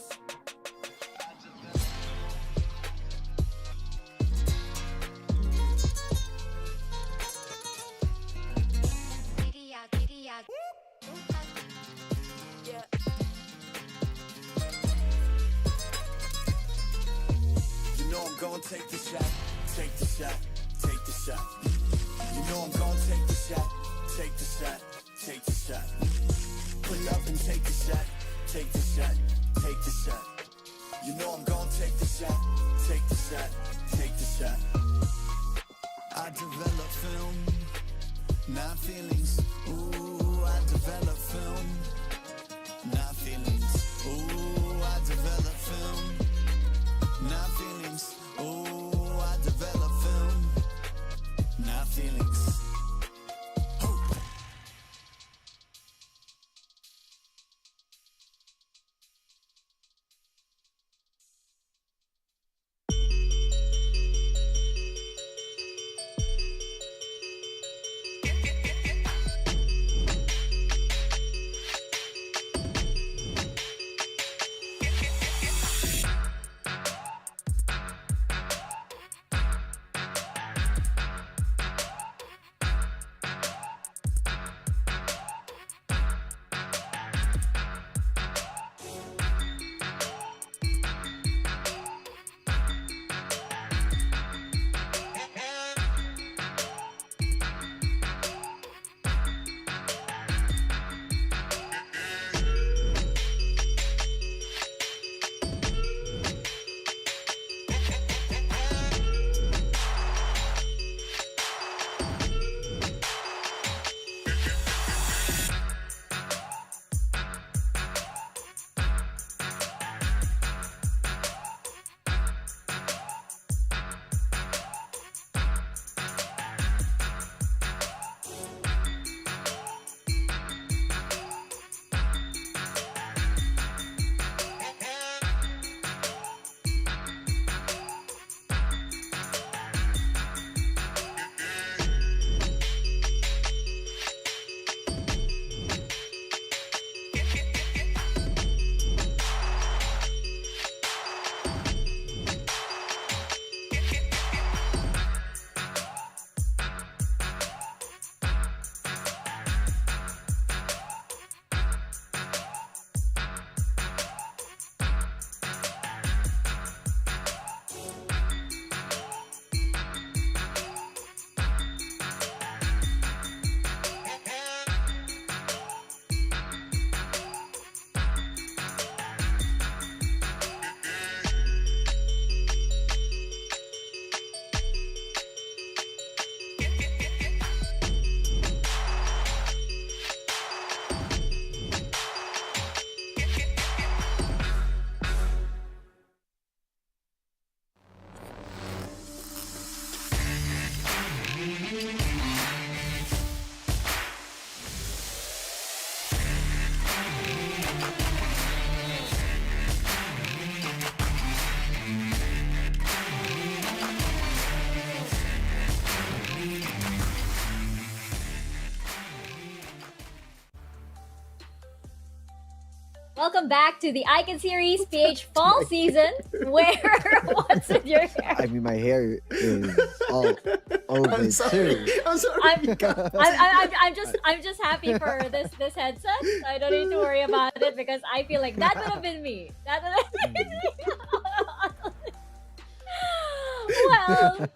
You know I'm gonna take the shot, take the shot, take the shot. You know I'm gonna take the shot, take the shot, take the shot. Pull up and take the shot, take the shot, take the shot. You know I'm gonna take the shot, take the shot, take the shot. I develop film, not feelings. Ooh, I develop film, not feelings. Ooh, I develop film, not feelings. Ooh, I develop film, not feelings. Welcome back to the Icon Series PH Fall Season, where what's with your hair? I mean, my hair is all over I'm sorry. too. I'm sorry. I'm just happy for this headset. I don't need to worry about it because I feel like that would have been me. That would have been me. Well,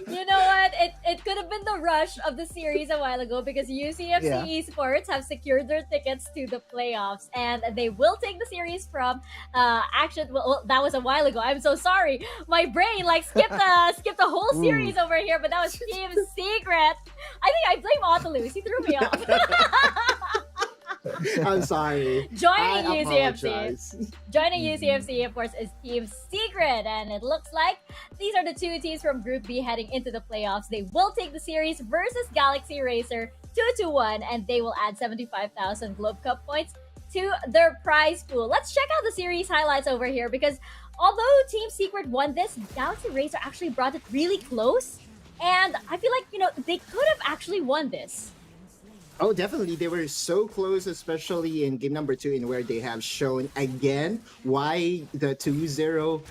you know what? It could have been the rush of the series a while ago because UCFC Esports have secured their tickets to the playoffs and they will take the series from Action. Well, that was a while ago. I'm so sorry. My brain like skipped the whole series over here, but that was Team Secret. I think I blame Otolus. He threw me off. I'm sorry. Joining I UCFC. apologize. Joining UCFC, of course, is Team Secret, and it looks like these are the two teams from Group B heading into the playoffs. They will take the series versus Galaxy Racer 2-1, and they will add 75,000 Globe Cup points to their prize pool. Let's check out the series highlights over here because although Team Secret won this, Galaxy Racer actually brought it really close, and I feel like, they could have actually won this. Oh, definitely. They were so close, especially in game number 2, in where they have shown again why the 2-0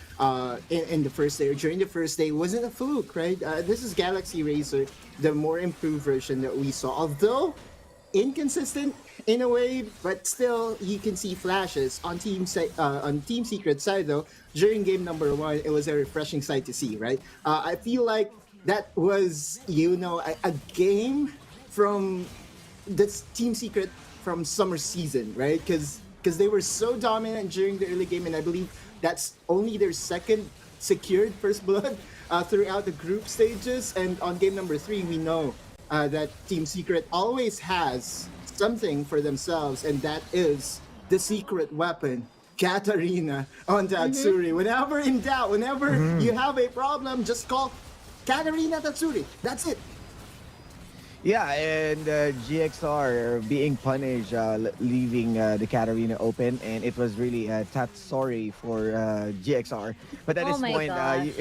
in the first day or during the first day wasn't a fluke, right? This is Galaxy Racer, the more improved version that we saw. Although inconsistent in a way, but still you can see flashes on Team Secret side. Though during game number 1, it was a refreshing sight to see, right? I feel like that was a game from this Team Secret from summer season, right? Because they were so dominant during the early game, and I believe that's only their second secured first blood throughout the group stages. And on game number 3, we know that Team Secret always has something for themselves, and that is the secret weapon, Katarina on Tatsuri. Whenever in doubt, whenever you have a problem, just call Katarina Tatsuri. That's it. Yeah, and GXR being punished, leaving the Katarina open, and it was really sorry for GXR. But at Oh this my point, God.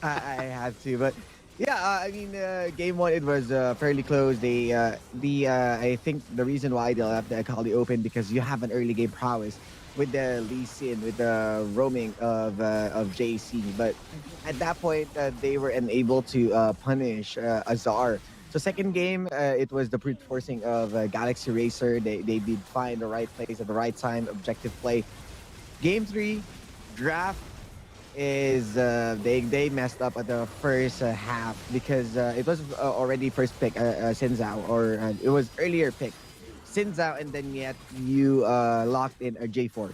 I have to. But yeah, I mean, game 1 it was fairly close. I think the reason why they left the Akali open because you have an early game prowess with the Lee Sin, with the roaming of JC. But at that point, they were unable to punish Azar. So second game, it was the brute forcing of Galaxy Racer. They did find the right place at the right time, objective play. Game 3, draft is they messed up at the first half because it was already first pick Sinzao, or it was earlier pick Sinzao, and then yet you locked in a J4.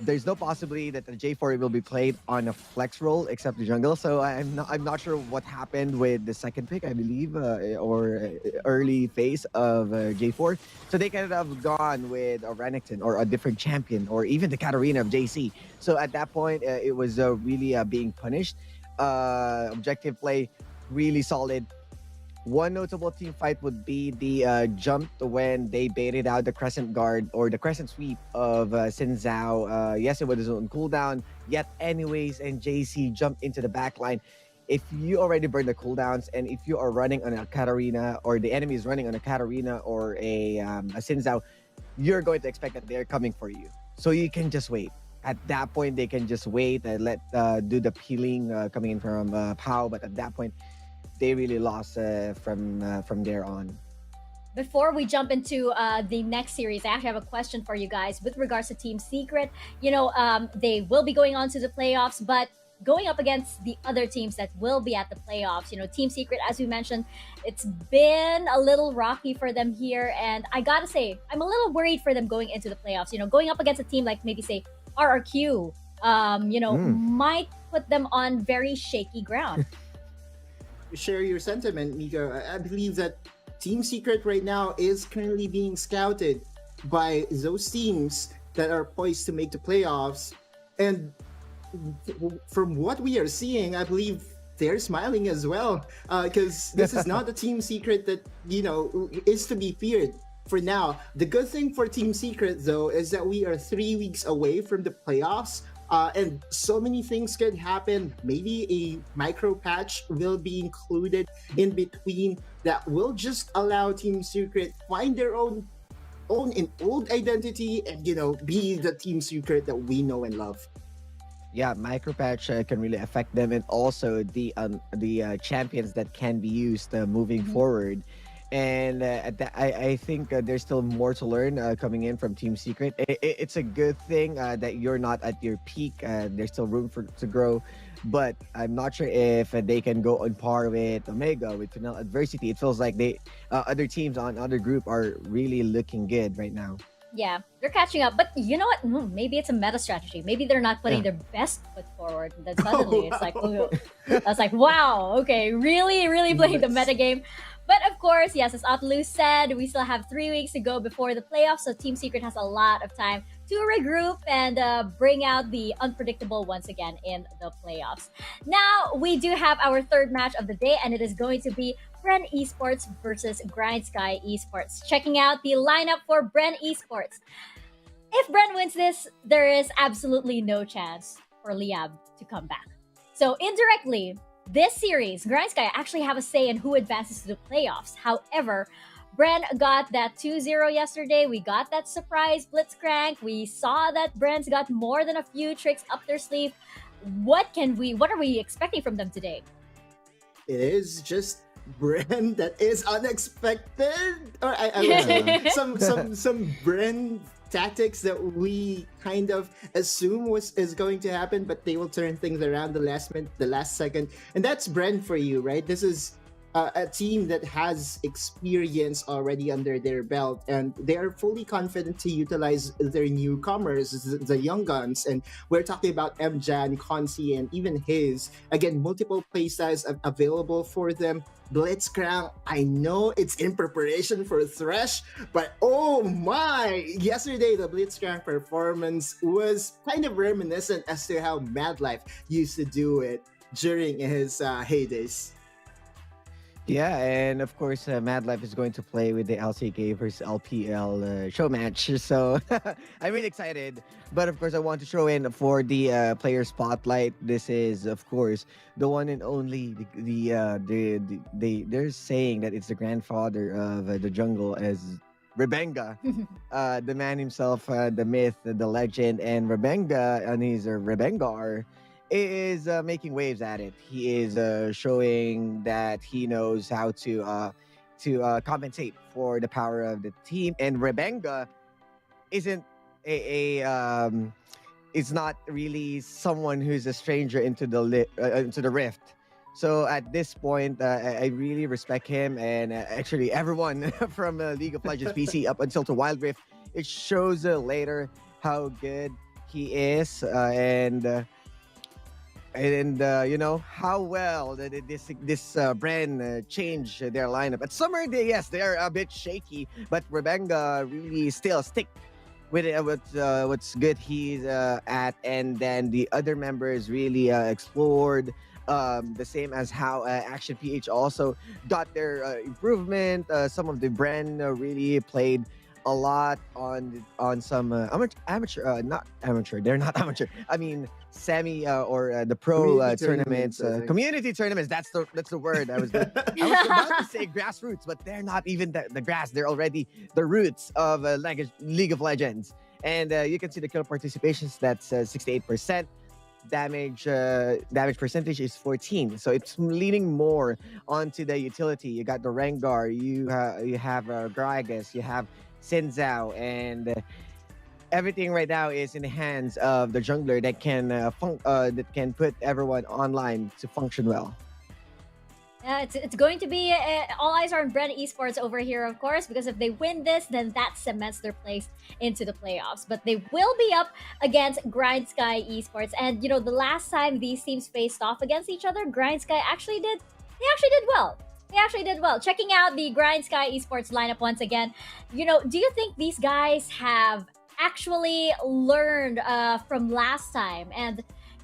There's no possibility that the J4 will be played on a flex role except the jungle. So I'm not sure what happened with the second pick, I believe, or early phase of J4. So they could have gone with a Renekton or a different champion, or even the Katarina of JC. So at that point, it was really being punished. Objective play, really solid. One notable team fight would be the jump when they baited out the Crescent Guard or the Crescent Sweep of Sinzao. Yes, it was his own cooldown, yet anyways, and JC jumped into the backline. If you already burned the cooldowns, and if you are running on a Katarina, or the enemy is running on a Katarina or a Sinzao, you're going to expect that they're coming for you. So you can just wait. At that point, they can just wait and let do the peeling coming in from Pau. But at that point, they really lost from there on. Before we jump into the next series, I actually have a question for you guys with regards to Team Secret. They will be going on to the playoffs, but going up against the other teams that will be at the playoffs. Team Secret, as we mentioned, it's been a little rocky for them here, and I gotta say, I'm a little worried for them going into the playoffs. Going up against a team like maybe say RRQ, might put them on very shaky ground. Share your sentiment, Mika. I believe that Team Secret right now is currently being scouted by those teams that are poised to make the playoffs. And from what we are seeing, I believe they're smiling as well, because this is not a Team Secret that, is to be feared for now. The good thing for Team Secret, though, is that we are 3 weeks away from the playoffs. And so many things could happen. Maybe a micro patch will be included in between that will just allow Team Secret find their own own an old identity and be the Team Secret that we know and love. Yeah, micropatch can really affect them, and also the champions that can be used moving forward. And I think there's still more to learn coming in from Team Secret. It's a good thing that you're not at your peak. There's still room to grow, but I'm not sure if they can go on par with Omega, with Final Adversity. It feels like they other teams on other group are really looking good right now. Yeah, they're catching up. But you know what? Maybe it's a meta strategy. Maybe they're not putting their best foot forward. And then suddenly it's like, oh, I was like, wow, okay, really, really playing the meta game. But of course, yes, as Otlu said, we still have 3 weeks to go before the playoffs. So Team Secret has a lot of time to regroup and bring out the unpredictable once again in the playoffs. Now, we do have our third match of the day, and it is going to be Bren Esports versus GrindSky Esports. Checking out the lineup for Bren Esports. If Bren wins this, there is absolutely no chance for Liyab to come back. So indirectly, this series, GrindSky actually have a say in who advances to the playoffs. However, Bren got that 2-0 yesterday. We got that surprise blitzcrank. We saw that Bren's got more than a few tricks up their sleeve. What are we expecting from them today? It is just Bren that is unexpected, or I would say some Bren tactics that we kind of assume is going to happen, but they will turn things around the last minute, the last second, and that's Bren for you, right? This is a team that has experience already under their belt, and they are fully confident to utilize their newcomers, the young guns. And we're talking about Mjan, Consi, and even his. Again, multiple playstyles available for them. Blitzcrank, I know it's in preparation for Thresh, but oh my! Yesterday, the Blitzcrank performance was kind of reminiscent as to how Madlife used to do it during his heydays. Yeah, and of course, Madlife is going to play with the LCK versus LPL show match. So I'm really excited. But of course, I want to throw in for the player spotlight. This is, of course, the one and only. They're saying that it's the grandfather of the jungle as Rebenga, the man himself, the myth, the legend, and Rebenga, and he's a Rebengar, is making waves at it. He is showing that he knows how to compensate for the power of the team. And Rebenga isn't it's not really someone who's a stranger into the rift. So at this point, I really respect him, and actually everyone from League of Legends PC up until to Wild Rift. It shows later how good he is, and you know how well that this Bren changed their lineup. At summer, yes, they are a bit shaky, but Rebenga really still stick with it, what's good he's at, and then the other members really explored. The same as how Action PH also got their improvement. Some of the Bren really played a lot on some amateur, not amateur. They're not amateur. I mean, semi or the pro tournaments, community tournaments. That's the word. I was about to say grassroots, but they're not even the grass. They're already the roots of League of Legends. And you can see the kill participations. That's 68%. Damage percentage is 14, so it's leaning more onto the utility. You got the Rengar, you have Gragas, you have Sinzao, and everything right now is in the hands of the jungler that can put everyone online to function well. It's going to be all eyes are on Bren Esports over here, of course, because if they win this, then that cements their place into the playoffs. But they will be up against GrindSky Esports, and you know the last time these teams faced off against each other, GrindSky actually did well. They actually did well. Checking out the GrindSky Esports lineup once again, you know, do you think these guys have actually learned from last time, and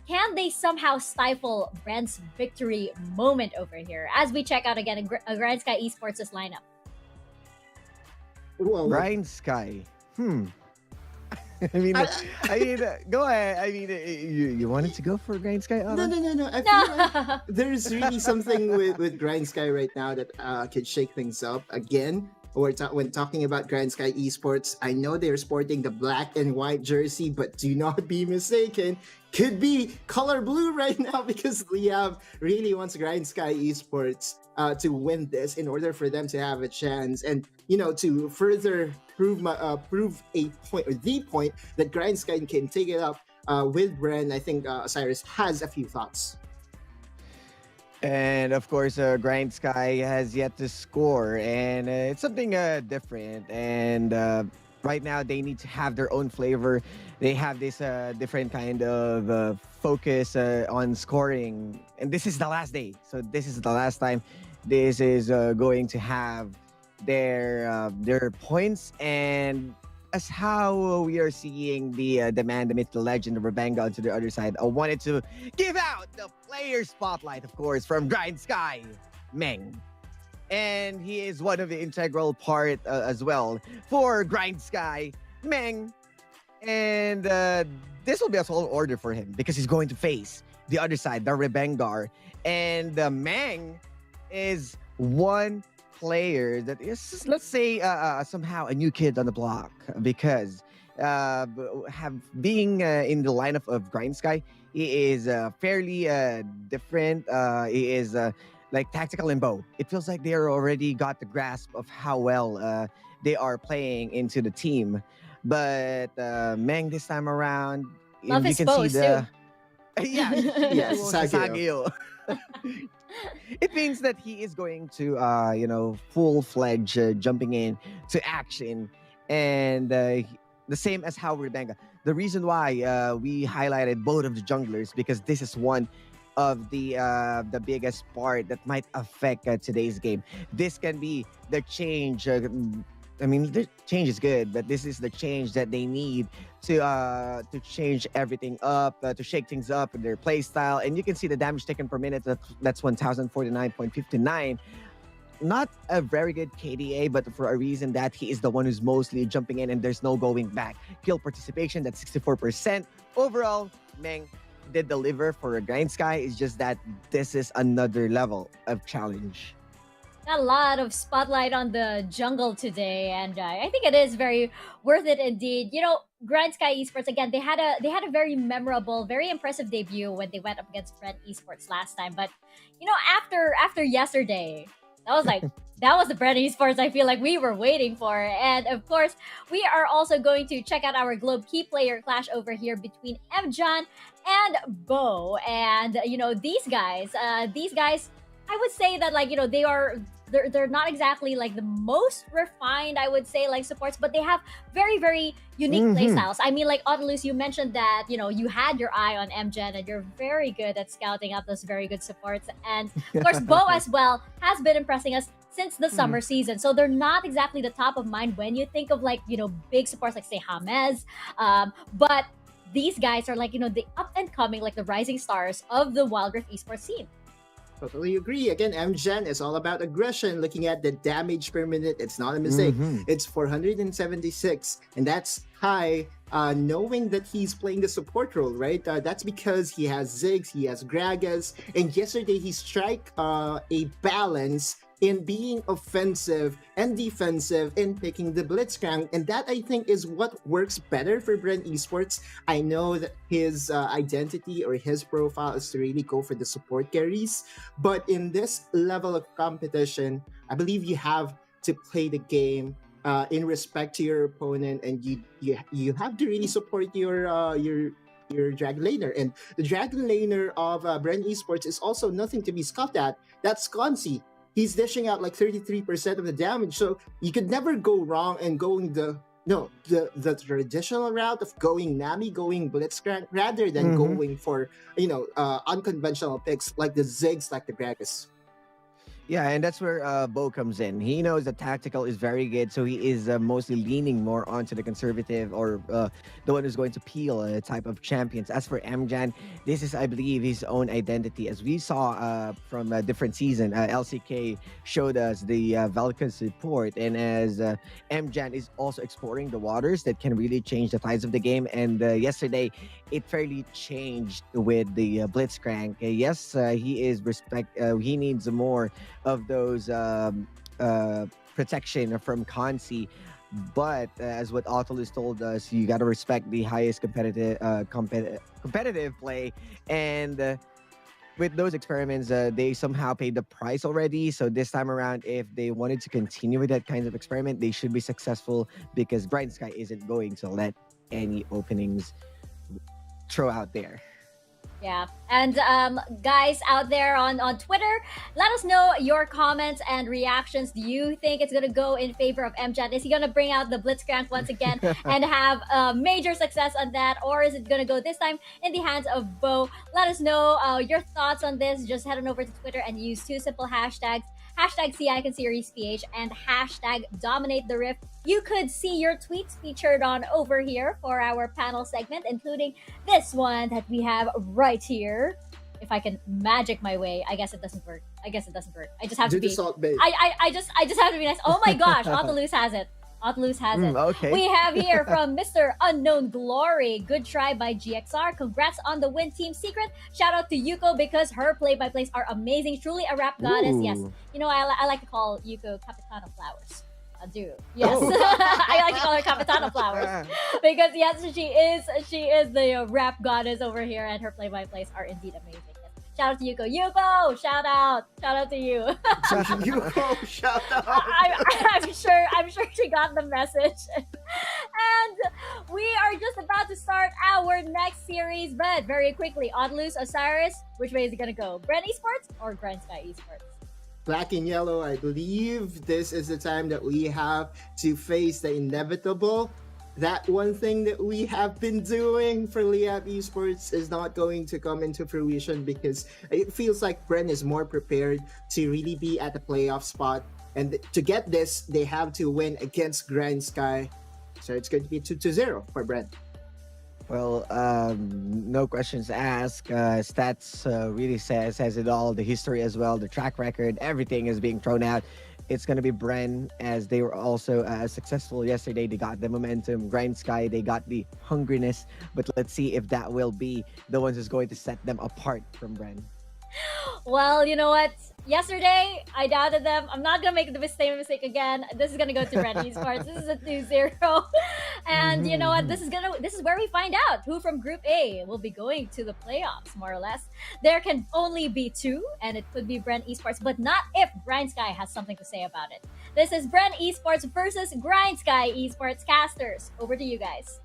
can they somehow stifle Bren's victory moment over here? As we check out again a GrindSky Esports' lineup. Well, GrindSky. I mean, go ahead. I mean, you wanted to go for GrindSky? No. I feel like there's really something with GrindSky right now that could shake things up again. when talking about GrindSky Esports, I know they're sporting the black and white jersey, but do not be mistaken. Could be color blue right now because Liyab really wants GrindSky Esports to win this in order for them to have a chance, and to further prove a point, or the point, that GrindSky can take it up with Bren. I think Cyrus has a few thoughts. And of course, GrindSky has yet to score, and it's something different. And right now, they need to have their own flavor. They have this different kind of focus on scoring. And this is the last day, so this is the last time this is going to have their points. And as how we are seeing the man, the myth, the legend of Rebenga onto the other side, I wanted to give out the player spotlight, of course, from GrindSky, Meng. And he is one of the integral part as well for GrindSky, Meng. And this will be a tall order for him because he's going to face the other side, the Rebengar. And Meng is one player that is, let's say, somehow a new kid on the block, because being in the lineup of GrindSky, he is fairly different. He is like tactical and bow. It feels like they are already got the grasp of how well they are playing into the team. But Meng this time around, Love you his can bows, see the yeah, Yes, Sasageo. It means that he is going to, full-fledged jumping in to action. And the same as how Rebenga. The reason why we highlighted both of the junglers, because this is one of the biggest part that might affect today's game. This can be the change. The change is good, but this is the change that they need to change everything up, to shake things up in their play style. And you can see the damage taken per minute. That's 1,049.59. Not a very good KDA, but for a reason that he is the one who's mostly jumping in and there's no going back. Kill participation, that's 64%. Overall, Meng did deliver for a GrindSky. It's just that this is another level of challenge. A lot of spotlight on the jungle today, and I think it is very worth it indeed. GrindSky Esports, again, they had a very memorable, very impressive debut when they went up against Bren Esports last time. But after yesterday, that was the Bren Esports I feel like we were waiting for. And of course, we are also going to check out our Globe key player clash over here between MJan and Bo. And these guys, I would say that they're not exactly like the most refined, I would say, like supports, but they have very, very unique playstyles. I mean, like Autolus, you mentioned that you had your eye on MGen and you're very good at scouting out those very good supports. And of course, Bo as well has been impressing us since the summer season. So they're not exactly the top of mind when you think of big supports like say James, but these guys are the up and coming, like the rising stars of the Wild Rift Esports scene. Totally agree. Again, MGen is all about aggression. Looking at the damage per minute, it's not a mistake. It's 476, and that's high. Knowing that he's playing the support role, right? That's because he has Ziggs, he has Gragas, and yesterday he struck a balance in being offensive and defensive in picking the Blitzcrank, and that I think is what works better for Bren Esports. I know that his identity or his profile is to really go for the support carries, but in this level of competition, I believe you have to play the game in respect to your opponent, and you have to really support your Dragon Laner. And the Dragon Laner of Bren Esports is also nothing to be scoffed at. That's Sconsi. He's dishing out like 33% of the damage, so you could never go wrong in going the traditional route of going Nami, going Blitzcrank, rather than going for unconventional picks like the Ziggs, like the Gragas. Yeah, and that's where Bo comes in. He knows that tactical is very good, so he is mostly leaning more onto the conservative or the one who's going to peel type of champions. As for MJan, this is, I believe, his own identity. As we saw from a different season, LCK showed us the Valka support, and as MJan is also exploring the waters that can really change the tides of the game. And yesterday, it fairly changed with the Blitzcrank. Yes, he is he needs more of those protection from Consi. But as what Autolus told us, you got to respect the highest competitive play. And with those experiments, they somehow paid the price already. So this time around, if they wanted to continue with that kind of experiment, they should be successful because GrindSky isn't going to let any openings throw out there. Yeah. And guys out there on Twitter, let us know your comments and reactions. Do you think it's going to go in favor of MChat? Is he going to bring out the Blitzcrank once again and have major success on that? Or is it going to go this time in the hands of Bo? Let us know your thoughts on this. Just head on over to Twitter and use two simple hashtags. Hashtag #SISPH and hashtag Dominate the Rift. You could see your tweets featured on over here for our panel segment, including this one that we have right here. If I can magic my way, I guess it doesn't work. I just have to be. Salt bait. I just have to be nice. Oh my gosh, Autolus has it. Okay. We have here from Mr. Unknown Glory. Good try by GXR. Congrats on the win, Team Secret. Shout out to Yuko because her play-by-plays are amazing. Truly a rap goddess. Ooh. Yes. You know, I like to call Yuko Capitana Flowers. I do. Yes. I like to call her Capitana Flowers. Because yes, she is the rap goddess over here and her play-by-plays are indeed amazing. Yes. Shout out to Yuko. Yuko, shout out to you. Yuko, shout out. I'm sure she got the message. And we are just about to start our next series, but very quickly, Autolus, Osiris, which way is it gonna go? Bren Esports or GrindSky Esports? Black and yellow, I believe this is the time that we have to face the inevitable. That one thing that we have been doing for Liyab Esports is not going to come into fruition because it feels like Bren is more prepared to really be at the playoff spot. And to get this, they have to win against GrindSky. So it's going to be 2-0 for Bren. Well, no questions asked. Stats really says it all. The history as well, the track record, everything is being thrown out. It's going to be Bren as they were also successful yesterday. They got the momentum. GrindSky, they got the hungriness. But let's see if that will be the ones who's going to set them apart from Bren. Well, you know what? Yesterday, I doubted them. I'm not going to make the same mistake again. This is going to go to Bren Esports. This is a 2-0. And you know what? This is where we find out who from Group A will be going to the playoffs, more or less. There can only be two, and it could be Bren Esports, but not if GrindSky has something to say about it. This is Bren Esports versus GrindSky Esports casters. Over to you guys.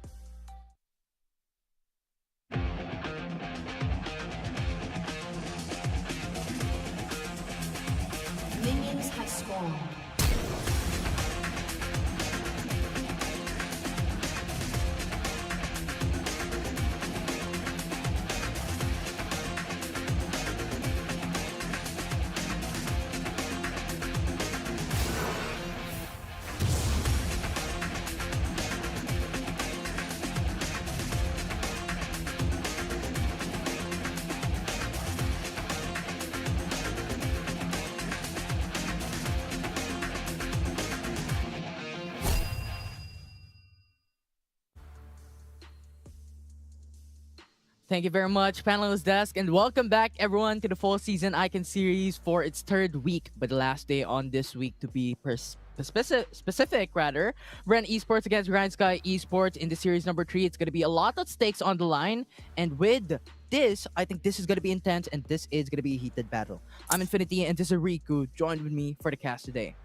Minions have spawned. Thank you very much, Panelist Desk, and welcome back, everyone, to the full season Icon series for its third week, but the last day on this week to be specific. Bren Esports against GrindSky Esports in the series number 3. It's going to be a lot of stakes on the line, and with this, I think this is going to be intense, and this is going to be a heated battle. I'm Infinity, and this is Riku, joined with me for the cast today.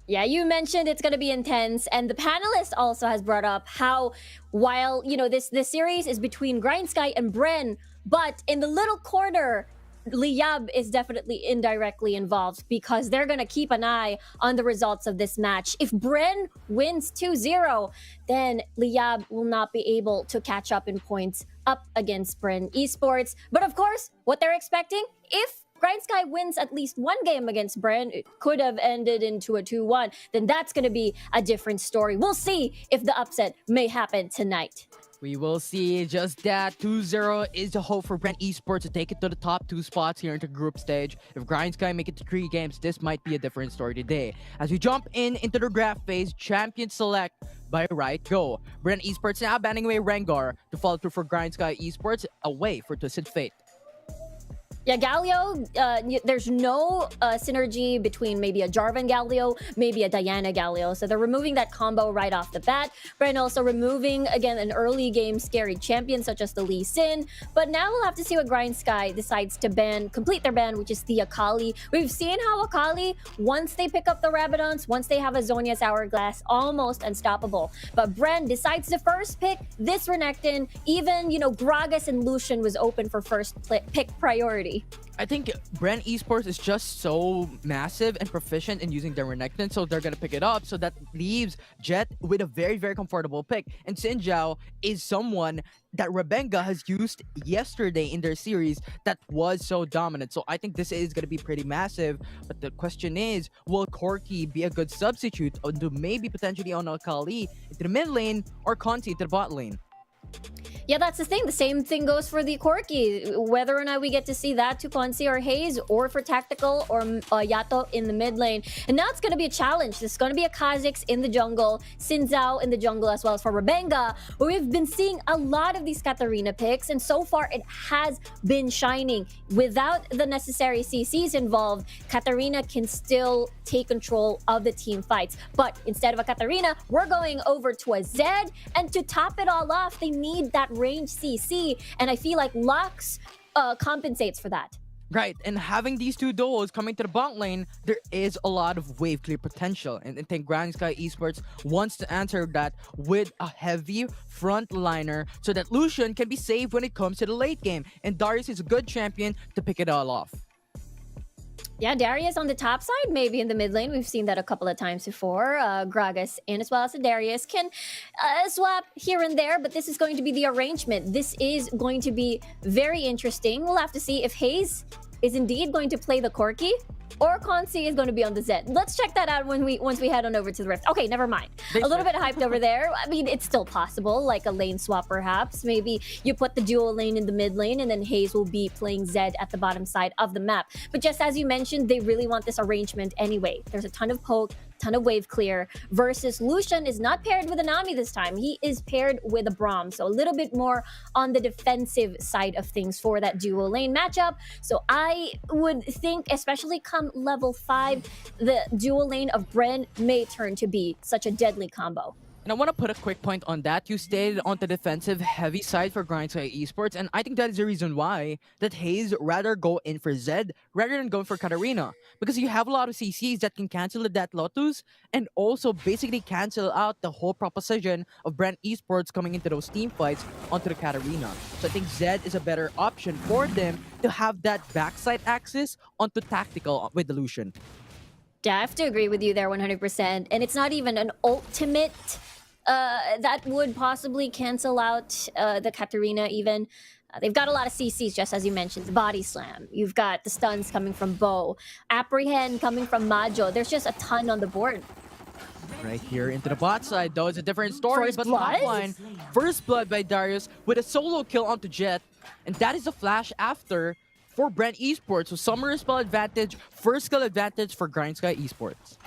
Yeah, you mentioned it's going to be intense, and the panelist also has brought up how while, you know, this series is between GrindSky and Bren, but in the little corner, Liyab is definitely indirectly involved because they're going to keep an eye on the results of this match. If Bren wins 2-0, then Liyab will not be able to catch up in points up against Bren Esports. But of course, what they're expecting, if GrindSky wins at least one game against Bren, it could have ended into a 2-1, then that's going to be a different story. We'll see if the upset may happen tonight. We will see just that. 2-0 is the hope for Bren Esports to take it to the top 2 spots here into group stage. If GrindSky make it to 3 games, this might be a different story today. As we jump into the draft phase, champion select by right go. Bren Esports now banning away Rengar to follow through for GrindSky Esports, away for Twisted Fate. Yeah, Galio, there's no synergy between maybe a Jarvan Galio, maybe a Diana Galio. So they're removing that combo right off the bat. Bren also removing, again, an early game scary champion such as the Lee Sin. But now we'll have to see what GrindSky decides to complete their ban, which is the Akali. We've seen how Akali, once they pick up the Rabadons, once they have a Zhonya's Hourglass, almost unstoppable. But Bren decides to first pick this Renekton. Even, Gragas and Lucian was open for first pick priority. I think Bren Esports is just so massive and proficient in using their Renekton, so they're gonna pick it up. So that leaves Jet with a very, very comfortable pick. And Sinjao is someone that Rebenga has used yesterday in their series that was so dominant. So I think this is gonna be pretty massive. But the question is, will Corki be a good substitute to maybe potentially on Akali into the mid lane or Conti into the bot lane? Yeah, that's the thing. The same thing goes for the Corki. Whether or not we get to see that to Konsi or Hayes, or for Tactical or Yato in the mid lane. And now it's going to be a challenge. There's going to be a Kha'Zix in the jungle, Sinzao in the jungle as well as for Rebenga. We've been seeing a lot of these Katarina picks, and so far it has been shining. Without the necessary CCs involved, Katarina can still take control of the team fights. But instead of a Katarina, we're going over to a Zed, and to top it all off, they need that range CC, and I feel like Lux compensates for that. Right, and having these two duos coming to the bot lane, there is a lot of wave clear potential. And I think GrindSky Esports wants to answer that with a heavy frontliner so that Lucian can be saved when it comes to the late game. And Darius is a good champion to pick it all off. Yeah, Darius on the top side, maybe in the mid lane. We've seen that a couple of times before. Gragas in as well as Darius can swap here and there, but this is going to be the arrangement. This is going to be very interesting. We'll have to see if Hayes is indeed going to play the Corki or Consi is going to be on the Zed. Let's check that out once we head on over to the Rift. Okay, never mind. A little bit hyped over there. I mean, it's still possible, like a lane swap perhaps. Maybe you put the duo lane in the mid lane and then Hayes will be playing Zed at the bottom side of the map. But just as you mentioned, they really want this arrangement anyway. There's a ton of poke, ton of wave clear, versus Lucian is not paired with a Nami this time. He is paired with a Braum, so a little bit more on the defensive side of things for that duo lane matchup. So I would think, especially come level 5, the duo lane of Bren may turn to be such a deadly combo. And I want to put a quick point on that. You stayed on the defensive heavy side for GrindSky Esports, and I think that is the reason why that Hayes rather go in for Zed rather than going for Katarina. Because you have a lot of CCs that can cancel that Lotus and also basically cancel out the whole proposition of Bren Esports coming into those team fights onto the Katarina. So I think Zed is a better option for them to have that backside access onto Tactical with the Lucian. Yeah, I have to agree with you there 100%. And it's not even an ultimate that would possibly cancel out the Katarina even. They've got a lot of CCs, just as you mentioned. The Body Slam. You've got the stuns coming from Bo. Apprehend coming from Majo. There's just a ton on the board. Right here into the bot side, though, it's a different story. First but blood? top line, first blood by Darius with a solo kill onto Jet. And that is a flash after for Bren Esports. So summoner spell advantage, first skill advantage for GrindSky Esports.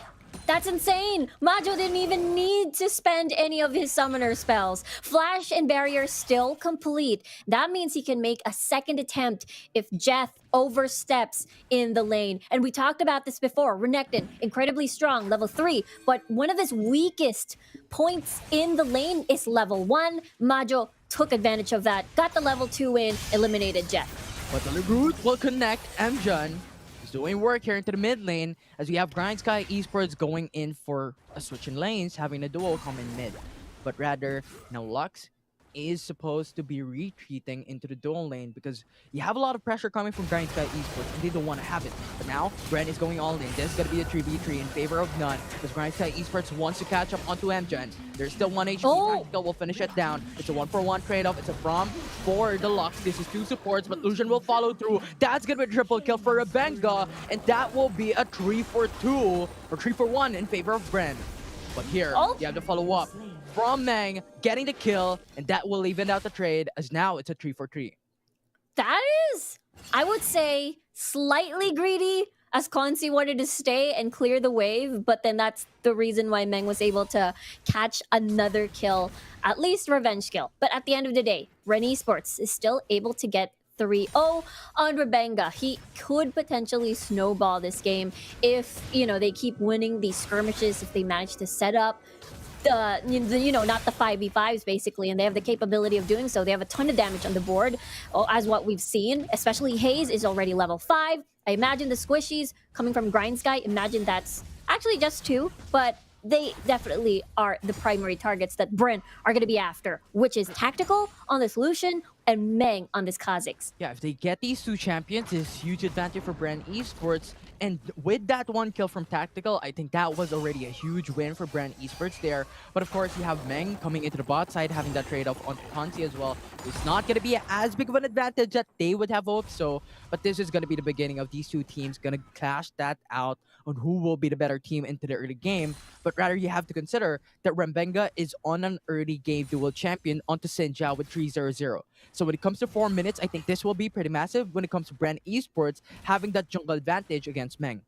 That's insane! Majo didn't even need to spend any of his summoner spells. Flash and barrier still complete. That means he can make a second attempt if Jeff oversteps in the lane. And we talked about this before. Renekton, incredibly strong, level 3. But one of his weakest points in the lane is level 1. Majo took advantage of that, got the level 2 win, eliminated Jeff. But the Root will connect Mjun. He's doing work here into the mid lane as we have GrindSky Esports going in for a switch in lanes, having a duo come in mid. But rather, now Lux is supposed to be retreating into the dual lane because you have a lot of pressure coming from GrindSky Esports and they don't want to have it. But now, Bren is going all in. This is going to be a 3v3 in favor of none because GrindSky Esports wants to catch up onto Mjun. There's still 1 HP. Tactical will finish it down. It's a 1-for-1 trade-off. It's a Braum for the Lux. This is 2 supports, but Lucian will follow through. That's going to be a triple kill for Rebenga, and that will be a 3-for-2 or 3-for-1 in favor of Bren. But here, you have to follow up from Meng, getting the kill, and that will even out the trade as now it's a 3-for-3. That is, I would say, slightly greedy, as Konsi wanted to stay and clear the wave, but then that's the reason why Meng was able to catch another kill, at least revenge kill. But at the end of the day, Bren Esports is still able to get 3-0 on Rebenga. He could potentially snowball this game if, they keep winning these skirmishes, if they manage to set up not the 5v5s basically, and they have the capability of doing so. They have a ton of damage on the board, as what we've seen. Especially Hayes is already level 5. I imagine the squishies coming from GrindSky, imagine that's actually just 2, but they definitely are the primary targets that Bren are going to be after, which is Tactical on this Lucian and Meng on this Kha'Zix. Yeah, if they get these 2 champions, it's huge advantage for Bren Esports. And with that 1 kill from Tactical, I think that was already a huge win for Bren Esports there. But of course, you have Meng coming into the bot side, having that trade-off on Conti as well. It's not going to be as big of an advantage that they would have hoped so. But this is going to be the beginning of these 2 teams going to clash that out on who will be the better team into the early game. But rather, you have to consider that Rembenga is on an early game dual champion onto Sinja with 3-0-0. So when it comes to 4 minutes, I think this will be pretty massive when it comes to Bren Esports having that jungle advantage against Meng.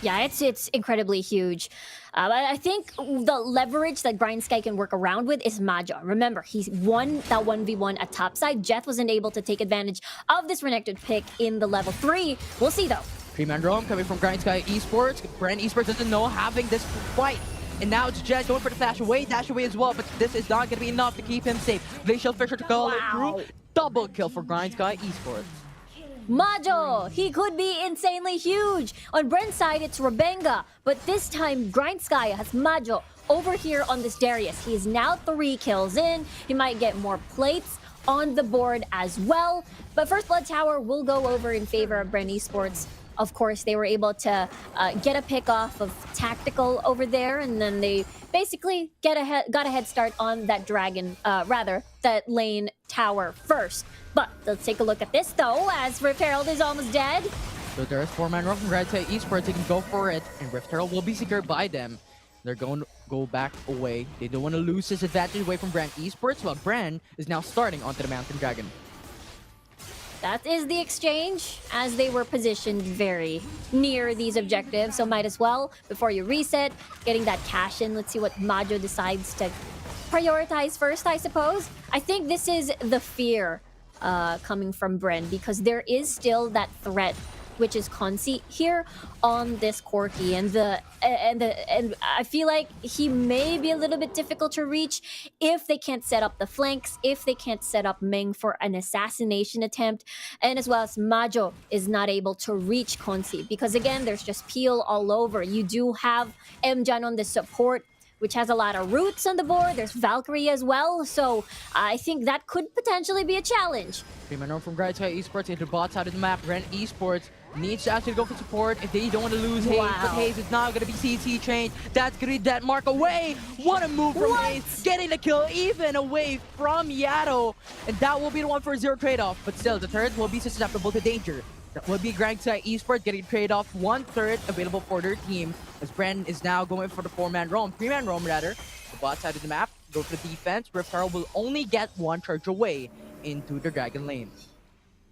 Yeah, it's incredibly huge. I think the leverage that GrindSky can work around with is Majo. Remember, he's won that 1v1 at topside. Jeth wasn't able to take advantage of this renekton pick in the level 3. We'll see though. 3-man roam coming from GrindSky Esports. Bren Esports doesn't know having this fight. And now it's Jet going for the dash away as well, but this is not going to be enough to keep him safe. Glacial Fisher to call it through. Double kill for GrindSky Esports. Majo, he could be insanely huge. On Bren's side, it's Rebenga, but this time GrindSky has Majo over here on this Darius. He is now 3 kills in. He might get more plates on the board as well. But First Blood Tower will go over in favor of Bren Esports. Of course, they were able to get a pick off of Tactical over there, and then they basically got a head start on that dragon, that lane tower first. But let's take a look at this though, as Rift Herald is almost dead. So there's 4-man run from GrindSky Esports. They can go for it, and Rift Herald will be secured by them. They're going to go back away. They don't want to lose this advantage away from Bren Esports, while Bren is now starting onto the Mountain Dragon. That is the exchange, as they were positioned very near these objectives. So might as well, before you reset, getting that cash in. Let's see what Majo decides to prioritize first, I suppose. I think this is the fear coming from Bren, because there is still that threat, which is Consi here on this Corki, and I feel like he may be a little bit difficult to reach if they can't set up the flanks, if they can't set up Meng for an assassination attempt, and as well as Majo is not able to reach Consi, because again, there's just peel all over. You do have Mjan on the support, which has a lot of roots on the board. There's Valkyrie as well, so I think that could potentially be a challenge. 3-man from GrindSky Esports into the bot side of the map. Bren Esports needs to actually go for support if they don't want to lose Hayes, but Hayes is now going to be CC trained. That's going to be that mark away. What a move from Hayes, getting the kill even away from Yato, and that will be the 1-for-0 trade-off, but still, the turret will be susceptible to danger. That will be GrindSky Esports getting trade-off 1/3 available for their team, as Bren is now going for the 4-man roam, 3-man roam rather. The bot side of the map, go for the defense. Rift Herald will only get 1 charge away into the Dragon lane.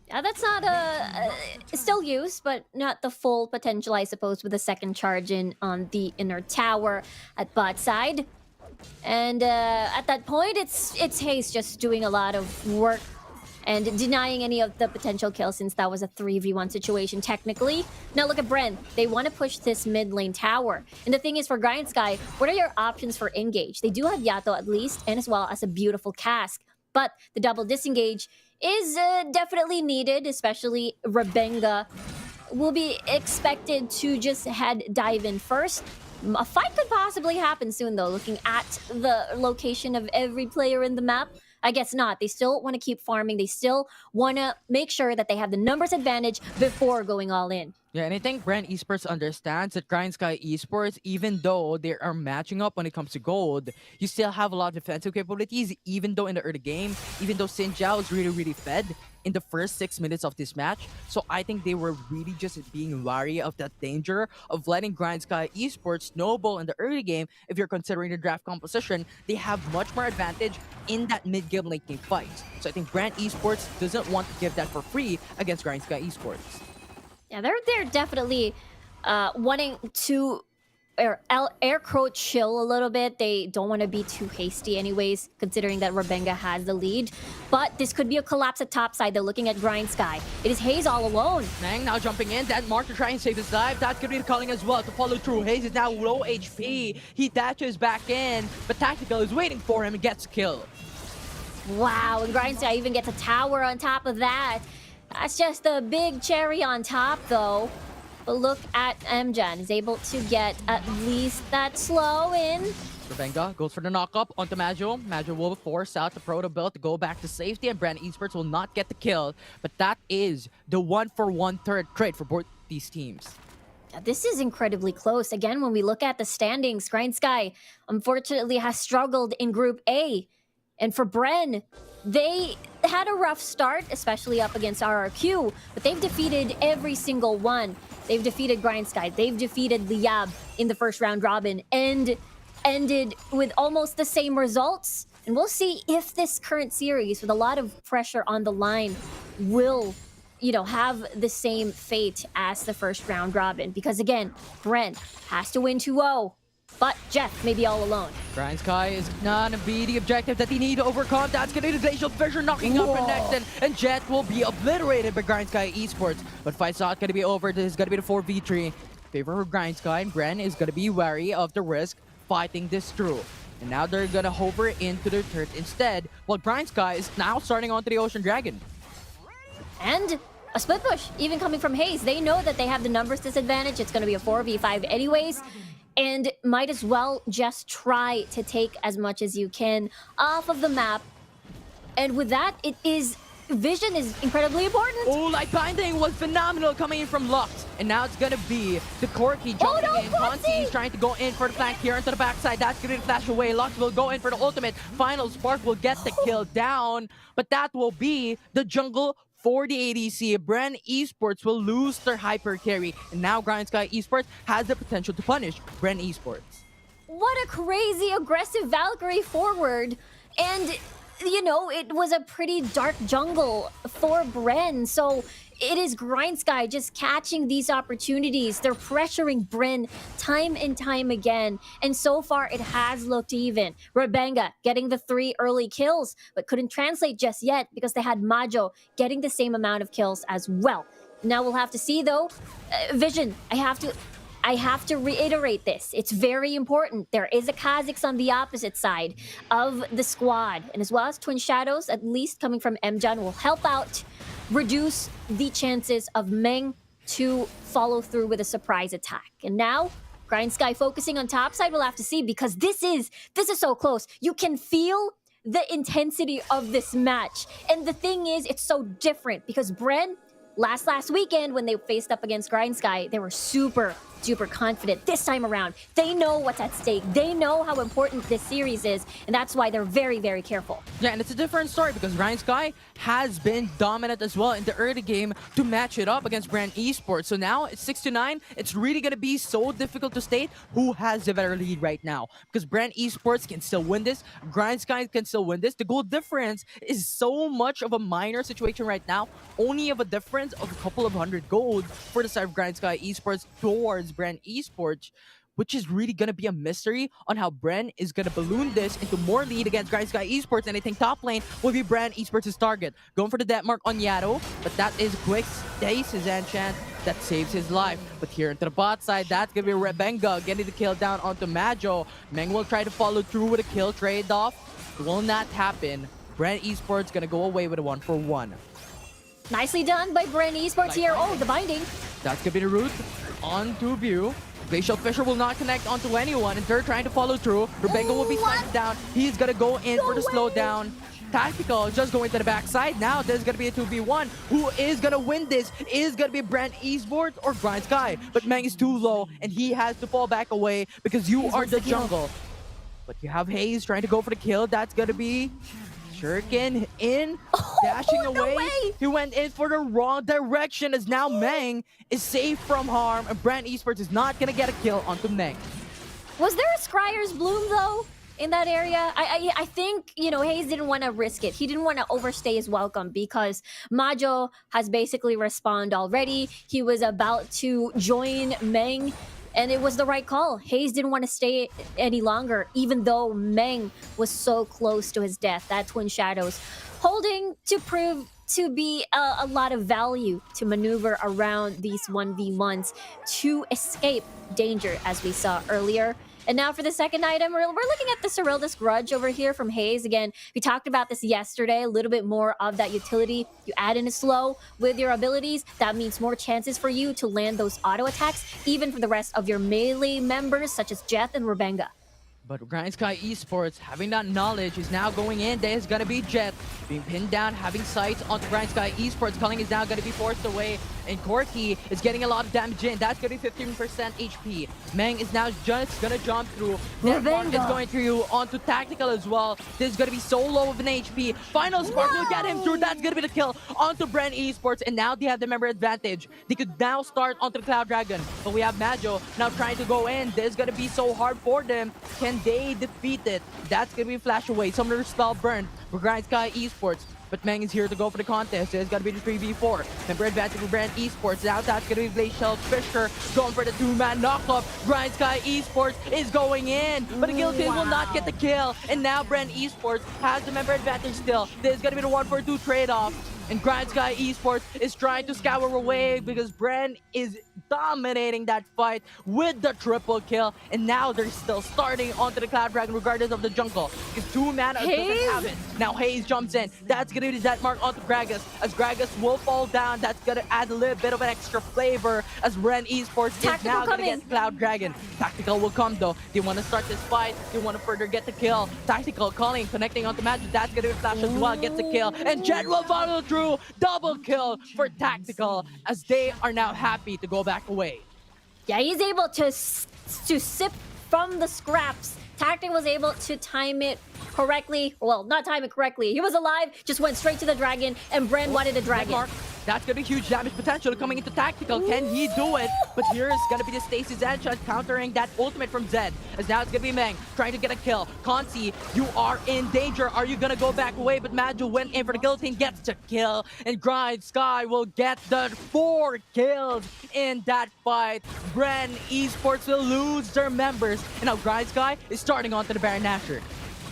Yeah, that's not still used, but not the full potential, I suppose, with the second charge in on the inner tower at bot side. And at that point, it's Hayes just doing a lot of work and denying any of the potential kills, since that was a 3v1 situation technically. Now look at Bren. They want to push this mid lane tower. And the thing is, for GrindSky, what are your options for engage? They do have Yato at least, and as well as a beautiful cask. But the double disengage is definitely needed, especially Rebenga will be expected to just dive in first. A fight could possibly happen soon though, looking at the location of every player in the map. I guess not. They still want to keep farming. They still want to make sure that they have the numbers advantage before going all in. Yeah, and I think Bren Esports understands that GrindSky Esports, even though they are matching up when it comes to gold, you still have a lot of defensive capabilities, even though in the early game, even though Xin Zhao is really fed in the first 6 minutes of this match. So I think they were really just being wary of that danger of letting GrindSky Esports snowball in the early game. If you're considering the draft composition, they have much more advantage in that mid-game late game fight. So I think Bren Esports doesn't want to give that for free against GrindSky Esports. Yeah, they're definitely wanting to air quote chill a little bit. They don't want to be too hasty anyways, considering that Rebenga has the lead. But this could be a collapse at top side. They're looking at GrindSky. It is Hayes all alone. Meng now jumping in. That Mark to try and save his life. That's going to be the calling as well to follow through. Hayes is now low HP. He dashes back in, but Tactical is waiting for him and gets killed. Wow, and GrindSky even gets a tower on top of that. That's just a big cherry on top, though. But look at MJan. He's able to get at least that slow in. Rebenga goes for the knock-up onto Majo. Majo will force out the Proto Build to go back to safety, and Bren Esports will not get the kill. But that is the 1-for-1/3 trade for both these teams. This is incredibly close. Again, when we look at the standings, GrindSky unfortunately has struggled in Group A. And for Bren, they had a rough start, especially up against RRQ, but they've defeated every single one. They've defeated GrindSky, they've defeated Liyab in the first round robin, and ended with almost the same results. And we'll see if this current series, with a lot of pressure on the line, will, have the same fate as the first round robin. Because again, Bren has to win 2-0. But Jeff may be all alone. GrindSky is gonna be the objective that they need to overcome. That's gonna be the Glacial Fissure knocking up for next, and Jet will be obliterated by GrindSky Esports. But fight's not gonna be over. This is gonna be the 4v3. Favor for GrindSky, and Bren is gonna be wary of the risk fighting this through. And now they're gonna hover into their turret instead, while GrindSky is now starting onto the Ocean Dragon. And a split push, even coming from Hayes. They know that they have the numbers disadvantage. It's gonna be a 4v5 anyways. And might as well just try to take as much as you can off of the map. And with that, vision is incredibly important. Oh, Light Binding was phenomenal coming in from Lux. And now it's gonna be the Corki jumping in. Conti is trying to go in for the flank here into the backside. That's gonna flash away. Lux will go in for the ultimate. Final Spark will get the kill down. But that will be the jungle for the ADC. Bren Esports will lose their hyper carry, and now GrindSky Esports has the potential to punish Bren Esports. What a crazy aggressive Valkyrie forward, and it was a pretty dark jungle for Bren, so it is GrindSky just catching these opportunities. They're pressuring Bren time and time again, and so far it has looked even. Rebenga getting the 3 early kills, but couldn't translate just yet because they had Majo getting the same amount of kills as well. Now we'll have to see though. Vision, I have to reiterate this. It's very important. There is a Kha'Zix on the opposite side of the squad, and as well as Twin Shadows, at least coming from MJan, will help out reduce the chances of Meng to follow through with a surprise attack. And now, GrindSky focusing on top side, we'll have to see, because this is so close. You can feel the intensity of this match. And the thing is, it's so different because Bren, last weekend when they faced up against GrindSky, they were super confident. This time around, they know what's at stake. They know how important this series is, and that's why they're very, very careful. Yeah, and it's a different story because GrindSky has been dominant as well in the early game to match it up against Bren Esports. So now it's 6-9. It's really going to be so difficult to state who has the better lead right now, because Bren Esports can still win this. GrindSky can still win this. The goal difference is so much of a minor situation right now, only of a difference of a couple of 100 gold for the side of GrindSky Esports towards Bren Esports, which is really going to be a mystery on how Bren is going to balloon this into more lead against GrindSky Esports, and I think top lane will be Bren Esports' target. Going for the death mark on Yato, but that is quick stays his enchant that saves his life. But here into the bot side, that's going to be Rebenga getting the kill down onto Majo. Meng will try to follow through with a kill trade-off. It will not happen. Bren Esports going to go away with a 1-for-1. Nicely done by Bren Esports here. Oh, the binding. That's going to be the route onto view. Glacial Fissure will not connect onto anyone, and they're trying to follow through. Rebenga will be sniped down. He's going to go in for the slowdown. Tactical just going to the backside. Now there's going to be a 2v1. Who is going to win this? Is going to be Bren Esports or GrindSky? But Meng is too low, and he has to fall back away because you are the jungle. But you have Hayes trying to go for the kill. That's going to be Shuriken in, dashing away. He went in for the wrong direction, as now Meng is safe from harm, and Bren Esports is not going to get a kill onto Meng. Was there a Scryer's Bloom, though, in that area? I think, Hayes didn't want to risk it. He didn't want to overstay his welcome because Majo has basically respawned already. He was about to join Meng And it was the right call. Hayes didn't want to stay any longer, even though Meng was so close to his death. That Twin Shadows holding to prove to be a lot of value to maneuver around these 1v1s to escape danger, as we saw earlier. And now for the second item, we're looking at the Cyrilda's Grudge over here from Hayes. Again, we talked about this yesterday, a little bit more of that utility. You add in a slow with your abilities, that means more chances for you to land those auto attacks, even for the rest of your melee members, such as Jeth and Rebenga. But GrindSky Esports, having that knowledge, is now going in. There's going to be Jet being pinned down, having sights onto GrindSky Esports. Culling is now going to be forced away. And Corky is getting a lot of damage in. That's going to be 15% HP. Meng is now just going to jump through. Mark is going through onto Tactical as well. This is going to be so low of an HP. Final Spark will get him through. That's going to be the kill onto Bren Esports. And now they have the member advantage. They could now start onto the Cloud Dragon. But we have Majo now trying to go in. This is going to be so hard for them. Can they defeat it? That's going to be Flash Away. Summoner Spell burn for GrindSky Esports. But Meng is here to go for the contest. It's going to be the 3v4. Member advantage for Bren Esports. Now that's going to be Blaze Shell Fisher going for the two-man knockup. GrindSky Esports is going in. But the Guillotine will not get the kill. And now Bren Esports has the member advantage still. This is going to be the 1-4-2 trade-off. And GrindSky Esports is trying to scour away because Bren is dominating that fight with the triple kill. And now they're still starting onto the Cloud Dragon regardless of the jungle. Because two mana doesn't have it. Now Hayes jumps in. That's going to be the death mark onto Gragas. As Gragas will fall down, that's going to add a little bit of an extra flavor as Bren Esports is now going to get Cloud Dragon. Tactical will come though. They want to start this fight. They want to further get the kill. Tactical calling, connecting onto Magic. That's going to be Flash as well. Gets the kill. And Jet will follow through. Double kill for Tactical as they are now happy to go back away. Yeah, he's able to sip from the scraps. Tactic was able to time it correctly. Well, not time it correctly. He was alive, just went straight to the dragon, and Bren wanted a dragon. That's going to be huge damage potential coming into Tactical. Can he do it? But here's going to be the Stasis Headshot countering that ultimate from Zed. As now it's going to be Meng trying to get a kill. Consi, you are in danger. Are you going to go back away? But Maju went in for the guillotine, gets the kill. And GrindSky will get the 4 kills in that fight. Bren Esports will lose their members. And now GrindSky is starting onto the Baron Nashor.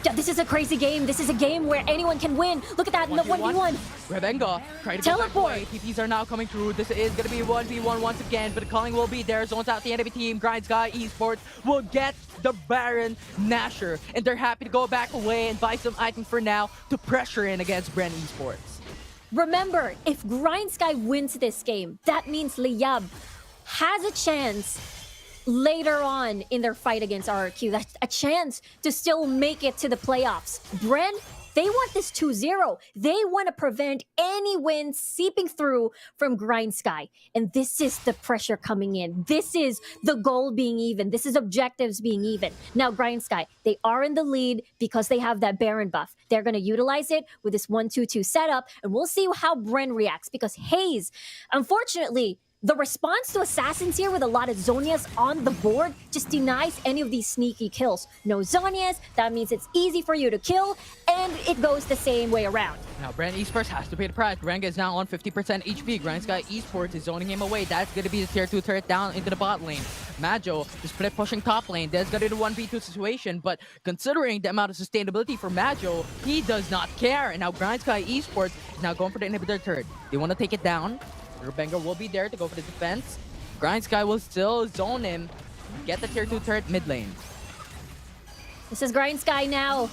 Yeah, this is a crazy game. This is a game where anyone can win. Look at that, 1v1. Rebenga trying to teleport. TPs are now coming through. This is going to be 1v1 once again, but the calling will be there. Zones out the enemy team. GrindSky Esports will get the Baron Nashor, and they're happy to go back away and buy some items for now to pressure in against Bren Esports. Remember, if GrindSky wins this game, that means Liyab has a chance later on in their fight against RRQ. That's a chance to still make it to the playoffs. Bren, they want this 2-0. They want to prevent any win seeping through from GrindSky. And this is the pressure coming in. This is the goal being even. This is objectives being even. Now, GrindSky, they are in the lead because they have that Baron buff. They're going to utilize it with this 1-2-2 setup. And we'll see how Bren reacts because Hayes, unfortunately, the response to Assassins here with a lot of Zhonya's on the board just denies any of these sneaky kills. No Zhonya's, that means it's easy for you to kill, and it goes the same way around. Now, Bren Esports has to pay the price. Renga is now on 50% HP. GrindSky Esports is zoning him away. That's going to be the tier 2 turret down into the bot lane. Majo is split pushing top lane. There's going to be the 1v2 situation, but considering the amount of sustainability for Majo, he does not care. And now GrindSky Esports is now going for the inhibitor turret. They want to take it down. Rebenga will be there to go for the defense. GrindSky will still zone him. Get the tier 2 turret mid lane. This is GrindSky now,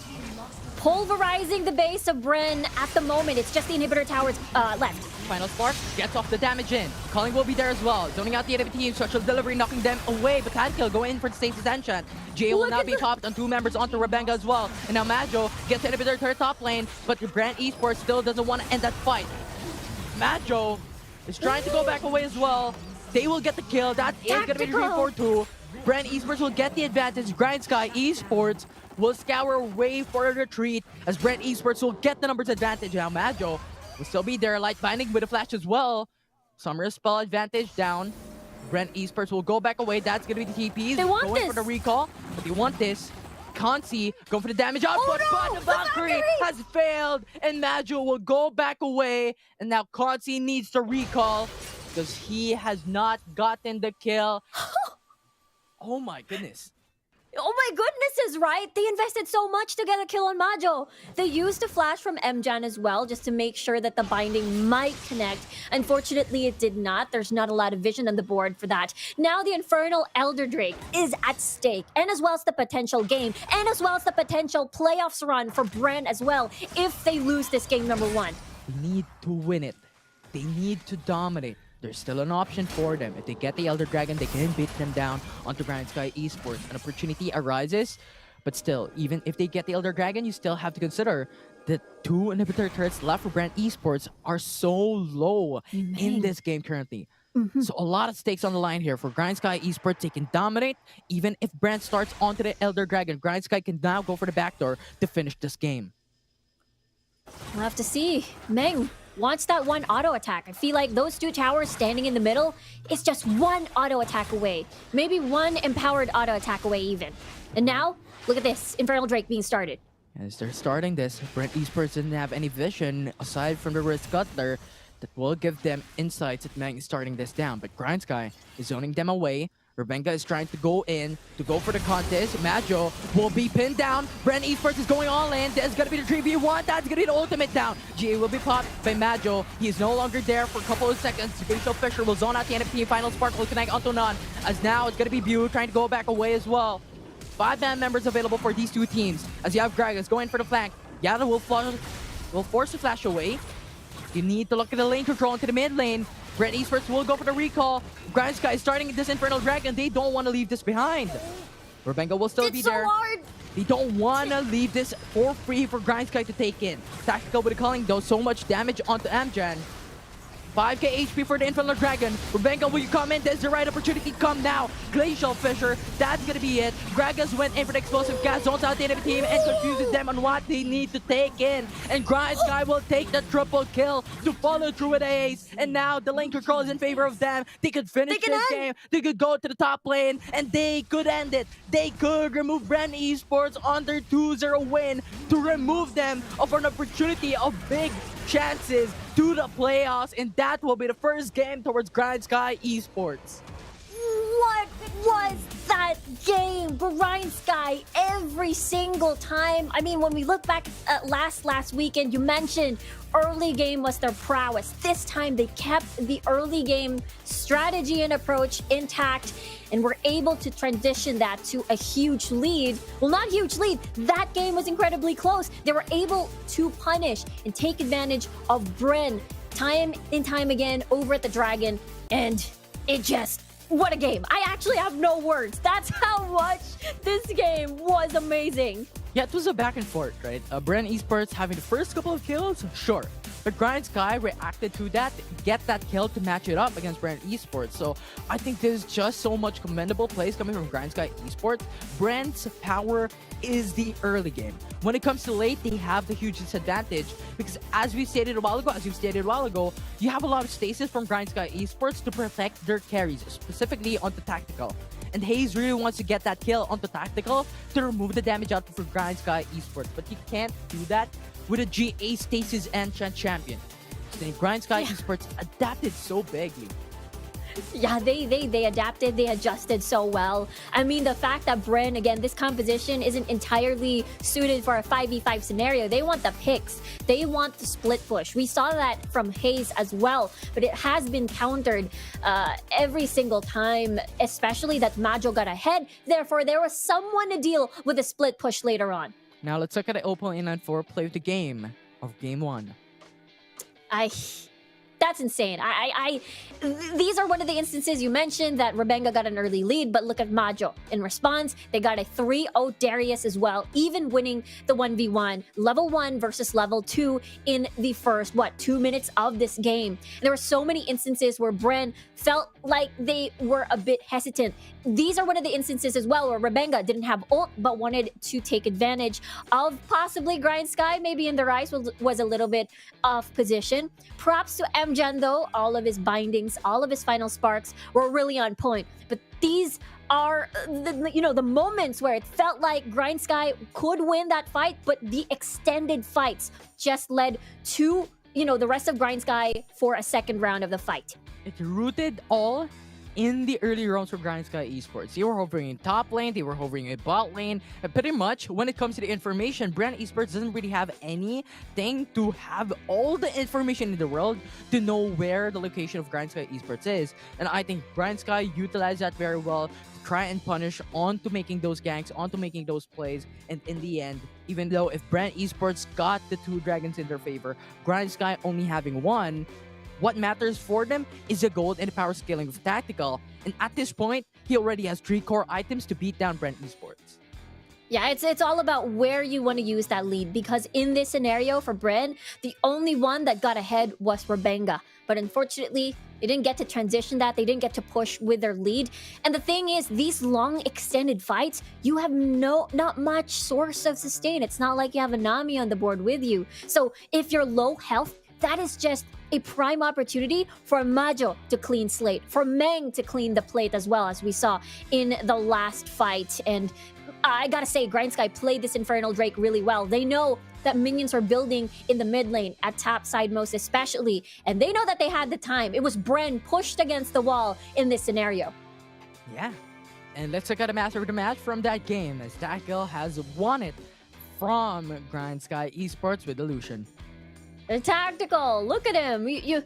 pulverizing the base of Bren. At the moment, it's just the inhibitor towers left. Final Spark gets off the damage in. Calling will be there as well. Zoning out the enemy team. Structural delivery knocking them away. But Tactical go in for the Stasis Enchant. Jay will now be topped on 2 members onto Rebenga as well. And now Majo gets the inhibitor turret top lane. But Bren Esports still doesn't want to end that fight. Majo is trying to go back away as well. They will get the kill. That is going to be 3-4-2. Bren Esports will get the advantage. GrindSky Esports will scour away for a retreat as Bren Esports will get the numbers advantage. Now Majo will still be there. Light Binding with a flash as well. Summer Spell advantage down. Bren Esports will go back away. That's going to be the TPs. They want going this. for the recall, but they want this. Kansi going for the damage output, but the Valkyrie has failed, and Majo will go back away. And now Kansi needs to recall because he has not gotten the kill. Oh my goodness. Oh my goodness is right. They invested so much to get a kill on Majo. They used a flash from MJan as well just to make sure that the binding might connect. Unfortunately, it did not. There's not a lot of vision on the board for that. Now the Infernal Elder Drake is at stake, and as well as the potential game, and as well as the potential playoffs run for Bren as well if they lose this game number 1. They need to win it. They need to dominate. There's still an option for them. If they get the Elder Dragon, they can beat them down onto GrindSky Esports. An opportunity arises, but still, even if they get the Elder Dragon, you still have to consider the 2 inhibitor turrets left for Bren Esports are so low in this game currently. So a lot of stakes on the line here for GrindSky Esports. They can dominate. Even if Bren starts onto the Elder Dragon, GrindSky can now go for the backdoor to finish this game. We'll have to see. Meng wants that one auto attack. I feel like those 2 towers standing in the middle is just 1 auto attack away. Maybe 1 empowered auto attack away even. And now, look at this. Infernal Drake being started. As they're starting this, Bren Esports didn't have any vision aside from the Wrist Cutler that will give them insights that Meng is starting this down. But GrindSky is zoning them away. Rebenga is trying to go in to go for the contest. Majo will be pinned down. Bren Esports is going all in. That's going to be the 3v1. That's going to be the ultimate down. GA will be popped by Majo. He is no longer there for a couple of seconds. Glacial Fisher will zone out the NFT. Final Spark will connect onto none. As now it's going to be Bew trying to go back away as well. 5-man members available for these 2 teams. As you have Gragas going for the flank. Yada will force the flash away. You need to look at the lane control into the mid lane. Bren Esports will go for the recall. GrindSky is starting this Infernal Dragon. They don't want to leave this behind. Rebenga will still be there. Hard. They don't want to leave this for free for GrindSky to take in. Tactical with the culling, though, so much damage onto Amjan. 5k HP for the Infernal Dragon. Rebenga, will you come in? There's the right opportunity. Come now. Glacial Fisher. That's going to be it. Gragas went in for the explosive gas. Zones out the enemy team and confuses them on what they need to take in. And GrindSky will take the triple kill to follow through with ace. And now the lane control is in favor of them. They could finish this game. They could go to the top lane and they could end it. They could remove Bren Esports on their 2-0 win to remove them of an opportunity of big chances to the playoffs, and that will be the first game towards GrindSky Esports. What was that game? GrindSky every single time. I mean, when we look back at last weekend, you mentioned early game was their prowess. This time they kept the early game strategy and approach intact and were able to transition that to a huge lead. Well, not huge lead. That game was incredibly close. They were able to punish and take advantage of Bren time and time again over at the Dragon, and it just... what a game. I actually have no words. That's how much this game was amazing. Yeah, it was a back and forth, right? Bren Esports having the first couple of kills, sure. But GrindSky reacted to that, get that kill to match it up against Bren Esports. So I think there's just so much commendable plays coming from GrindSky Esports. Bren's power is the early game. When it comes to late, they have the huge disadvantage because as you've stated a while ago, you have a lot of stasis from GrindSky Esports to protect their carries, specifically onto tactical. And Hayes really wants to get that kill onto tactical to remove the damage out for GrindSky Esports. But you can't do that with a GA stasis enchant champion. So GrindSky Esports adapted so bigly. Yeah, they adapted, they adjusted so well. I mean, the fact that Bren, again, this composition isn't entirely suited for a 5v5 scenario. They want the picks. They want the split push. We saw that from Hayes as well, but it has been countered every single time, especially that Majo got ahead. Therefore, there was someone to deal with a split push later on. Now let's look at the Opal Inline 4 play of the game of Game 1. That's insane. These are one of the instances you mentioned that Rebenga got an early lead, but look at Majo. In response, they got a 3-0 Darius as well, even winning the 1v1, level 1 versus level 2 in the first, 2 minutes of this game. There were so many instances where Bren felt like they were a bit hesitant. These are one of the instances as well where Rebenga didn't have ult, but wanted to take advantage of possibly GrindSky. Maybe in their eyes was a little bit off position. Props to MJan though, all of his bindings, all of his final sparks were really on point. But these are the moments where it felt like GrindSky could win that fight, but the extended fights just led to the rest of GrindSky for a second round of the fight. It rooted all in the early rounds for GrindSky Esports. They were hovering in top lane, they were hovering in bot lane, and pretty much when it comes to the information, Bren Esports doesn't really have anything to have all the information in the world to know where the location of GrindSky Esports is. And I think GrindSky utilized that very well to try and punish onto making those ganks, onto making those plays, and in the end, even though if Bren Esports got the 2 dragons in their favor, GrindSky only having 1, what matters for them is the gold and the power scaling of tactical. And at this point, he already has 3 core items to beat down Bren Esports. Yeah, it's all about where you want to use that lead, because in this scenario for Bren, the only one that got ahead was Rebenga. But unfortunately, they didn't get to transition that. They didn't get to push with their lead. And the thing is, these long extended fights, you have not much source of sustain. It's not like you have a Nami on the board with you. So if you're low health, that is just a prime opportunity for Majo to clean slate, for Meng to clean the plate as well, as we saw in the last fight. And I gotta say, GrindSky played this Infernal Drake really well. They know that minions are building in the mid lane, at top side most especially, and they know that they had the time. It was Bren pushed against the wall in this scenario. Yeah, and let's check out a master of the match from that game, as Tactical has won it from GrindSky Esports with Illusion. The Tactical, look at him. You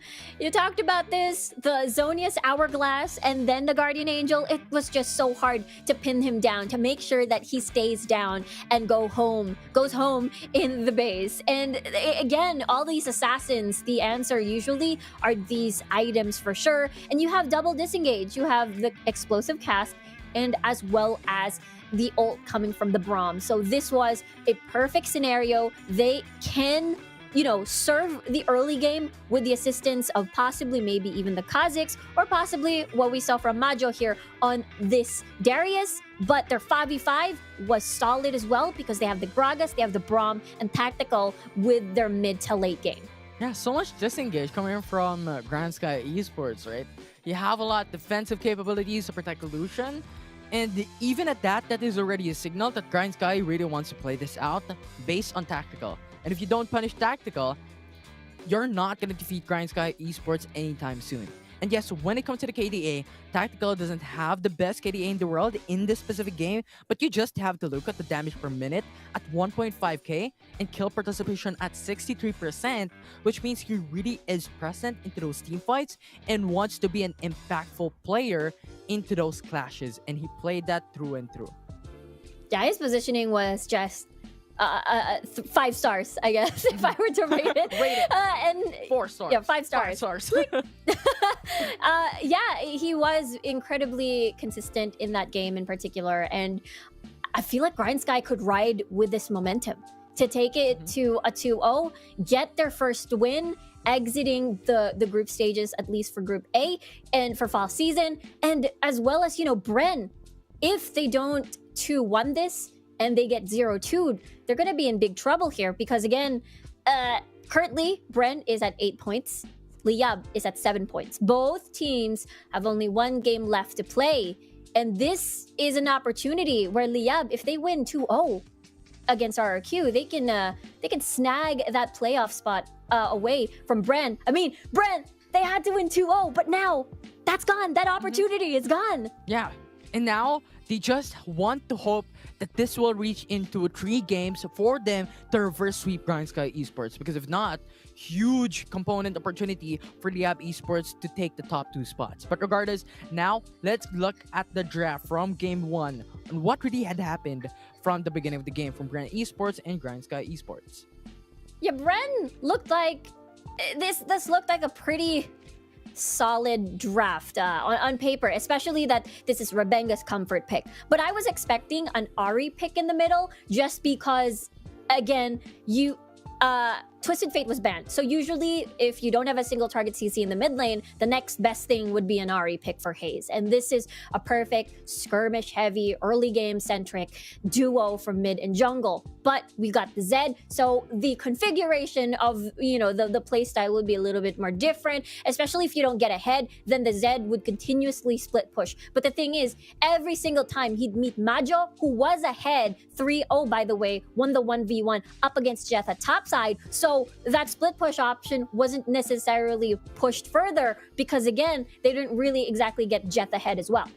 talked about this, the Zonius Hourglass and then the Guardian Angel. It was just so hard to pin him down, to make sure that he stays down and goes home in the base. And again, all these assassins, the answer usually are these items for sure. And you have double disengage. You have the explosive cast and as well as the ult coming from the Braum. So this was a perfect scenario. They can serve the early game with the assistance of possibly maybe even the Kazakhs, or possibly what we saw from Majo here on this Darius. But their 5v5 was solid as well, because they have the Gragas, they have the Braum, and Tactical with their mid to late game. Yeah, so much disengage coming from GrindSky Esports, right? You have a lot of defensive capabilities to protect Illusion. And even at that is already a signal that GrindSky really wants to play this out based on Tactical. And if you don't punish Tactical, you're not going to defeat GrindSky Esports anytime soon. And yes, when it comes to the KDA, Tactical doesn't have the best KDA in the world in this specific game, but you just have to look at the damage per minute at 1.5k and kill participation at 63%, which means he really is present into those team fights and wants to be an impactful player into those clashes, and he played that through and through. Yeah, his positioning was just 5 stars, I guess, if I were to rate it. And 4 stars. Yeah, 5 stars. 5 stars. Yeah, he was incredibly consistent in that game in particular, and I feel like GrindSky could ride with this momentum to take it to a 2-0, get their first win, exiting the group stages, at least for Group A and for fall season, and as well as, Bren, if they don't 2-1 this and they get 0-2'd, they're going to be in big trouble here, because again, currently Bren is at 8 points, Liyab is at 7 points. Both teams have only 1 game left to play, and this is an opportunity where Liyab, if they win 2-0 against RRQ, they can snag that playoff spot away from Bren. I mean, Bren, they had to win 2-0, but now that's gone. That opportunity is gone. Yeah, and now they just want to hope that this will reach into 3 games for them to reverse sweep GrindSky Esports, because if not, huge component opportunity for Liyab Esports to take the top 2 spots. But regardless, now let's look at the draft from game 1 and what really had happened from the beginning of the game from Bren Esports and GrindSky Esports. Yeah, Bren looked like this looked like a pretty solid draft on paper, especially that this is Rebenga's comfort pick. But I was expecting an Ari pick in the middle, just because, again, Twisted Fate was banned. So usually, if you don't have a single target CC in the mid lane, the next best thing would be an Ari pick for Hayes. And this is a perfect skirmish-heavy, early game-centric duo from mid and jungle. But we got the Zed, so the configuration of, the playstyle would be a little bit more different, especially if you don't get ahead, then the Zed would continuously split push. But the thing is, every single time he'd meet Majo, who was ahead 3-0, by the way, won the 1v1 up against Jeth at topside. So So that split push option wasn't necessarily pushed further because, again, they didn't really exactly get Jet ahead as well.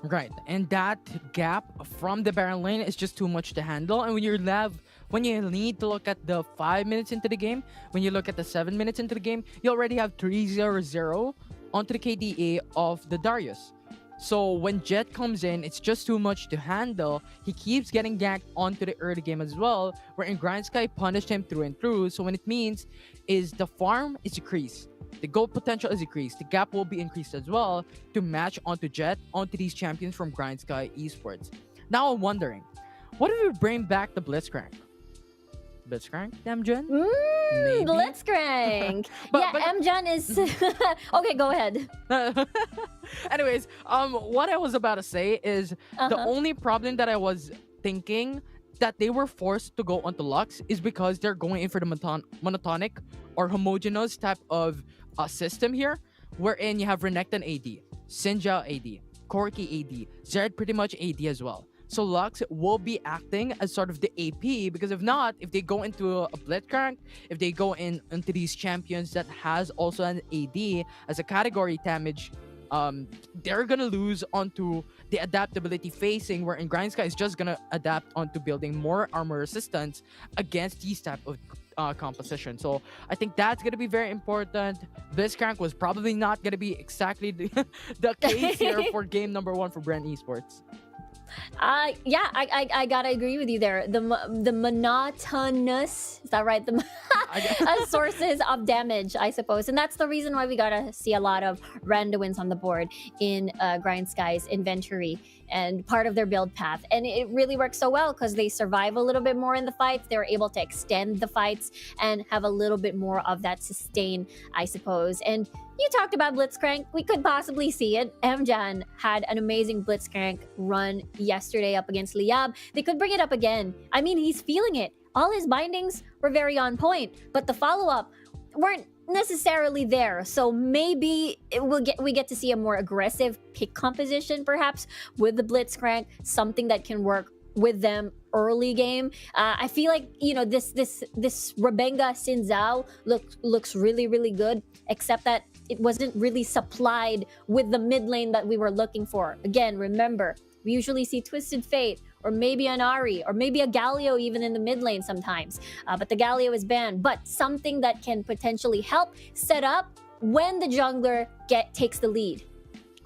Right, and that gap from the Baron lane is just too much to handle. And when you need to look at the 5 minutes into the game, when you look at the 7 minutes into the game, you already have 3-0-0 onto the KDA of the Darius. So when Jet comes in, it's just too much to handle. He keeps getting ganked onto the early game as well, wherein GrindSky punished him through and through. So what it means is the farm is decreased. The goal potential is increased. The gap will be increased as well to match onto Jet, onto these champions from GrindSky Esports. Now I'm wondering, what if we bring back the Blitzcrank? Blitzcrank, Amjan? Maybe. Blitzcrank. But- Amjan is... Okay, go ahead. Anyways, what I was about to say is the only problem that I was thinking that they were forced to go onto Lux is because they're going in for the monotonic or homogeneous type of system here, wherein you have Renekton AD, Sinjao AD, Corki AD, Zed pretty much AD as well. So Lux will be acting as sort of the AP, because if not, if they go into a Blitzcrank, if they go into these champions that has also an AD as a category damage, they're gonna lose onto the adaptability facing, wherein GrindSky is just gonna adapt onto building more armor resistance against these type of composition. So I think that's gonna be very important. Blitzcrank was probably not gonna be exactly the case here for game number 1 for Bren Esports. Yeah, I gotta agree with you there. The monotonous, is that right? The sources of damage, I suppose, and that's the reason why we gotta see a lot of random wins on the board in GrindSky's inventory and part of their build path. And it really works so well because they survive a little bit more in the fights. They're able to extend the fights and have a little bit more of that sustain, I suppose. And you talked about Blitzcrank. We could possibly see it. Amjan had an amazing Blitzcrank run yesterday up against Liyab. They could bring it up again. I mean, he's feeling it. All his bindings were very on point, but the follow-up weren't necessarily there. So maybe we get to see a more aggressive pick composition, perhaps, with the Blitzcrank, something that can work with them early game. I feel like, you know, this Rabenga Sinzao looks really, really good, except that it wasn't really supplied with the mid lane that we were looking for. Again, remember, we usually see Twisted Fate, or maybe an Ari, or maybe a Galio even in the mid lane sometimes. But the Galio is banned. But something that can potentially help set up when the jungler takes the lead.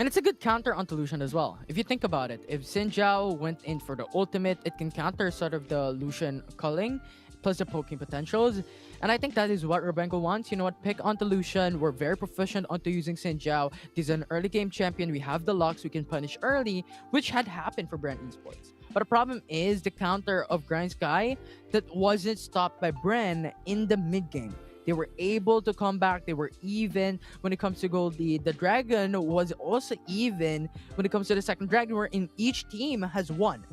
And it's a good counter onto Lucian as well. If you think about it, if Sinjao went in for the ultimate, it can counter sort of the Lucian culling plus the poking potentials. And I think that is what Rabengo wants. You know what? Pick onto Lucian. We're very proficient onto using Sinjao. He's an early game champion. We have the Lux. We can punish early, which had happened for Bren Esports. But the problem is the counter of GrindSky that wasn't stopped by Bren in the mid game. They were able to come back. They were even when it comes to gold lead. The Dragon was also even when it comes to the second Dragon, wherein each team has won.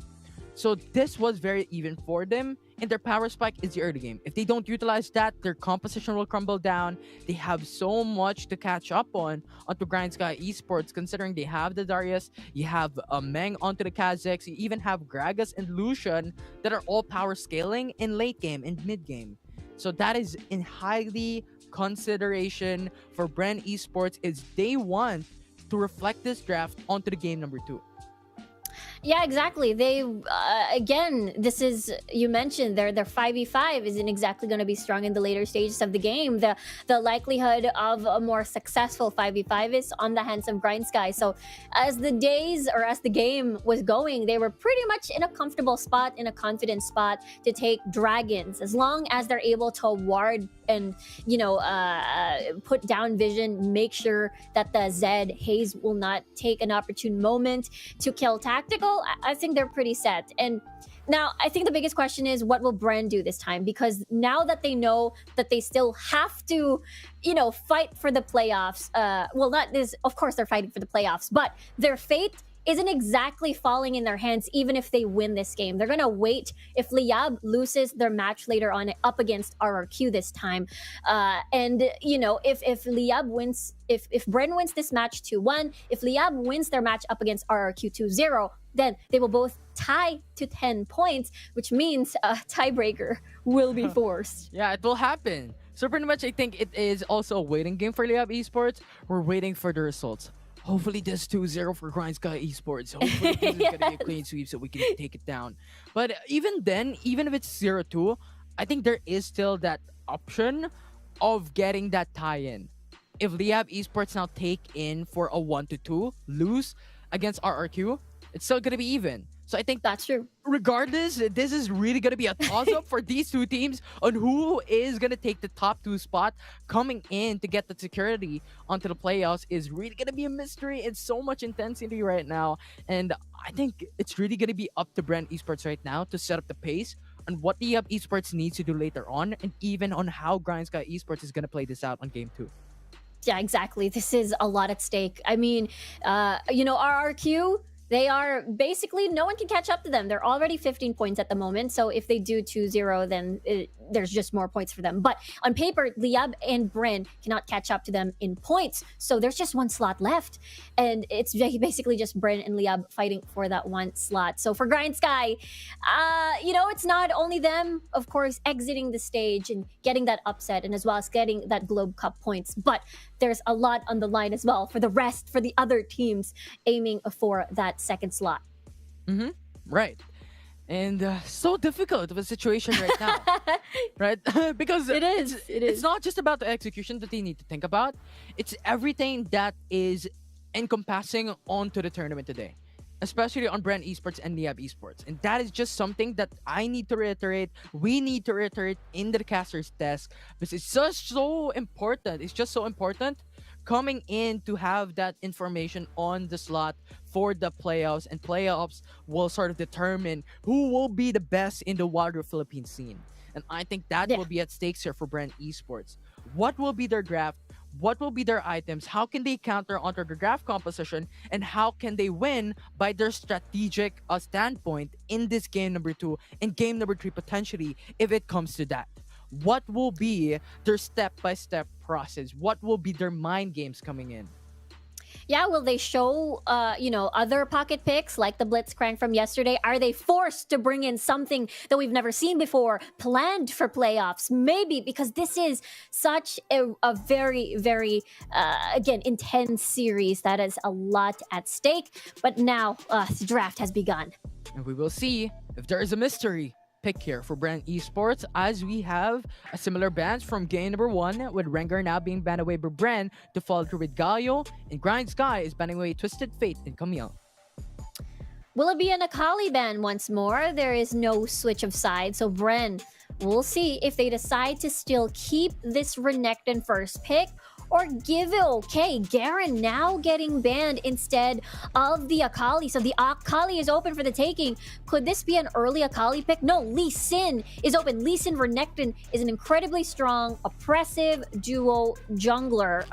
So this was very even for them. And their power spike is the early game. If they don't utilize that, their composition will crumble down. They have so much to catch up onto GrindSky Esports, considering they have the Darius, you have Meng onto the Kazakhs, you even have Gragas and Lucian that are all power scaling in late game and mid game. So that is in highly consideration for Bren Esports, is they want to reflect this draft onto the game number 2. Yeah, exactly. They again, this is, you mentioned their 5v5 isn't exactly going to be strong in the later stages of the game. The likelihood of a more successful 5v5 is on the hands of GrindSky. So as the days or as the game was going, they were pretty much in a comfortable spot, in a confident spot to take dragons, as long as they're able to ward and, you know, put down vision, make sure that the Zed Haze will not take an opportune moment to kill tactical. I think they're pretty set. And now I think the biggest question is, what will Bren do this time? Because now that they know that they still have to, you know, fight for the playoffs, well, not this, of course they're fighting for the playoffs, but their fate isn't exactly falling in their hands even if they win this game. They're gonna wait if Liyab loses their match later on up against RRQ this time. And, you know, if Liyab wins, if Bren wins this match 2-1, if Liyab wins their match up against RRQ 2-0, then they will both tie to 10 points, which means a tiebreaker will be forced. Yeah, it will happen. So pretty much, I think it is also a waiting game for Liyab Esports. We're waiting for the results. Hopefully this 2-0 for GrindSky Esports. Hopefully this is going to be a clean sweep so we can take it down. But even then, even if it's 0-2, I think there is still that option of getting that tie-in. If Liyab Esports now take in for a 1-2 lose against RRQ, it's still going to be even. So I think That's true. regardless, this is really going to be a toss-up for these two teams on who is going to take the top 2 spot coming in to get the security onto the playoffs is really going to be a mystery. It's so much intensity right now. And I think it's really going to be up to Bren Esports right now to set up the pace on what the Esports needs to do later on, and even on how GrindSky Esports is going to play this out on Game 2. Yeah, exactly. This is a lot at stake. I mean, RRQ, they are basically, no one can catch up to them. They're already 15 points at the moment. So if they do 2-0, then there's just more points for them. But on paper, Liyab and Bren cannot catch up to them in points. So there's just one slot left. And it's basically just Bren and Liyab fighting for that one slot. So for GrindSky, it's not only them, of course, exiting the stage and getting that upset, and as well as getting that Globe Cup points. But there's a lot on the line as well for the other teams aiming for that second slot. Right. And so difficult of a situation right now. Right? Because It is. it's not just about the execution that they need to think about. It's everything that is encompassing onto the tournament today, especially on Bren Esports and Liyab Esports. And that is just something that I need to reiterate. We need to reiterate in the caster's desk, because it's just so important. It's just so important coming in to have that information on the slot for the playoffs, and playoffs will sort of determine who will be the best in the wider Philippine scene. And I think that will be at stakes here for Bren Esports. What will be their draft? What will be their items? How can they counter onto the draft composition? And how can they win by their strategic standpoint in this game number 2 and game number 3 potentially, if it comes to that? What will be their step-by-step process? What will be their mind games coming in? Yeah, will they show, other pocket picks like the Blitzcrank from yesterday? Are they forced to bring in something that we've never seen before, planned for playoffs? Maybe, because this is such a very, very, again, intense series that is a lot at stake. But now the draft has begun. And we will see if there is a mystery pick here for Bren Esports, as we have a similar bans from game number 1, with Rengar now being banned away by Bren to follow through with Galio, and GrindSky is banning away Twisted Fate and Camille. Will it be an Akali ban once more? There is no switch of sides, so Bren, we'll see if they decide to still keep this Renekton first pick or give it. Okay, Garen now getting banned instead of the Akali. So the Akali is open for the taking. Could this be an early Akali pick? No, Lee Sin is open. Lee Sin Renekton is an incredibly strong, oppressive top jungler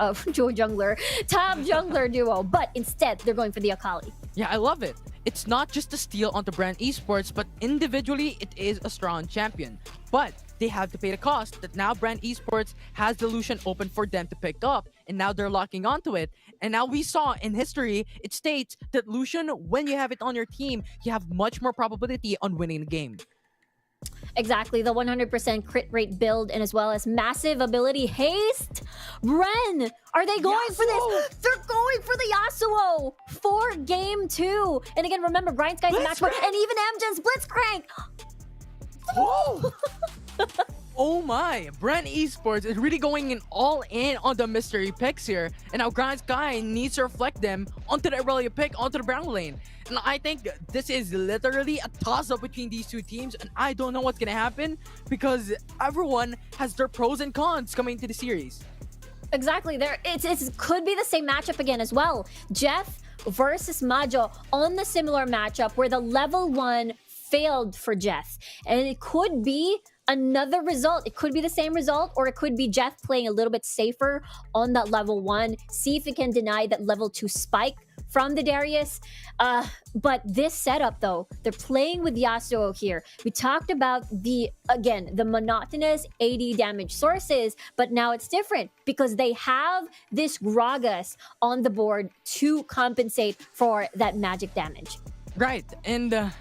duo. But instead, they're going for the Akali. Yeah, I love it. It's not just a steal onto Bren Esports, but individually, it is a strong champion. But they have to pay the cost that now Bren Esports has the Lucian open for them to pick up, and now they're locking onto it. And now we saw in history, it states that Lucian, when you have it on your team, you have much more probability on winning the game. Exactly, the 100% crit rate build, and as well as massive ability haste. Bren, are they going for this? They're going for the Yasuo for game 2. And again, remember, GrindSky's match point, and even Amgen's Blitzcrank. Oh! Oh my, Bren Esports is really going all in on the mystery picks here. And now GrindSky needs to reflect them onto the earlier pick, onto the brown lane. And I think this is literally a toss-up between these two teams, and I don't know what's gonna happen because everyone has their pros and cons coming into the series. Exactly, it could be the same matchup again as well. Jeff versus Majo on the similar matchup where the level 1 failed for Jeff. And it could be another result. It could be the same result, or it could be Jeff playing a little bit safer on that level 1. See if he can deny that level 2 spike from the Darius. But this setup, though, they're playing with Yasuo here. We talked about the monotonous 80 damage sources, but now it's different because they have this Gragas on the board to compensate for that magic damage. Right, and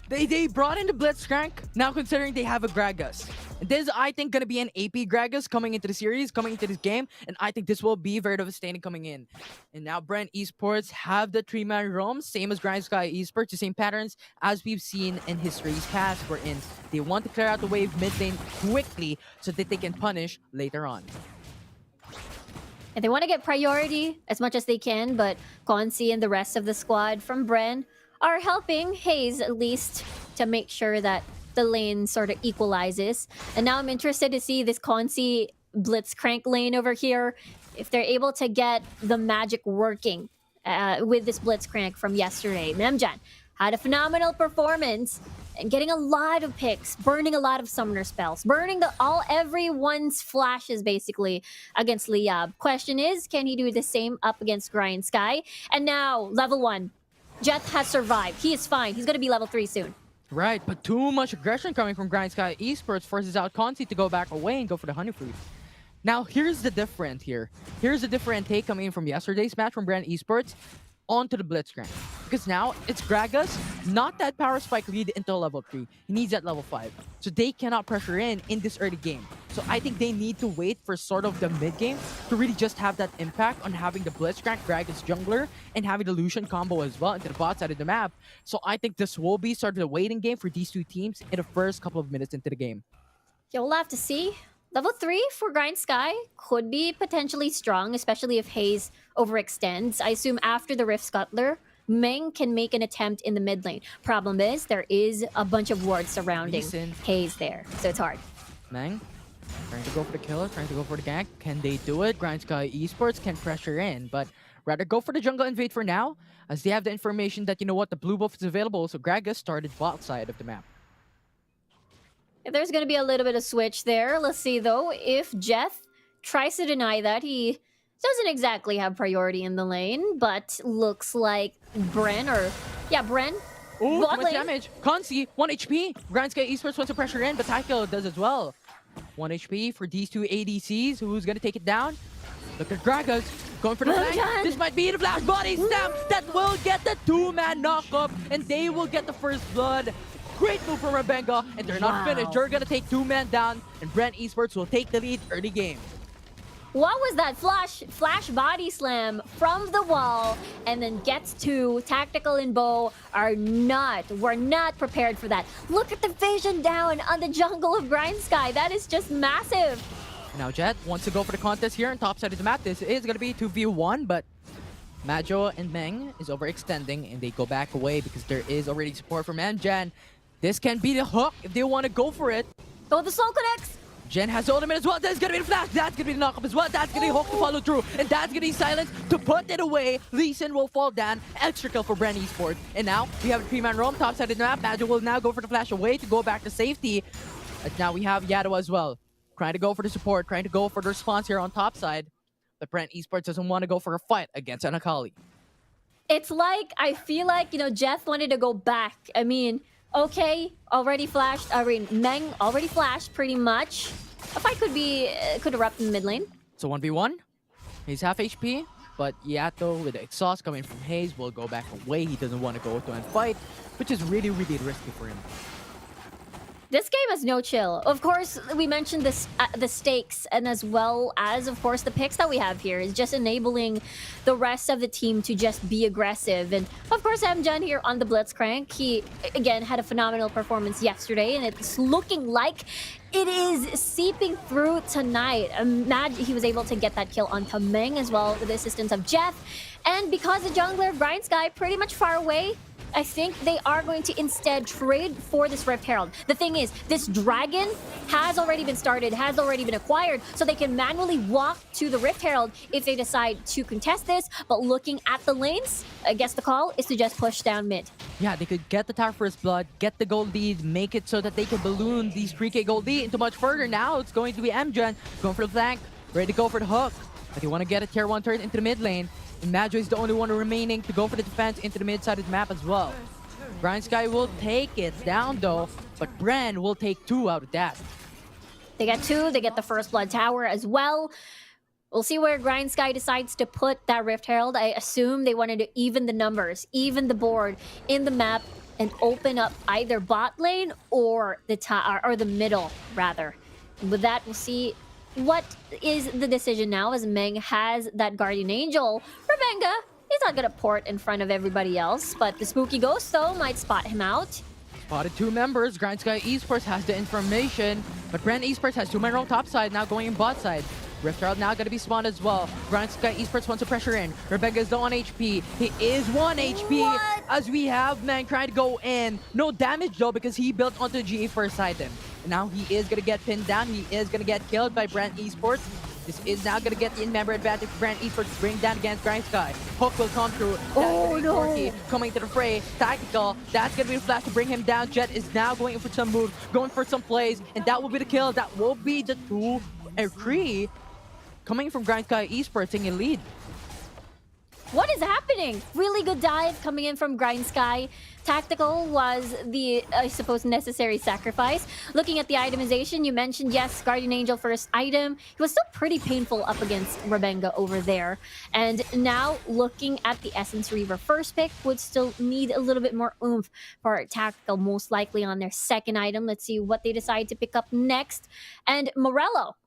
They brought in the Blitzcrank, now considering they have a Gragas. And this, I think, gonna be an AP Gragas coming into the series, coming into this game, and I think this will be very devastating coming in. And now Bren Esports have the 3-man roam, same as GrindSky Esports, the same patterns as we've seen in history's past, wherein they want to clear out the wave mid lane quickly so that they can punish later on. And they want to get priority as much as they can, but Consi and the rest of the squad from Bren are helping Hayes at least to make sure that the lane sort of equalizes. And now I'm interested to see this Consi Blitzcrank lane over here, if they're able to get the magic working with this Blitzcrank from yesterday. Memjan had a phenomenal performance and getting a lot of picks, burning a lot of summoner spells, burning everyone's flashes basically against Liyab. Question is, can he do the same up against GrindSky? And now, level 1. Jeth has survived. He is fine. He's going to be level 3 soon. Right, but too much aggression coming from GrindSky Esports forces out Consi to go back away and go for the Honey Fruit. Now, here's the different here. Here's the different take coming in from yesterday's match from Bren Esports onto the Blitzcrank. Because now, it's Gragas, not that power spike lead until level 3. He needs that level 5. So they cannot pressure in this early game. So I think they need to wait for sort of the mid game to really just have that impact on having the Blitzcrank, Gragas jungler, and having the Lucian combo as well into the bot side of the map. So I think this will be sort of the waiting game for these two teams in the first couple of minutes into the game. Yeah, we'll have to see. Level 3 for GrindSky could be potentially strong, especially if Hayes overextends. I assume after the Rift Scuttler, Meng can make an attempt in the mid lane. Problem is, there is a bunch of wards surrounding Hayes there, so it's hard. Meng, trying to go for the kill, trying to go for the gank. Can they do it? GrindSky Esports can pressure in, but rather go for the jungle invade for now, as they have the information that, you know what, the blue buff is available, so Gragas started bot side of the map. There's going to be a little bit of switch there. Let's see, though, if Jeth tries to deny that. He doesn't exactly have priority in the lane, but looks like Bren, Bren. Ooh, too much damage. Consi, 1 HP. GrindSky Esports wants to pressure in, but Taiko does as well. 1 HP for these two ADCs. Who's going to take it down? Look at Gragas going for the flank. This might be the flash body slam that will get the 2-man knockup, and they will get the first blood. Great move from Rabenga, and they're not finished. They're gonna take 2-man down, and Bren Esports will take the lead early game. What was that flash body slam from the wall, and then gets to Tactical and Bow we're not prepared for that. Look at the vision down on the jungle of GrindSky. That is just massive. Now Jet wants to go for the contest here on top side of the map. This is gonna be 2v1, but Majo and Meng is overextending, and they go back away because there is already support from Amjan. This can be the hook if they want to go for it. Oh, the soul connects. Jen has the ultimate as well. That's going to be the flash. That's going to be the knockup as well. That's going to be hook to follow through. And that's going to be silence to put it away. Lee Sin will fall down. Extra kill for Bren Esports. And now we have a 3-man roam top side of the map. Majo will now go for the flash away to go back to safety. But now we have Yado as well. Trying to go for the support. Trying to go for the response here on top side. But Bren Esports doesn't want to go for a fight against an Akali. It's like, I feel like, Jeth wanted to go back. I mean, okay, already flashed. Meng already flashed pretty much. A fight could erupt in the mid lane. So 1v1. He's half HP, but Yato with the exhaust coming from Hayes will go back away. He doesn't want to go to and fight, which is really, really risky for him. This game has no chill. Of course, we mentioned this, the stakes, and as well as, of course, the picks that we have here is just enabling the rest of the team to just be aggressive. And of course, Amjan here on the Blitzcrank, he, again, had a phenomenal performance yesterday, and it's looking like it is seeping through tonight. He was able to get that kill on Meng as well with the assistance of Jeff. And because the jungler of GrindSky pretty much far away, I think they are going to instead trade for this Rift Herald. The thing is, this dragon has already been started, has already been acquired, so they can manually walk to the Rift Herald if they decide to contest this. But looking at the lanes, I guess the call is to just push down mid. Yeah, they could get the tower first blood, get the gold lead, make it so that they can balloon these 3k gold lead into much further. Now it's going to be Amjan going for the flank, ready to go for the hook. But they want to get a tier 1 turret into the mid lane. And Majo is the only one remaining to go for the defense into the mid side of the map as well. GrindSky will take it down though, but Bren will take 2 out of that. They get 2, they get the first blood tower as well. We'll see where GrindSky decides to put that Rift Herald. I assume they wanted to even the numbers, even the board in the map. and open up either bot lane or the middle rather. With that, we'll see what is the decision now as Meng has that Guardian Angel. Rebenga, he's not gonna port in front of everybody else, but the Spooky Ghost though might spot him out. Spotted 2 members. GrindSky Esports has the information, but Bren Esports has 2-man roll top side, now going in bot side. Rift Herald now going to be spawned as well. GrindSky Esports wants to pressure in. Rebecca is low on HP. He is 1 HP as we have Meng trying to go in. No damage though because he built onto GA first item. And now he is going to get pinned down. He is going to get killed by Brent Esports. This is now going to get the in-member advantage for Brent Esports to bring down against GrindSky. Hook will come through. Oh no! Corky coming to the fray. Tactical. That's going to be the flash to bring him down. Jet is now going for some moves, going for some plays, and that will be the kill. That will be the 2 and 3 coming from GrindSky Esports taking a lead. What is happening? Really good dive coming in from GrindSky. Tactical was the, I suppose, necessary sacrifice. Looking at the itemization, you mentioned, yes, Guardian Angel first item. He was still pretty painful up against Rebenga over there. And now, looking at the Essence Reaver first pick, would still need a little bit more oomph for Tactical, most likely on their second item. Let's see what they decide to pick up next. And Morello.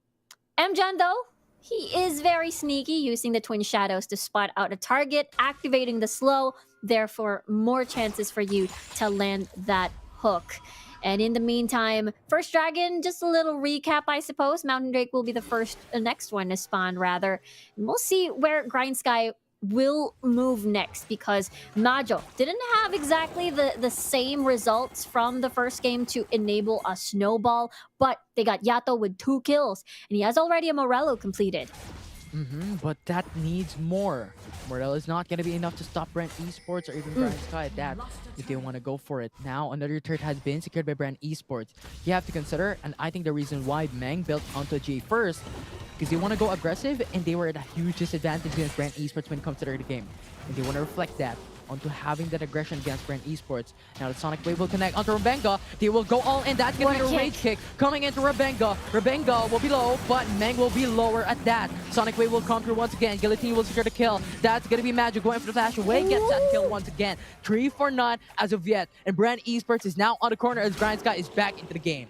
Mjan, though, he is very sneaky, using the Twin Shadows to spot out a target, activating the slow, therefore more chances for you to land that hook. And in the meantime, first dragon, just a little recap, I suppose. Mountain Drake will be the next one to spawn, rather. And we'll see where GrindSky will move next, because Majo didn't have exactly the same results from the first game to enable a snowball, but they got Yato with 2 kills, and he has already a Morello completed. But that needs more. Morello is not going to be enough to stop Brent Esports or even GrindSky at that if they want to go for it. Now, another turret has been secured by Brent Esports. You have to consider, and I think the reason why Meng built onto G first, because they want to go aggressive, and they were at a huge disadvantage against Brent Esports when it comes to the early game. And they want to reflect that onto having that aggression against Brent Esports. Now the Sonic Wave will connect onto Rebenga. They will go all in. That's going to be a rage kick coming into Rebenga. Rebenga will be low, but Meng will be lower at that. Sonic Wave will come through once again. Guillotine will secure the kill. That's going to be Magic going for the flash away. Gets that kill once again. 3 for none as of yet. And Brent Esports is now on the corner as GrindSky is back into the game.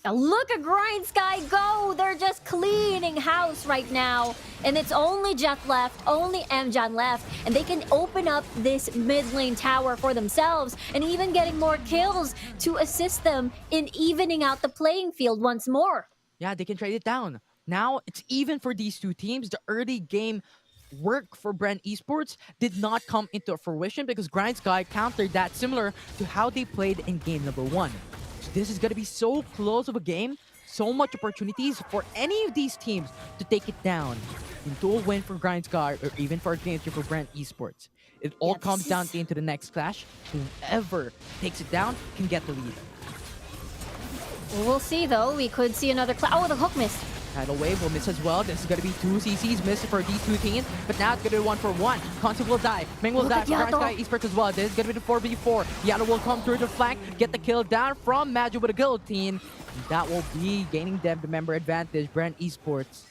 Now look at GrindSky go! They're just cleaning house right now. And it's only Jet left, only Mjan left. And they can open up this mid lane tower for themselves. And even getting more kills to assist them in evening out the playing field once more. Yeah, they can trade it down. Now, it's even for these two teams. The early game work for Brent Esports did not come into fruition because GrindSky countered that, similar to how they played in game number 1. This is going to be so close of a game, so much opportunities for any of these teams to take it down into a win for GrindSky or even for a game for Brent Esports. It all comes down into the next clash. Whoever takes it down can get the lead. We'll see though. We could see another oh, the hook missed. Tidal Wave will miss as well. This is going to be 2 CCs missed for these two teams, but now it's going to be 1 for 1. Concept will die. Meng will die for GrindSky Esports as well. This is going to be the 4v4. Yato will come through the flank, get the kill down from Magic with a guillotine. That will be gaining them the member advantage. Brent Esports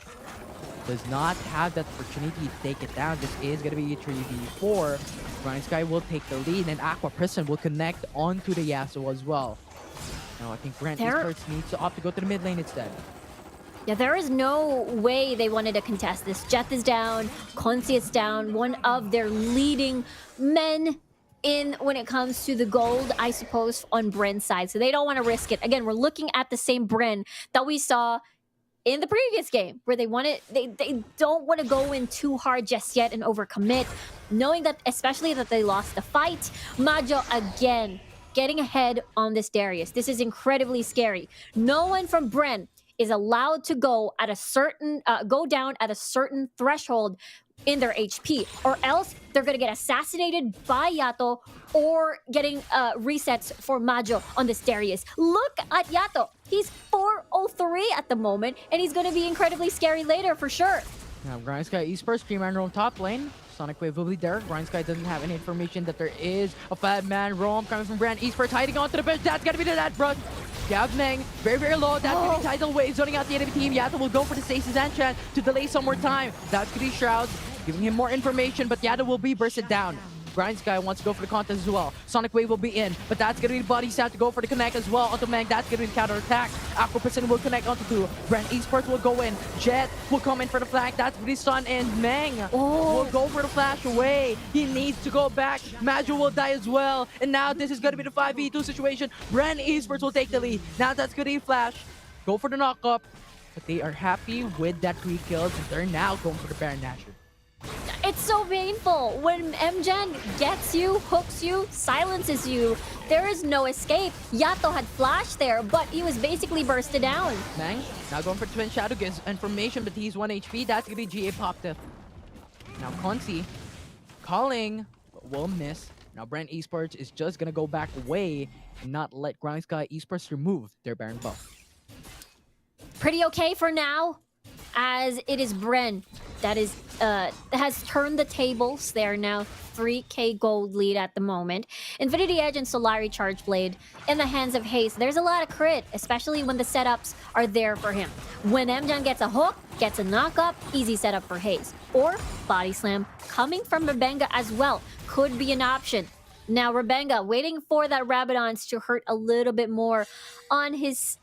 does not have that opportunity to take it down. This is going to be a 3v4. GrindSky will take the lead, and Aqua Prison will connect onto the Yasuo as well. Now I think Brent Esports needs to opt to go to the mid lane instead. Yeah, there is no way they wanted to contest this. Jeth is down, Consi is down, one of their leading men in when it comes to the gold, I suppose, on Bren's side. So they don't want to risk it. Again, we're looking at the same Bren that we saw in the previous game, where they don't want to go in too hard just yet and overcommit, knowing that, especially that they lost the fight. Majo again getting ahead on this Darius. This is incredibly scary. No one from Bren is allowed to go at a certain go down at a certain threshold in their HP, or else they're gonna get assassinated by Yato or getting resets for Majo on this Darius. Look at Yato. He's 403 at the moment, and he's gonna be incredibly scary later for sure. Now GrindSky Esports, 3-man roam top lane. Sonic Wave will be there. GrindSky doesn't have any information that there is a 5-man roam coming from Brent Esports, hiding onto the bench. That's gonna be the net, bro. You have Meng, very, very low. That's gonna be Tidal Wave, zoning out the enemy team. Yato will go for the Stasis Enchant to delay some more time. That's gonna be Shroud, giving him more information, but Yato will be bursted down. GrindSky wants to go for the contest as well. Sonic Wave will be in, but that's going to be the body set to go for the connect as well. Onto Mang, that's going to be the counter attack. Aqua Person will connect onto 2. Bren Esports will go in. Jet will come in for the flank. That's the Sun, and Mang will go for the flash away. He needs to go back. Maju will die as well. And now this is going to be the 5v2 situation. Bren Esports will take the lead. Now that's going to be flash. Go for the knock-up. But they are happy with that 3 kills. And they're now going for the Baron Nashor. It's so painful. When MGen gets you, hooks you, silences you, there is no escape. Yato had flashed there, but he was basically bursted down. Mang now going for Twin Shadow, gives information, but he's 1 HP. That's going to be GA popped up. Now Consi calling, but will miss. Now Brent Esports is just going to go back away and not let GrindSky Esports remove their Baron buff. Pretty okay for now, as it is Bren that is has turned the tables. They are now 3k gold lead at the moment. Infinity Edge and Solari Charge Blade in the hands of Haste. There's a lot of crit, especially when the setups are there for him. When MGen gets a hook, gets a knock-up, easy setup for Haste. Or Body Slam coming from Rebenga as well could be an option. Now Rebenga waiting for that Rabadons to hurt a little bit more on his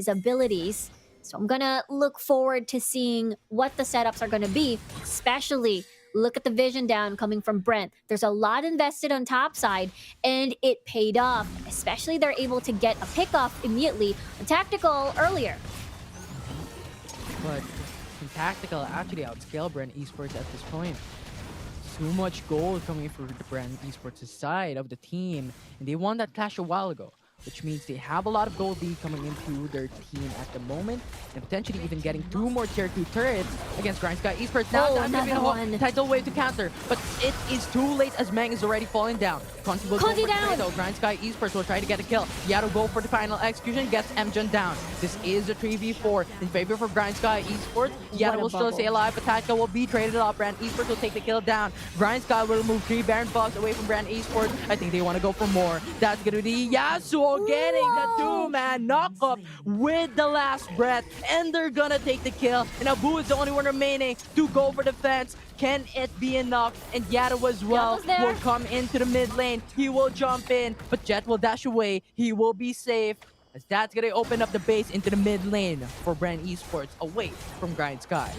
abilities. So I'm gonna look forward to seeing what the setups are gonna be, especially look at the vision down coming from Brent. There's a lot invested on top side, and it paid off. Especially they're able to get a pick off immediately, a tactical earlier. But Tactical actually outscale Bren Esports at this point. Too much gold coming from the Bren Esports' side of the team, and they won that clash a while ago, which means they have a lot of gold lead coming into their team at the moment, and potentially even getting 2 more tier 2 turrets against GrindSky Esports. Now that's gonna be the whole title wave to counter, but it is too late as Mang is already falling down. Conti will go for the title. GrindSky Esports will try to get a kill. Yato go for the final execution, gets MGen down. This is a 3v4 in favor for GrindSky Esports. Yato will still stay alive, but Tactical will be traded off. Brand Esports will take the kill down. GrindSky will remove 3 Baron buffs away from Brand Esports. I think they want to go for more. That's gonna be Yasuo getting the 2-man knock-up with the last breath, and they're gonna take the kill. And Abu is the only one remaining to go for defense. Can it be enough? And Yato as well will come into the mid lane. He will jump in, but Jet will dash away. He will be safe, as that's gonna open up the base into the mid lane for Brand Esports away from GrindSky.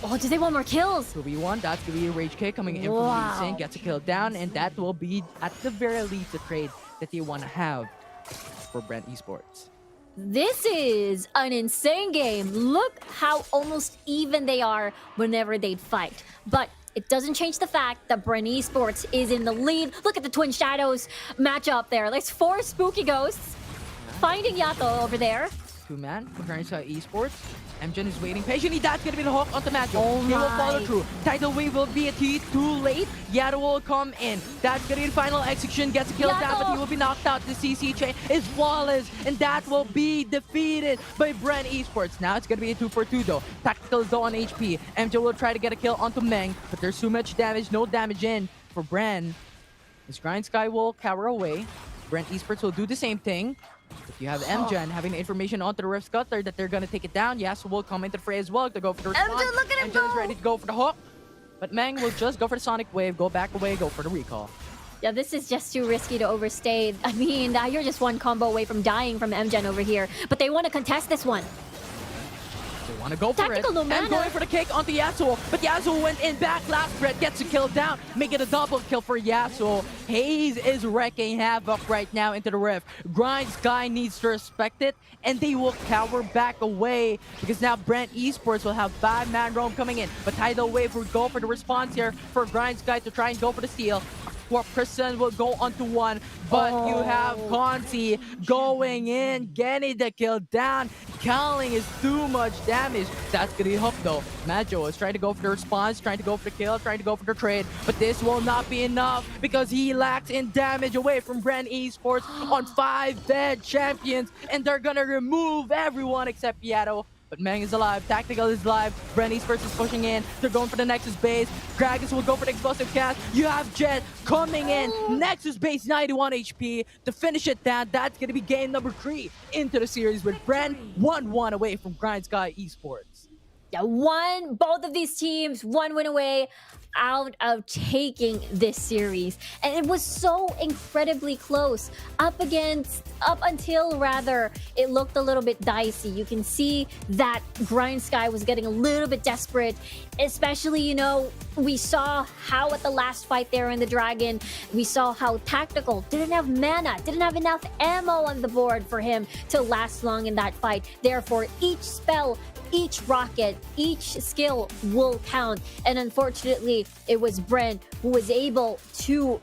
Oh, do they want more kills? 2v1, that's gonna be a rage kick coming in from Lee Sin, gets a kill down, and that will be at the very least a trade that they want to have for Brand Esports. This is an insane game. Look how almost even they are whenever they fight. But it doesn't change the fact that Bren Esports is in the lead. Look at the Twin Shadows matchup there. There's 4 spooky ghosts finding Yato over there. 2-man for GrindSky Esports. MGen is waiting patiently. That's gonna be the hook onto Macho. Oh he will follow through. Tidal Wave will be a T too late. Yato will come in. That's gonna be the final execution. Gets a kill down, but he will be knocked out. The CC chain is flawless, and that will be defeated by Bren Esports. Now it's gonna be a 2-for-2 though. Tactical is low on HP. MGen will try to get a kill onto Meng, but there's too much damage. No damage in for Bren. As GrindSky will cower away. Bren Esports will do the same thing. If you have MGen having the information onto the Rift Scuttler that they're gonna take it down, Yasuo will come into the fray as well to go for the response. MGen, look at him MGen is ready to go for the hook, but Mang will just go for the Sonic Wave, go back away, go for the recall. Yeah, this is just too risky to overstay. I mean, you're just one combo away from dying from MGen over here, but they want to contest this one. They want to go for Tactical, it, no and mana. going for the kick onto Yasuo, but Yasuo went in back, last threat gets a kill down, make it a double kill for Yasuo. Haze is wrecking havoc right now into the Rift. GrindSky needs to respect it, and they will cower back away, because now Brent Esports will have 5-man roam coming in, but Tidal Wave will go for the response here for GrindSky to try and go for the steal. Prison will go onto 1, but you have Conti going in, getting the kill down. Calling is too much damage. That's gonna be hooked though. Majo is trying to go for the response, trying to go for the kill, trying to go for the trade, but this will not be enough because he lacks in damage away from Brand Esports on 5 dead champions, and they're gonna remove everyone except Yato. But Mang is alive, Tactical is alive, Bren Esports is pushing in, they're going for the Nexus base, Gragas will go for the explosive cast, you have Jet coming in, Nexus base 91 HP to finish it down. That's gonna be game number 3 into the series with Bren 1-1 away from GrindSky Esports. Yeah, both of these teams, one win away out of taking this series. And it was so incredibly close. Up until rather, it looked a little bit dicey. You can see that GrindSky was getting a little bit desperate, especially, we saw how at the last fight there in the Dragon, we saw how Tactical didn't have mana, didn't have enough ammo on the board for him to last long in that fight. Therefore, each spell, each rocket, each skill will count. And unfortunately, it was Bren who was able to,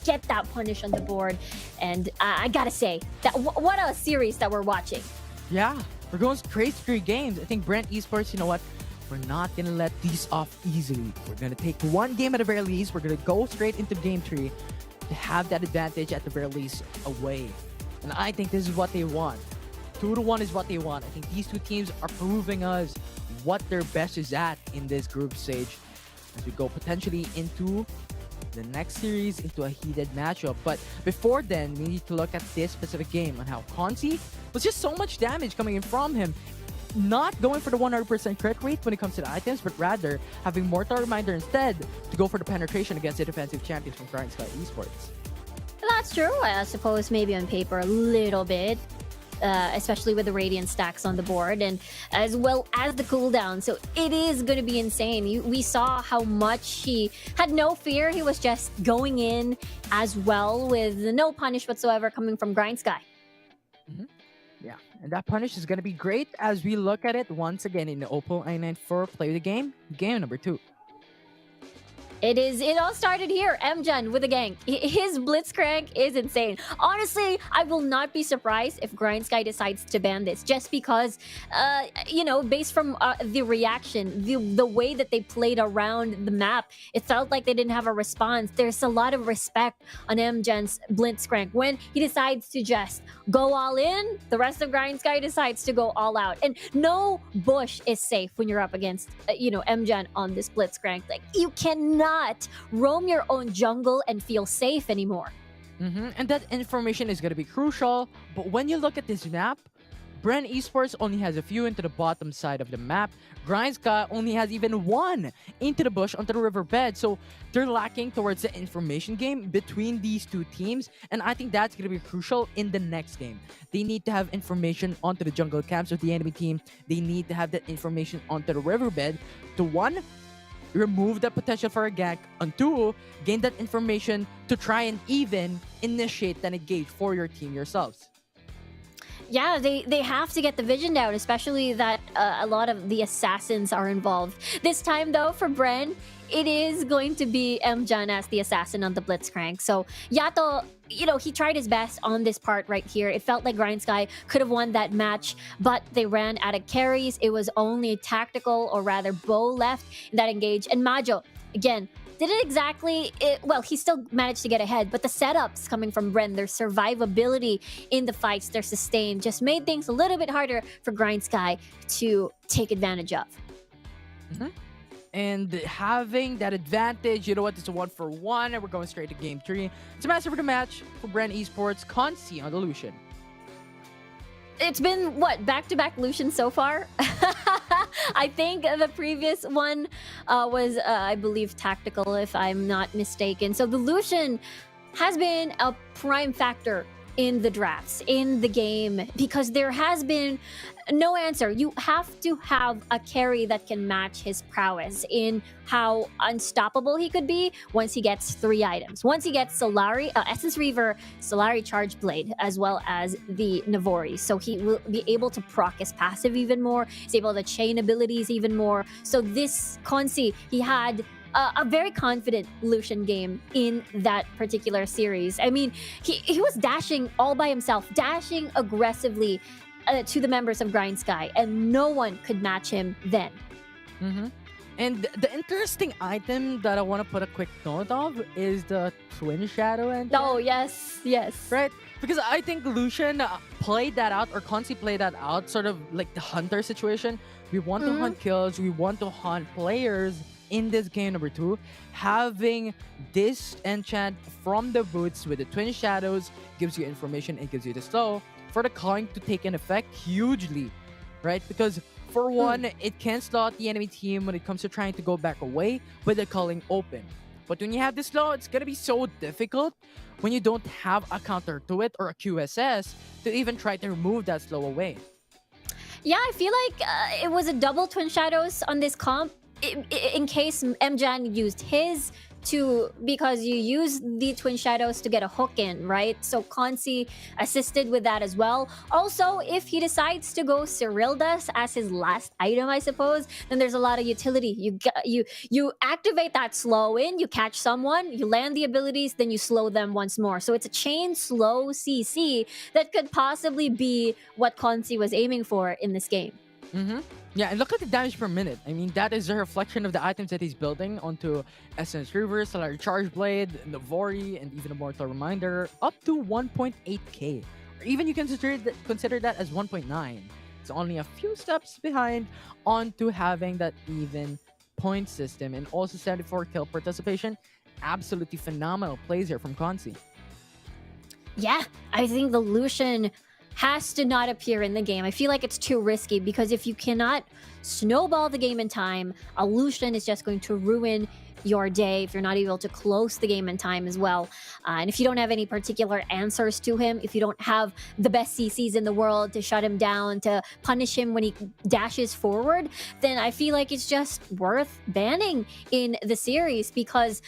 get that punish on the board. And I gotta say, that what a series that we're watching. Yeah, we're going straight 3 games. I think Bren Esports, you know what? We're not gonna let these off easily. We're gonna take one game at the very least. We're gonna go straight into game 3 to have that advantage at the very least away. And I think this is what they want. 2-1 is what they want. I think these two teams are proving us what their best is at in this group stage as we go potentially into the next series, into a heated matchup. But before then, we need to look at this specific game and how Consi was just so much damage coming in from him. Not going for the 100% crit rate when it comes to the items, but rather having Mortar Reminder instead to go for the penetration against the defensive champions from GrindSky Esports. That's true. I suppose maybe on paper a little bit. Especially with the Radiant stacks on the board and as well as the cooldown. So it is going to be insane. We saw how much he had no fear. He was just going in as well with no punish whatsoever coming from GrindSky. Yeah, and that punish is going to be great as we look at it once again in the Oppo i9 Play the Game, game number 2. It all started here. Mjan with the gank. His Blitzcrank is insane. Honestly, I will not be surprised if GrindSky decides to ban this just because, based from the reaction, the way that they played around the map, it felt like they didn't have a response. There's a lot of respect on Mjan's Blitzcrank. When he decides to just go all in, the rest of GrindSky decides to go all out. And no bush is safe when you're up against, Mjan on this Blitzcrank. Like, you cannot roam your own jungle and feel safe anymore. And that information is going to be crucial. But when you look at this map, Bren Esports only has a few into the bottom side of the map. GrindSky only has even one into the bush onto the riverbed. So they're lacking towards the information game between these two teams. And I think that's going to be crucial in the next game. They need to have information onto the jungle camps of the enemy team. They need to have that information onto the riverbed to, one, remove the potential for a gank, and 2, gain that information to try and even initiate an engage for your team yourselves. Yeah, they have to get the vision down, especially that a lot of the assassins are involved. This time, though, for Bren, it is going to be Mjan as the assassin on the Blitzcrank. So Yato, he tried his best on this part right here. It felt like GrindSky could have won that match, but they ran out of carries. It was only Tactical, or rather Bo, left in that engage. And Majo, again, didn't exactly... he still managed to get ahead, but the setups coming from Bren, their survivability in the fights, their sustain, just made things a little bit harder for GrindSky to take advantage of. And having that advantage, it's a 1-for-1, and we're going straight to game 3. It's a massive for the match for Bren Esports. Consi on the Lucian. It's been, back-to-back Lucian so far? I think the previous one was, I believe, Tactical, if I'm not mistaken. So the Lucian has been a prime factor in the drafts, in the game, because there has been no answer. You have to have a carry that can match his prowess in how unstoppable he could be once he gets 3 items. Once he gets Solari, Essence Reaver, Solari Charge Blade, as well as the Navori. So he will be able to proc his passive even more. He's able to chain abilities even more. So this Consi, he had a very confident Lucian game in that particular series. I mean, he was dashing all by himself, dashing aggressively to the members of GrindSky, and no one could match him then. And the interesting item that I want to put a quick note of is the Twin Shadow enchant. Oh, yes. Right? Because I think Lucian played that out, or Consi played that out, sort of like the Hunter situation. We want to hunt kills, we want to hunt players in this game number 2. Having this enchant from the boots with the Twin Shadows gives you information, it gives you the slow for the calling to take an effect hugely, right? Because For one, it can slow out the enemy team when it comes to trying to go back away with the culling open. But when you have this slow, it's gonna be so difficult when you don't have a counter to it or a QSS to even try to remove that slow away. Yeah, I feel like it was a double Twin Shadows on this comp in case Mjan used his because you use the Twin Shadows to get a hook in, right? So Consi assisted with that as well. Also, if he decides to go Cyrildas as his last item, I suppose, then there's a lot of utility. You activate that slow in, you catch someone, you land the abilities, then you slow them once more. So it's a chain slow CC that could possibly be what Consi was aiming for in this game. Mm-hmm. Yeah, and look at the damage per minute. I mean, that is a reflection of the items that he's building onto Essence River, Solari Charge Blade, Navori, and even a Mortal Reminder, up to 1.8k. Or even you can consider that as 1.9. It's only a few steps behind onto having that even point system, and also 74 kill participation. Absolutely phenomenal plays here from Consi. Yeah, I think the Lucian has to not appear in the game. I feel like it's too risky because if you cannot snowball the game in time, a Lucian is just going to ruin your day if you're not able to close the game in time as well. And if you don't have any particular answers to him, if you don't have the best CCs in the world to shut him down, to punish him when he dashes forward, then I feel like it's just worth banning in the series because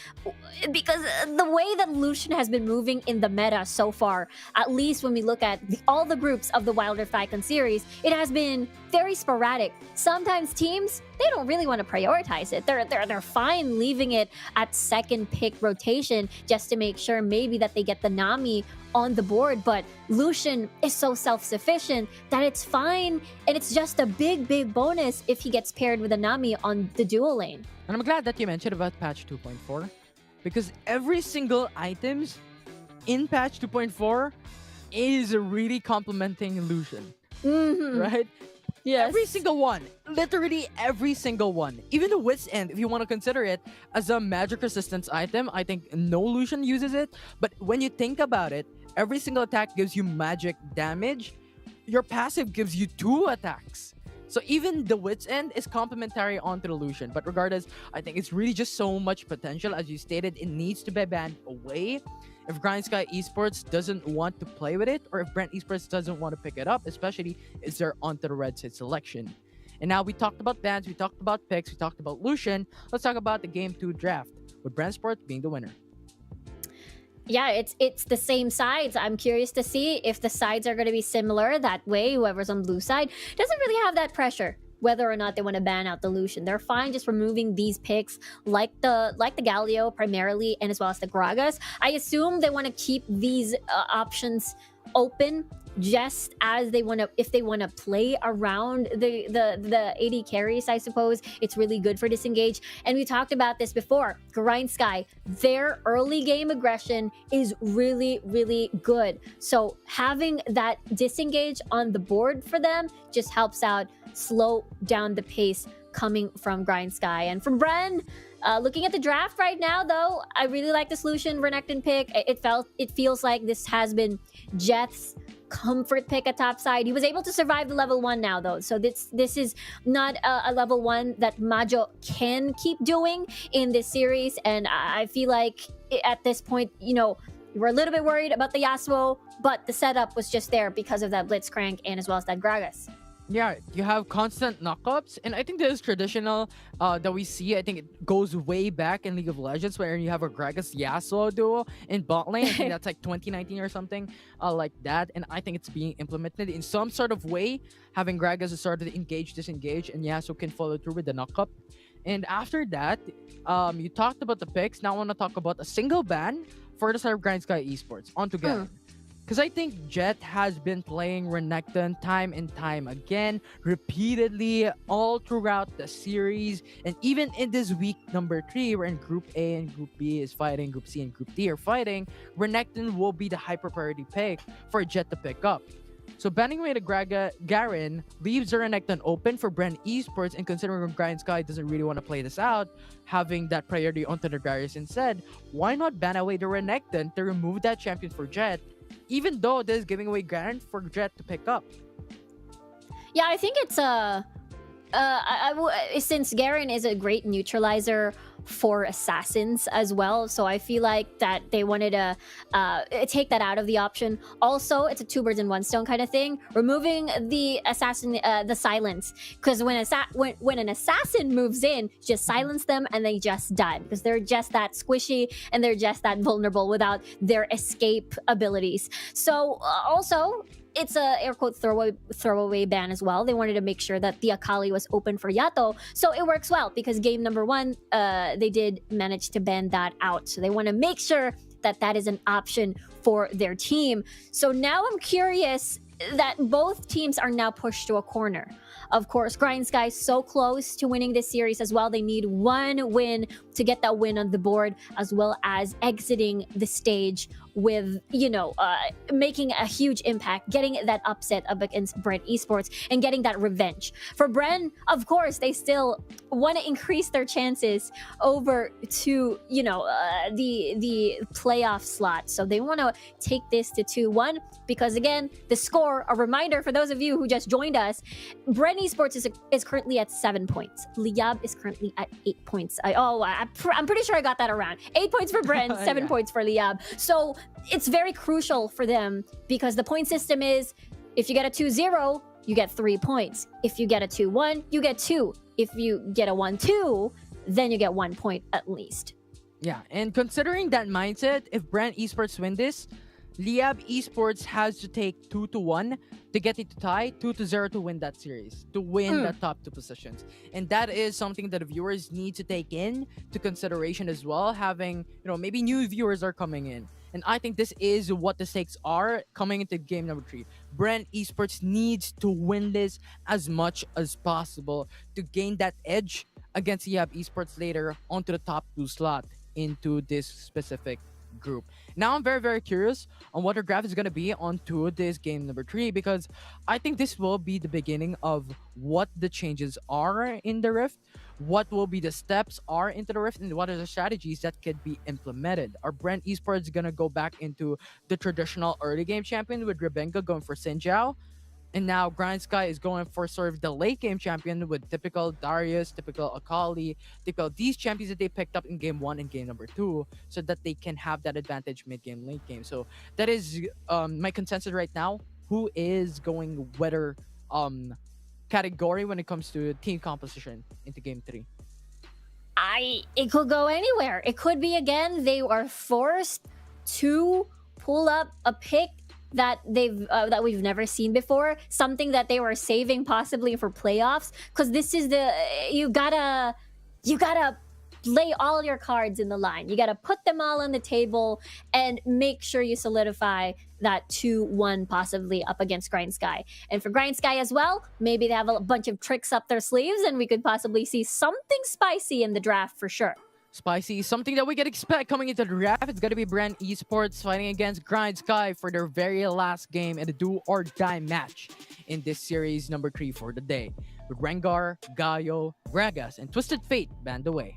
the way that Lucian has been moving in the meta so far, at least when we look at all the groups of the Wild Rift Icon series, it has been very sporadic. Sometimes teams, they don't really want to prioritize it. They're fine leaving it at second pick rotation just to make sure maybe that they get the Nami on the board. But Lucian is so self-sufficient that it's fine, and it's just a big bonus if he gets paired with a Nami on the dual lane. And I'm glad that you mentioned about patch 2.4 because every single items in patch 2.4 is really complementing Lucian. Right? Yes. Every single one. Literally every single one. Even the Wit's End, if you want to consider it as a magic resistance item, I think no Lucian uses it. But when you think about it, every single attack gives you magic damage. Your passive gives you 2 attacks. So even the Wit's End is complementary onto the Lucian. But regardless, I think it's really just so much potential. As you stated, it needs to be banned away. If GrindSky Esports doesn't want to play with it, or if Bren Esports doesn't want to pick it up, especially if they're onto the red side selection. And now we talked about bans, we talked about picks, we talked about Lucian. Let's talk about the Game 2 draft, with Bren Sports being the winner. Yeah, it's the same sides. I'm curious to see if the sides are going to be similar. That way, whoever's on blue side doesn't really have that pressure whether or not they want to ban out the Lucian. They're fine just removing these picks like the Galio primarily, and as well as the Gragas. I assume they want to keep these options open just as they want to, if they want to play around the AD carries. I suppose it's really good for disengage. And we talked about this before. GrindSky, their early game aggression is really good. So having that disengage on the board for them just helps out slow down the pace coming from GrindSky. And from Bren, looking at the draft right now, though, I really like the Lucian Renekton pick. It feels like this has been Jeth's comfort pick at top side. He was able to survive the level 1 now, though, so this is not a level 1 that Majo can keep doing in this series. And I feel like at this point, you know, we're a little bit worried about the Yasuo, but the setup was just there because of that Blitzcrank and as well as that Gragas. Yeah, you have constant knockups, and I think this is traditional that we see. I think it goes way back in League of Legends where you have a Gragas Yasuo duo in bot lane. I think that's like 2019 or something like that, and I think it's being implemented in some sort of way, having Gragas sort of engage, disengage, and Yasuo can follow through with the knockup. And after that, you talked about the picks. Now I want to talk about a single ban for the side of GrindSky Esports. On to Garen. Because I think Jet has been playing Renekton time and time again, repeatedly, all throughout the series. And even in this week number 3, where in Group A and Group B is fighting, Group C and Group D are fighting, Renekton will be the hyper priority pick for Jet to pick up. So banning away the Garen leaves the Renekton open for Bren Esports, and considering GrindSky doesn't really want to play this out, having that priority onto the Darius instead, why not ban away the Renekton to remove that champion for Jet, even though this is giving away Garen for Jet to pick up? Yeah, I think it's a Since Garen is a great neutralizer for assassins as well, so I feel like that they wanted to take that out of the option. Also, it's a two birds in one stone kind of thing, removing the assassin, the silence, because when an assassin moves in, just silence them and they just die because they're just that squishy and they're just that vulnerable without their escape abilities. So also, it's a air quote throwaway ban as well. They wanted to make sure that the Akali was open for Yato, so it works well because game number 1, they did manage to ban that out. So they want to make sure that that is an option for their team. So now I'm curious that both teams are now pushed to a corner. Of course, GrindSky is so close to winning this series as well. They need one win to get that win on the board, as well as exiting the stage with, making a huge impact, getting that upset up against Bren Esports and getting that revenge. For Bren, of course, they still want to increase their chances over to, the playoff slot. So they want to take this to 2-1 because, again, the score, a reminder for those of you who just joined us, Bren Esports is currently at 7 points. Liyab is currently at 8 points. I'm pretty sure I got that around. 8 points for Bren, 7 points for Liyab. So it's very crucial for them because the point system is if you get a 2-0, you get 3 points. If you get a 2-1, you get 2. If you get a 1-2, then you get 1 point at least. Yeah, and considering that mindset, if Bren Esports win this, Liyab Esports has to take 2-1 to get it to tie, 2-0 to win that series, to win the top 2 positions. And that is something that the viewers need to take in to consideration as well, having, maybe new viewers are coming in. And I think this is what the stakes are coming into game number 3. Bren Esports needs to win this as much as possible to gain that edge against Liyab Esports later onto the top 2 slot into this specific group. Now I'm very, very curious on what our graph is going to be onto this game number 3 because I think this will be the beginning of what the changes are in the Rift, what will be the steps are into the Rift, and what are the strategies that could be implemented. Are Bren Esports going to go back into the traditional early game champion with Rebenga going for Sinjao? And now GrindSky is going for sort of the late game champion with typical Darius, typical Akali, typical these champions that they picked up in game 1 and game number 2 so that they can have that advantage mid-game, late game. So that is my consensus right now. Who is going whether category when it comes to team composition into game 3? It could go anywhere. It could be, again, they are forced to pull up a pick that we've never seen before, something that they were saving possibly for playoffs, because this is you gotta lay all your cards in the line. You gotta put them all on the table and make sure you solidify that 2-1 possibly up against GrindSky. And for GrindSky as well, maybe they have a bunch of tricks up their sleeves and we could possibly see something spicy in the draft for sure. Spicy, something that we can expect coming into the draft. It's going to be Bren Esports fighting against GrindSky for their very last game in a do-or-die match in this series number 3 for the day. With Rengar, Gaio, Gragas, and Twisted Fate banned away.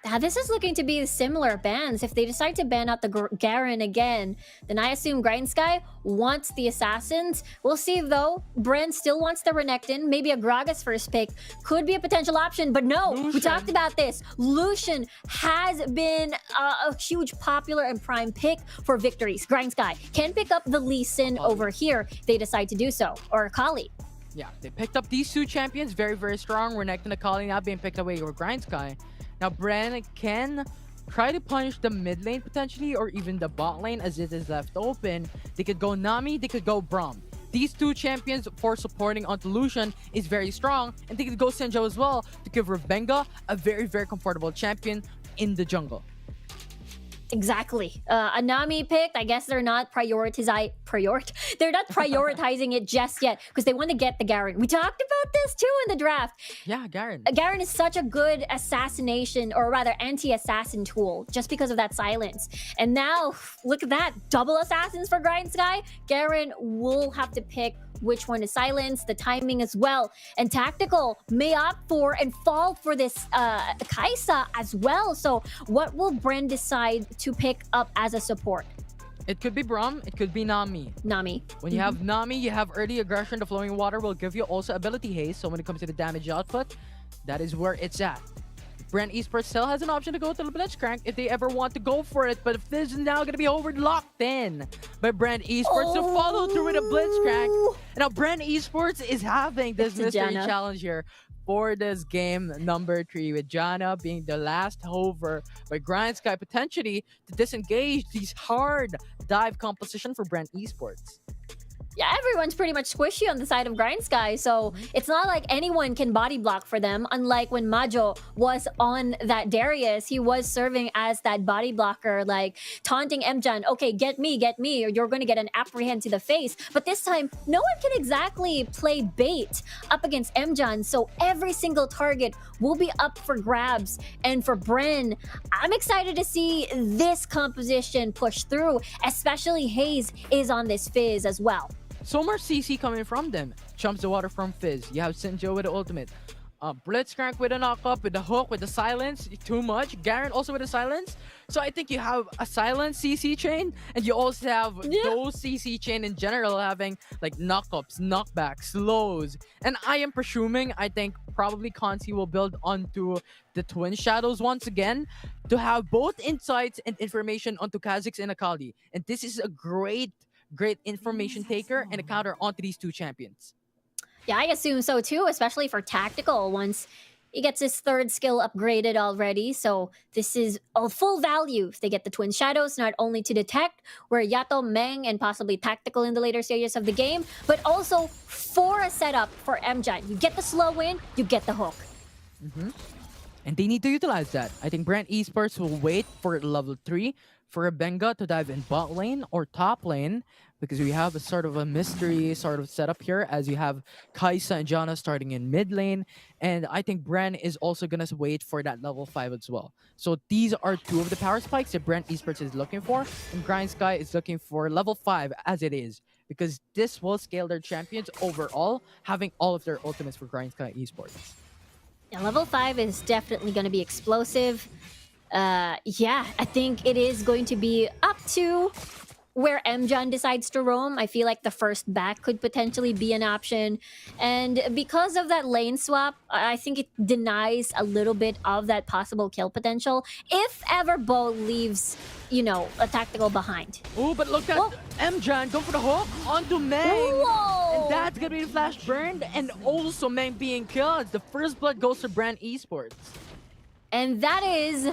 Now, this is looking to be similar bans. If they decide to ban out the Garen again, then I assume GrindSky wants the Assassins. We'll see, though. Bren still wants the Renekton. Maybe a Gragas first pick could be a potential option, but no, Lucian. We talked about this. Lucian has been a huge popular and prime pick for victories. GrindSky can pick up the Lee Sin over here if they decide to do so, or Akali. Yeah, they picked up these 2 champions, very, very strong. Renekton and Akali now being picked away over GrindSky. Now, Bren can try to punish the mid lane potentially, or even the bot lane as it is left open. They could go Nami, they could go Braum. These 2 champions for supporting onto Lucian is very strong, and they could go Senjo as well to give Rebenga a very, very comfortable champion in the jungle. Exactly. A Nami picked. I guess they're not prioritizing it just yet because they want to get the Garen. We talked about this too in the draft. Yeah, Garen. Garen is such a good assassination, or rather anti-assassin tool, just because of that silence. And now, look at that. Double assassins for GrindSky. Garen will have to pick which one is silenced, the timing as well. And Tactical may opt for and fall for this Kaisa as well. So what will Bren decide to pick up as a support? It could be Braum, it could be Nami. Nami. When you have Nami, you have early aggression. The flowing water will give you also ability haste. So when it comes to the damage output, that is where it's at. Bren Esports still has an option to go to the Blitzcrank if they ever want to go for it. But if this is now going to be locked in by Bren Esports to follow through with a Blitzcrank. And now Bren Esports is having this It's mystery Jana. challenge here for this game number 3, with Jana being the last hover by GrindSky potentially to disengage these hard dive composition for Bren Esports. Yeah, everyone's pretty much squishy on the side of GrindSky, so it's not like anyone can body block for them. Unlike when Majo was on that Darius, he was serving as that body blocker, like taunting Mjan, okay, get me, or you're going to get an apprehend to the face. But this time, no one can exactly play bait up against Mjan, so every single target will be up for grabs. And for Bren, I'm excited to see this composition push through, especially Hayes is on this Fizz as well. So much CC coming from them. Chumps the water from Fizz. You have Sinjo with the ultimate. Blitzcrank with a knock-up, with the hook, with the silence. Too much. Garen also with the silence. So I think you have a silence CC chain, and you also have those CC chain in general having like knock-ups, knockbacks, slows. And I am presuming, I think probably Kansi will build onto the Twin Shadows once again to have both insights and information onto Kha'Zix and Akali. And this is a great information taker and a counter onto these two champions. Yeah, I assume so too, especially for tactical once he gets his third skill upgraded already. So this is a full value if they get the Twin Shadows, not only to detect where Yato, Meng, and possibly tactical in the later stages of the game, but also for a setup for Mjan. You get the slow win, you get the hook. And they need to utilize that. I think Bren Esports will wait for level 3 for Benga to dive in bot lane or top lane, because we have a sort of a mystery sort of setup here, as you have Kaisa and Jana starting in mid lane. And I think Bren is also going to wait for that level 5 as well. So these are two of the power spikes that Bren Esports is looking for, and GrindSky is looking for level 5 as it is, because this will scale their champions overall, having all of their ultimates for GrindSky Esports. Yeah, level 5 is definitely going to be explosive. Yeah, I think it is going to be up to where Mjan decides to roam. I feel like the first back could potentially be an option. And because of that lane swap, I think it denies a little bit of that possible kill potential if ever Bo leaves, you know, a tactical behind. Oh, but look at Mjan go for the hook onto Meng. Whoa! And that's gonna be the flash burned, and also Meng being killed. The first blood goes to Bren Esports. And that is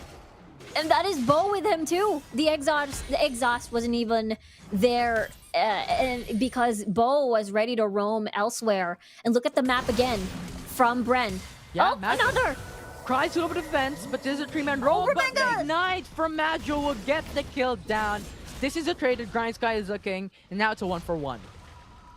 Bo with him too. The exhaust wasn't even there, and because Bo was ready to roam elsewhere. And look at the map again from Bren. Yeah, oh, Majo another. cries over the fence, but there's a 3-man roll. But the ignite from Majo will get the kill down. This is a trade that GrindSky is looking, and now it's a 1-for-1.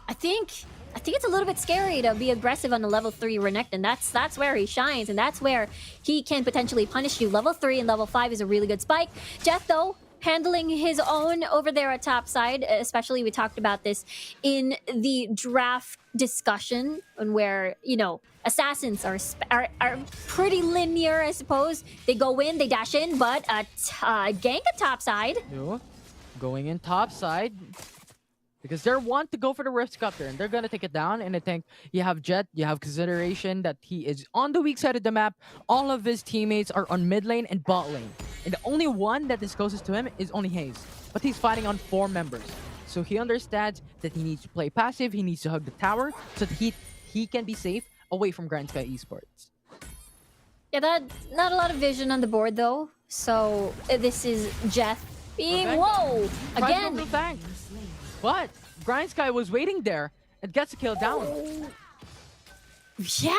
I think it's a little bit scary to be aggressive on the level 3 Renekton. That's where he shines, and that's where he can potentially punish you. Level 3 and level 5 is a really good spike. Jeff, though, handling his own over there at top side, especially we talked about this in the draft discussion, and where, you know, assassins are pretty linear, I suppose. They go in, they dash in, but gank at top side. No, going in top side, because they want to go for the Rift Sculptor, and they're going to take it down. And I think you have Jet, you have consideration that he is on the weak side of the map. All of his teammates are on mid lane and bot lane. And the only one that is closest to him is only Hayes. But he's fighting on 4 members. So he understands that he needs to play passive, he needs to hug the tower, so that he can be safe away from GrindSky Esports. Yeah, not a lot of vision on the board, though. So this is Jeff being... Whoa! Again! But GrindSky was waiting there and gets a kill down. Yeah,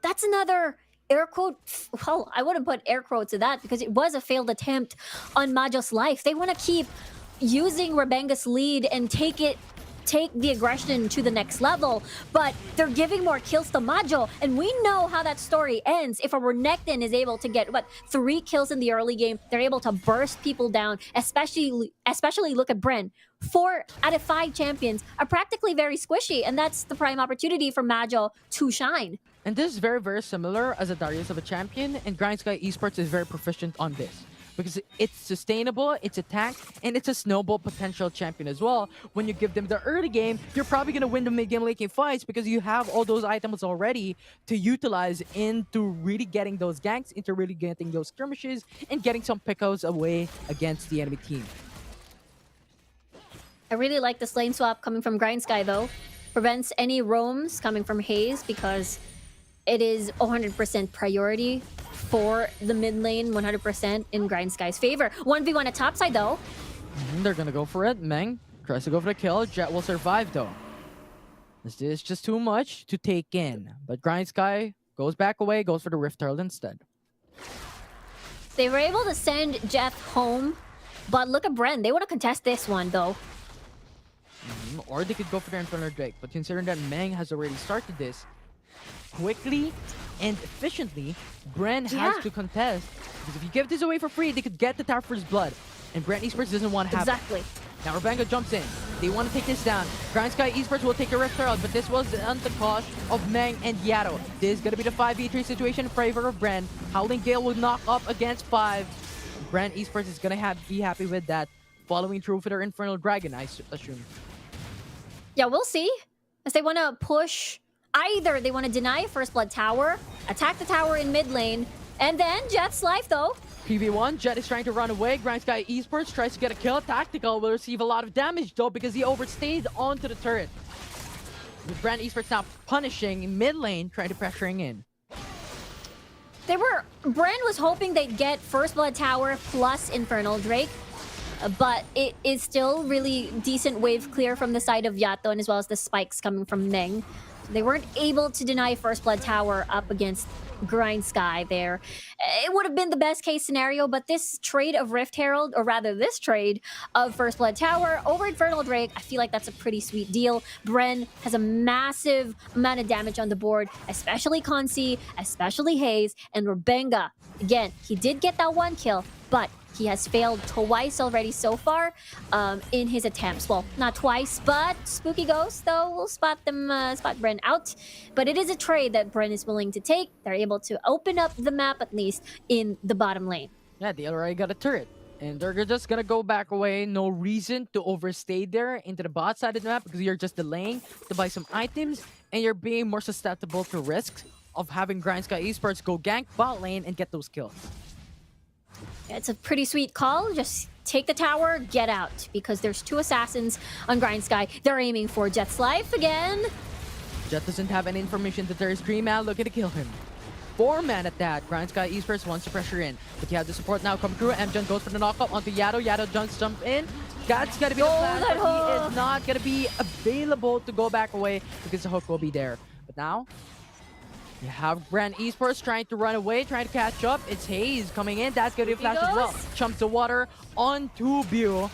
that's another air quote. Well, I wouldn't put air quote to that because it was a failed attempt on Majo's life. They want to keep using Rebenga's lead and take the aggression to the next level, but they're giving more kills to Majo, and we know how that story ends. If a Renekton is able to get 3 kills in the early game, they're able to burst people down. Especially look at Bren. 4 out of 5 champions are practically very squishy, and that's the prime opportunity for Majo to shine. And this is very, very similar as a Darius of a champion, and GrindSky Esports is very proficient on this. because it's sustainable, it's a tank, and it's a snowball potential champion as well. When you give them the early game, you're probably going to win the mid-game late game fights because you have all those items already to utilize into really getting those ganks, into really getting those skirmishes, and getting some pickouts away against the enemy team. I really like this lane swap coming from GrindSky though. Prevents any roams coming from Haze because it is 100% priority for the mid lane, 100% in GrindSky's favor. 1v1 at top side though. They're gonna go for it. Meng tries to go for the kill. Jet will survive though. This is just too much to take in. But GrindSky goes back away, goes for the Rift Herald instead. They were able to send Jet home, but look at Bren. They want to contest this one though. Or they could go for the Infernal Drake. But considering that Meng has already started this quickly and efficiently, Bren has to contest. Because if you give this away for free, they could get the tower for his blood. And Bren Esports doesn't want to have Exactly. Now Rabenga jumps in. They want to take this down. GrindSky Esports will take a Rift Herald, but this was on the cost of Meng and Yato. This is going to be the 5v3 situation in favor of Bren. Howling Gale will knock up against 5. Bren Esports is going to be happy with that. Following through for their Infernal Dragon, I assume. Yeah, we'll see. As they want to push, either they want to deny First Blood Tower, attack the tower in mid lane, and then Jet's life though. PV1, Jet is trying to run away. GrindSky Esports tries to get a kill. Tactical will receive a lot of damage though because he overstayed onto the turret. With Bren Esports now punishing mid lane, trying to pressuring in. Bren was hoping they'd get First Blood Tower plus Infernal Drake, but it is still really decent wave clear from the side of Yato and as well as the spikes coming from Meng. They weren't able to deny First Blood Tower up against GrindSky there. It would have been the best case scenario, but this trade of Rift Herald, or rather this trade of First Blood Tower over Infernal Drake, I feel like that's a pretty sweet deal. Bren has a massive amount of damage on the board, especially Consi, especially Haze, and Rabenga. Again, he did get that one kill, but he has failed twice already so far in his attempts. Well, not twice, but Spooky Ghost, though, will spot Bren out. But it is a trade that Bren is willing to take. They're able to open up the map, at least, in the bottom lane. Yeah, they already got a turret. And they're just gonna go back away. No reason to overstay there into the bot side of the map because you're just delaying to buy some items and you're being more susceptible to risks of having GrindSky Esports go gank bot lane and get those kills. It's a pretty sweet call. Just take the tower, get out. Because there's 2 assassins on GrindSky. They're aiming for Jet's life again. Jet doesn't have any information that there is Dream out looking to kill him. 4-man at that. GrindSky Esports wants to pressure in. But you have the support now come through. MJun goes for the knockup onto Yato. Yato jump in. That's going to be the plan, but he is not going to be available to go back away because the hook will be there. But now, you have Bren Esports trying to run away, trying to catch up. It's Haze coming in. That's going to be a flash as well. Chumps the water onto Bio.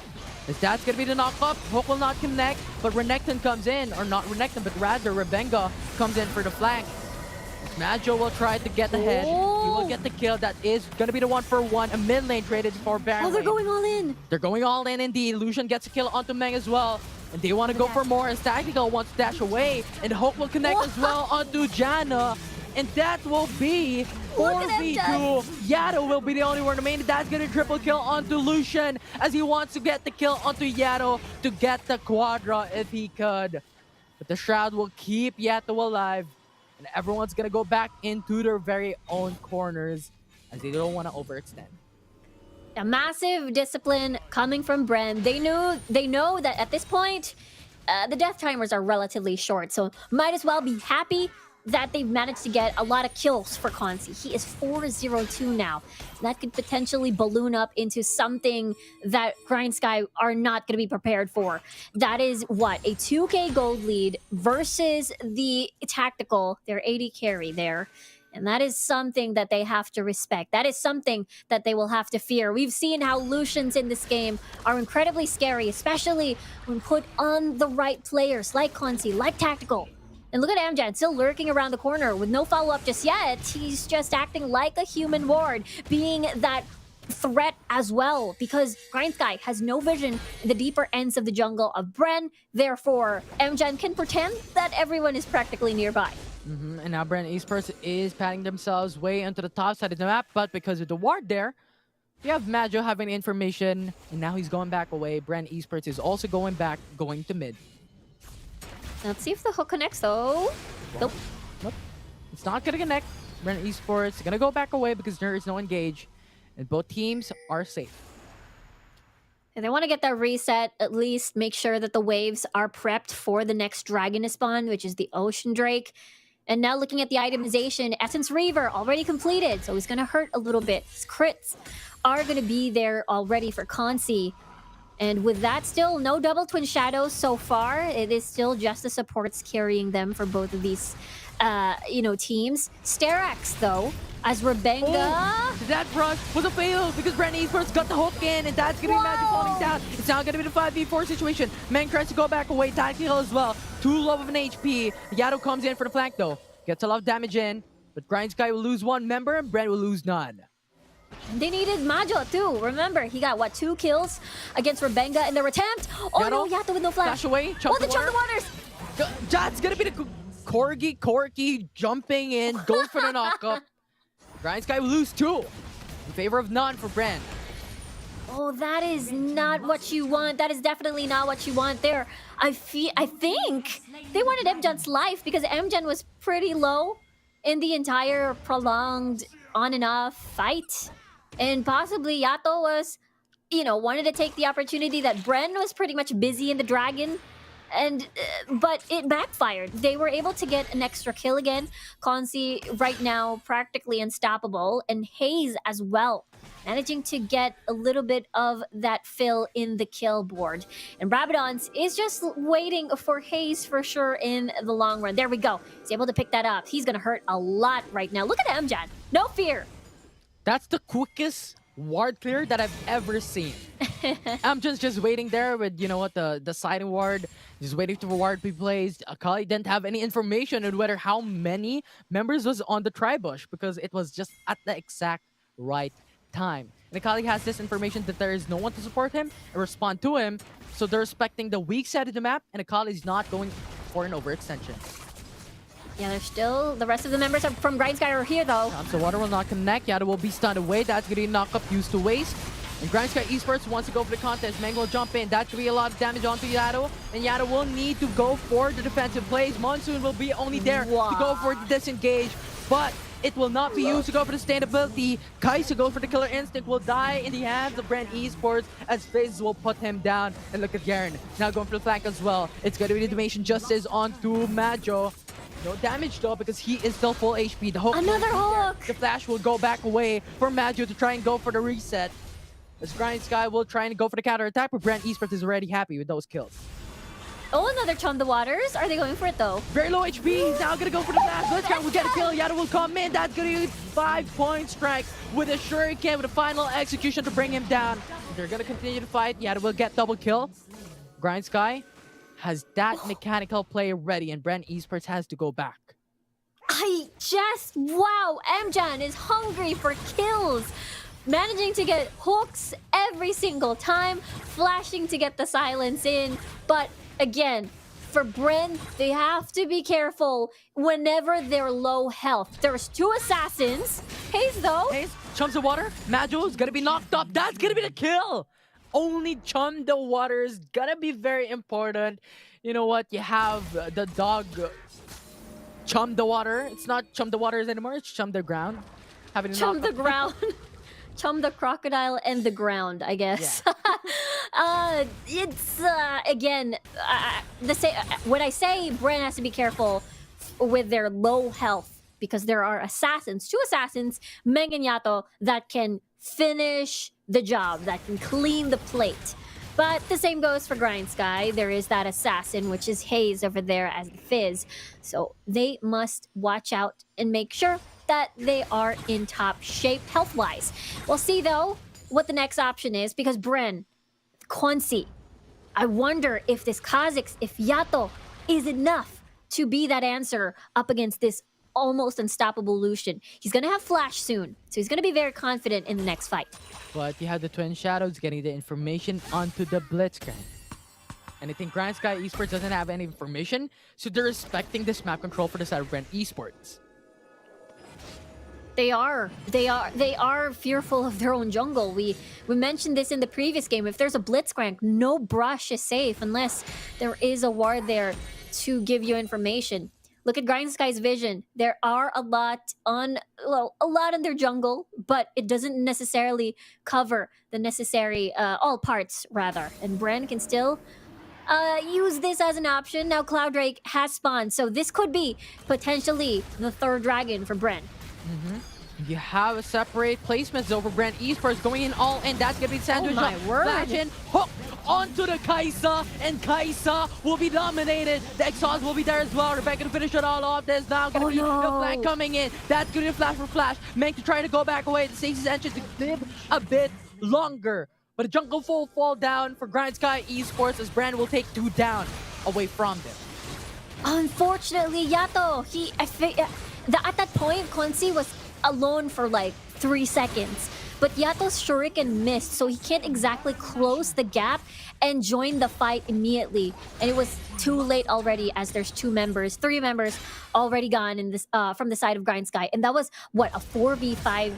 That's going to be the knock-up. Hook will not connect, but Renekton comes in. Or not Renekton, but rather Rabenga comes in for the flank. Majo will try to get the head. He will get the kill. That is going to be the 1-for-1. A mid lane traded for Baron. Oh, they're going all in. They're going all in indeed. Lucian gets a kill onto Meng as well. And they want to go for more as Tactical wants to dash away. And Hook will connect as well onto Janna. And that will be 4v2. Yato will be the only one remaining. That's going to triple kill onto Lucian as he wants to get the kill onto Yato to get the Quadra if he could. But the Shroud will keep Yato alive. And everyone's going to go back into their very own corners as they don't want to overextend. A massive discipline coming from Bren. They know that at this point, the death timers are relatively short. So might as well be happy that they've managed to get a lot of kills for Consi. He is 4-0-2 now. That could potentially balloon up into something that GrindSky are not going to be prepared for. That is what? A 2k gold lead versus the Tactical, their 80 carry there. And that is something that they have to respect. That is something that they will have to fear. We've seen how Lucians in this game are incredibly scary, especially when put on the right players like Consi, like Tactical. And look at Amjad, still lurking around the corner with no follow-up just yet. He's just acting like a human ward, being that threat as well, because GrindSky has no vision in the deeper ends of the jungle of Bren. Therefore, Amjad can pretend that everyone is practically nearby. And now Bren Esports is patting themselves way onto the top side of the map, but because of the ward there, We have Majo having information, and now he's going back away. Bren Esports is also going to mid. Let's see if the hook connects though. Nope. Nope. It's not gonna connect. Bren Esports gonna go back away because there is no engage, and both teams are safe. If they want to get that reset, at least make sure that the waves are prepped for the next dragon to spawn, which is the Ocean Drake. And now looking at the itemization, Essence Reaver already completed, so it's going to hurt a little bit. His crits are going to be there already for Consi. And with that, still no double Twin Shadows so far. It is still just the supports carrying them for both of these, teams. Sterax, though, as Rebenga... Oh, that rush was a fail because Bren Esports got the hook in, and that's going to be Magic falling down. It's now going to be the 5v4 situation. Men tries to go back away, tactical as well. Too low of an HP. Yato comes in for the flank, though. Gets a lot of damage in, but GrindSky will lose one member, and Bren will lose none. They needed Majo too. Remember, he got 2 kills against Rebenga in their attempt. Oh Yato, no, Yato with no flash. Flash away, Chump the waters. That's gonna be the Corgi jumping in, going for the knockup. GrindSky will lose 2 in favor of none for Bren. Oh, that is not what you want. That is definitely not what you want there. I think they wanted MJen's life because MJen was pretty low in the entire prolonged on and off fight. And possibly Yato was, wanted to take the opportunity that Bren was pretty much busy in the dragon. And but it backfired. They were able to get an extra kill again. Consi right now practically unstoppable, and Hayes as well, managing to get a little bit of that fill in the kill board. And Rabadons is just waiting for Hayes for sure in the long run. There we go. He's able to pick that up. He's gonna hurt a lot right now. Look at MJen. No fear. That's the quickest ward clear that I've ever seen. I'm just waiting there with, the siding ward, just waiting for the ward to be placed. Akali didn't have any information on whether how many members was on the tri-bush because it was just at the exact right time. And Akali has this information that there is no one to support him and respond to him, so they're respecting the weak side of the map, and Akali is not going for an overextension. Yeah, there's still the rest of the members from GrindSky are here though. The water will not connect. Yato will be stunned away. That's going to be knock up used to waste. And GrindSky Esports wants to go for the contest. Mango will jump in. That should be a lot of damage onto Yato. And Yato will need to go for the defensive plays. Monsoon will be only there to go for the disengage. But it will not be used to go for the sustainability. Kai'Sa goes for the killer instinct. Will die in the hands of Bren Esports as FaZe will put him down. And look at Garen now going for the flank as well. It's going to be the Damation Justice onto Majo. No damage though because he is still full HP. The hook. Another hook! The flash will go back away for Majo to try and go for the reset. As GrindSky will try and go for the counter attack, but Bren Esports is already happy with those kills. Oh, another Chum the Waters. Are they going for it though? Very low HP. He's now gonna go for the flash. Blitzcrank will get a kill. Yato will come in. That's gonna be 5-point strike with a shuriken with a final execution to bring him down. They're gonna continue to fight. Yato will get double kill. GrindSky has that mechanical play ready, and Bren Esports has to go back. Wow, MJen is hungry for kills. Managing to get hooks every single time, flashing to get the silence in. But again, for Bren, they have to be careful whenever they're low health. There's 2 assassins. Hayes though. Hayes chumps the water. Majo is gonna be knocked up. That's gonna be the kill. Only chum the water is gonna be very important. You know what? You have the dog chum the water. It's not chum the waters anymore. It's chum the ground. Chum the ground. Chum the crocodile and the ground, I guess. Yeah. It's again when I say Bren has to be careful with their low health because there are assassins, 2 assassins, Meng and Yato, that can finish the job, that can clean the plate. But the same goes for GrindSky. There is that assassin, which is Hayes over there as the Fizz. So they must watch out and make sure that they are in top shape health-wise. We'll see, though, what the next option is, because Bren, Consi, I wonder if this Kha'Zix, if Yato is enough to be that answer up against this almost unstoppable Lucian. He's going to have Flash soon, so he's going to be very confident in the next fight. But you have the Twin Shadows getting the information onto the Blitzcrank. And I think GrindSky Esports doesn't have any information, so they're respecting this map control for the side of Bren Esports. They are. They are fearful of their own jungle. We mentioned this in the previous game. If there's a Blitzcrank, no brush is safe unless there is a ward there to give you information. Look at GrindSky's vision. There are a lot in their jungle, but it doesn't necessarily cover the necessary all parts rather. And Bren can still use this as an option. Now Cloud Drake has spawned, so this could be potentially the third dragon for Bren. You have a separate placements over Bren Esports going in all in. That's gonna be sandwich. Oh my word. Flash in, hook onto the Kaisa, and Kaisa will be dominated. The exhaust will be there as well. Rebecca to finish it all off. There's now gonna be the flag coming in. That's gonna be a flash for Flash. Mank to try to go back away. The Stacy's entrance to live a bit longer. But the jungle full fall down for GrindSky Esports as Bren will take 2 down away from them. Unfortunately, Yato, at that point, Konsi was alone for like 3 seconds. But Yato's shuriken missed, so he can't exactly close the gap and join the fight immediately. And it was too late already, as there's 3 members already gone in this from the side of GrindSky. And that was, what, a 4v5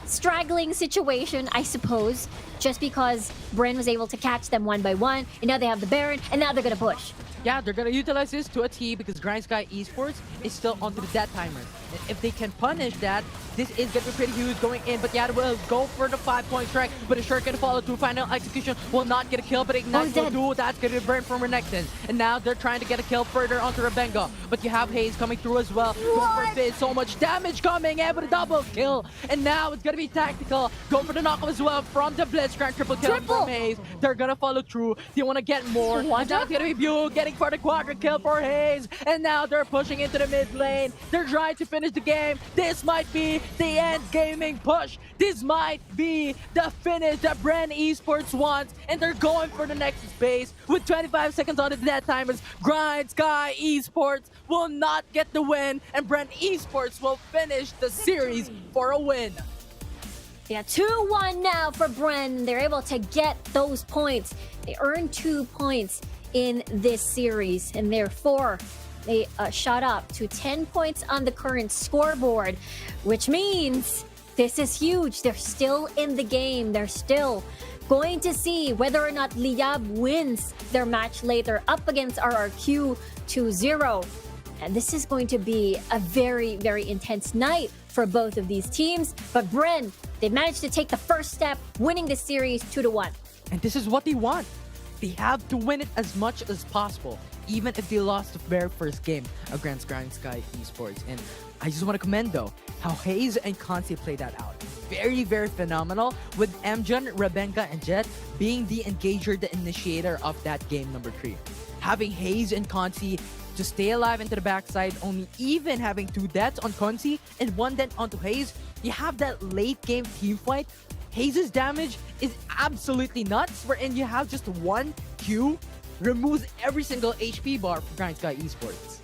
straggling situation, I suppose, just because Bren was able to catch them one by one, and now they have the Baron, and now they're gonna push. Yeah, they're gonna utilize this to a T because GrindSky Esports is still onto the death timer. And if they can punish that, this is gonna be pretty huge going in. But yeah, will go for the 5-point strike, but a sure can follow through. Final execution will not get a kill, but Ignite will do. That's gonna burn from Renekton. And now they're trying to get a kill further onto Rebenga. But you have Hayes coming through as well. Go for Fizz, so much damage coming in, but a double kill. And now it's gonna be tactical. Go for the knockup as well from the Blitzcrank. Triple kill from Hayes. They're gonna follow through. They wanna get more. And now it's gonna be Bew getting for the quadra kill for Hayes. And now they're pushing into the mid lane. They're trying to finish the game. This might be the end gaming push. This might be the finish that Bren Esports wants. And they're going for the next space with 25 seconds on the death timers. GrindSky Esports will not get the win. And Bren Esports will finish the series for a win. Yeah, 2-1 now for Bren. They're able to get those points. They earned 2 points in this series, and therefore they shot up to 10 points on the current scoreboard, which means this is huge. They're still in the game. They're still going to see whether or not Liyab wins their match later up against RRQ 2-0. And this is going to be a very, very intense night for both of these teams. But Bren, they managed to take the first step, winning this series 2-1. And this is what they want. They have to win it as much as possible, even if they lost the very first game against GrindSky Esports. And I just want to commend, though, how Hayes and Kansi played that out. Very, very phenomenal, with Emjan, Rebenga, and Jet being the engager, the initiator of that game number 3. Having Hayes and Kansi to stay alive into the backside, only even having 2 deaths on Kansi and 1 death onto Hayes, you have that late game team fight. Hayes' damage is absolutely nuts, wherein you have just 1 Q removes every single HP bar for GrindSky Esports.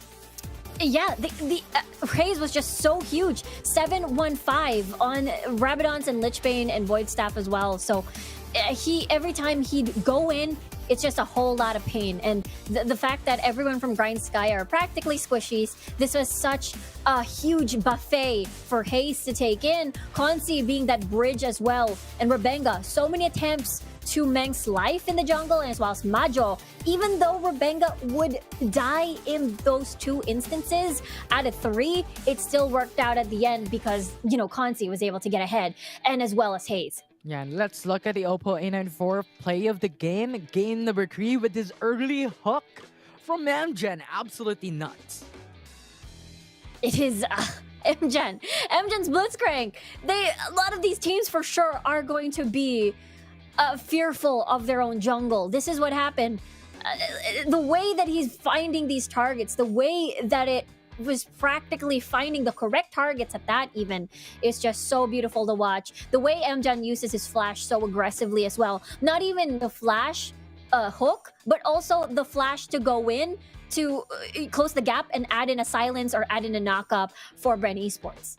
Yeah, the Hayes was just so huge. 7-1-5 on Rabadons and Lichbane and Void Staff as well. So every time he'd go in, it's just a whole lot of pain. And the fact that everyone from GrindSky are practically squishies, this was such a huge buffet for Hayes to take in. Konsi being that bridge as well. And Rebenga, so many attempts to Meng's life in the jungle, and as well as Majo. Even though Rebenga would die in those 2 instances out of 3, it still worked out at the end because, you know, Konsi was able to get ahead, and as well as Hayes. Yeah, and let's look at the Oppo A94 play of the game. Game number 3 with this early hook from Amgen. Absolutely nuts. It is Amgen's Blitzcrank. A lot of these teams for sure are going to be fearful of their own jungle. This is what happened. The way that he's finding these targets, the way that it was practically finding the correct targets at that even is just so beautiful to watch. The way Amjan uses his flash so aggressively as well. Not even the flash hook, but also the flash to go in to close the gap and add in a silence or add in a knockup for Bren Esports.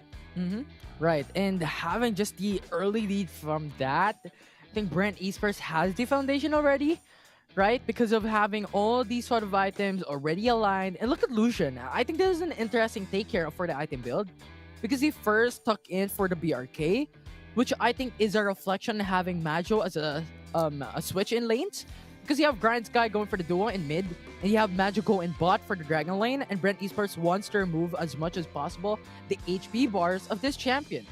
Right, and having just the early lead from that, I think Bren Esports has the foundation already. Right? Because of having all these sort of items already aligned. And look at Lucian. I think this is an interesting take here for the item build. because he first tuck in for the BRK, which I think is a reflection on having Majo as a switch in lanes. Because you have GrindSky going for the duo in mid, and you have Majo go in bot for the Dragon lane, and Bren Esports wants to remove as much as possible the HP bars of this champion.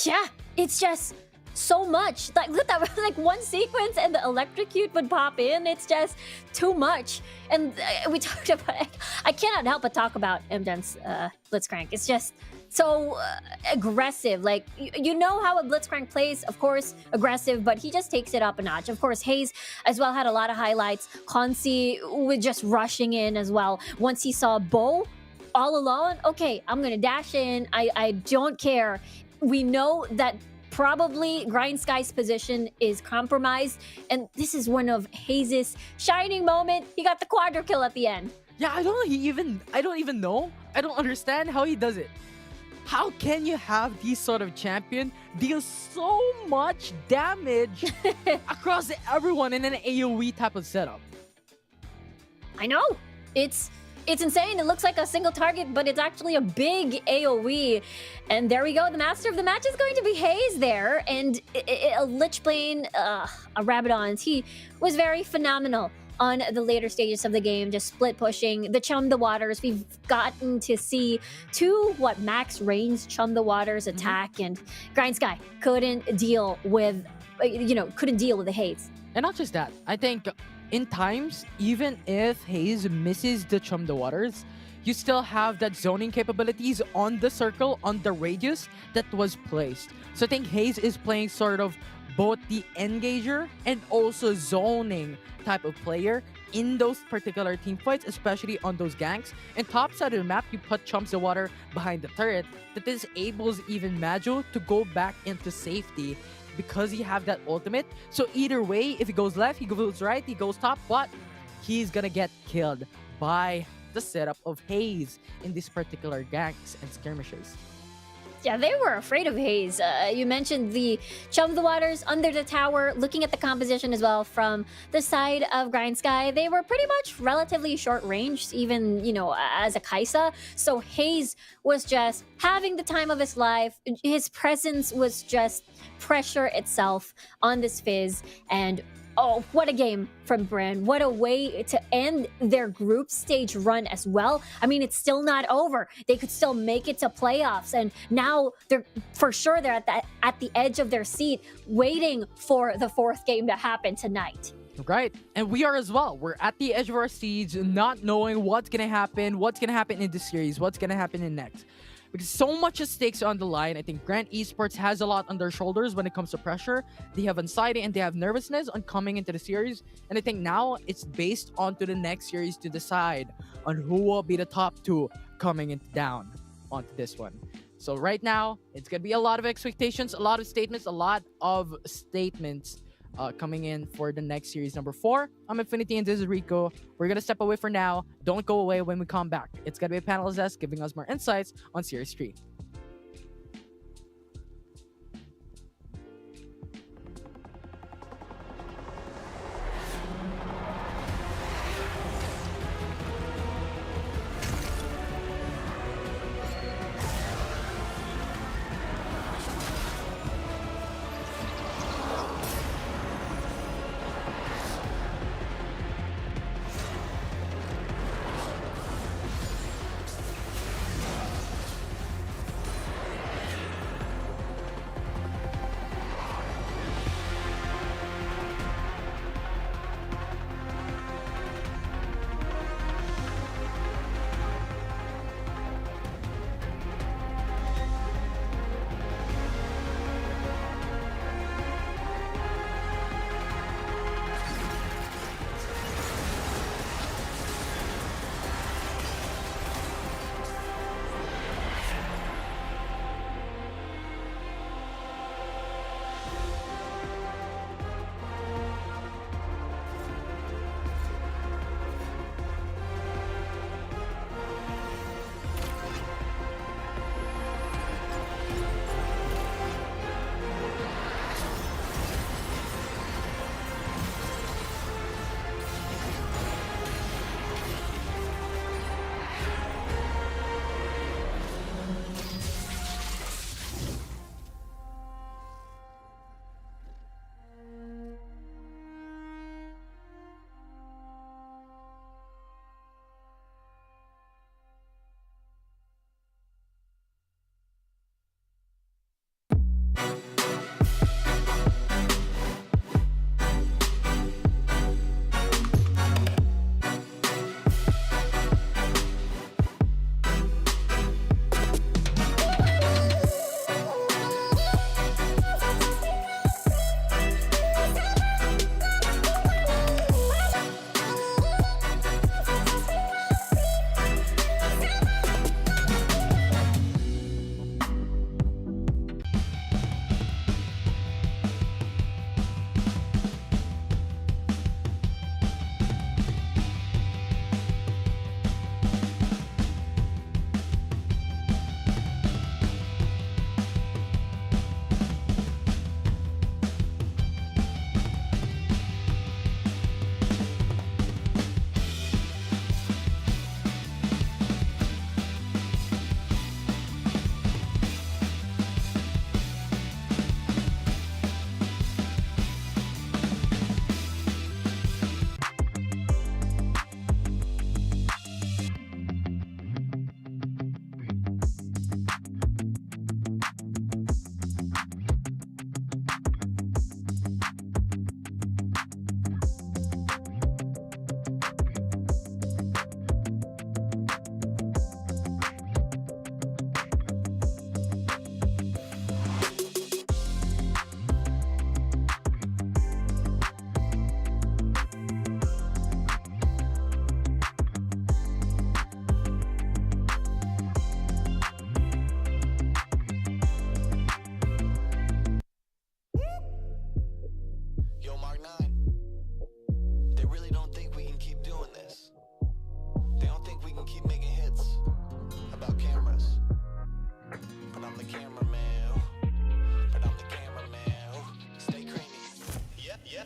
Yeah, it's just so much. Like, look at that, like one sequence and the electrocute would pop in. It's just too much. And we talked about, I cannot help but talk about MDen's Blitzcrank. It's just so aggressive. Like, you know how a Blitzcrank plays, of course, aggressive, but he just takes it up a notch. Of course, Hayes as well had a lot of highlights. Consi was just rushing in as well. Once he saw Bo all alone, okay, I'm gonna dash in. I don't care. We know that probably GrindSky's position is compromised, and this is one of Hayes' shining moment. He got the quadra kill at the end. Yeah, I don't even know. I don't understand how he does it. How can you have this sort of champion deal so much damage across everyone in an AoE type of setup? I know. It's insane. It looks like a single target, but it's actually a big AoE. And there we go. The master of the match is going to be Hayes there. And a Lichbane, a Rabadon, he was very phenomenal on the later stages of the game, just split pushing, the Chum the Waters. We've gotten to see two max range Chum the Waters attack, and GrindSky couldn't deal with the Hayes. And not just that, I think in times, even if Hayes misses the Chum the Waters, you still have that zoning capabilities on the circle, on the radius that was placed. So I think Hayes is playing sort of both the engager and also zoning type of player in those particular team fights, especially on those ganks. And top side of the map, you put Chumps the Water behind the turret that disables even Majo to go back into safety because you have that ultimate. So either way, if he goes left, he goes right, he goes top, what? He's gonna get killed by the setup of Hayes in these particular ganks and skirmishes. Yeah, they were afraid of Hayes. You mentioned the Chum the Waters under the tower, looking at the composition as well from the side of GrindSky. They were pretty much relatively short range, even, as a Kaisa. So Hayes was just having the time of his life. His presence was just pressure itself on this Fizz. And oh, what a game from Bren. What a way to end their group stage run as well. I mean, it's still not over. They could still make it to playoffs. And now they're at the edge of their seat, waiting for the fourth game to happen tonight. Right. And we are as well. We're at the edge of our seeds, not knowing what's going to happen in this series, what's going to happen in next. Because so much at stakes on the line. I think Grand Esports has a lot on their shoulders when it comes to pressure. They have anxiety and they have nervousness on coming into the series. And I think now it's based onto the next series to decide on who will be the top two coming down onto this one. So right now, it's going to be a lot of expectations, a lot of statements coming in for the next series number 4. I'm Infinity and this is Rico. We're gonna step away for now. Don't go away when we come back. It's gonna be a panelist desk giving us more insights on series 3.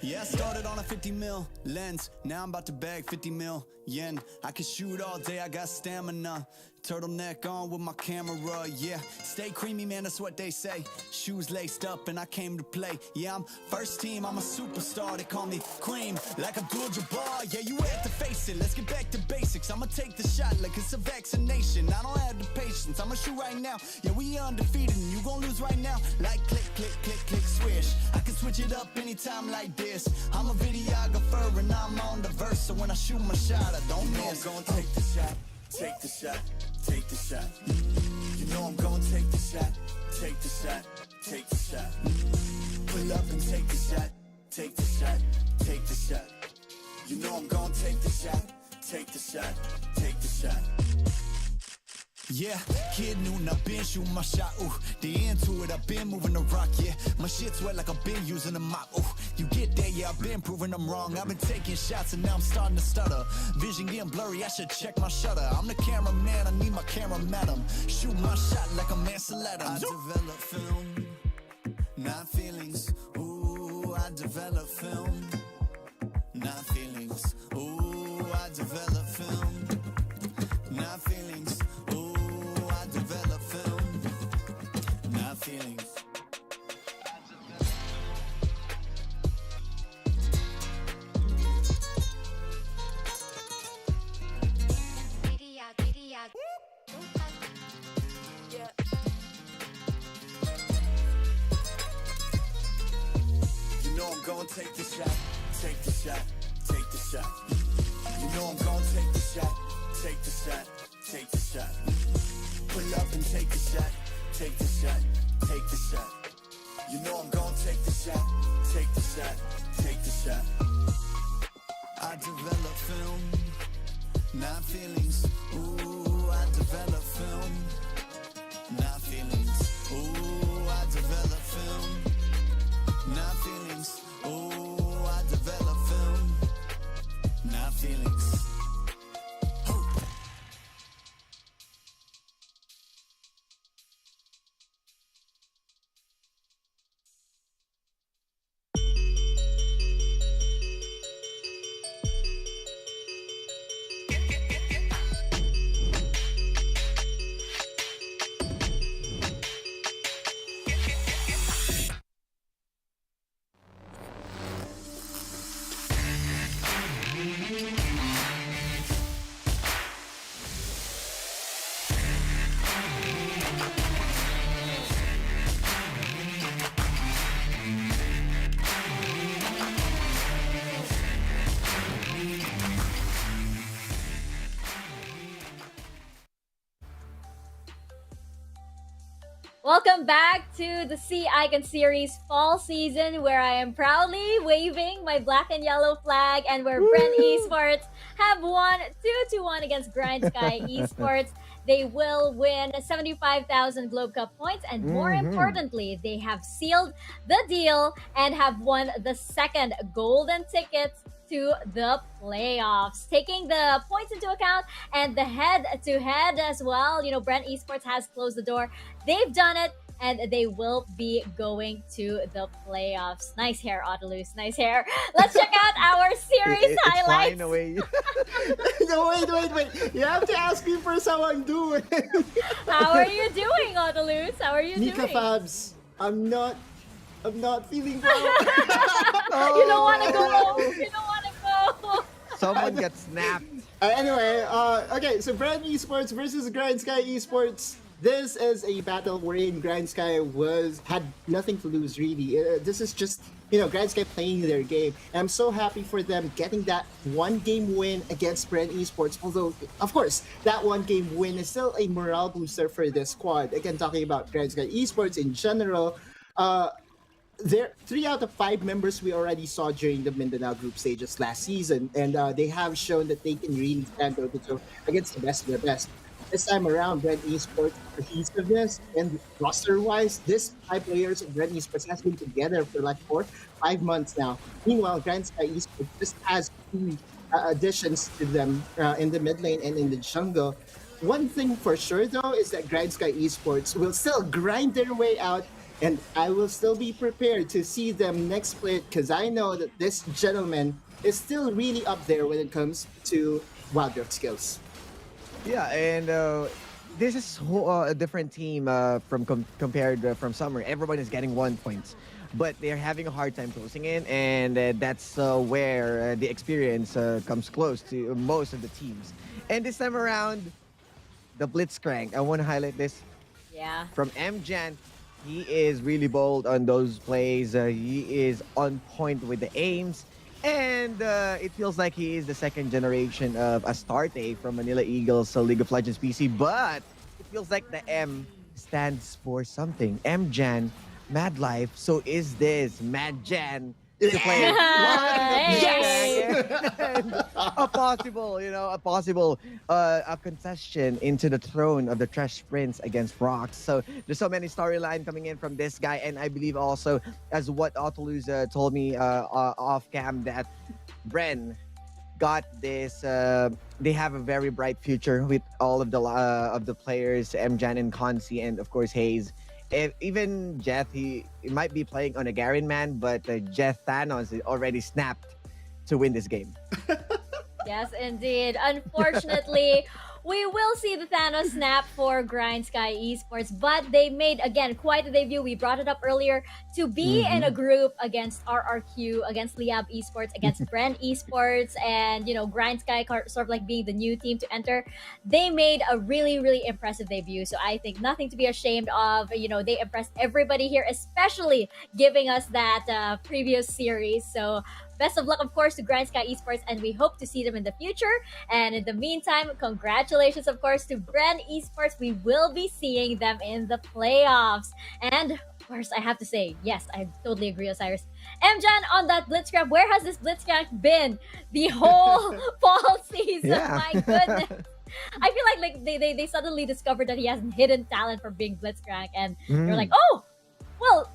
Yeah, I started on a 50 mil lens. Now I'm about to bag 50 mil yen. I can shoot all day, I got stamina. Turtleneck on with my camera, yeah. Stay creamy, man, that's what they say. Shoes laced up and I came to play. Yeah, I'm first team, I'm a superstar. They call me cream, like Abdul-Jabbar. Yeah, you had to face it, let's get back to basics. I'ma take the shot like it's a vaccination. I don't have the patience, I'ma shoot right now. Yeah, we undefeated and you gon' lose right now. Like click, click, click, click, swish. I can switch it up anytime like this. I'm a videographer and I'm on the verse. So when I shoot my shot, I don't miss. I'm gonna take the shot, take the shot, take the shot. You know I'm gonna take the shot, take the shot, take the shot. Pull up and take the shot, take the shot, take the shot. You know I'm gonna take the shot, take the shot, take the shot. Yeah, kid Newton, I've been shooting my shot, ooh. The into it, I've been moving the rock, yeah. My shit's wet like I've been using a mop, ooh. You get there, yeah, I've been proving I'm wrong. I've been taking shots and now I'm starting to stutter. Vision getting blurry, I should check my shutter. I'm the cameraman, I need my camera madam. Shoot my shot like a Mansaletta. I develop film, not feelings. Ooh, I develop film, not feelings. Ooh, I develop film, not feelings. Ooh, I develop film, not feelings. You know I'm gonna take the shot, take the shot, take the shot. You know I'm gonna take the shot, take the shot, take the shot. Pull up and take the shot, take the shot, take the shot. You know I'm gonna take the shot, take the shot, take the shot. I develop film, not feelings. Ooh, I develop film, not feelings. Ooh, I develop film, not feelings. Ooh, I develop film, not feelings. Welcome back to the Sea Icon Series fall season, where I am proudly waving my black and yellow flag, and where Bren Esports have won 2-1 against GrindSky Esports. They will win 75,000 Globe Cup points, and more importantly, they have sealed the deal and have won the second golden tickets to the playoffs. Taking the points into account and the head-to-head as well, you know, Bren Esports has closed the door. They've done it, and they will be going to the playoffs. Nice hair, Autolus. Nice hair. Let's check out our series highlights. Flying away. No, wait. You have to ask me first how I'm doing. How are you doing, Autolus? How are you Nika doing? Fabs, I'm not feeling well. You don't want to go. You don't want to go. Someone got snapped. Anyway, okay, so Bren Esports versus GrindSky Esports. This is a battle wherein GrindSky had nothing to lose, really. This is just, GrindSky playing their game. And I'm so happy for them getting that one-game win against Bren Esports. Although, of course, that one-game win is still a morale booster for this squad. Again, talking about GrindSky Esports in general, there 3 out of 5 members we already saw during the Mindanao group stages last season, and they have shown that they can really stand toe-to-toe against the best of the best. This time around, Bren Esports cohesiveness and roster-wise, this 5 players of Bren Esports has been together for like 4-5 months now. Meanwhile, GrindSky Esports just has 2 additions to them in the mid lane and in the jungle. One thing for sure, though, is that GrindSky Esports will still grind their way out And I will still be prepared to see them next split because I know that this gentleman is still really up there when it comes to Wild Rift skills. Yeah, and this is a different team compared from summer. Everyone is getting 1 points, but they're having a hard time closing in, and that's where the experience comes close to most of the teams. And this time around, the Blitzcrank. I want to highlight this Yeah. from MJan. He is really bold on those plays. He is on point with the aims. And it feels like he is the second generation of Astarte from Manila Eagles League of Legends PC. But it feels like the M stands for something. MJan, Mad Life. So is this Mad Jan to play Hey! a possible, a contestation into the throne of the Trash Prince against Rocks. So there's so many storyline coming in from this guy, and I believe also, as what Otoluz told me off cam, that Bren got this. They have a very bright future with all of the players, Mjan and Consi, and of course Hayes. Even Jeth, he might be playing on a Garen man, but Jeth Thanos already snapped to win this game. Yes, indeed. Unfortunately, we will see the Thanos snap for GrindSky Esports, but they made, again, quite a debut. We brought it up earlier to be in a group against RRQ, against Liyab Esports, against Bren Esports, and, GrindSky sort of like being the new team to enter. They made a really, really impressive debut. So I think nothing to be ashamed of. They impressed everybody here, especially giving us that previous series. So best of luck, of course, to GrindSky Esports, and we hope to see them in the future. And in the meantime, congratulations, of course, to Bren Esports. We will be seeing them in the playoffs. And of course, I have to say, yes, I totally agree, Osiris. Mjan, on that Blitzcrank, where has this Blitzcrank been the whole fall season? Yeah. My goodness. I feel like they suddenly discovered that he has hidden talent for being Blitzcrank, and they're like, oh, well,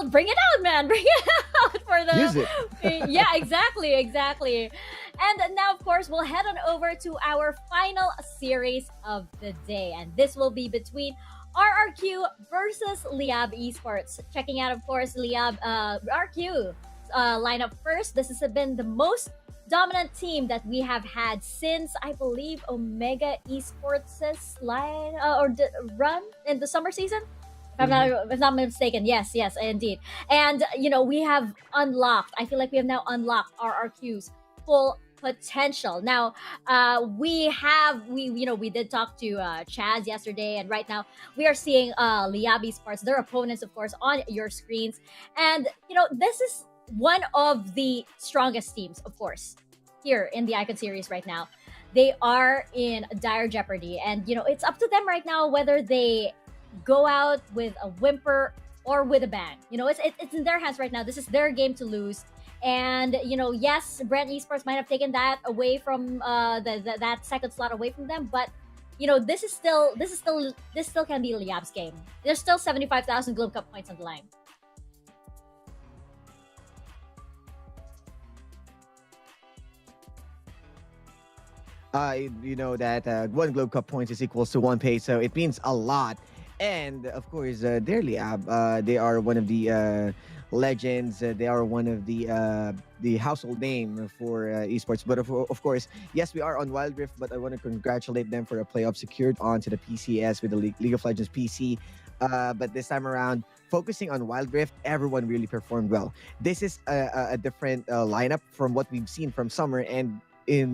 bring it out, man. Bring it out for the. Use it. Yeah, exactly. And now, of course, we'll head on over to our final series of the day, and this will be between RRQ versus Liyab Esports. Checking out, of course, Liyab RQ lineup first. This has been the most dominant team that we have had since, I believe, Omega Esports' run in the summer season. If I'm not mistaken. Yes, indeed. And, we have unlocked, I feel like we have now unlocked RRQ's full potential. Now, we did talk to Chaz yesterday, and right now we are seeing Liyab Esports, their opponents, of course, on your screens. And, this is one of the strongest teams, of course, here in the Icon series right now. They are in dire jeopardy, and, it's up to them right now whether they go out with a whimper or with a bang. It's in their hands right now. This is their game to lose. And yes, Brent Esports might have taken that away from that second slot away from them, but this still can be Liyab's game. There's still 75,000 Globe Cup points on the line. You know that one Globe Cup points is equals to 1 pay, so it means a lot. And of course, they're Liyab. They are one of the legends. They are one of the household name for esports. But of course, yes, we are on Wild Rift, but I want to congratulate them for a playoff secured onto the PCS with the League of Legends PC. But this time around, focusing on Wild Rift, everyone really performed well. This is a different lineup from what we've seen from summer, and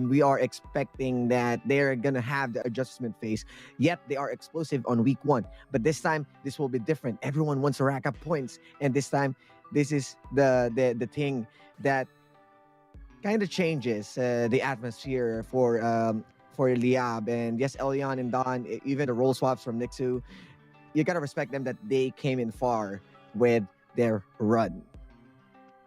we are expecting that they're gonna have the adjustment phase. Yet they are explosive on week 1, but this time this will be different. Everyone wants to rack up points, and this time this is the thing that kind of changes the atmosphere for Liyab. And yes, Elion and Don, even the role swaps from Nixu, you gotta respect them that they came in far with their run.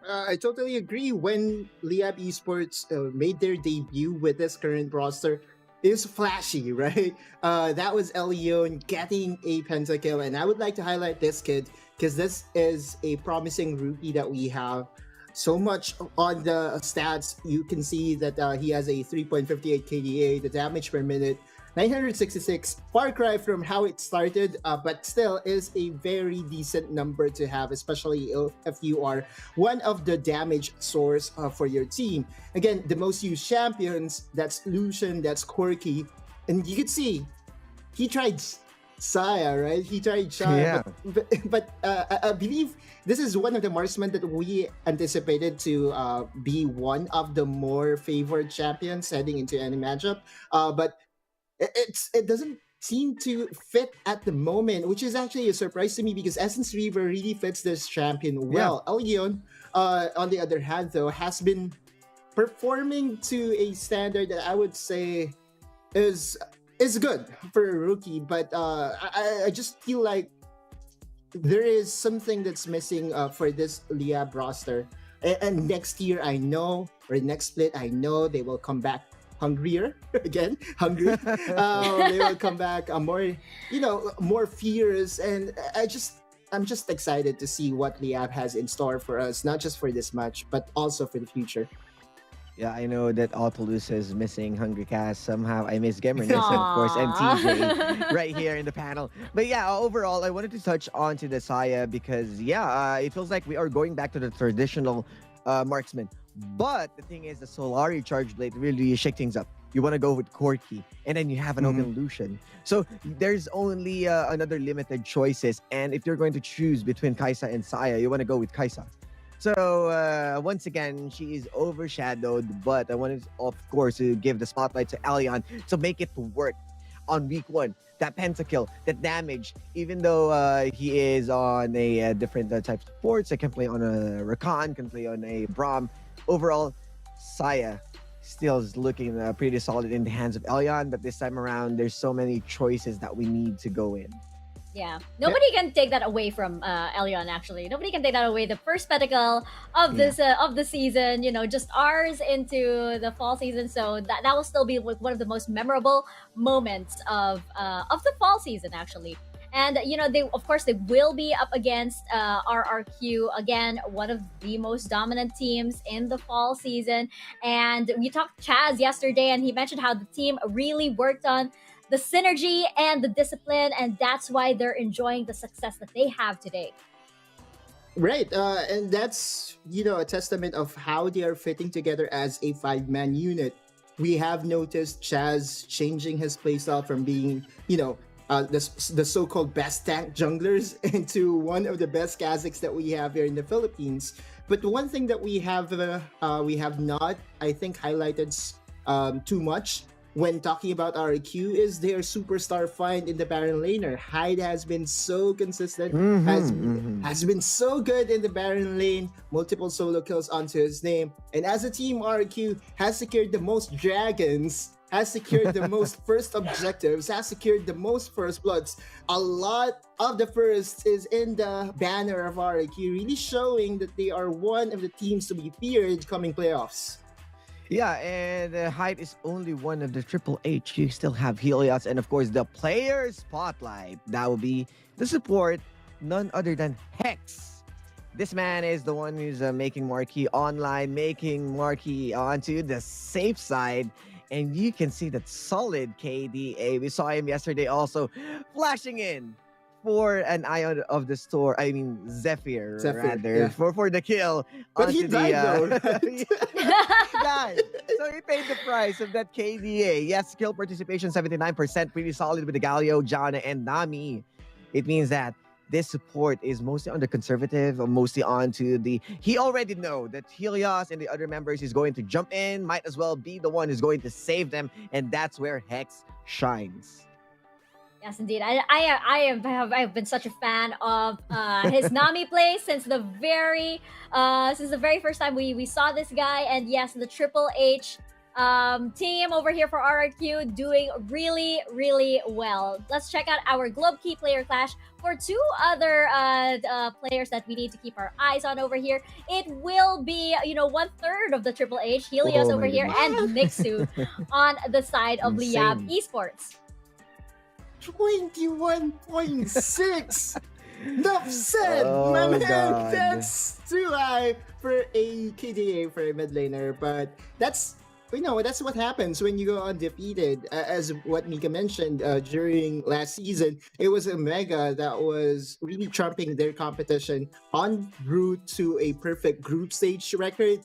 I totally agree. When Liyab Esports made their debut with this current roster, it was flashy, right? That was Elion getting a pentakill, and I would like to highlight this kid because this is a promising rookie that we have. So much on the stats, you can see that he has a 3.58 KDA, the damage per minute 966, far cry from how it started, but still is a very decent number to have, especially if you are one of the damage source for your team. Again, the most used champions, that's Lucian, that's Corki, and you could see he tried Saya, right? He tried Saya, Yeah. I believe this is one of the marksmen that we anticipated to be one of the more favored champions heading into any matchup. But it doesn't seem to fit at the moment, which is actually a surprise to me because Essence Reaver really fits this champion well. Elgion, on the other hand, though, has been performing to a standard that I would say is good for a rookie, but I just feel like there is something that's missing for this Liyab roster. And next year, I know, or next split, I know they will come back hungrier again, hungry. They will come back more, more fierce, and I'm just excited to see what Liyab has in store for us, not just for this match, but also for the future. Yeah, I know that Autolus is missing Hungry Cast. Somehow I miss Gamerness, of course, and TJ right here in the panel. But yeah, overall, I wanted to touch on to the Saya because, it feels like we are going back to the traditional marksman. But the thing is, the Solari Charge Blade really shake things up. You want to go with Corki, and then you have an open Lucian. So there's only another limited choices. And if you're going to choose between Kaisa and Saya, you want to go with Kaisa. So once again, she is overshadowed, but I wanted, of course, to give the spotlight to Alion to make it work on week 1. That pentakill, that damage, even though he is on a different type of sports, I can play on a Rakan, can play on a Braum. Overall, Saya still is looking pretty solid in the hands of Alion, but this time around, there's so many choices that we need to go in. Yeah, nobody can take that away from Elion. Actually, nobody can take that away. The first spectacle of this of the season, just ours into the fall season. So that will still be one of the most memorable moments of the fall season, actually. And they will be up against RRQ again, one of the most dominant teams in the fall season. And we talked to Chaz yesterday, and he mentioned how the team really worked on the synergy and the discipline, and that's why they're enjoying the success that they have today. Right, and that's a testament of how they are fitting together as a 5-man unit. We have noticed Chaz changing his playstyle from being the so-called best tank junglers into one of the best Kazakhs that we have here in the Philippines. But one thing that we have not, I think, highlighted too much when talking about RQ is their superstar find in the Baron laner. Hyde has been so consistent, has been so good in the Baron lane, multiple solo kills onto his name. And as a team, RQ has secured the most dragons, has secured the most first objectives, has secured the most first bloods. A lot of the first is in the banner of RQ, really showing that they are one of the teams to be feared coming playoffs. Yeah, and Hyde is only one of the Triple H. You still have Helios, and of course, the player spotlight. That will be the support, none other than Hex. This man is the one who's making Marquee online, making Marquee onto the safe side. And you can see that solid KDA. We saw him yesterday also flashing in for an Ion of the Store. I mean, Zephyr rather, yeah. for the kill. But he died though, right? He died. So he paid the price of that KDA. Yes, kill participation 79%. Pretty solid with the Galio, Jana, and Nami. It means that this support is mostly on the conservative, or mostly onto the... He already know that Helios and the other members is going to jump in, might as well be the one who's going to save them, and that's where Hex shines. Yes, indeed. I have been such a fan of his Nami play since the very first time we saw this guy. And yes, the Triple H team over here for RRQ doing really, really well. Let's check out our Globe Key player clash for 2 other players that we need to keep our eyes on over here. It will be 1/3 of the Triple H, Helios over here, and Mixu on the side of Liyab Esports. 21.6. Enough said, my man. That's too high for a KDA for a mid laner, but that's that's what happens when you go undefeated. As what Mika mentioned during last season, it was Omega that was really trumping their competition en route to a perfect group stage record.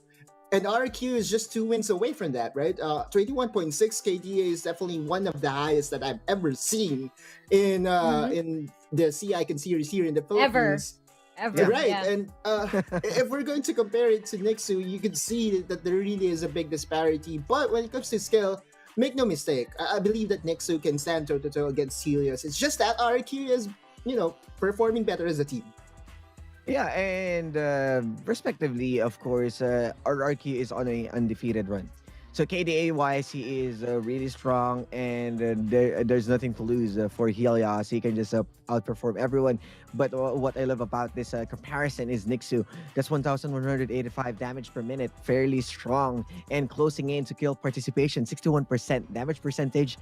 And RQ is just 2 wins away from that, right? 21.6 KDA is definitely one of the highest that I've ever seen in the Sea Icon series here in the Philippines. Ever. Right, Yeah. and if we're going to compare it to Nixu, you could see that there really is a big disparity. But when it comes to skill, make no mistake, I believe that Nixu can stand toe to toe against Helios. It's just that RQ is, performing better as a team. Yeah, and respectively, of course, RRQ is on an undefeated run. So KDA wise, he is really strong, and there's nothing to lose for Helios. He can just outperform everyone. But what I love about this comparison is Nixu. That's 1,185 damage per minute, fairly strong, and closing in to kill participation, 61% damage percentage.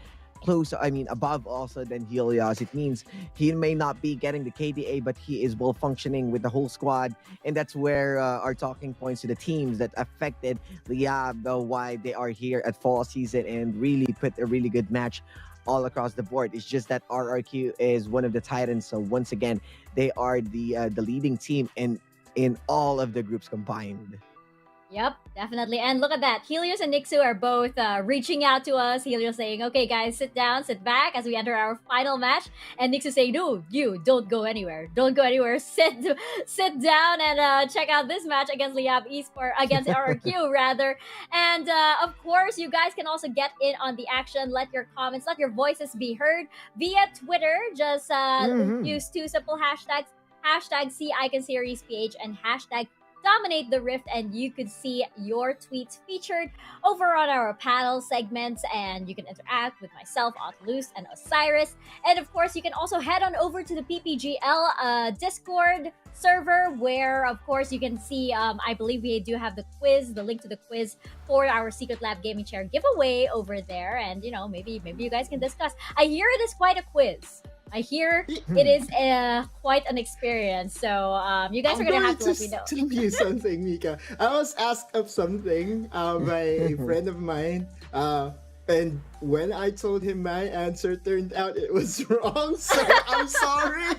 Above also than Helios. It means he may not be getting the KDA, but he is well functioning with the whole squad. And that's where our talking points to the teams that affected Liyab, why they are here at fall season and really put a really good match all across the board. It's just that RRQ is one of the titans. So once again, they are the leading team in all of the groups combined. Yep, definitely. And look at that. Helios and Nixu are both reaching out to us. Helios saying, okay, guys, sit down, sit back as we enter our final match. And Nixu saying, no, you don't go anywhere. Don't go anywhere. Sit down and check out this match against Liyab Esports, against RRQ, rather. And of course, you guys can also get in on the action. Let your comments, let your voices be heard via Twitter. Just use 2 simple hashtags, hashtag #SeeIconSeriesPH and hashtag Dominate the Rift, and you could see your tweets featured over on our panel segments, and you can interact with myself, Otloose, and Osiris. And of course, you can also head on over to the PPGL Discord server, where of course you can see I believe we do have the link to the quiz for our Secret Lab gaming chair giveaway over there, and maybe you guys can discuss. I hear it is quite a quiz. I hear it is quite an experience. So you guys are going to have to let me know. I'm going to tell you something, Mika. I was asked of something by a friend of mine. And when I told him my answer, turned out it was wrong. So I'm sorry.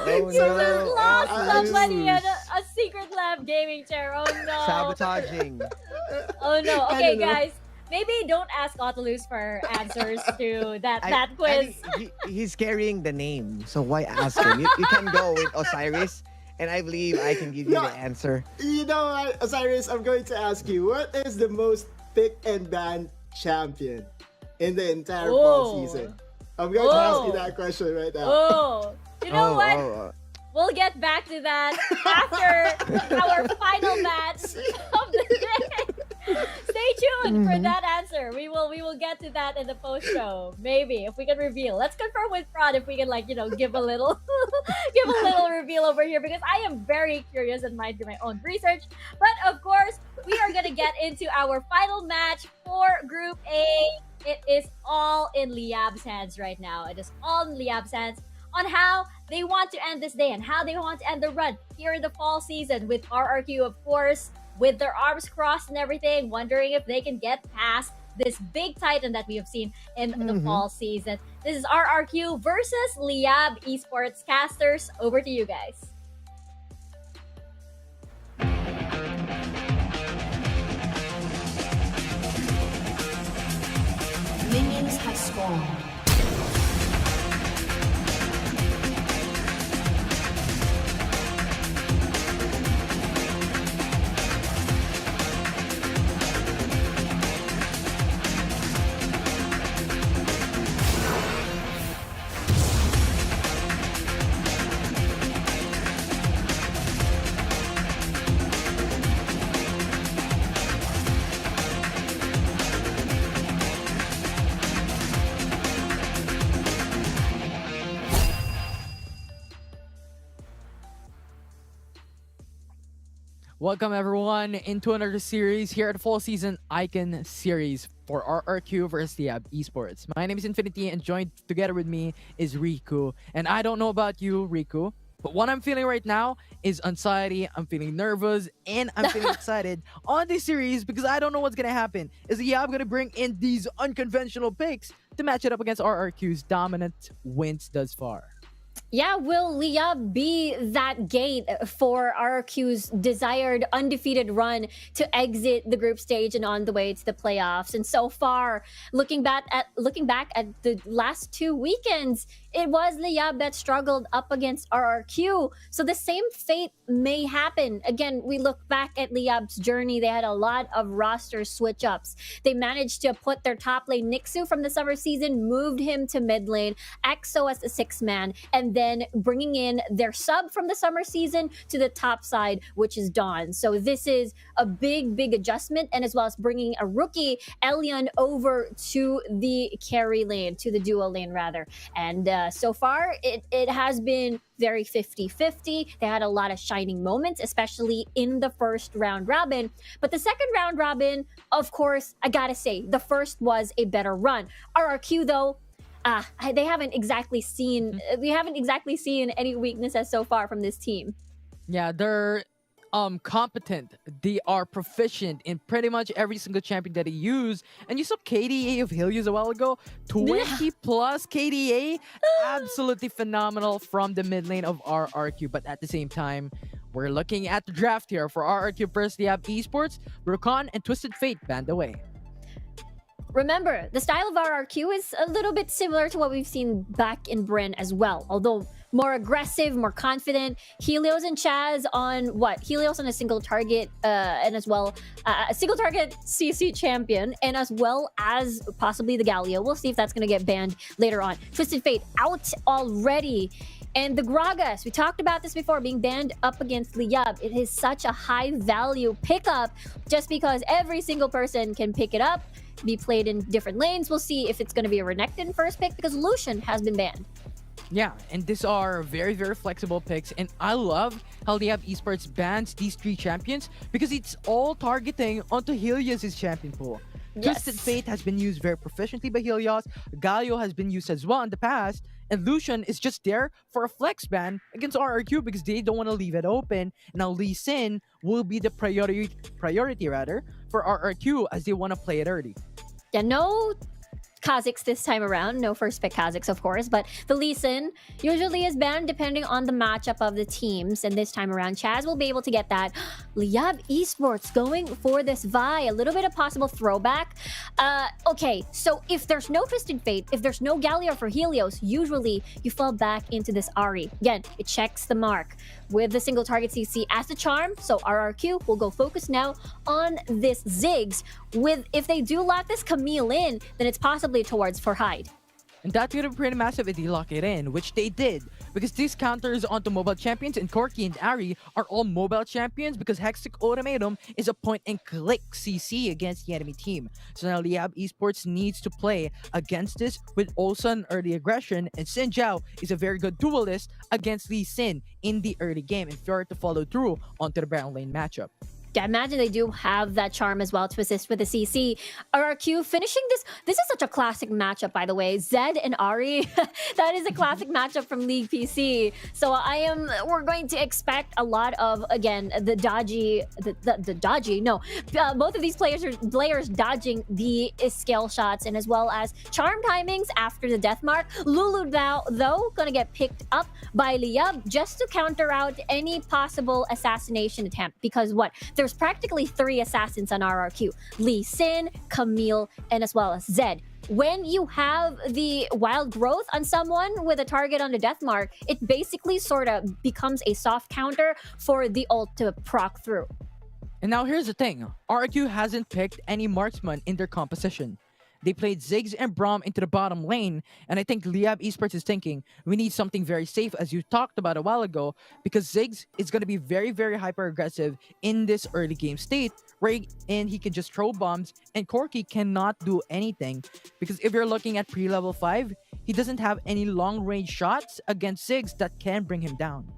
You just lost somebody at a Secret Lab gaming chair. Oh no. Sabotaging. Oh no. Okay, guys. Maybe don't ask Otloose for answers to that quiz. He's carrying the name, so why ask him? You can go with Osiris, and I believe I can give you the answer. You know what, Osiris, I'm going to ask you, what is the most pick and ban champion in the entire fall season? I'm going to ask you that question right now. You know what? We'll get back to that after our final match of the day. Stay tuned for that answer. We will get to that in the post show. Maybe if we can reveal. Let's confirm with Prod if we can give a little reveal over here, because I am very curious and might do my own research. But of course, we are gonna get into our final match for Group A. It is all in Liyab's hands right now. It is all in Liyab's hands on how they want to end this day and how they want to end the run here in the fall season, with RRQ, of course, with their arms crossed and everything, wondering if they can get past this big titan that we have seen in the fall season. This is RRQ versus Liyab Esports. Casters, over to you guys. Minions have spawned. Welcome everyone into another series here at the Fall Season Icon Series for RRQ versus Liyab Esports. My name is Infinity, and joined together with me is Riku. And I don't know about you, Riku, But what I'm feeling right now is anxiety. I'm feeling nervous and I'm feeling excited on this series because I don't know what's gonna happen. Is Liyab gonna bring in these unconventional picks to match it up against RRQ's dominant wins thus far? Yeah, will Liyab be that gate for RRQ's desired undefeated run to exit the group stage and on the way to the playoffs? And so far, looking back at the last 2 weekends, it was Liyab that struggled up against RRQ. So the same fate may happen. Again, we look back at Liyab's journey. They had a lot of roster switch ups. They managed to put their top lane Nixu from the summer season, moved him to mid lane, EXO as a 6-man, and then bringing in their sub from the summer season to the top side, which is Dawn. So this is a big adjustment, and as well as bringing a rookie, Elion, over to the carry lane, to the duo lane rather. And so far, it has been very 50-50. They had a lot of shining moments, especially in the first round robin. But the second round robin, of course, I gotta say, the first was a better run. RRQ, though, they haven't exactly seen we haven't exactly seen any weaknesses so far from this team. Yeah, they're competent. They are proficient in pretty much every single champion that they use. And you saw KDA of Helios a while ago. 20 plus KDA. Absolutely phenomenal from the mid lane of RRQ. But at the same time, we're looking at the draft here for RRQ versus Liyab Esports. Rukon and Twisted Fate banned away. Remember, the style of RRQ is a little bit similar to what we've seen back in Bren as well. Although more aggressive, more confident. Helios and Chaz on what? Helios on a single target and as well a single target CC champion, and as well as possibly the Galio. We'll see if that's going to get banned later on. Twisted Fate out already. And the Gragas, we talked about this before, being banned up against Liyab. It is such a high value pickup just because every single person can pick it up, be played in different lanes. We'll see if it's going to be a Renekton first pick because Lucian has been banned. Yeah, and these are very flexible picks, and I love how Liyab Esports bans these 3 champions because it's all targeting onto Helios' champion pool. Yes. Twisted Fate has been used very proficiently by Helios, Galio has been used as well in the past, and Lucian is just there for a flex ban against RRQ because they don't want to leave it open. Now Lee Sin will be the priority for RRQ as they want to play it early. Yeah, no Kha'Zix this time around. No first pick Kha'Zix, of course, but the Lee Sin usually is banned depending on the matchup of the teams, and this time around Chaz will be able to get that. Liyab Esports going for this Vi, a little bit of possible throwback. Okay, so if there's no Twisted Fate, if there's no Galio for Helios, usually you fall back into this Ahri. Again, it checks the mark with the single target CC as the charm, so RRQ will go focus now on this Ziggs. With, if they do lock this Camille in, then it's possibly towards for Hyde. And that's gonna be pretty massive if they lock it in, which they did. Because these counters onto mobile champions, and Corki and Ahri are all mobile champions because Hextech Ultimatum is a point-and-click CC against the enemy team. So now Liyab Esports needs to play against this with also an early aggression, and Xin Zhao is a very good duelist against Lee Sin in the early game if you're to follow through onto the Brown Lane matchup. Yeah, imagine they do have that charm as well to assist with the CC. RRQ finishing this. This is such a classic matchup, by the way. Zed and Ahri. That is a classic matchup from League PC. So we're going to expect a lot of, again, the dodgy, both of these players dodging the scale shots, and as well as charm timings after the death mark. Lulu now, though, gonna get picked up by Liyab just to counter out any possible assassination attempt. Because what? There's practically 3 assassins on RRQ. Lee Sin, Camille, and as well as Zed. When you have the wild growth on someone with a target on the death mark, it basically sort of becomes a soft counter for the ult to proc through. And now here's the thing. RRQ hasn't picked any marksman in their composition. They played Ziggs and Braum into the bottom lane, and I think Liyab Esports is thinking, we need something very safe, as you talked about a while ago, because Ziggs is going to be very hyper-aggressive in this early game state, and he can just throw bombs, and Corki cannot do anything, because if you're looking at pre-level 5, he doesn't have any long-range shots against Ziggs that can bring him down.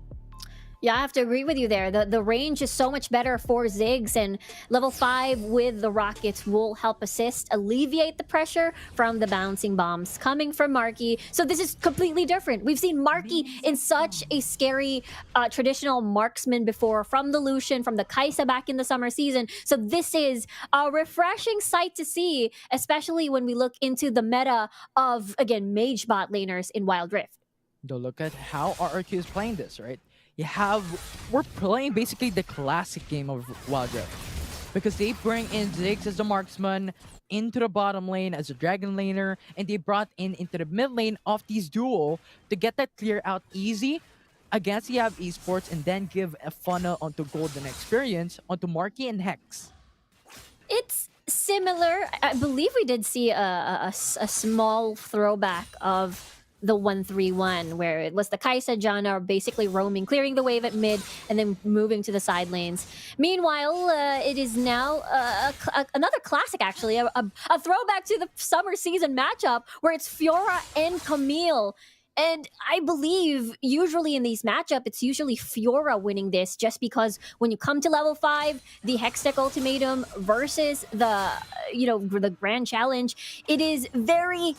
Yeah, I have to agree with you there. The range is so much better for Ziggs, and level 5 with the rockets will help assist, alleviate the pressure from the bouncing bombs coming from Marky. So this is completely different. We've seen Marky in such a scary traditional marksman before, from the Lucian, from the Kaisa back in the summer season. So this is a refreshing sight to see, especially when we look into the meta of, again, mage bot laners in Wild Rift. Though look at how RRQ is playing this, right? We're playing basically the classic game of Wild Rift, because they bring in Ziggs as the marksman into the bottom lane as a dragon laner, and they brought into the mid lane of these duo to get that clear out easy against Liyab Esports, and then give a funnel onto golden experience onto Marky and Hex. It's similar. I believe we did see a small throwback of the 1-3-1, where it was the Kaisa Janna basically roaming, clearing the wave at mid, and then moving to the side lanes. Meanwhile, it is now another classic, actually, a throwback to the summer season matchup, where it's Fiora and Camille. And I believe usually in these matchups, it's usually Fiora winning this, just because when you come to level 5, the Hextech Ultimatum versus the Grand Challenge, it is very...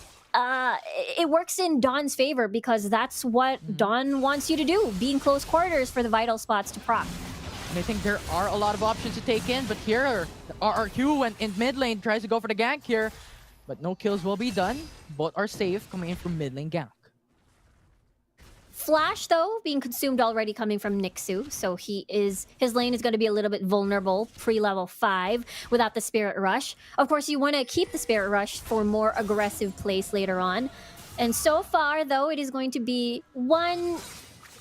it works in Dawn's favor, because that's what Dawn wants you to do, be in close quarters for the vital spots to proc. And I think there are a lot of options to take in, but here, RRQ went in mid lane, tries to go for the gank here, but no kills will be done. Both are safe coming in from mid lane gank. Flash, though, being consumed already coming from Nixu, so his lane is going to be a little bit vulnerable pre-level 5 without the Spirit Rush. Of course, you want to keep the Spirit Rush for more aggressive plays later on. And so far, though, it is going to be one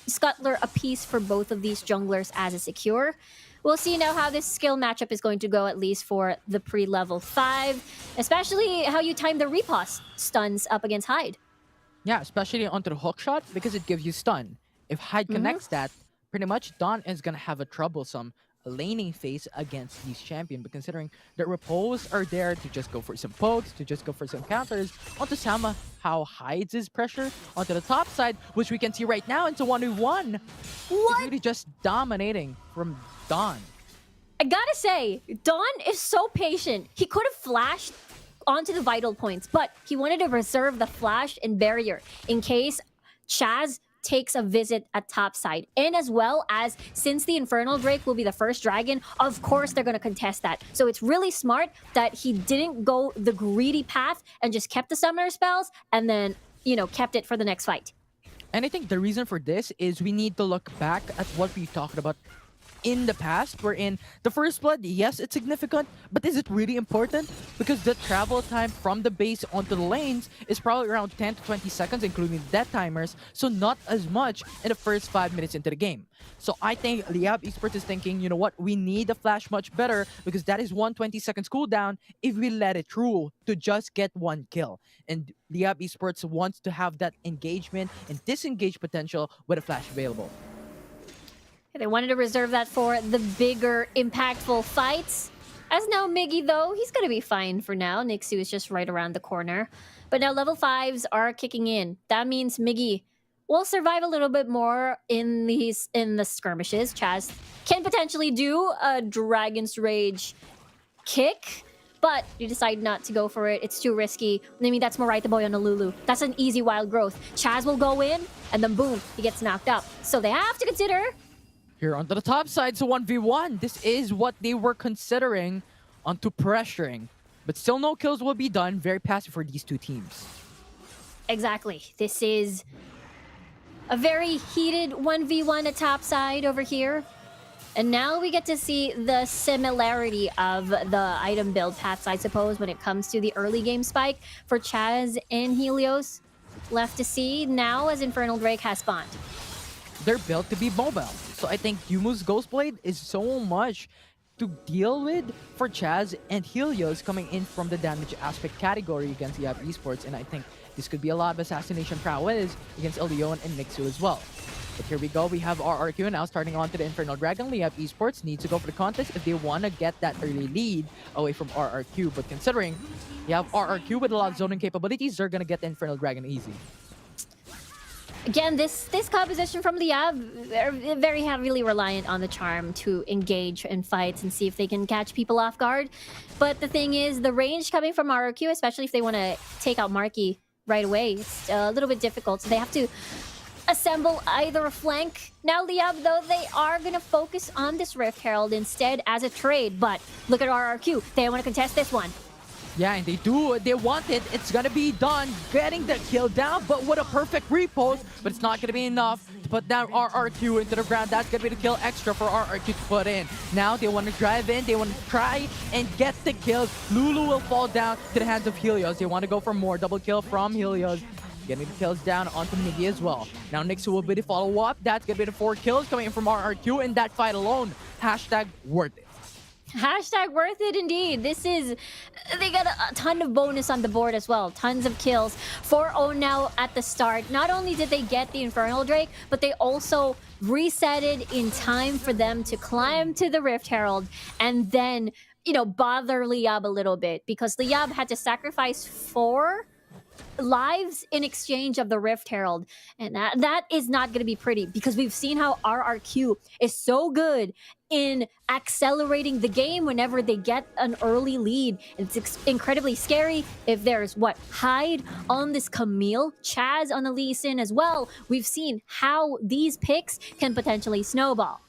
scuttler apiece for both of these junglers as a secure. We'll see now how this skill matchup is going to go, at least for the pre-level 5, especially how you time the riposte stuns up against Hyde. Yeah, especially onto the hook shot, because it gives you stun. If Hyde connects that, pretty much Dawn is going to have a troublesome laning phase against these champions. But considering the repos are there to just go for some pokes, to just go for some counters, onto Sama, how hides his pressure onto the top side, which we can see right now into 1v1. What? It's really just dominating from Dawn. I gotta say, Dawn is so patient. He could have flashed onto the vital points, but he wanted to reserve the flash and barrier in case Chaz takes a visit at top side. And as well as, since the Infernal Drake will be the first dragon, of course they're going to contest that. So it's really smart that he didn't go the greedy path and just kept the summoner spells and then, kept it for the next fight. And I think the reason for this is we need to look back at what we talked about in the past, wherein the first blood, yes, it's significant, but is it really important? Because the travel time from the base onto the lanes is probably around 10 to 20 seconds, including death timers, so not as much in the first 5 minutes into the game. So I think Liyab Esports is thinking, you know what, we need the flash much better, because that is 120 seconds cooldown if we let it rule to just get one kill. And Liyab Esports wants to have that engagement and disengage potential with a flash available. They wanted to reserve that for the bigger, impactful fights. As now Miggy, though, he's going to be fine for now. Nixu is just right around the corner. But now level 5s are kicking in. That means Miggy will survive a little bit more in the skirmishes. Chaz can potentially do a Dragon's Rage kick, but you decide not to go for it. It's too risky. I mean, that's Moraita Boy on a Lulu. That's an easy wild growth. Chaz will go in, and then boom, he gets knocked up. So they have to consider... Here onto the top side, so 1v1. This is what they were considering onto pressuring. But still no kills will be done. Very passive for these two teams. Exactly. This is a very heated 1v1 at top side over here. And now we get to see the similarity of the item build paths, I suppose, when it comes to the early game spike for Chaz and Helios. Left to see now as Infernal Drake has spawned. They're built to be mobile. So I think Yumu's Ghostblade is so much to deal with for Chaz and Helios coming in from the damage aspect category against Liyab Esports. And I think this could be a lot of assassination prowess against Leon and Nixu as well. But here we go. We have RRQ now starting on to the Infernal Dragon. Liyab Esports needs to go for the contest if they want to get that early lead away from RRQ. But considering you have RRQ with a lot of zoning capabilities, they're going to get the Infernal Dragon easy. Again, this composition from Liyab, they're very heavily reliant on the charm to engage in fights and see if they can catch people off guard. But the thing is, the range coming from RRQ, especially if they want to take out Marky right away, it's a little bit difficult. So they have to assemble either a flank. Now Liyab, though, they are going to focus on this Rift Herald instead as a trade. But look at RRQ. They want to contest this one. Yeah, and they do. They want it. It's gonna be done. Getting the kill down, but what a perfect repost. But it's not gonna be enough to put down RRQ into the ground. That's gonna be the kill extra for RRQ to put in. Now they want to drive in. They want to try and get the kills. Lulu will fall down to the hands of Helios. They want to go for more. Double kill from Helios. Getting the kills down onto Miggy as well. Now Nixu will be the follow-up. That's gonna be the 4 kills coming in from RRQ in that fight alone. Hashtag worth it. Hashtag worth it indeed. They got a ton of bonus on the board as well. Tons of kills. 4-0 now at the start. Not only did they get the Infernal Drake, but they also reset it in time for them to climb to the Rift Herald and then, bother Liyab a little bit because Liyab had to sacrifice 4 lives in exchange of the Rift Herald, and that is not going to be pretty because we've seen how RRQ is so good in accelerating the game whenever they get an early lead. It's incredibly scary if there's Hyde on this Camille, Chaz on the Lee Sin as well. We've seen how these picks can potentially snowball.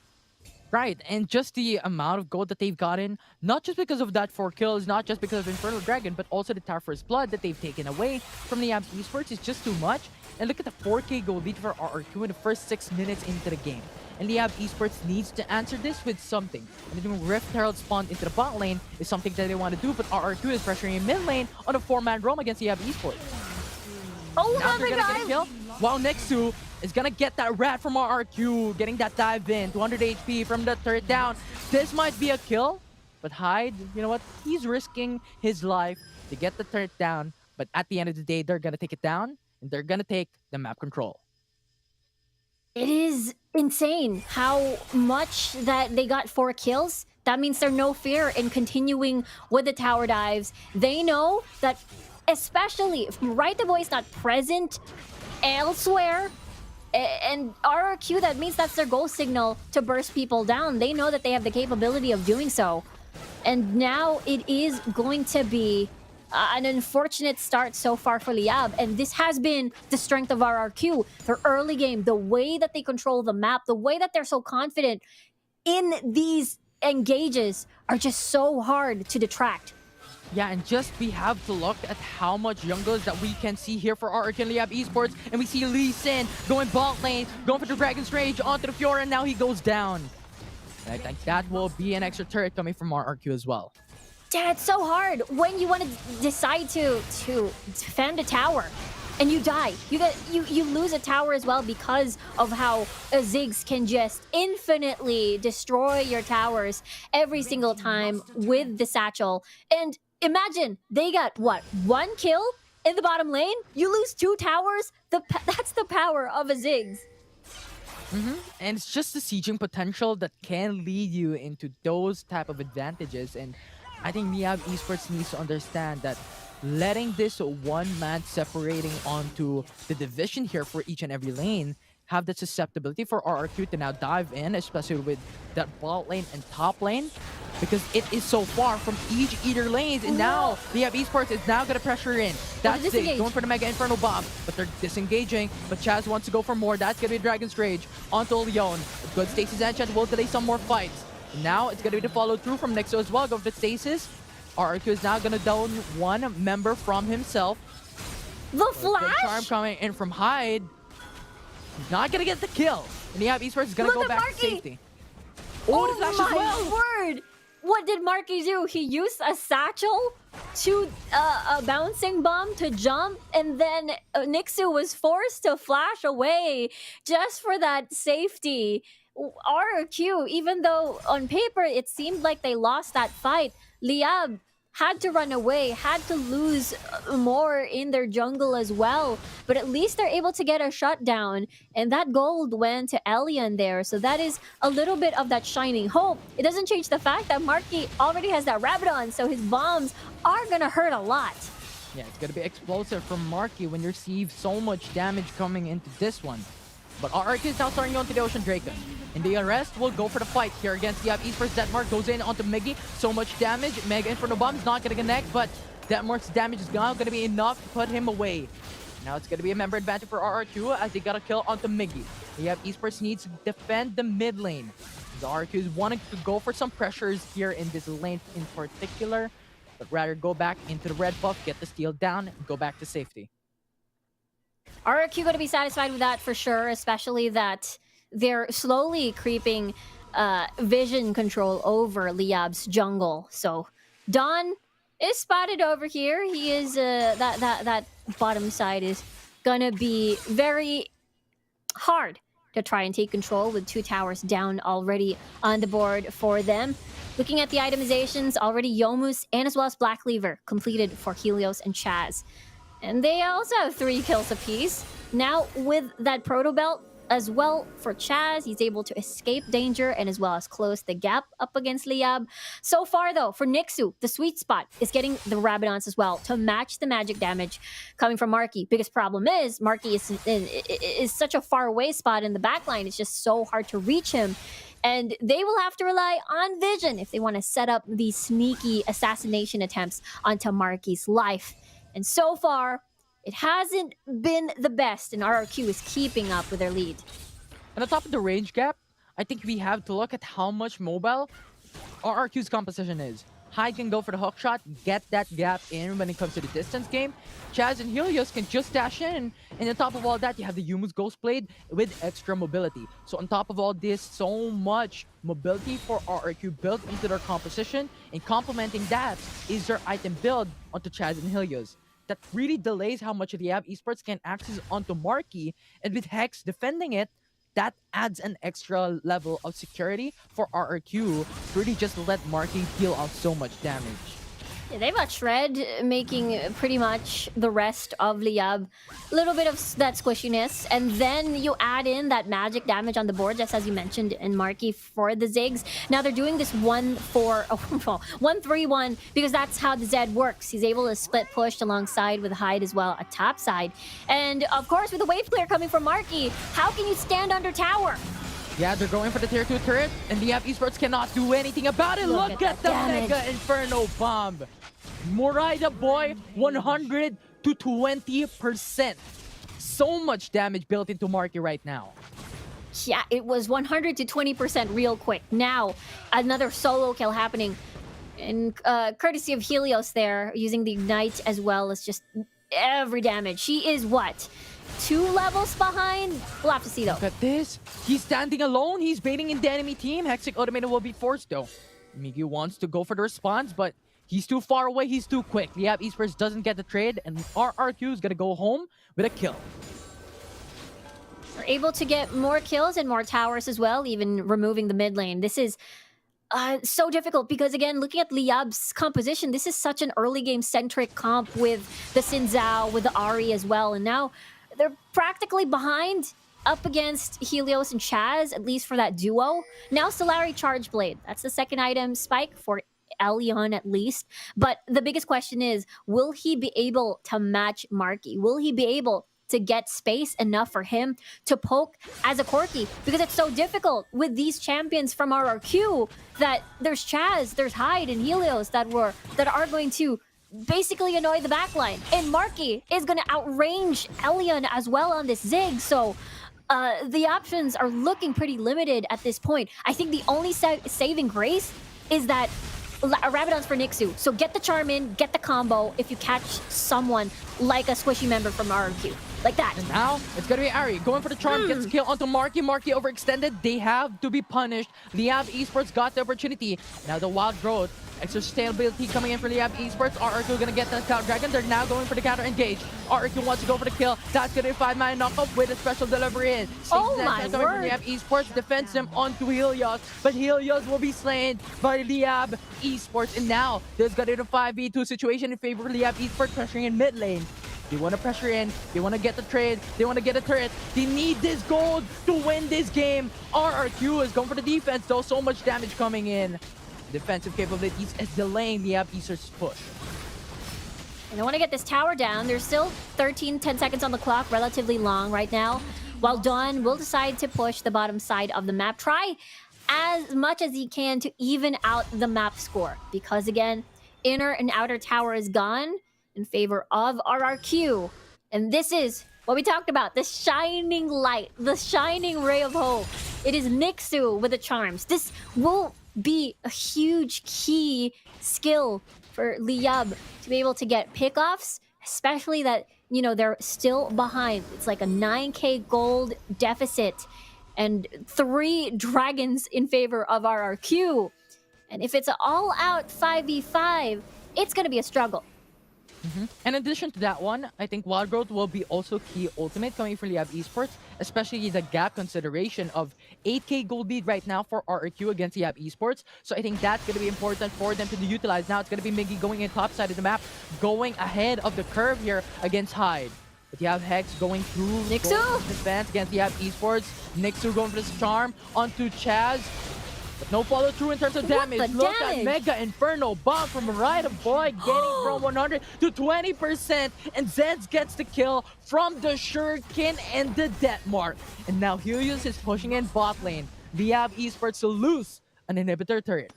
Right, and just the amount of gold that they've gotten, not just because of that 4 kills, not just because of Infernal Dragon, but also the Tower First Blood that they've taken away from Liyab Esports is just too much. And look at the 4K gold lead for RRQ in the first 6 minutes into the game. And Liyab Esports needs to answer this with something. And doing Rift Herald spawn into the bot lane is something that they want to do, but RRQ is pressuring in mid lane on a 4-man roam against Liyab Esports. Oh, now they're gonna get a kill, while Nixu is gonna get that rat from RRQ, getting that dive in, 200 HP from the turret down. This might be a kill, but Hyde, you know what? He's risking his life to get the turret down, but at the end of the day, they're gonna take it down, and they're gonna take the map control. It is insane how much that they got 4 kills. That means there's no fear in continuing with the tower dives. They know that, especially if Right the Boy is not present elsewhere, and RRQ, that means that's their goal signal to burst people down. They know that they have the capability of doing so. And now it is going to be an unfortunate start so far for Liyab. And this has been the strength of RRQ. Their early game, the way that they control the map, the way that they're so confident in these engages are just so hard to detract. Yeah, and just we have to look at how much jungles that we can see here for RRQ and Liyab Esports. And we see Lee Sin going bot lane, going for the Dragon's Rage onto the Fiora, and now he goes down. And I think that will be an extra turret coming from RRQ as well. Yeah, it's so hard when you want to decide to defend a tower and you die. You lose a tower as well because of how Ziggs can just infinitely destroy your towers every single time with the satchel. And imagine they got 1 kill in the bottom lane. You lose 2 towers. That's the power of a Ziggs. And it's just the sieging potential that can lead you into those type of advantages. And I think Liyab Esports needs to understand that letting this one man separating onto the division here for each and every lane have the susceptibility for RRQ to now dive in, especially with that bot lane and top lane, because it is so far from each either lanes. And now Liyab Esports is now gonna pressure in. That's it, going for the Mega Inferno bomb, but they're disengaging. But Chaz wants to go for more. That's gonna be Dragon's Rage onto Leon. Good Stasis Enchant will delay some more fights. Now it's gonna be the follow through from Nixo as well. Go for the Stasis. RRQ is now gonna down 1 member from himself. The flash? Good charm coming in from Hyde. He's not gonna get the kill. And Liyab Esports is gonna go back to safety. Oh, the flash as well. My word! What did Marky do? He used a satchel to a bouncing bomb to jump, and then Nixu was forced to flash away just for that safety. RRQ, even though on paper it seemed like they lost that fight, Liyab had to run away, had to lose more in their jungle as well. But at least they're able to get a shutdown, and that gold went to Elian there. So that is a little bit of that shining hope. It doesn't change the fact that Marky already has that Rabadon, so his bombs are gonna hurt a lot. Yeah, it's gonna be explosive from Marky when you receive so much damage coming into this one. But RRQ is now starting onto the Ocean Draken. And the Unrest will go for the fight here against Liyab Esports. Denmark goes in onto Miggy. So much damage. Mega Inferno Bomb is not gonna connect, but Denmark's damage is not gonna be enough to put him away. Now it's gonna be a member advantage for RRQ as they got a kill onto Miggy. Liyab Esports needs to defend the mid lane. The RRQ is wanting to go for some pressures here in this lane in particular, but rather go back into the red buff, get the steal down, and go back to safety. RRQ going to be satisfied with that for sure, especially that they're slowly creeping vision control over Liyab's jungle. So Don is spotted over here. He is that bottom side is gonna be very hard to try and take control with 2 towers down already on the board for them. Looking at the itemizations, already Yomus and as well as Black Cleaver completed for Helios and Chaz. And they also have 3 kills apiece. Now with that Proto Belt as well for Chaz, he's able to escape danger and as well as close the gap up against Liyab. So far though, for Nixu, the sweet spot is getting the Rabadons as well to match the magic damage coming from Marky. Biggest problem is Marky is such a far away spot in the backline. It's just so hard to reach him. And they will have to rely on vision if they want to set up these sneaky assassination attempts onto Marky's life. And so far, it hasn't been the best, and RRQ is keeping up with their lead. And on top of the range gap, I think we have to look at how much mobile RRQ's composition is. Hyde can go for the hook shot, get that gap in when it comes to the distance game. Chaz and Helios can just dash in. And on top of all that, you have the Yumus Ghost Blade with extra mobility. So on top of all this, so much mobility for RRQ built into their composition. And complementing that is their item build onto Chaz and Helios. That really delays how much Liyab Esports can access onto Marky. And with Hex defending it, that adds an extra level of security for RRQ to really just let Marky deal out so much damage. Yeah, they've got Shred making pretty much the rest of Liyab. A little bit of that squishiness, and then you add in that magic damage on the board, just as you mentioned in Marky for the Ziggs. Now they're doing this 1-3-1 because that's how the Zed works. He's able to split push alongside with Hyde as well, a top side. And of course, with the wave clear coming from Marky, how can you stand under tower? Yeah, they're going for the tier 2 turret, and Liyab Esports cannot do anything about it. Look at the damage. Mega Inferno Bomb. Morida boy, 100 to 20%. So much damage built into Marky right now. Yeah, it was 100 to 20% real quick. Now, another solo kill happening. And courtesy of Helios there, using the Ignite as well as just every damage. She is what? 2 levels behind? We'll have to see though. Look at this. He's standing alone. He's baiting in the enemy team. Hexic Automated will be forced though. Miggy wants to go for the response, but he's too far away. He's too quick. Liyab Esports doesn't get the trade, and RRQ is going to go home with a kill. They're able to get more kills and more towers as well, even removing the mid lane. This is so difficult because, again, looking at Liyab's composition, this is such an early game centric comp with the Xin Zhao, with the Ahri as well, and now they're practically behind up against Helios and Chaz, at least for that duo. Now Solari Charge Blade. That's the second item spike for Elion at least. But the biggest question is, will he be able to match Marky? Will he be able to get space enough for him to poke as a Corki? Because it's so difficult with these champions from RRQ that there's Chaz, there's Hyde and Helios that are going to basically annoy the backline. And Marky is going to outrange Elion as well on this Zig. So the options are looking pretty limited at this point. I think the only saving grace is that Rabadon's for Nixu. So get the charm in, get the combo if you catch someone like a squishy member from RRQ. Like that. And now, it's gonna be Ahri going for the charm, gets a kill onto Marky. Marky overextended. They have to be punished. Liyab Esports got the opportunity. Now the wild growth. Extra sustainability coming in for Liyab Esports. RRQ gonna get the Scout Dragon. They're now going for the counter engage. RRQ wants to go for the kill. That's gonna be 5-man knockup with a special delivery in. Oh my coming word. from Liyab Esports defends him onto Helios. But Helios will be slain by Liyab Esports. And now, there's gonna be a 5v2 situation in favor of Liyab Esports, pressuring in mid lane. They want to pressure in. They want to get the trade. They want to get a turret. They need this gold to win this game. RRQ is going for the defense, though. So much damage coming in. Defensive capabilities is delaying the Liyab Esports push. And I want to get this tower down. There's still 10 seconds on the clock, relatively long right now. While Dawn will decide to push the bottom side of the map. Try as much as he can to even out the map score. Because again, inner and outer tower is gone in favor of RRQ. And this is what we talked about, the shining light, the shining ray of hope. It is Nixu with the charms. This will be a huge key skill for Liyab to be able to get pickoffs, especially that, you know, they're still behind. It's like a 9k gold deficit and 3 dragons in favor of RRQ. And if it's an all-out 5v5, it's going to be a struggle. In addition to that one, I think Wild Growth will be also key ultimate coming from Liyab Esports, especially the gap consideration of 8k gold lead right now for RRQ against Liyab Esports. So I think that's going to be important for them to utilize. Now it's going to be Miggy going in top side of the map, going ahead of the curve here against Hyde. But you have Hex going through Nixu defense against Liyab Esports. Nixu going for this charm onto Chaz. But no follow through in terms of damage. Look at Mega Inferno bomb from Marida Boy getting from 100 to 20%. And Zeds gets the kill from the Shuriken and the death mark. And now Helios is pushing in bot lane. Liyab Esports to lose an inhibitor turret.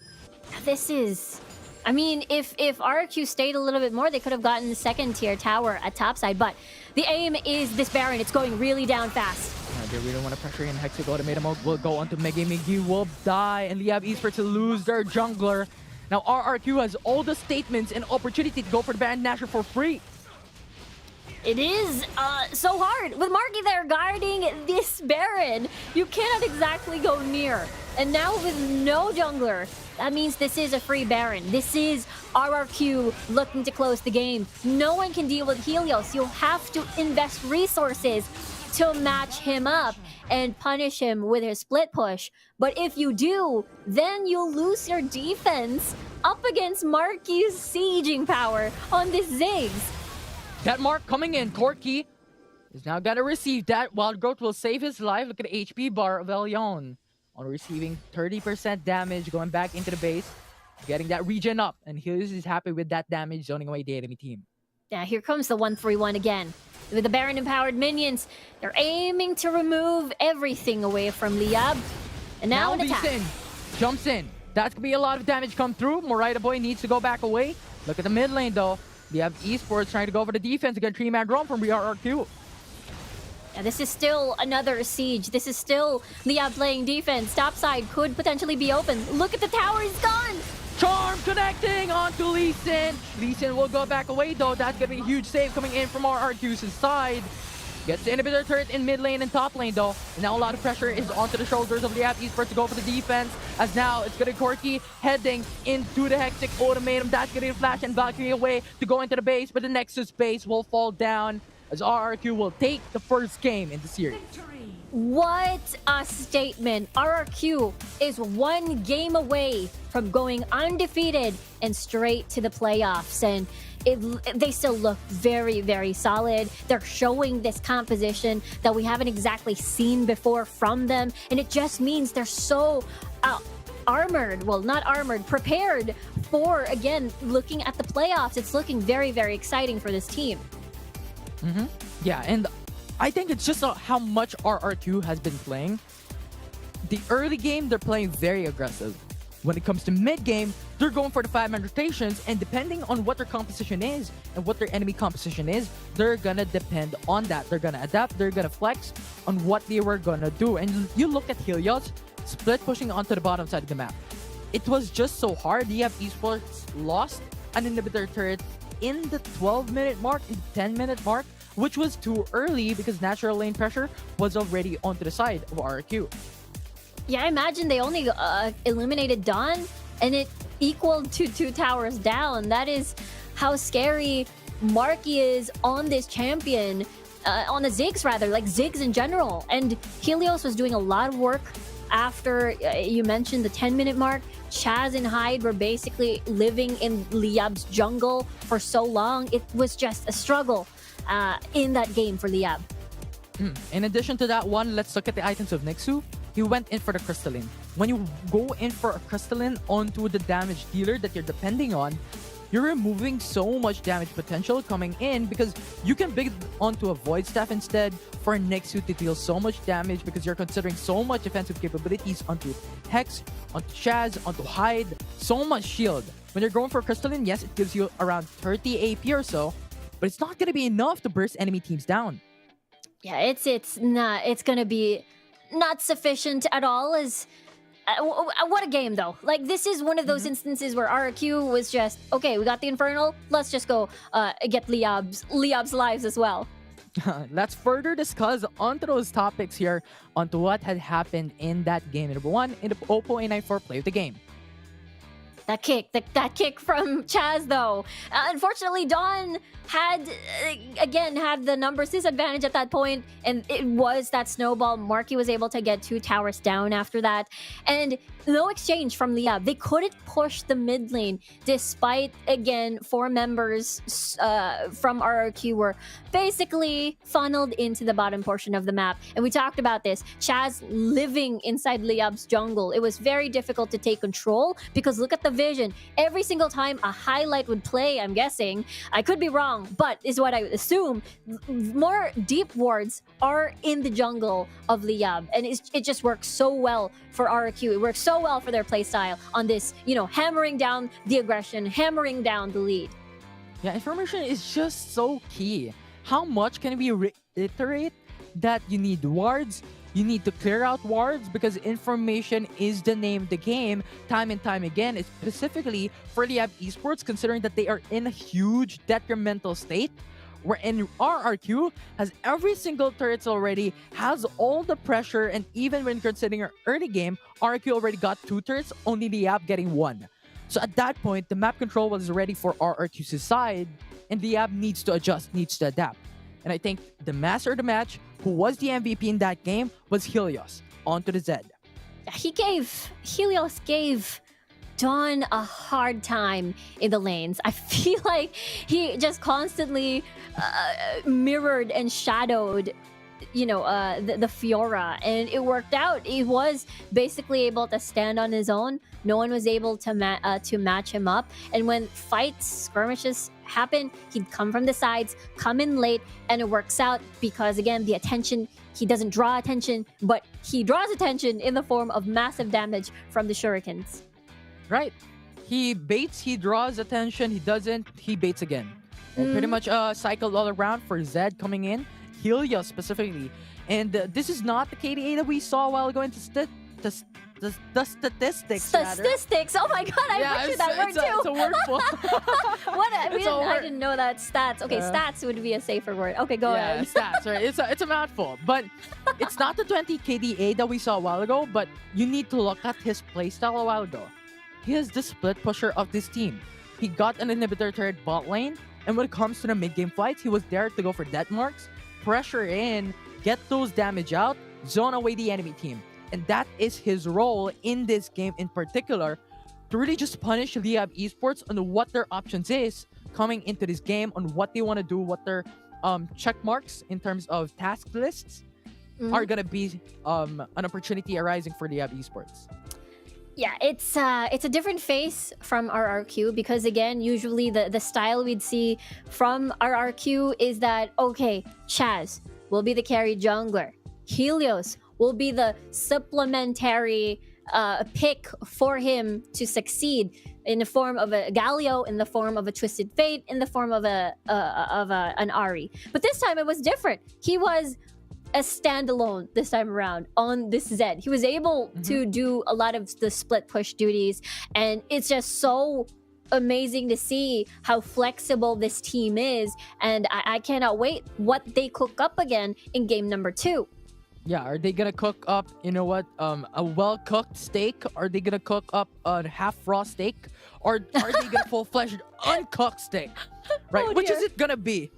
This is... I mean, if RRQ stayed a little bit more, they could have gotten the second tier tower at topside. But the aim is this Baron. It's going really down fast. They really want to pressure in. Hexic Automatum will go onto Miggy. Miggy will die, and Liyab Esports to lose their jungler. Now RRQ has all the statements and opportunity to go for the Baron Nashor for free. It is so hard. With Marky there guarding this Baron, you cannot exactly go near. And now with no jungler, that means this is a free Baron. This is RRQ looking to close the game. No one can deal with Helios. You'll have to invest resources to match him up and punish him with his split push. But if you do, then you'll lose your defense up against Marky's sieging power on this Ziggs. That mark coming in. Corki is now going to receive that. Wild Growth will save his life. Look at the HP bar of Elion on receiving 30% damage, going back into the base, getting that regen up. And Helios is happy with that damage, zoning away the enemy team. Yeah, here comes the 1-3-1 again. With the Baron empowered minions, they're aiming to remove everything away from Liyab. And now an attack. Jumps in. That's going to be a lot of damage come through. Morita Boy needs to go back away. Look at the mid lane though. Liyab Esports trying to go for the defense against 3-man drone from RRQ. Yeah, this is still another siege. This is still Liyab playing defense. Top side could potentially be open. Look at the tower, he's gone! Charm connecting onto Lee Sin. Lee Sin will go back away though. That's going to be a huge save coming in from RRQ's side. Gets the inhibitor turret in mid lane and top lane though. And now a lot of pressure is onto the shoulders of Liyab Esports to go for the defense. As now it's going to Corki heading into the Hexic Automatum. That's going to flash and Valkyrie away to go into the base. But the Nexus base will fall down as RRQ will take the first game in the series. What a statement. RRQ is 1 game away from going undefeated and straight to the playoffs. And they still look very, very solid. They're showing this composition that we haven't exactly seen before from them. And it just means they're so armored. Well, not armored, prepared for, again, looking at the playoffs. It's looking very, very exciting for this team. Yeah, and I think it's just how much RRQ has been playing. The early game, they're playing very aggressive. When it comes to mid-game, they're going for the 5-man rotations, and depending on what their composition is and what their enemy composition is, they're gonna depend on that. They're gonna adapt, they're gonna flex on what they were gonna do. And you look at Helios, split pushing onto the bottom side of the map. It was just so hard. Liyab Esports lost an inhibitor turret in the 12-minute mark, in the 10-minute mark, which was too early because natural lane pressure was already onto the side of RRQ. Yeah, I imagine they only eliminated Dawn and it equaled to 2 towers down. That is how scary Marky is on this champion, on the Ziggs rather, like Ziggs in general. And Helios was doing a lot of work after you mentioned the 10-minute mark. Chaz and Hyde were basically living in Liyab's jungle for so long. It was just a struggle in that game for Liyab. In addition to that one, let's look at the items of Nixu. He went in for the Crystalline. When you go in for a Crystalline onto the damage dealer that you're depending on, you're removing so much damage potential coming in because you can build onto a Void Staff instead for Nexu to deal so much damage because you're considering so much defensive capabilities onto Hex, onto Chaz, onto Hyde, so much shield. When you're going for Crystalline, yes, it gives you around 30 AP or so, but it's not going to be enough to burst enemy teams down. Yeah, it's gonna be not sufficient at all. As what a game though! Like this is one of those instances where RRQ was just okay. We got the Infernal. Let's just go get Liyab's lives as well. Let's further discuss onto those topics here, onto what had happened in that game. Number one, in the Oppo A94 play of the game. That kick from Chaz though. Unfortunately, Dawn had the numbers disadvantage at that point, and it was that snowball. Marky was able to get 2 towers down after that, and no exchange from Liyab. They couldn't push the mid lane despite, again, 4 members from RRQ were basically funneled into the bottom portion of the map. And we talked about this. Chaz living inside Liyab's jungle. It was very difficult to take control because look at the vision. Every single time a highlight would play, I'm guessing, I could be wrong, but is what I would assume, more deep wards are in the jungle of Liyab. And it just works so well for RRQ. It works so well for their playstyle on this, hammering down the aggression, hammering down the lead. Yeah, information is just so key. How much can we reiterate that you need wards? You need to clear out wards because information is the name of the game time and time again. It's specifically for Liyab Esports, considering that they are in a huge detrimental state. Wherein RRQ has every single turrets already, has all the pressure, and even when considering our early game, RRQ already got 2 turrets, only Liyab getting 1. So at that point, the map control was ready for RRQ's side, and Liyab needs to adjust, needs to adapt. And I think the master of the match, who was the MVP in that game, was Helios. On to the Zed. Helios gave Dawn a hard time in the lanes. I feel like he just constantly mirrored and shadowed the Fiora, and it worked out. He was basically able to stand on his own. No one was able to match him up, and when fights, skirmishes happen, he'd come from the sides, come in late, and it works out because, again, the attention, he doesn't draw attention, but he draws attention in the form of massive damage from the shurikens. Right. He baits, he draws attention, he doesn't, he baits again. And pretty much cycled all around for Zed coming in, Helios specifically. And this is not the KDA that we saw a while ago into the statistics. Statistics. Oh my god, I butchered that word too. It's a word for I didn't know that. Stats. Okay, stats would be a safer word. Okay, go ahead. Stats, right? It's a mouthful. But it's not the 20 KDA that we saw a while ago, but you need to look at his playstyle a while ago. He is the split pusher of this team. He got an inhibitor turret bot lane, and when it comes to the mid-game fights, he was there to go for death marks, pressure in, get those damage out, zone away the enemy team. And that is his role in this game in particular, to really just punish Liyab Esports on what their options is coming into this game, on what they want to do, what their check marks in terms of task lists are going to be an opportunity arising for Liyab Esports. Yeah, it's a different face from RRQ because, again, usually the style we'd see from RRQ is that, okay, Chaz will be the carry jungler. Helios will be the supplementary pick for him to succeed in the form of a Galio, in the form of a Twisted Fate, in the form of an Ari. But this time it was different. He was a standalone this time around on this Zed. He was able to do a lot of the split push duties, and it's just so amazing to see how flexible this team is, and I cannot wait what they cook up again in game number 2. Yeah, are they gonna cook up, a well-cooked steak? Are they gonna cook up a half-raw steak? Or are they gonna full-fledged uncooked steak? Right? Oh, Which dear. is it gonna be?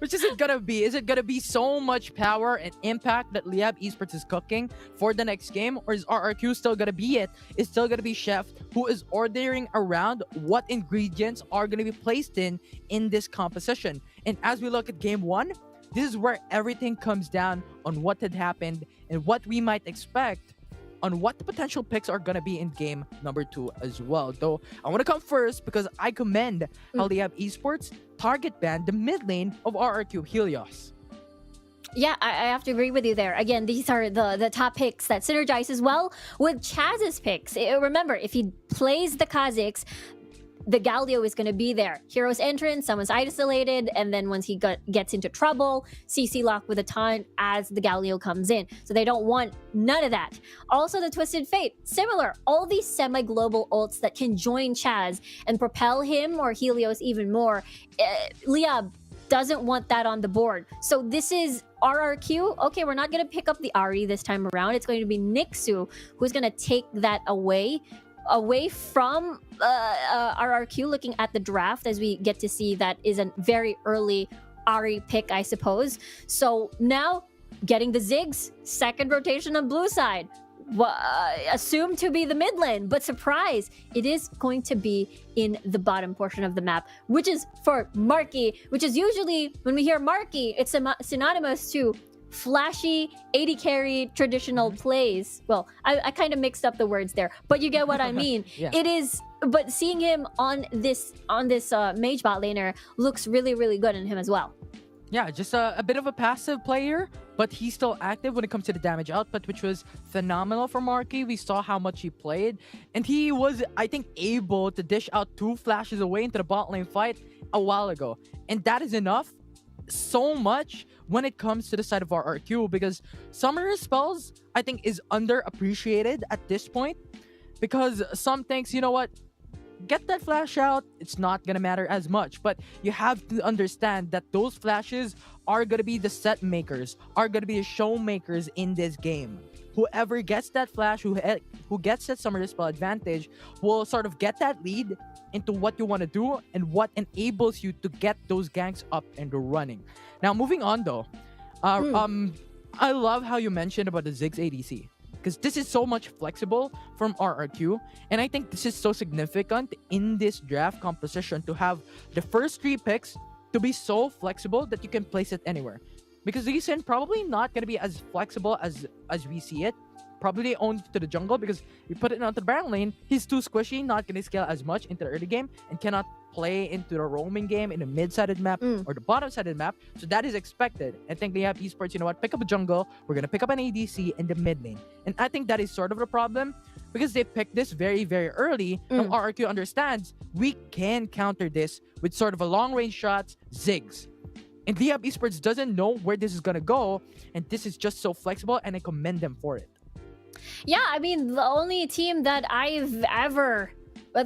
Which is it gonna be? Is it gonna be so much power and impact that Liyab Esports is cooking for the next game? Or is RRQ still gonna be it? Is still gonna be Chef who is ordering around what ingredients are gonna be placed in this composition? And as we look at game 1, this is where everything comes down on what had happened and what we might expect on what the potential picks are gonna be in game number 2 as well. Though I want to come first because I commend how Liyab Esports target banned the mid lane of RRQ Helios. Yeah, I have to agree with you there. Again, these are the top picks that synergizes well with Chaz's picks. Remember, if he plays the Kha'Zix, the Galio is going to be there. Hero's entrance, someone's isolated, and then once he gets into trouble, CC lock with a taunt as the Galio comes in. So they don't want none of that. Also, the Twisted Fate, similar. All these semi-global ults that can join Chaz and propel him or Helios even more. Liyab doesn't want that on the board. So this is RRQ. Okay, we're not going to pick up the Ari this time around. It's going to be Nixu who's going to take that away from RRQ, looking at the draft, as we get to see that is a very early Ari pick, I suppose. So now getting the Ziggs, second rotation on blue side. Assumed to be the mid lane, but surprise, it is going to be in the bottom portion of the map, which is for Marky, which is usually, when we hear Marky, it's synonymous to flashy 80 carry traditional plays. Well, I kind of mixed up the words there, but you get what I mean. Yeah. It is, but seeing him on this mage bot laner looks really, really good in him as well. Yeah, just a bit of a passive player, but he's still active when it comes to the damage output, which was phenomenal for Marky. We saw how much he played, and he was, I think, able to dish out 2 flashes away into the bot lane fight a while ago. And that is enough so much when it comes to the side of RRQ, because Summoner Spells, I think, is underappreciated at this point, because some thinks, you know what, get that flash out, it's not gonna matter as much. But you have to understand that those flashes are gonna be the set makers, are gonna be the show makers in this game. Whoever gets that flash, who gets that Summoner Spell advantage, will sort of get that lead into what you want to do and what enables you to get those ganks up and running. Now, moving on though, I love how you mentioned about the Ziggs ADC, because this is so much flexible from RRQ, and I think this is so significant in this draft composition to have the first 3 picks to be so flexible that you can place it anywhere. Because Lee Sin probably not going to be as flexible as we see it. Probably owned to the jungle, because you put it onto the Bren lane, he's too squishy, not going to scale as much into the early game, and cannot play into the roaming game in the mid-sided map or the bottom-sided map. So that is expected. I think Liyab Esports, you know what, pick up a jungle, we're going to pick up an ADC in the mid lane. And I think that is sort of the problem, because they picked this very, very early. Now RRQ understands we can counter this with sort of a long-range shots, Ziggs. And Liyab Esports doesn't know where this is going to go, and this is just so flexible, and I commend them for it. Yeah, I mean, the only team that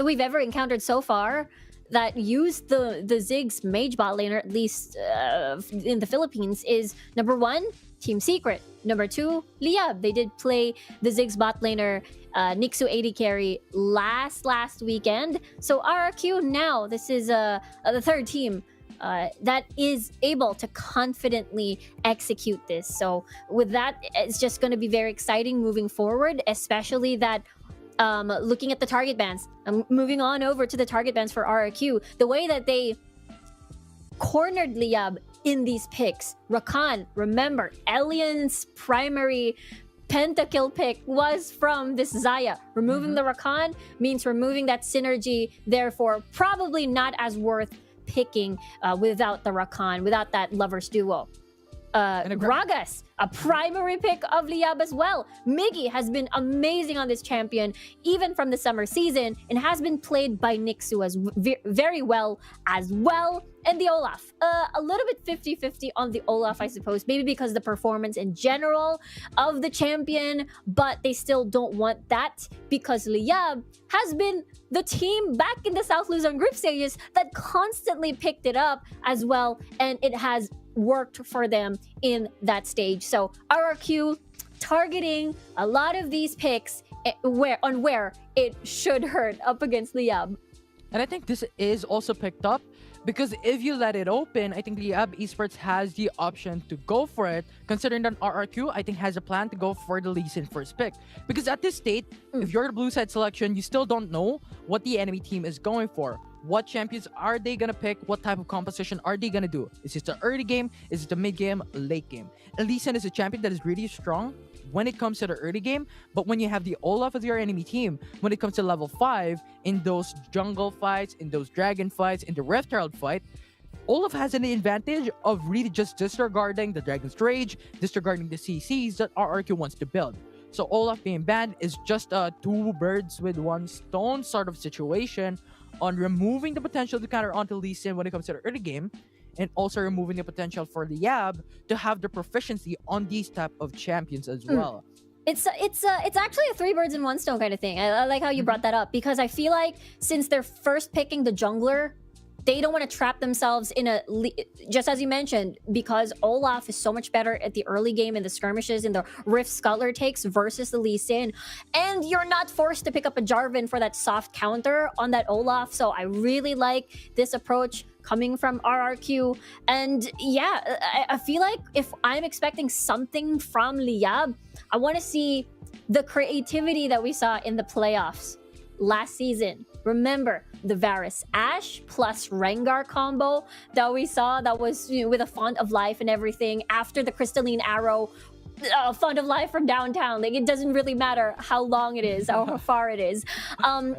we've ever encountered so far that used the Ziggs mage bot laner, at least in the Philippines, is number 1, Team Secret. Number 2, Liyab. They did play the Ziggs bot laner, Nixu 80 carry last weekend. So RRQ now, this is the third team that is able to confidently execute this. So with that, it's just going to be very exciting moving forward, especially that looking at the target bans. Moving on over to the target bans for RRQ, the way that they cornered Liyab in these picks. Rakan, remember, Elian's primary pentakill pick was from this Xayah. Removing the Rakan means removing that synergy, therefore probably not as worth picking without the Rakan, without that lovers duo. Gragas, a primary pick of Liyab as well. Miggy has been amazing on this champion, even from the summer season, and has been played by Nixu as very well as well. And the Olaf, a little bit 50-50 on the Olaf, I suppose, maybe because the performance in general of the champion, but they still don't want that because Liyab has been the team back in the South Luzon group stages that constantly picked it up as well, and it has worked for them in that stage. So RRQ targeting a lot of these picks where it should hurt up against Liyab. And I think this is also picked up because if you let it open, I think Liyab Esports has the option to go for it, considering that RRQ, I think, has a plan to go for the Lee Sin first pick. Because at this state, if you're the blue side selection, you still don't know what the enemy team is going for. What champions are they going to pick? What type of composition are they going to do? Is it the early game? Is it the mid game? Late game? And Lee Sin is a champion that is really strong when it comes to the early game, but when you have the Olaf as your enemy team, when it comes to level 5, in those jungle fights, in those dragon fights, in the Rift Herald fight, Olaf has an advantage of really just disregarding the Dragon's Rage, disregarding the CCs that RRQ wants to build. So Olaf being banned is just a two birds with one stone sort of situation on removing the potential to counter onto Lee Sin when it comes to the early game, and also removing the potential for Liyab to have the proficiency on these type of champions as well. It's actually a three birds in one stone kind of thing. I like how you brought that up, because I feel like since they're first picking the jungler, they don't want to trap themselves in just as you mentioned, because Olaf is so much better at the early game in the skirmishes and the Rift Scuttler takes versus the Lee Sin. And you're not forced to pick up a Jarvan for that soft counter on that Olaf. So I really like this approach coming from RRQ. And yeah, I feel like if I'm expecting something from Liyab, I want to see the creativity that we saw in the playoffs last season. Remember the Varus Ashe plus Rengar combo that we saw, that was, you know, with a Font of Life and everything after the Crystalline Arrow, Font of Life from downtown. Like, it doesn't really matter how long it is or how far it is. And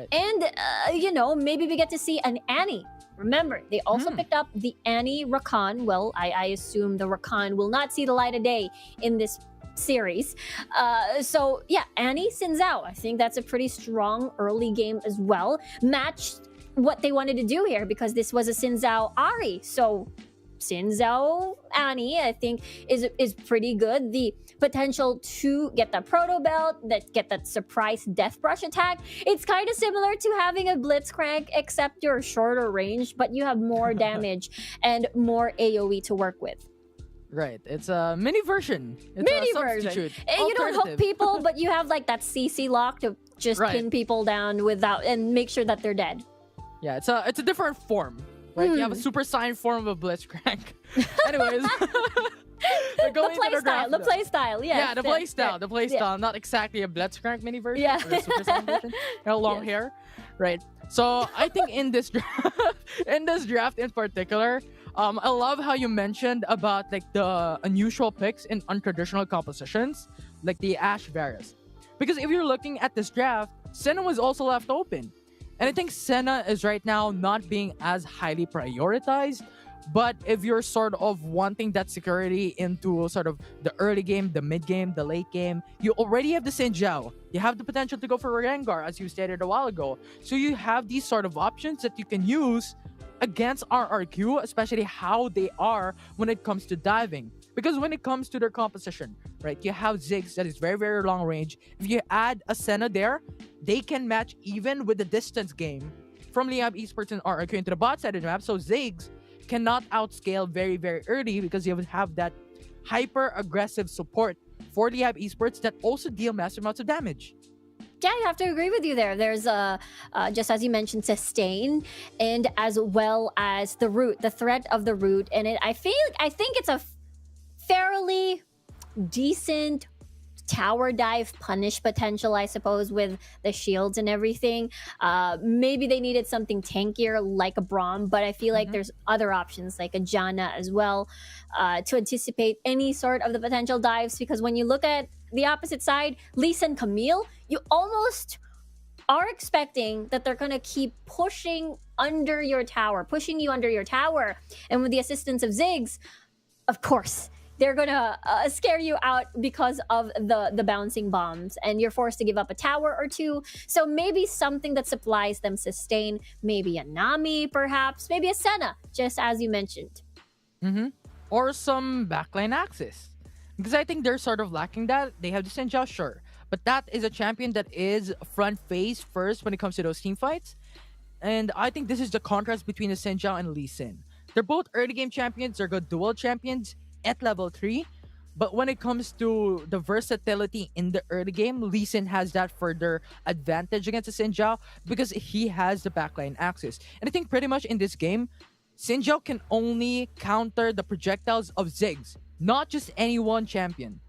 you know, maybe we get to see an Annie. Remember, they also picked up the Annie Rakan. Well, I assume the Rakan will not see the light of day in this series. So yeah, Annie Xin Zhao, I think that's a pretty strong early game as well. Matched what they wanted to do here, because this was a Xin Zhao Ahri. So Xin Zhao Annie, I think, is pretty good. The potential to get that proto belt, get that surprise death brush attack. It's kind of similar to having a Blitzcrank, except you're shorter range, but you have more damage and more AoE to work with. Right, it's a mini version. It's mini a substitute. version. You don't hook people, but you have like that CC lock to just pin people down without and make sure that they're dead. Yeah, it's a different form. Right, you have a Super Saiyan form of Blitzcrank. Anyways, the play style, yes. Yeah, the play style, not exactly a Blitzcrank mini version. Yeah. Or a Super Saiyan version. Long hair, right? So I think in this draft in particular, I love how you mentioned about like the unusual picks in untraditional compositions, like the Ashe Varus. Because if you're looking at this draft, Senna was also left open. And I think Senna is right now not being as highly prioritized. But if you're sort of wanting that security into sort of the early game, the mid game, the late game, you already have the Xin Zhao. You have the potential to go for Rengar, as you stated a while ago. So you have these sort of options that you can use against RRQ, especially how they are when it comes to diving. Because when it comes to their composition, right, you have Ziggs that is very, very long range. If you add a Senna there, they can match even with the distance game from Liyab Esports and RRQ into the bot side of the map. So Ziggs cannot outscale very, very early because you would have that hyper-aggressive support for Liyab Esports that also deal massive amounts of damage. Yeah, I have to agree with you there. There's just as you mentioned, sustain, and as well as the root, the threat of the root, and I think it's a fairly decent tower dive punish potential, I suppose, with the shields and everything. Maybe they needed something tankier like a Braum, but I feel like there's other options like a Janna as well to anticipate any sort of the potential dives, because when you look at the opposite side, Lisa and Camille, you almost are expecting that they're going to keep pushing you under your tower. And with the assistance of Ziggs, of course, they're going to scare you out because of the bouncing bombs, and you're forced to give up a tower or two. So maybe something that supplies them sustain, maybe a Nami perhaps, maybe a Senna, just as you mentioned. Or some backline access. Because I think they're sort of lacking that. They have the Xin Zhao, sure. But that is a champion that is front face first when it comes to those team fights. And I think this is the contrast between the Xin Zhao and Lee Sin. They're both early game champions. They're good dual champions at level 3. But when it comes to the versatility in the early game, Lee Sin has that further advantage against the Xin Zhao because he has the backline access. And I think pretty much in this game, Xin Zhao can only counter the projectiles of Ziggs, not just any one champion.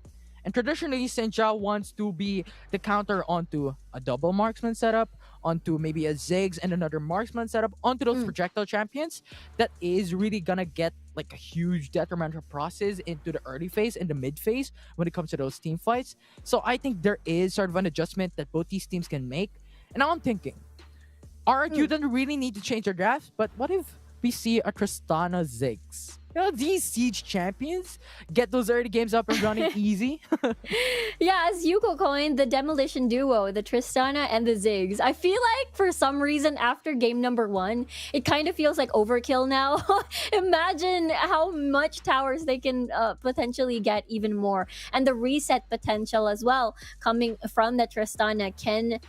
And traditionally, Xin Zhao wants to be the counter onto a double marksman setup, onto maybe a Ziggs and another marksman setup, onto those projectile champions that is really gonna get like a huge detrimental process into the early phase and the mid phase when it comes to those team fights. So I think there is sort of an adjustment that both these teams can make. And now I'm thinking, RRQ doesn't really need to change their draft, but what if we see a Tristana Ziggs? These Siege champions get those early games up and running easy. Yeah, as Yuko coined, the demolition duo, the Tristana and the Ziggs. I feel like for some reason after game number 1, it kind of feels like overkill now. Imagine how much towers they can potentially get even more. And the reset potential as well coming from the Tristana can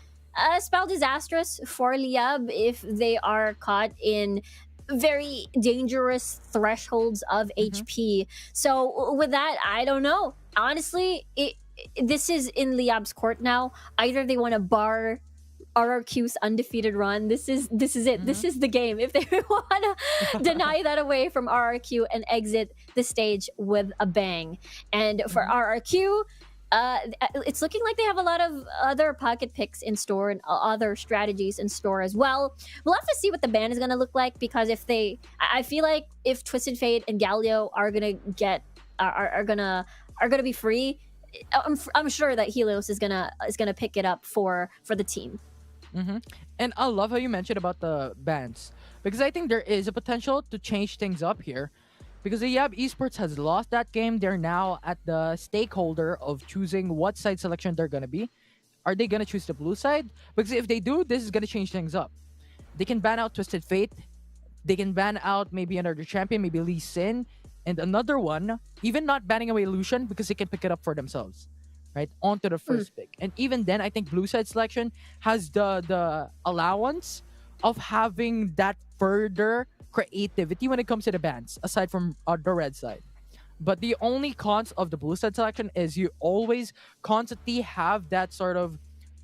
spell disastrous for Liyab if they are caught in very dangerous thresholds of HP. So with that, I don't know. Honestly, this is in Liyab's court now. Either they want to bar RRQ's undefeated run. This is it. This is the game. If they want to deny that away from RRQ and exit the stage with a bang. And for RRQ, it's looking like they have a lot of other pocket picks in store and other strategies in store as well. We'll have to see what the ban is going to look like, because I feel like if Twisted Fate and Galio are going to are gonna be free, I'm sure that Helios is gonna pick it up for the team. And I love how you mentioned about the bans, because I think there is a potential to change things up here. Because Liyab Esports has lost that game, they're now at the stakeholder of choosing what side selection they're going to be. Are they going to choose the blue side? Because if they do, this is going to change things up. They can ban out Twisted Fate. They can ban out maybe another champion, maybe Lee Sin. And another one, even not banning away Lucian, because they can pick it up for themselves. Right? Onto the first pick. And even then, I think blue side selection has the allowance of having that further creativity when it comes to the bans, aside from the red side. But the only cons of the blue side selection is you always constantly have that sort of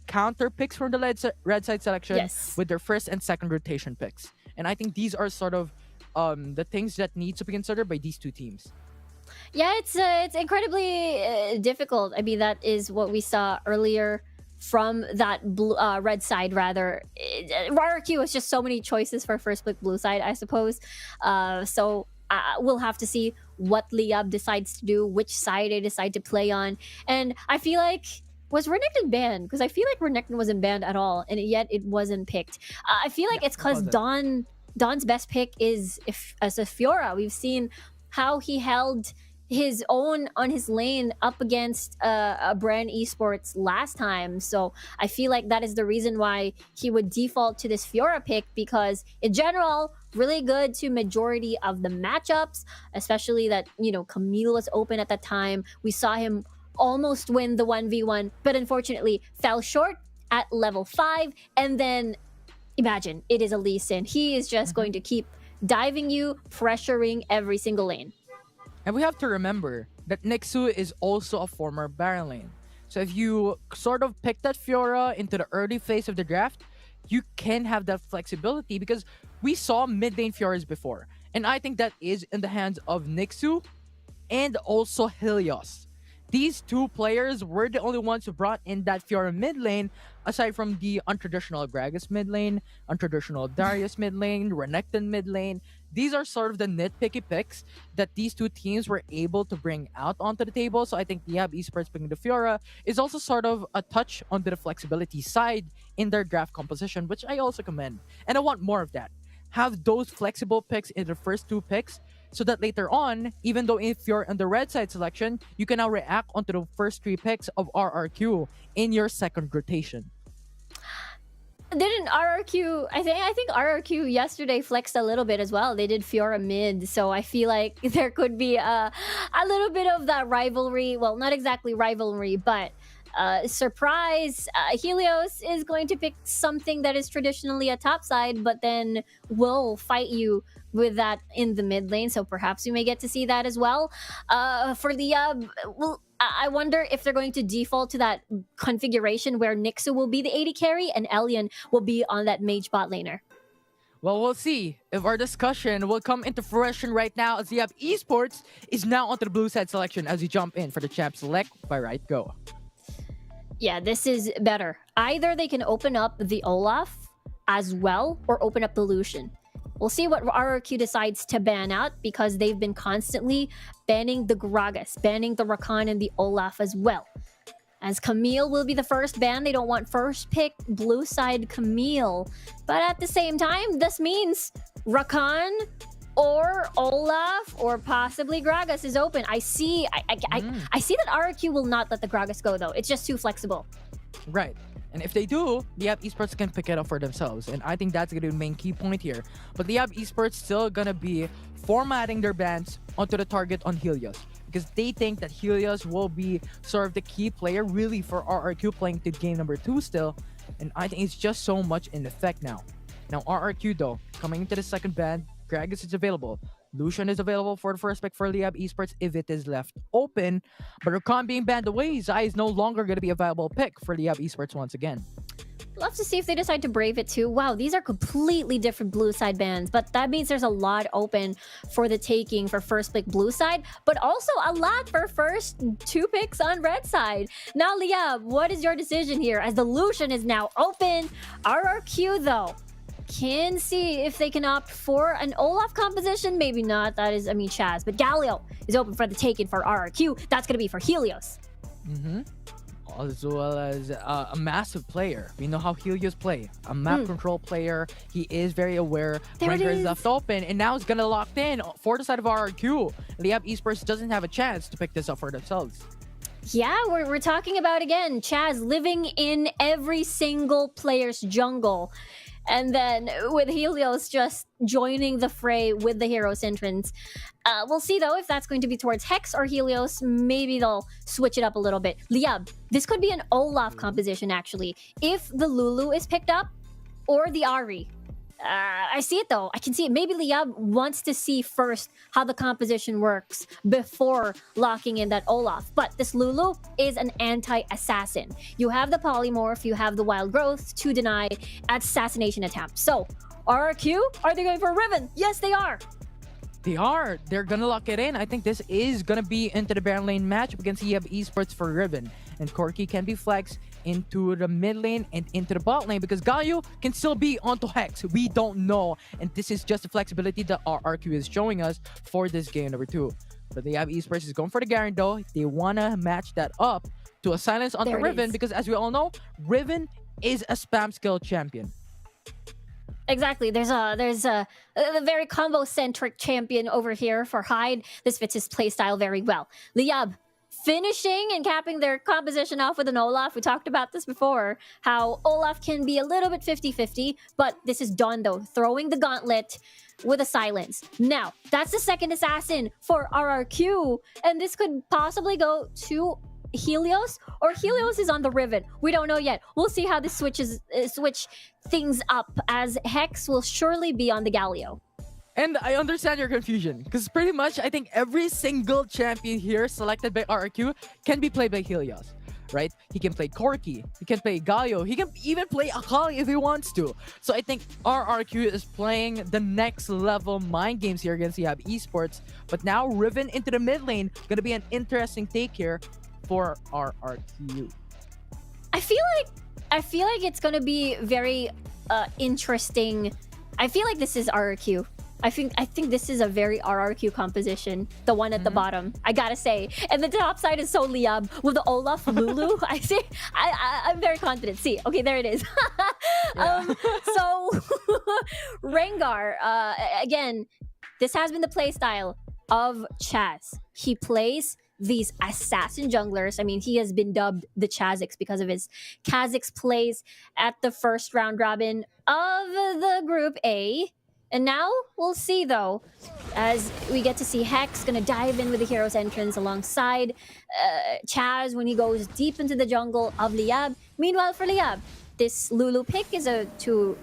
counter picks from the red side selection with their first and second rotation picks. And I think these are sort of the things that need to be considered by these two teams. Yeah, it's incredibly difficult. I mean, that is what we saw earlier from that red side. Rather, RRQ was just so many choices for first pick blue side, I suppose. So we'll have to see what Liyab decides to do, which side they decide to play on. And I feel like, was Renekton banned? Because I feel like Renekton wasn't banned at all, and yet it wasn't picked. I feel like it's because Don's best pick is as a Fiora. We've seen how he held his own on his lane up against a Bren Esports last time. So I feel like that is the reason why he would default to this Fiora pick, because in general, really good to majority of the matchups, especially that, Camille was open at that time. We saw him almost win the 1v1, but unfortunately fell short at level 5. And then imagine, it is a Lee Sin. He is just going to keep diving you, pressuring every single lane. And we have to remember that Nixu is also a former Baron lane. So if you sort of pick that Fiora into the early phase of the draft, you can have that flexibility, because we saw mid lane Fioras before. And I think that is in the hands of Nixu and also Helios. These two players were the only ones who brought in that Fiora mid lane, aside from the untraditional Gragas mid lane, untraditional Darius mid lane, Renekton mid lane. These are sort of the nitpicky picks that these two teams were able to bring out onto the table. So I think Liyab Esports picking the Fiora is also sort of a touch onto the flexibility side in their draft composition, which I also commend. And I want more of that. Have those flexible picks in the first two picks, so that later on, even though if you're on the red side selection, you can now react onto the first 3 picks of RRQ in your second rotation. Didn't RRQ? I think RRQ yesterday flexed a little bit as well. They did Fiora mid, so I feel like there could be a little bit of that rivalry. Well, not exactly rivalry, but surprise. Helios is going to pick something that is traditionally a top side, but then will fight you with that in the mid lane. So perhaps we may get to see that as well. For Liyab, I wonder if they're going to default to that configuration where Nixu will be the AD carry and Elian will be on that mage bot laner. Well, we'll see if our discussion will come into fruition right now, as Liyab Esports is now onto the blue side selection as we jump in for the champ select by Right Go. Yeah, this is better. Either they can open up the Olaf as well or open up the Lucian. We'll see what RRQ decides to ban out because they've been constantly banning the Gragas, banning the Rakan and the Olaf as well. As Camille will be the first ban, they don't want first pick blue side Camille. But at the same time, this means Rakan or Olaf or possibly Gragas is open. I see that RRQ will not let the Gragas go though. It's just too flexible. Right. And if they do, Liyab Esports can pick it up for themselves. And I think that's going to be the main key point here. But Liyab Esports still going to be formatting their bans onto the target on Helios. Because they think that Helios will be sort of the key player really for RRQ playing to game number 2 still. And I think it's just so much in effect now. Now RRQ though, coming into the second ban, Gragas is available. Lucian is available for the first pick for Liyab Esports if it is left open. But Rakan being banned away, Zai is no longer going to be a viable pick for Liyab Esports once again. Love to see if they decide to brave it too. Wow, these are completely different blue side bans, but that means there's a lot open for the taking for first pick blue side, but also a lot for first 2 picks on red side. Now, Liyab, what is your decision here as the Lucian is now open? RRQ though can see if they can opt for an Olaf composition. Maybe not. That is, Chaz. But Galio is open for the taking for RRQ. That's going to be for Helios. As well as a massive player. We know how Helios play. A map control player. He is very aware. Ranker is left open. And now it's going to lock in for the side of RRQ. Liyab Esports doesn't have a chance to pick this up for themselves. Yeah, we're talking about, again, Chaz living in every single player's jungle. And then with Helios just joining the fray with the Heroes entrance. We'll see though if that's going to be towards Hex or Helios. Maybe they'll switch it up a little bit. Liyab, this could be an Olaf composition actually. If the Lulu is picked up or the Ari. I see it though. I can see it. Maybe Liyab wants to see first how the composition works before locking in that Olaf. But this Lulu is an anti-assassin. You have the polymorph, you have the wild growth to deny assassination attempts. So, RRQ, are they going for Riven? Yes, they are. They are. They're gonna lock it in. I think this is gonna be into the Baron lane matchup against Liyab Esports for Riven. And Corki can be flexed into the mid lane and into the bot lane because Galio can still be onto Hex. We don't know. And this is just the flexibility that RRQ is showing us for this game number 2. But Liyab Esports is going for the Garen though. They wanna match that up to a silence onto Riven because as we all know, Riven is a spam skill champion. Exactly. There's a very combo-centric champion over here for Hyde. This fits his playstyle very well. Liyab finishing and capping their composition off with an Olaf. We talked about this before, how Olaf can be a little bit 50-50, but this is done though, throwing the gauntlet with a silence. Now, that's the second assassin for RRQ, and this could possibly go to Helios, or Helios is on the Riven. We don't know yet. We'll see how this switch things up, as Hex will surely be on the Galio. And I understand your confusion, because pretty much I think every single champion here selected by RRQ can be played by Helios, right? He can play Corki, he can play Galio, he can even play Akali if he wants to. So I think RRQ is playing the next level mind games here against Liyab Esports. But now Riven into the mid lane, gonna be an interesting take here for RRQ. I feel like it's gonna be very interesting. I feel like this is RRQ. I think this is a very RRQ composition. The one at the bottom, I gotta say. And the top side is so Liyab with the Olaf Lulu. I'm very confident. See, okay, there it is. So Rengar, again, this has been the playstyle of Chaz. He plays these assassin junglers. I mean, he has been dubbed the Chazix because of his Kha'Zix plays at the first round robin of the Group A. And now we'll see though, as we get to see Hex gonna dive in with the hero's entrance alongside Chaz when he goes deep into the jungle of Liyab. Meanwhile, for Liyab, this Lulu pick is a two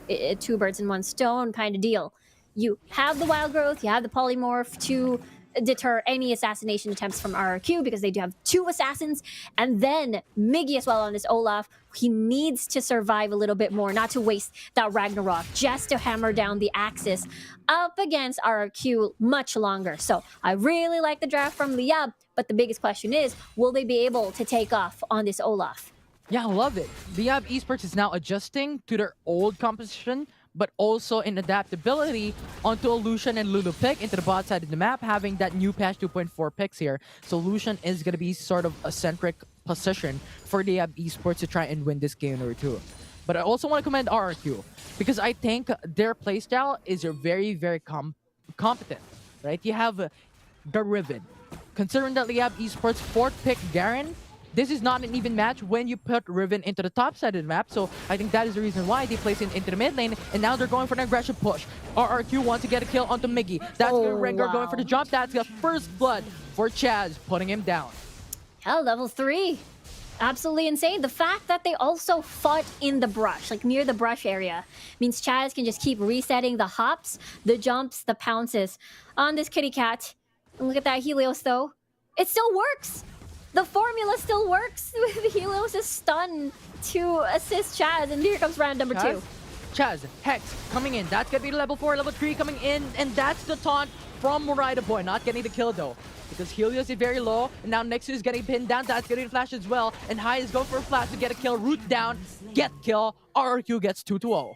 birds in one stone kind of deal. You have the wild growth, you have the polymorph to deter any assassination attempts from RRQ because they do have 2 assassins, and then Miggy as well on this Olaf. He needs to survive a little bit more, not to waste that Ragnarok, just to hammer down the Axis up against RRQ much longer. So I really like the draft from Liyab, but the biggest question is, will they be able to take off on this Olaf? Yeah, I love it. Liyab Esports is now adjusting to their old composition, but also in adaptability onto Lucian and Lulu pick into the bot side of the map, having that new patch 2.4 picks here. So Lucian is going to be sort of a centric position for Liyab Esports to try and win this game number 2. But I also want to commend RRQ because I think their playstyle is very, very competent, right? You have the Riven. Considering that Liyab Esports 4th pick Garen, this is not an even match when you put Riven into the top side of the map. So I think that is the reason why they place it into the mid lane, and now they're going for an aggressive push. RRQ wants to get a kill onto Miggy. That's Rengar going for the jump. That's the first blood for Chaz, putting him down. Hell, level 3. Absolutely insane. The fact that they also fought in the brush, like near the brush area, means Chaz can just keep resetting the hops, the jumps, the pounces on this kitty cat. And look at that Helios though. It still works. The formula still works with Helios' stun to assist Chaz. And here comes round number 2. Chaz, Hex coming in. That's going to be level 4, level 3 coming in. And that's the taunt from Murida Boy. Not getting the kill though, because Helios is very low. And now Nexus is getting pinned down. That's getting a flash as well. And High is going for a flash to get a kill. Root down. Get kill. RRQ gets 2-0.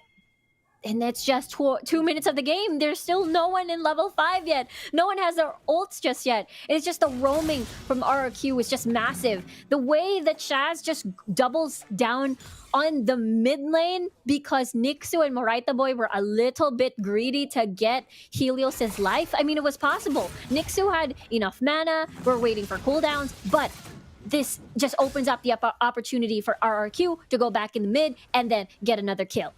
And that's just 2 minutes of the game. There's still no one in level 5 yet. No one has their ults just yet. It's just the roaming from RRQ is just massive. The way that Chaz just doubles down on the mid lane because Nixu and Moraita Boy were a little bit greedy to get Helios' life. I mean, it was possible. Nixu had enough mana. We're waiting for cooldowns, but this just opens up the opportunity for RRQ to go back in the mid and then get another kill.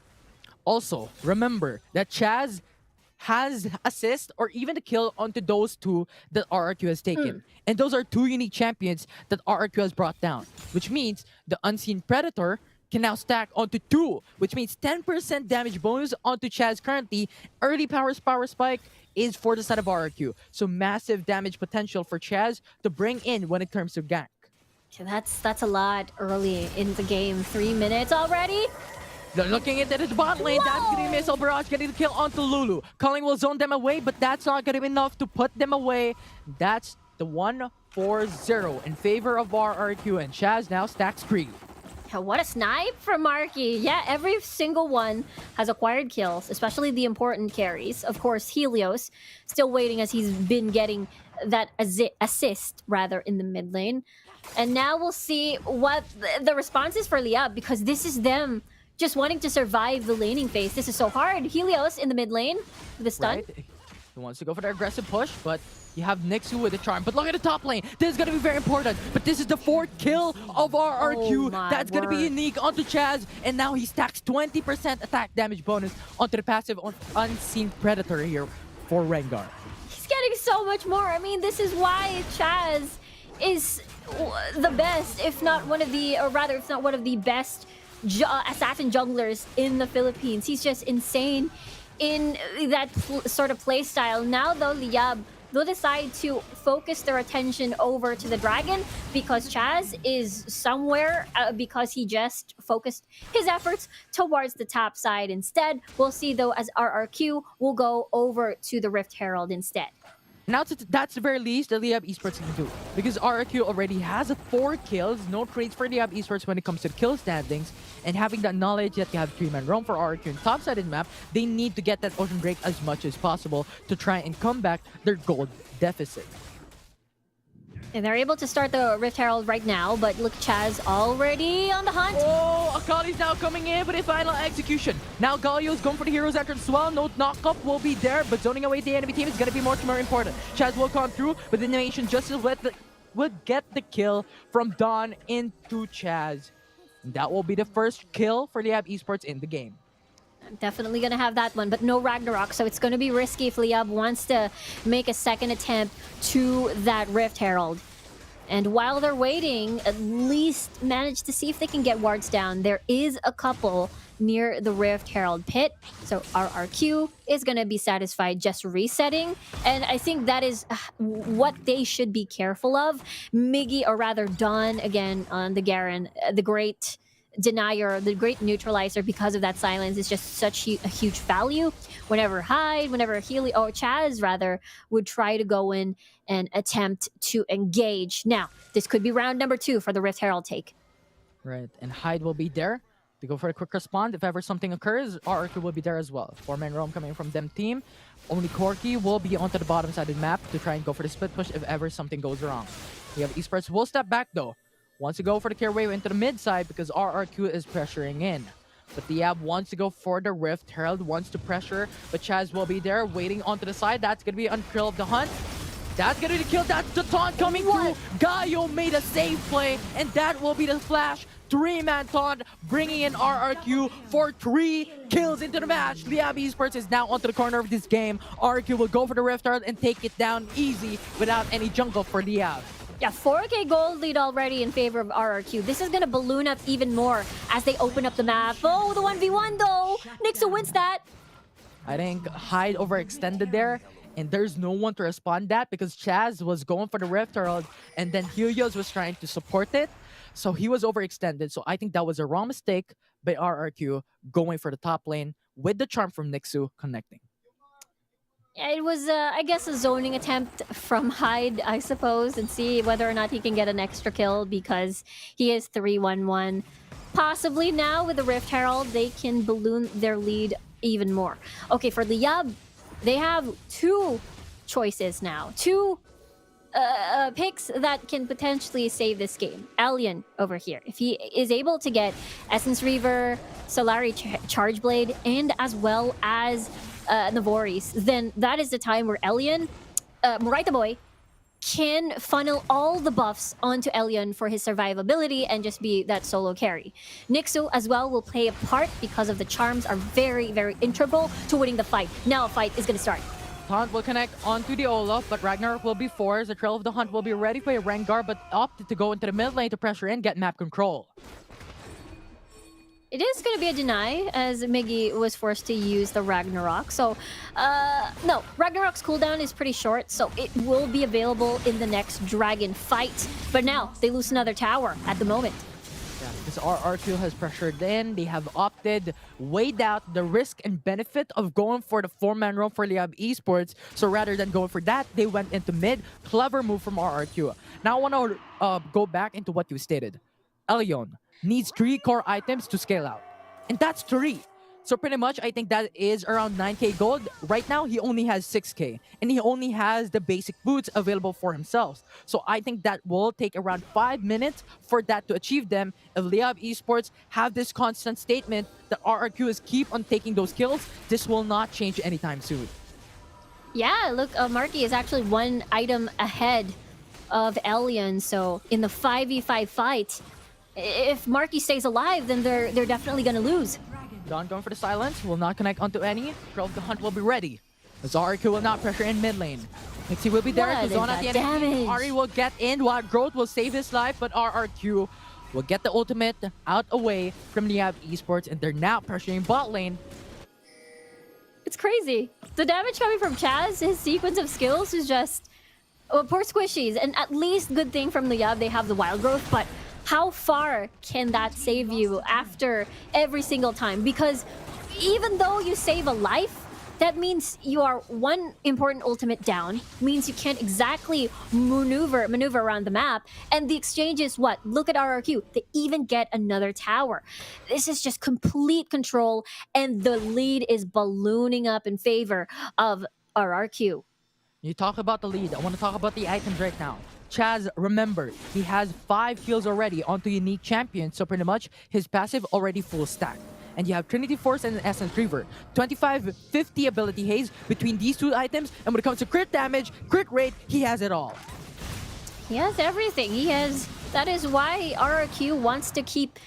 Also, remember that Chaz has assist or even the kill onto those 2 that RRQ has taken. And those are 2 unique champions that RRQ has brought down, which means the Unseen Predator can now stack onto 2, which means 10% damage bonus onto Chaz currently. Early power spike is for the side of RRQ. So massive damage potential for Chaz to bring in when it comes to gank. Okay, that's a lot early in the game. 3 minutes already? They're looking into the bot lane. That's going to be Missile Barrage getting the kill onto Lulu. Culling will zone them away, but that's not going to be enough to put them away. That's the 1-4-0 in favor of RRQ, and Chaz now stacks 3. What a snipe from Marky. Yeah, every single one has acquired kills, especially the important carries. Of course, Helios still waiting as he's been getting that assist rather in the mid lane. And now we'll see what the response is for Liyab, because this is them just wanting to survive the laning phase. This is so hard. Helios in the mid lane with the stun. Right. He wants to go for the aggressive push, but you have Nixu with the charm. But look at the top lane. This is going to be very important. But this is the 4th kill of RRQ. That's going to be unique onto Chaz. And now he stacks 20% attack damage bonus onto the passive on Unseen Predator here for Rengar. He's getting so much more. I mean, this is why Chaz is the best, if not one of the, or rather, if not one of the best assassin junglers in the Philippines. He's just insane in that sort of play style. Now though, Liyab, they'll decide to focus their attention over to the dragon because Chaz is somewhere because he just focused his efforts towards the top side instead. We'll see though as RRQ will go over to the Rift Herald instead. Now that's the very least that Liyab Esports can do, because RRQ already has 4 kills, no trades for Liyab Esports when it comes to the kill standings, and having that knowledge that you have 3-man roam for RRQ in top-sided map, they need to get that Ocean Break as much as possible to try and come back their gold deficit. And they're able to start the Rift Herald right now, but look, Chaz already on the hunt. Oh, Akali's now coming in with a final execution. Now Galio's going for the hero's entrance as well. No knockup will be there, but zoning away the enemy team is going to be much more important. Chaz will come through, but the animation just would get the kill from Dawn into Chaz. And that will be the first kill for Liyab Esports in the game. Definitely gonna have that one, but no Ragnarok, so it's gonna be risky if Liyab wants to make a second attempt to that Rift Herald. And while they're waiting, at least manage to see if they can get wards down. There is a couple near the Rift Herald pit, so RRQ is gonna be satisfied just resetting, and I think that is what they should be careful of. Miggy, or rather Dawn, again on the Garen, the great denier, the great neutralizer, because of that silence is just such a huge value. Whenever Chaz rather would try to go in and attempt to engage. Now, this could be round number 2 for the Rift Herald take. Right, and Hyde will be there to go for a quick respond. If ever something occurs, RRQ will be there as well. 4-man roam coming from them team. Only Corky will be onto the bottom side of the map to try and go for the split push if ever something goes wrong. We have Esports will step back though. Wants to go for the clear wave into the mid side because RRQ is pressuring in. But Liyab wants to go for the Rift. Herald wants to pressure, but Chaz will be there waiting onto the side. That's going to be on Krill of the Hunt. That's going to be the kill. That's the taunt coming through. Gaio made a save play, and that will be the flash. 3-man taunt, bringing in RRQ for 3 kills into the match. Liyab Esports is now onto the corner of this game. RRQ will go for the Rift Herald and take it down easy without any jungle for Liyab. Yeah, 4K gold lead already in favor of RRQ. This is going to balloon up even more as they open up the map. Oh, the 1v1 though. Nixo wins that. I think Hyde overextended there, and there's no one to respond that because Chaz was going for the Rift Herald, and then Helios was trying to support it. So he was overextended. So I think that was a wrong mistake by RRQ going for the top lane with the charm from Nixu connecting. Yeah, it was, I guess, a zoning attempt from Hyde, I suppose, and see whether or not he can get an extra kill because he is 3-1-1. Possibly now with the Rift Herald, they can balloon their lead even more. Okay, for Liyab, they have 2 choices now. 2 picks that can potentially save this game. Alien over here. If he is able to get Essence Reaver, Solari Charge Blade, and as well as Navoris, then that is the time where Alien, Morita Boy, can funnel all the buffs onto Elion for his survivability and just be that solo carry. Nixu as well will play a part because of the charms are very, very integral to winning the fight. Now a fight is going to start. Taunt will connect onto the Olaf, but Ragnarok will be forced. The Trail of the Hunt will be ready for a Rengar, but opted to go into the mid lane to pressure in, get map control. It is going to be a deny, as Miggy was forced to use the Ragnarok. So, no, Ragnarok's cooldown is pretty short, so it will be available in the next Dragon fight. But now, they lose another tower at the moment. Yeah, because RRQ has pressured in. They have opted, weighed out the risk and benefit of going for the 4-man roam for Liyab Esports. So rather than going for that, they went into mid. Clever move from RRQ. Now I want to go back into what you stated. Elion needs 3 core items to scale out. And that's 3. So pretty much, I think that is around 9k gold. Right now, he only has 6k. And he only has the basic boots available for himself. So I think that will take around 5 minutes for that to achieve them. If Liyab Esports have this constant statement that RRQ is keep on taking those kills, this will not change anytime soon. Yeah, look, Marky is actually 1 item ahead of Elion. So in the 5v5 fight, if Marky stays alive, then they're definitely going to lose. Don going for the silence, will not connect onto any. Trail of the Hunt will be ready. As RRQ will not pressure in mid lane. Nixie will be there to zone out the enemy. Ari will get in while Growth will save his life, but RRQ will get the ultimate out away from Liyab Esports, and they're now pressuring bot lane. It's crazy. The damage coming from Chaz, his sequence of skills is just... Oh, poor squishies. And at least good thing from Liyab, they have the wild growth, but how far can that save you after every single time? Because even though you save a life, that means you are 1 important ultimate down, means you can't exactly maneuver around the map, and the exchange is what? Look at RRQ, they even get another tower. This is just complete control, and the lead is ballooning up in favor of RRQ. You talk about the lead, I want to talk about the items right now. Chaz, remember, he has 5 kills already onto unique champions, so pretty much his passive already full stack. And you have Trinity Force and Essence Reaver. 25-50 ability haze between these 2 items, and when it comes to crit damage, crit rate, he has it all. He has everything. He has... That is why RRQ wants to keep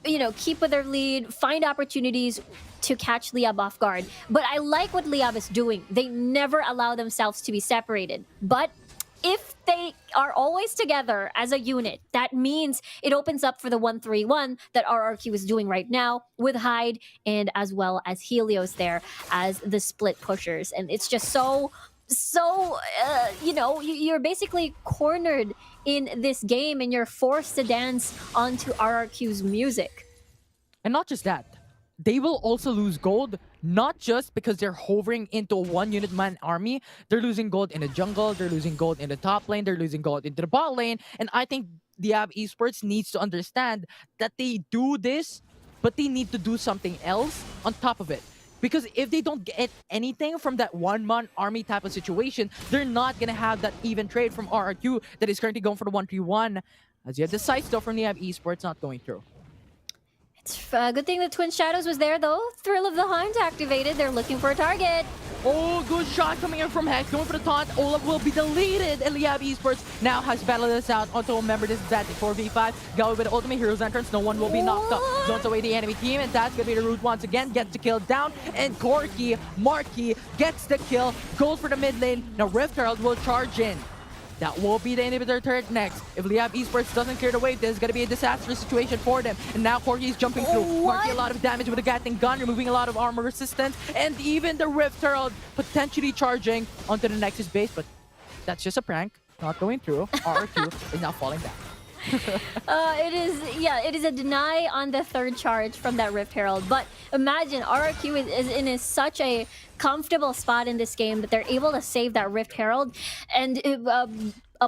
with their lead, find opportunities to catch Liyab off guard. But I like what Liyab is doing. They never allow themselves to be separated. But if they are always together as a unit, that means it opens up for the 1-3-1 that RRQ is doing right now with Hyde and as well as Helios there as the split pushers. And it's just so you're basically cornered in this game and you're forced to dance onto RRQ's music. And not just that, they will also lose gold, not just because they're hovering into a 1-unit man army. They're losing gold in the jungle, they're losing gold in the top lane, they're losing gold into the bot lane. And I think Liyab Esports needs to understand that they do this but they need to do something else on top of it. Because if they don't get anything from that one-man army type of situation, they're not going to have that even trade from RRQ that is currently going for the 1-3-1. As you have the side stuff from Liyab Esports not going through. It's a good thing the Twin Shadows was there, though. Thrill of the Hunt activated. They're looking for a target. Oh, good shot coming in from Hex, going for the taunt. Olaf will be deleted, and Liyab Esports now has battled this out onto a member. This is at 4v5. Galway with the ultimate hero's entrance. No one will be knocked up. Zones away the enemy team, and that's gonna be the root once again. Gets the kill down, and Corky, Marky gets the kill. Goes for the mid lane. Now Rift Herald will charge in. That will be the inhibitor turret next. If Liyab Esports doesn't clear the wave, this is going to be a disastrous situation for them. And now Corky is jumping through. Marky a lot of damage with a Gatling gun, removing a lot of armor resistance. And even the Rift Herald potentially charging onto the Nexus base. But that's just a prank. Not going through. RRQ is now falling back. It is a deny on the third charge from that Rift Herald. But imagine RRQ is in such a comfortable spot in this game that they're able to save that Rift Herald and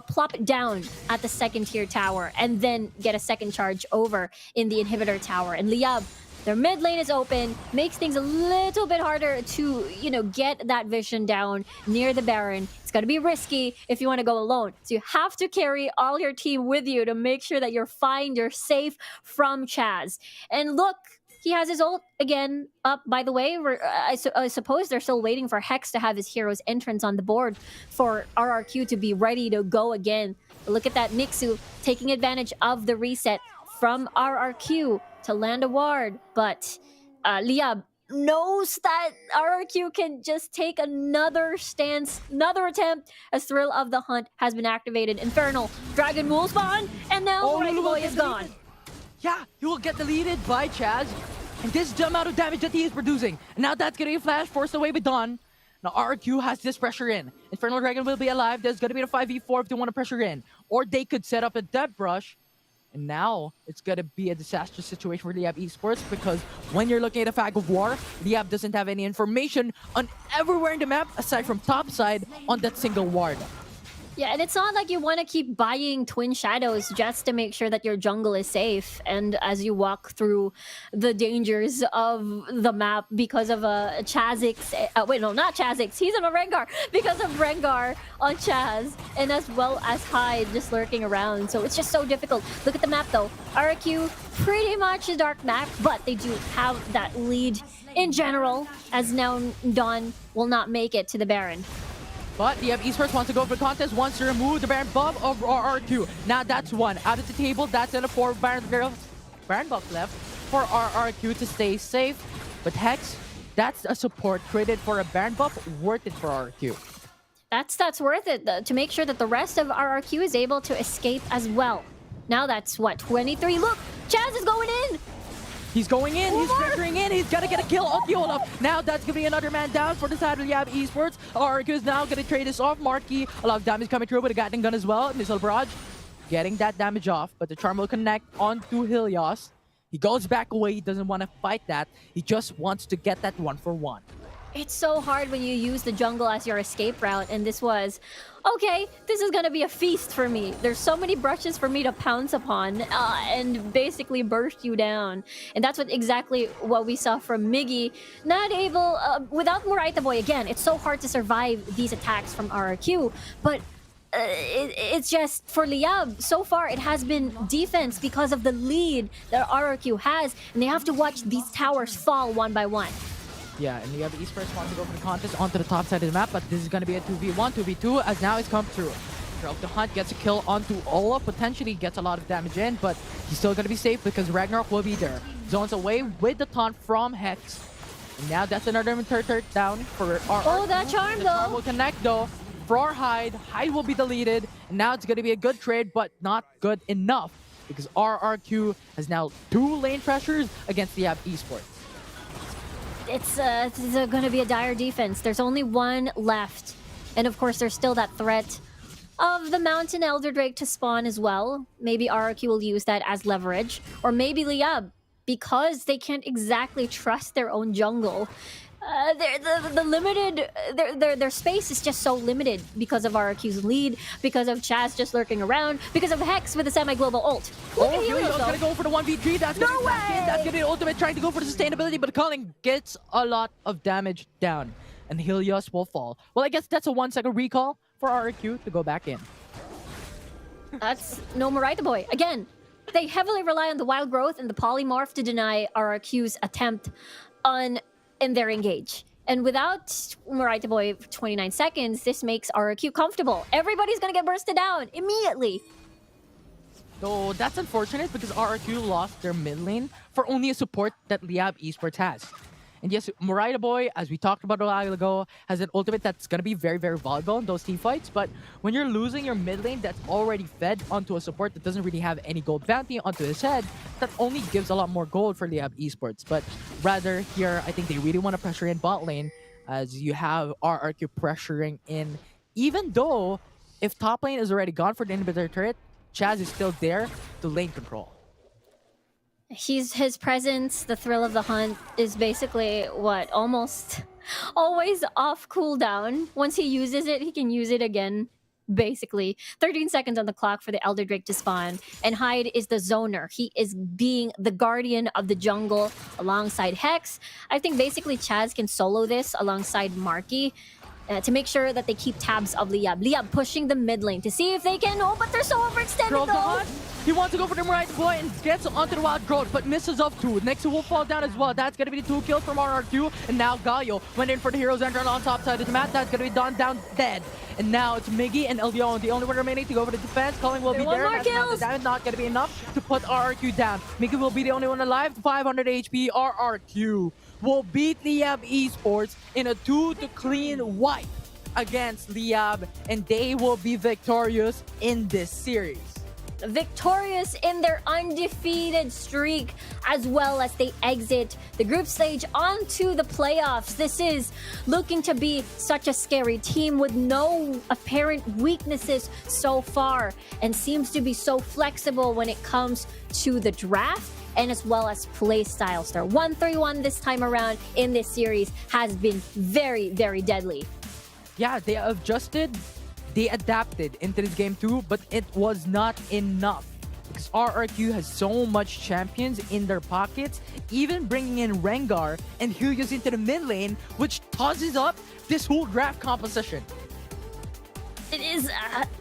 plop it down at the second tier tower and then get a second charge over in the inhibitor tower. And Liyab, their mid lane is open, makes things a little bit harder to, get that vision down near the Baron. It's going to be risky if you want to go alone. So you have to carry all your team with you to make sure that you're fine, you're safe from Chaz. And look, he has his ult again up. By the way, I suppose they're still waiting for Hex to have his hero's entrance on the board for RRQ to be ready to go again. But look at that Nixu taking advantage of the reset from RRQ to land a ward. But Liyab knows that RRQ can just take another stance, another attempt, as Thrill of the Hunt has been activated. Infernal Dragon will spawn, and now Right Boy is gone. Yeah, he will get deleted by Chaz. And this is the amount of damage that he is producing. And now that's going to be a flash, forced away with Dawn. Now RRQ has this pressure in. Infernal Dragon will be alive. There's going to be a 5v4 if they want to pressure in. Or they could set up a depth brush. And now it's going to be a disastrous situation for Liyab Esports, because when you're looking at a Fag of War, Liyab doesn't have any information on everywhere in the map aside from top side on that single ward. Yeah, and it's not like you want to keep buying Twin Shadows just to make sure that your jungle is safe. And as you walk through the dangers of the map because of Chazix, not Chazix, he's on a Rengar, because of Rengar on Chaz, and as well as Hyde just lurking around. So it's just so difficult. Look at the map though. RQ, pretty much a dark map, but they do have that lead in general, as now Dawn will not make it to the Baron. But Liyab Esports wants to go for the contest, wants to remove the Baron buff of RR2. Now that's one. Out of the table, that's in a 4 Baron buff left for RRQ to stay safe. But Hex, that's a support created for a Baron buff, worth it for RRQ. That's worth it, though, to make sure that the rest of RRQ is able to escape as well. Now that's what, 23? Look, Chaz is going in! He's going in, he's pressuring in, he's gonna get a kill on the Olaf. Now that's gonna be another man down for the side of Liyab Esports. RRQ is now gonna trade this off. Marky, a lot of damage coming through with a Gatling gun as well. Missile barrage, getting that damage off, but the charm will connect onto Helios. He goes back away, he doesn't want to fight that. He just wants to get that 1-for-1. It's so hard when you use the jungle as your escape route, and this was, okay, this is gonna be a feast for me. There's so many brushes for me to pounce upon and basically burst you down. And that's exactly what we saw from Miggy. Not able, without Muraita Boy, again, it's so hard to survive these attacks from RRQ, but it's just, for Liyab, so far it has been defense because of the lead that RRQ has, and they have to watch these towers fall one by one. Yeah, and Liyab Esports wants to go for the contest onto the top side of the map, but this is going to be a 2v1, 2v2, as now it's come through. The Hunt gets a kill onto Olaf, potentially gets a lot of damage in, but he's still going to be safe because Ragnarok will be there. Zones away with the taunt from Hex. And now that's another turret down for our... Oh, that charm, the though! Charm will connect, though, for Hyde. Hyde will be deleted, and now it's going to be a good trade, but not good enough, because RRQ has now 2 lane pressures against Liyab Esports. It's going to be a dire defense. There's only one left. And of course, there's still that threat of the Mountain Elder Drake to spawn as well. Maybe RRQ will use that as leverage. Or maybe Liyab, because they can't exactly trust their own jungle. The limited their space is just so limited because of RRQ's lead, because of Chaz just lurking around, because of Hex with a semi-global ult. Look at Helios, Helios though. gonna go for the 1v3. That's No gonna be back in. way! That's gonna be the ultimate, trying to go for the sustainability, but Culling gets a lot of damage down, and Helios will fall. Well, I guess that's a 1-second recall for RRQ to go back in. That's no Marita Boy. Again, they heavily rely on the wild growth and the polymorph to deny RRQ's attempt in their engage. And without Marita Boy for 29 seconds, this makes RRQ comfortable. Everybody's gonna get bursted down immediately. So that's unfortunate because RRQ lost their mid lane for only a support that Liyab Esports has. And yes, Marita Boy, as we talked about a while ago, has an ultimate that's going to be very, very valuable in those team fights. But when you're losing your mid lane that's already fed onto a support that doesn't really have any gold bounty onto his head, that only gives a lot more gold for Liyab Esports. But rather here, I think they really want to pressure in bot lane as you have RRQ pressuring in. Even though if top lane is already gone for the inhibitor turret, Chaz is still there to lane control. His presence, the thrill of the hunt, is basically what, almost always off cooldown. Once he uses it, he can use it again. Basically, 13 seconds on the clock for the Elder Drake to spawn, and Hyde is the zoner. He is being the guardian of the jungle alongside Hex. I think basically Chaz can solo this alongside Marky. To make sure that they keep tabs of Liyab. Liyab pushing the mid lane to see if they can. Oh, but they're so overextended Growth though. on. He wants to go for the right boy and gets onto the wild growth, but misses up two. Nexus will fall down as well. That's gonna be the 2 kills from RRQ. And now Galio went in for the hero's entrance on top side of the map. That's gonna be done down dead. And now it's Miggy and Elyon, the only one remaining to go for the defense. Culling will be One there. more kills. That is not gonna be enough to put RRQ down. Miggy will be the only one alive. 500 HP. RRQ will beat Liyab Esports in a 2-clean wipe against Liyab, and they will be victorious in this series. Victorious in their undefeated streak, as well as they exit the group stage onto the playoffs. This is looking to be such a scary team with no apparent weaknesses so far, and seems to be so flexible when it comes to the draft and as well as play styles. Their 1-3-1 this time around in this series has been very, very deadly. Yeah, they adjusted, they adapted into this game too, but it was not enough because RRQ has so much champions in their pockets, even bringing in Rengar and Helios into the mid lane, which tosses up this whole draft composition. It is,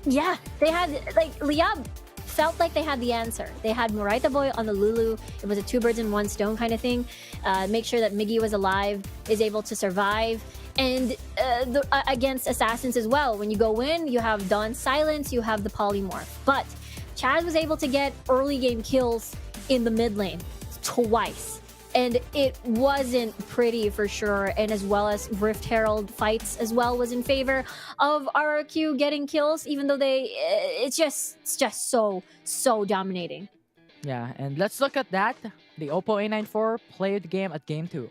yeah, they had, like, Liyab felt like they had the answer. They had Marita Boy on the Lulu. It was a 2 birds in 1 stone kind of thing. Make sure that Miggy was alive, is able to survive. And against assassins as well. When you go in, you have Dawn's Silence, you have the polymorph. But Chaz was able to get early game kills in the mid lane twice. And it wasn't pretty for sure. And as well as Rift Herald fights as well was in favor of RRQ getting kills, even though it's just so dominating. Yeah, and let's look at that. The Oppo A94 played the game at game 2.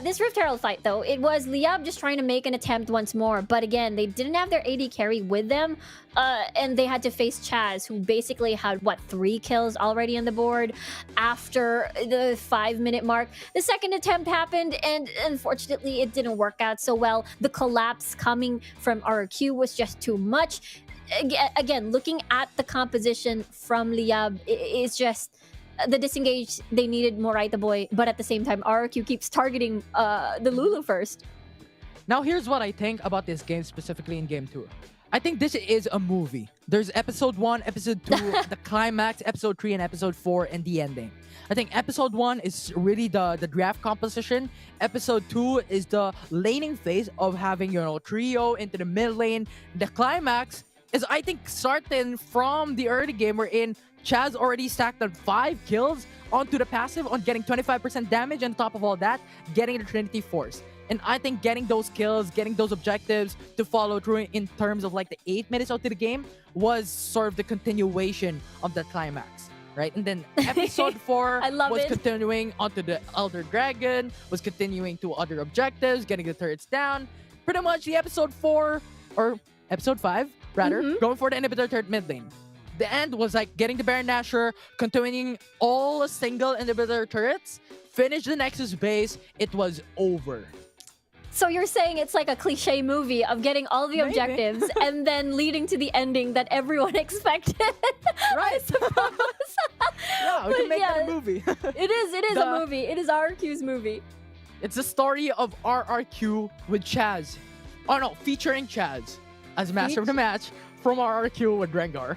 This Rift Herald fight, though, it was Liyab just trying to make an attempt once more. But again, they didn't have their AD carry with them. And they had to face Chaz, who basically had, 3 kills already on the board after the 5-minute mark. The second attempt happened, and unfortunately, it didn't work out so well. The collapse coming from RQ was just too much. Again, looking at the composition from Liyab, it's just the disengage. They needed Marita Boy, but at the same time, RQ keeps targeting the Lulu first. Now, here's what I think about this game, specifically in game 2. I think this is a movie. There's episode 1, episode 2, the climax, episode 3, and episode 4, and the ending. I think episode 1 is really the draft composition. Episode 2 is the laning phase of having, trio into the mid lane. The climax is, I think, starting from the early game wherein Chaz already stacked on 5 kills onto the passive on getting 25% damage, and on top of all that, getting the Trinity Force. And I think getting those kills, getting those objectives to follow through in terms of like the 8 minutes out to the game was sort of the continuation of the climax, right? And then episode 4 was continuing onto the Elder Dragon, was continuing to other objectives, getting the turrets down. Pretty much the episode 4, or episode 5, rather, going for the inhibitor turret mid lane. The end was like getting the Baron Nashor, continuing all single inhibitor turrets, finished the Nexus base, it was over. So you're saying it's like a cliche movie of getting all the Maybe. objectives and then leading to the ending that everyone expected. I suppose. Yeah, we can make that a movie. It is a movie. It is RRQ's movie. It's the story of RRQ with Chaz. Oh no, featuring Chaz as master of the match from RRQ with Rengar.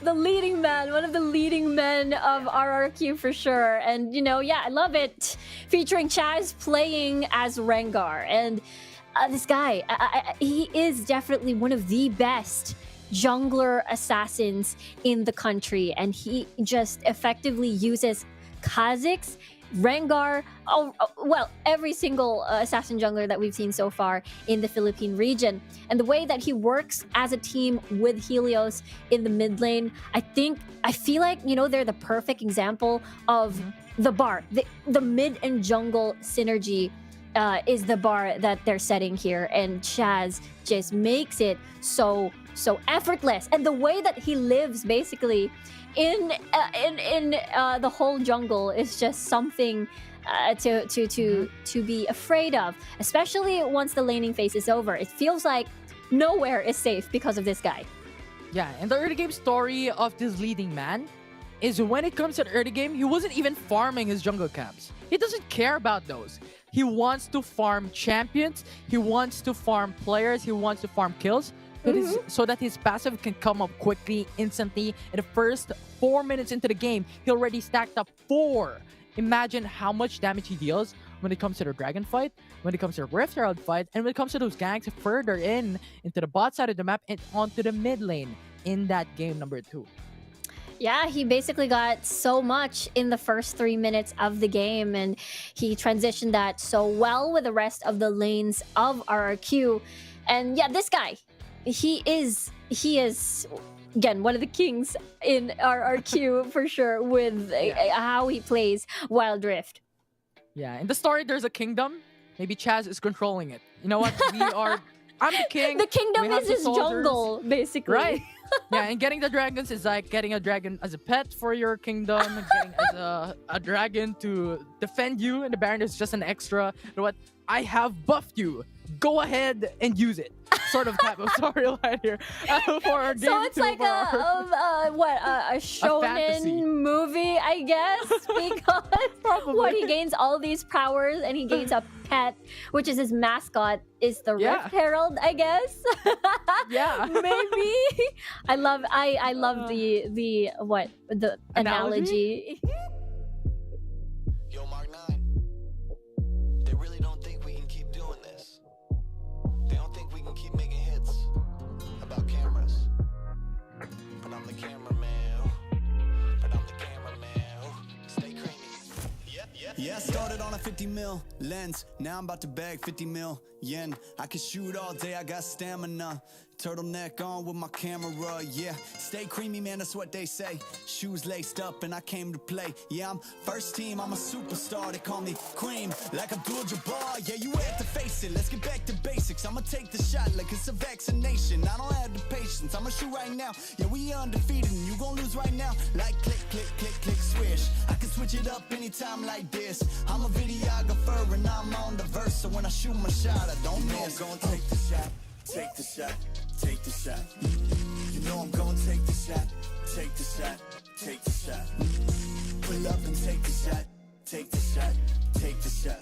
The leading man, one of the leading men of RRQ for sure. And, I love it. Featuring Chaz playing as Rengar. And this guy, he is definitely one of the best jungler assassins in the country. And he just effectively uses Kha'Zix, Rengar, every single assassin jungler that we've seen so far in the Philippine region. And the way that he works as a team with Helios in the mid lane, I feel like, they're the perfect example of the bar. The mid and jungle synergy is the bar that they're setting here. And Chaz just makes it so effortless. And the way that he lives basically in the whole jungle is just something to be afraid of, especially once the laning phase is over. It feels like nowhere is safe because of this guy. Yeah, and the early game story of this leading man is when it comes to the early game, he wasn't even farming his jungle camps. He doesn't care about those. He wants to farm champions, he wants to farm players, he wants to farm kills. So that his passive can come up quickly, instantly. In the first 4 minutes into the game, he already stacked up 4. Imagine how much damage he deals when it comes to the Dragon fight, when it comes to the Rift Herald fight, and when it comes to those ganks further into the bot side of the map and onto the mid lane in that game number 2. Yeah, he basically got so much in the first 3 minutes of the game, and he transitioned that so well with the rest of the lanes of RRQ. And yeah, this guy, he is again one of the kings in RRQ for sure with how he plays Wild Rift. Yeah, in the story there's a kingdom. Maybe Chaz is controlling it. You know what? I'm the king. The kingdom We have is the his soldiers. jungle, basically. Right. Yeah, and getting the dragons is like getting a dragon as a pet for your kingdom, and getting as a dragon to defend you, and the Baron is just an extra. You know what? I have buffed you. Go ahead and use it. Sort of type of storyline here for our game. So it's like a fantasy. shonen movie, I guess, because he gains all these powers and he gains a pet, which is his mascot, is the Rift Herald, I guess. Yeah, maybe. I love the analogy. Yo, Mark 9. They really don't think we can keep doing this. They don't think we can keep making hits about cameras. But I'm the cameraman. Stay creamy. Yeah, I started on a 50 mil lens. Now I'm about to bag 50 mil yen. I can shoot all day, I got stamina. Turtleneck on with my camera, yeah. Stay creamy, man, that's what they say. Shoes laced up and I came to play. Yeah, I'm first team, I'm a superstar. They call me Cream, like Abdul-Jabbar. Yeah, you had to face it, let's get back to basics. I'ma take the shot like it's a vaccination. I don't have the patience, I'ma shoot right now. Yeah, we undefeated and you gon' lose right now. Like click, click, click, click, swish. I can switch it up anytime like this. I'm a videographer and I'm on the verse. So when I shoot my shot, I don't miss. I'm gonna take the shot, take the shot, take the shot. You know I'm gonna take the shot, take the shot, take the shot. Pull up and take the shot, take the shot, take the shot.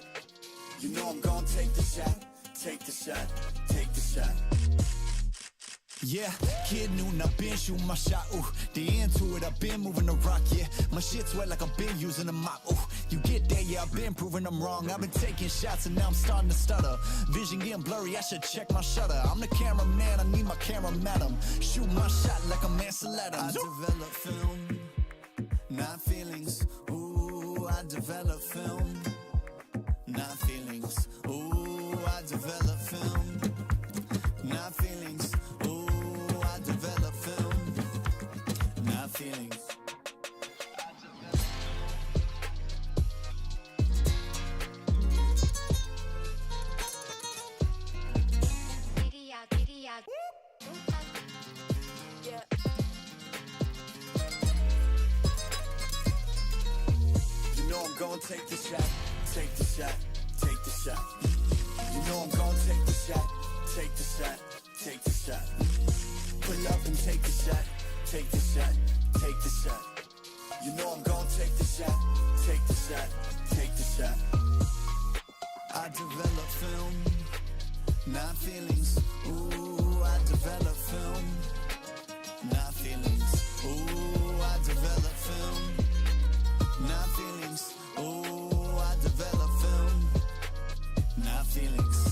You know I'm gonna take the shot, take the shot, take the shot. Yeah, kid noon, I've been shooting my shot, ooh. The into it, I've been moving the rock, yeah. My shit's wet like I've been using a mop, ooh. You get there, yeah, I've been proving I'm wrong. I've been taking shots and now I'm starting to stutter. Vision getting blurry, I should check my shutter. I'm the cameraman, I need my camera madam. Shoot my shot like a Mansaletta. I develop film, not feelings. Ooh, I develop film, not feelings. Ooh, I develop film, not feelings. Develop film, not feelings. You know I'm gonna take the shot, take the shot, take the shot. You know I'm gon' take the shot, take the shot, take the shot. Pull up and take the shot, take the shot, take the shot. You know I'm gon' take the shot, take the shot, take the shot. I develop film, not feelings. Ooh, I develop film, not feelings. Ooh, I develop film, not feelings. Ooh, I develop film, not feelings.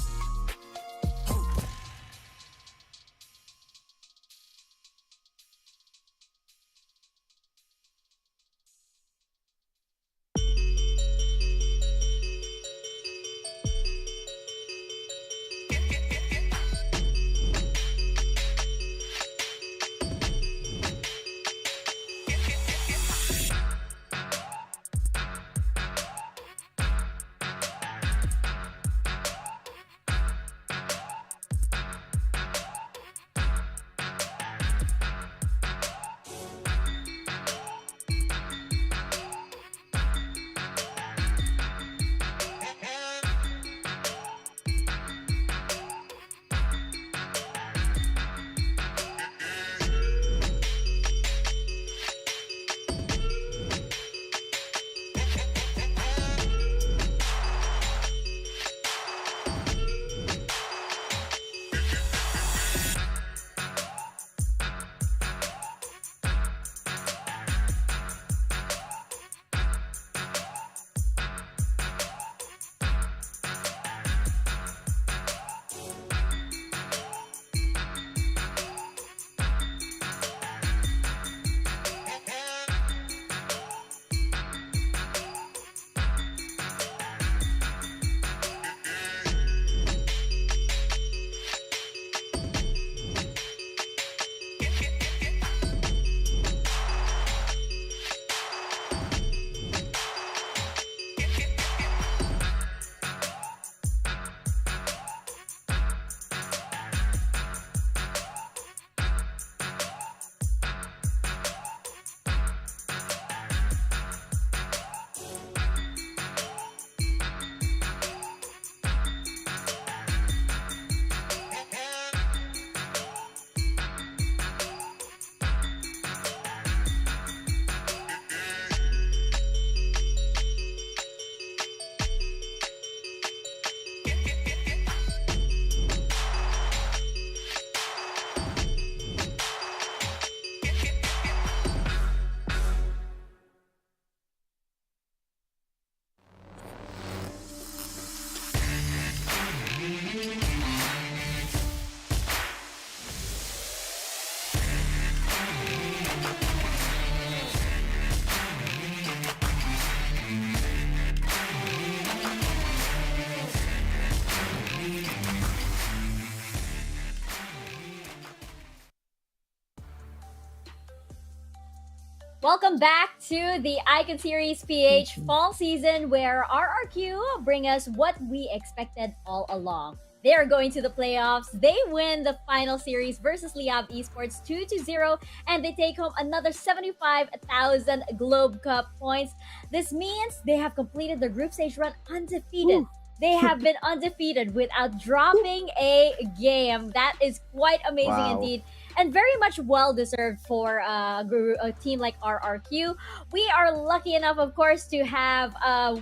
Welcome back to the Icon Series PH fall season, where RRQ bring us what we expected all along. They are going to the playoffs. They win the final series versus Liyab Esports 2-0, and they take home another 75,000 Globe Cup points. This means they have completed their group stage run undefeated. They have been undefeated without dropping a game. That is quite amazing indeed. And very much well-deserved for a team like RRQ. We are lucky enough, of course, to have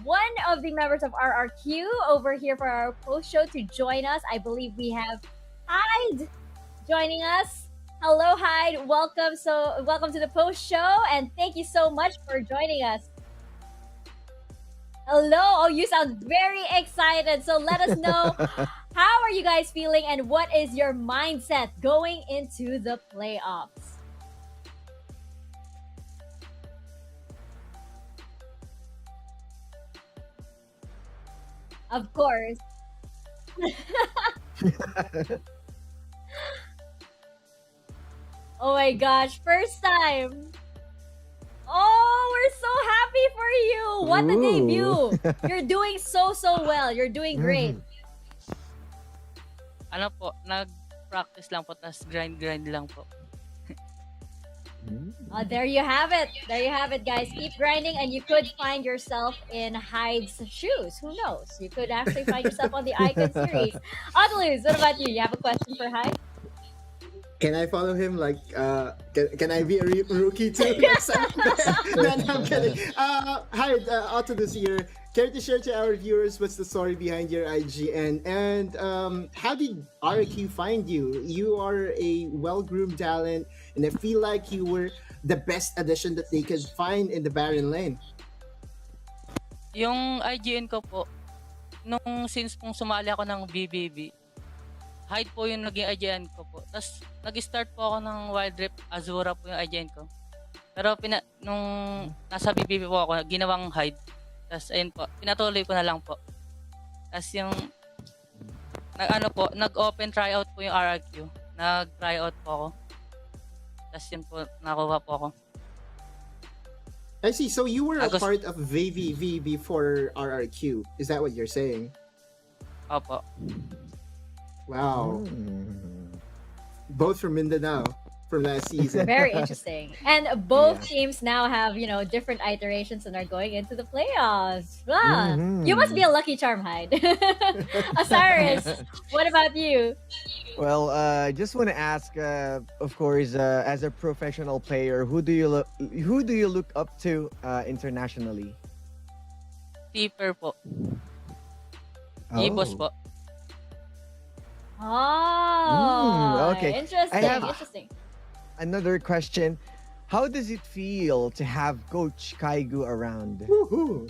one of the members of RRQ over here for our post-show to join us. I believe we have Hyde joining us. Hello, Hyde. Welcome to the post-show, and thank you so much for joining us. Hello. Oh, you sound very excited. So let us know, how are you guys feeling and what is your mindset going into the playoffs? Of course. Oh my gosh, first time. Oh, we're so happy for you. What a debut. You're doing so well. You're doing great. Ano po, nag-practice lang po, tas grind lang po. There you have it. There you have it, guys. Keep grinding, and you could find yourself in Hyde's shoes. Who knows? You could actually find yourself on the Icon series. Adeluz, what about you? You have a question for Hyde? Can I follow him? Like, can I be a rookie too next time? No, I'm kidding. Hi, Otto this year. Care to share to our viewers what's the story behind your IGN and how did RQ find you? You are a well-groomed talent, and I feel like you were the best addition that they could find in the Baron lane. Yung IGN ko po, since pong sumali ako ng BBB, Hyde po yung naging IGN ko po. Tapos, nag-start po ako ng Wild Rift Azura po yung IGN ko. Pero nung nasa BBB po ako, ginawang Hyde. Tapos, ayun po, pinatuloy ko na lang po. Tapos yung, nag-open tryout po yung RRQ. Nag-tryout po ako. Tapos yun po, nakuha po ako. I see. So you were a part of VVV before RRQ. Is that what you're saying? Opo. Wow. Both from Mindanao from last season. Very interesting. And both teams now have, different iterations and are going into the playoffs. Wow. You must be a lucky charm, Hyde. Osiris, what about you? Well, just want to ask, of course, as a professional player, who do you look up to internationally? Tipper po. Ibos po. Oh, okay. Interesting. Interesting. Another question. How does it feel to have Coach Kaigu around? Woohoo!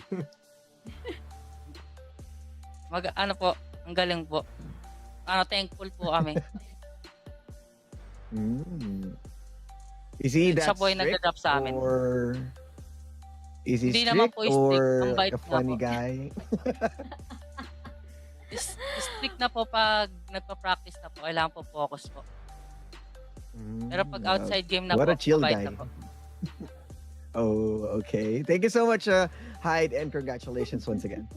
Ang galing po. Thankful po kami. Is he that Siya po yung strict nag-drop sa amin. or is he Hindi naman strict po strict, or ang bait a na funny po. guy? Strict na po pag nagpa-practice na po. Kailangan po focus po. Pero pag outside game na What po, a chill mabait guy. na po. Oh, okay. Thank you so much, Hyde, and congratulations once again.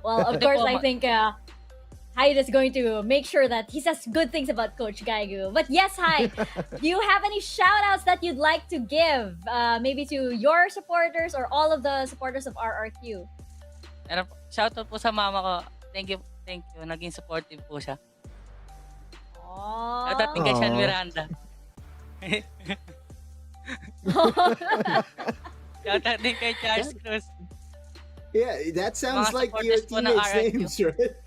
Well, of course, I think Hyde is going to make sure that he says good things about Coach Gaigu. But yes, Hyde, do you have any shout-outs that you'd like to give? Maybe to your supporters or all of the supporters of RRQ? Shoutout po sa mama ko. Thank you. Naging supportive po siya. Oh. Shoutout din kay Sean Miranda. Shoutout din kay Charles Cruz. Yeah, that sounds Mga like your supporters po ng teammates' RRQ. names, right?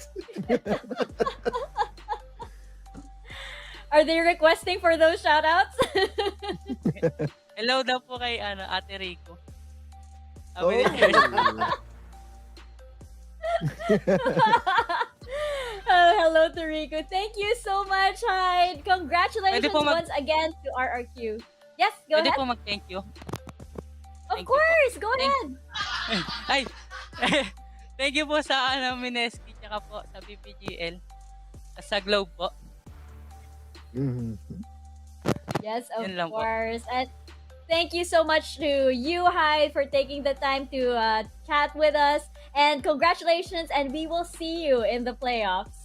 Are they requesting for those shout-outs? Hello daw po kay Ate Rico. Oh. Hello to Rico. Thank you so much, Hyde. Congratulations once again to RRQ. Yes, go Pwede ahead. po mag-thank you. Of course, go ahead. Ay, thank you po sa Mineski tsaka po sa PPGL. Sa Globe po. Yes, of Yun lang po. course. And thank you so much to you, Hyde, for taking the time to chat with us. And congratulations, and we will see you in the playoffs.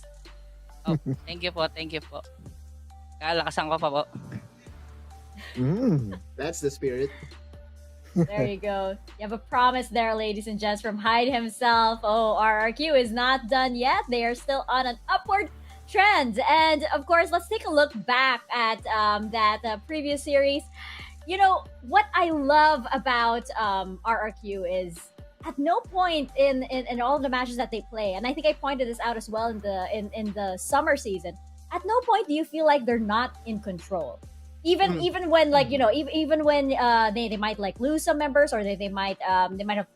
Oh, thank you po. Kalakasan ko pa po. That's the spirit. There you go. You have a promise there, ladies and gents, from Hyde himself. Oh, RRQ is not done yet. They are still on an upward trend. And of course, let's take a look back at that previous series. You know, what I love about RRQ is at no point in all of the matches that they play, and I think I pointed this out as well in the summer season, at no point do you feel like they're not in control. Even when even when they might like lose some members, or they might have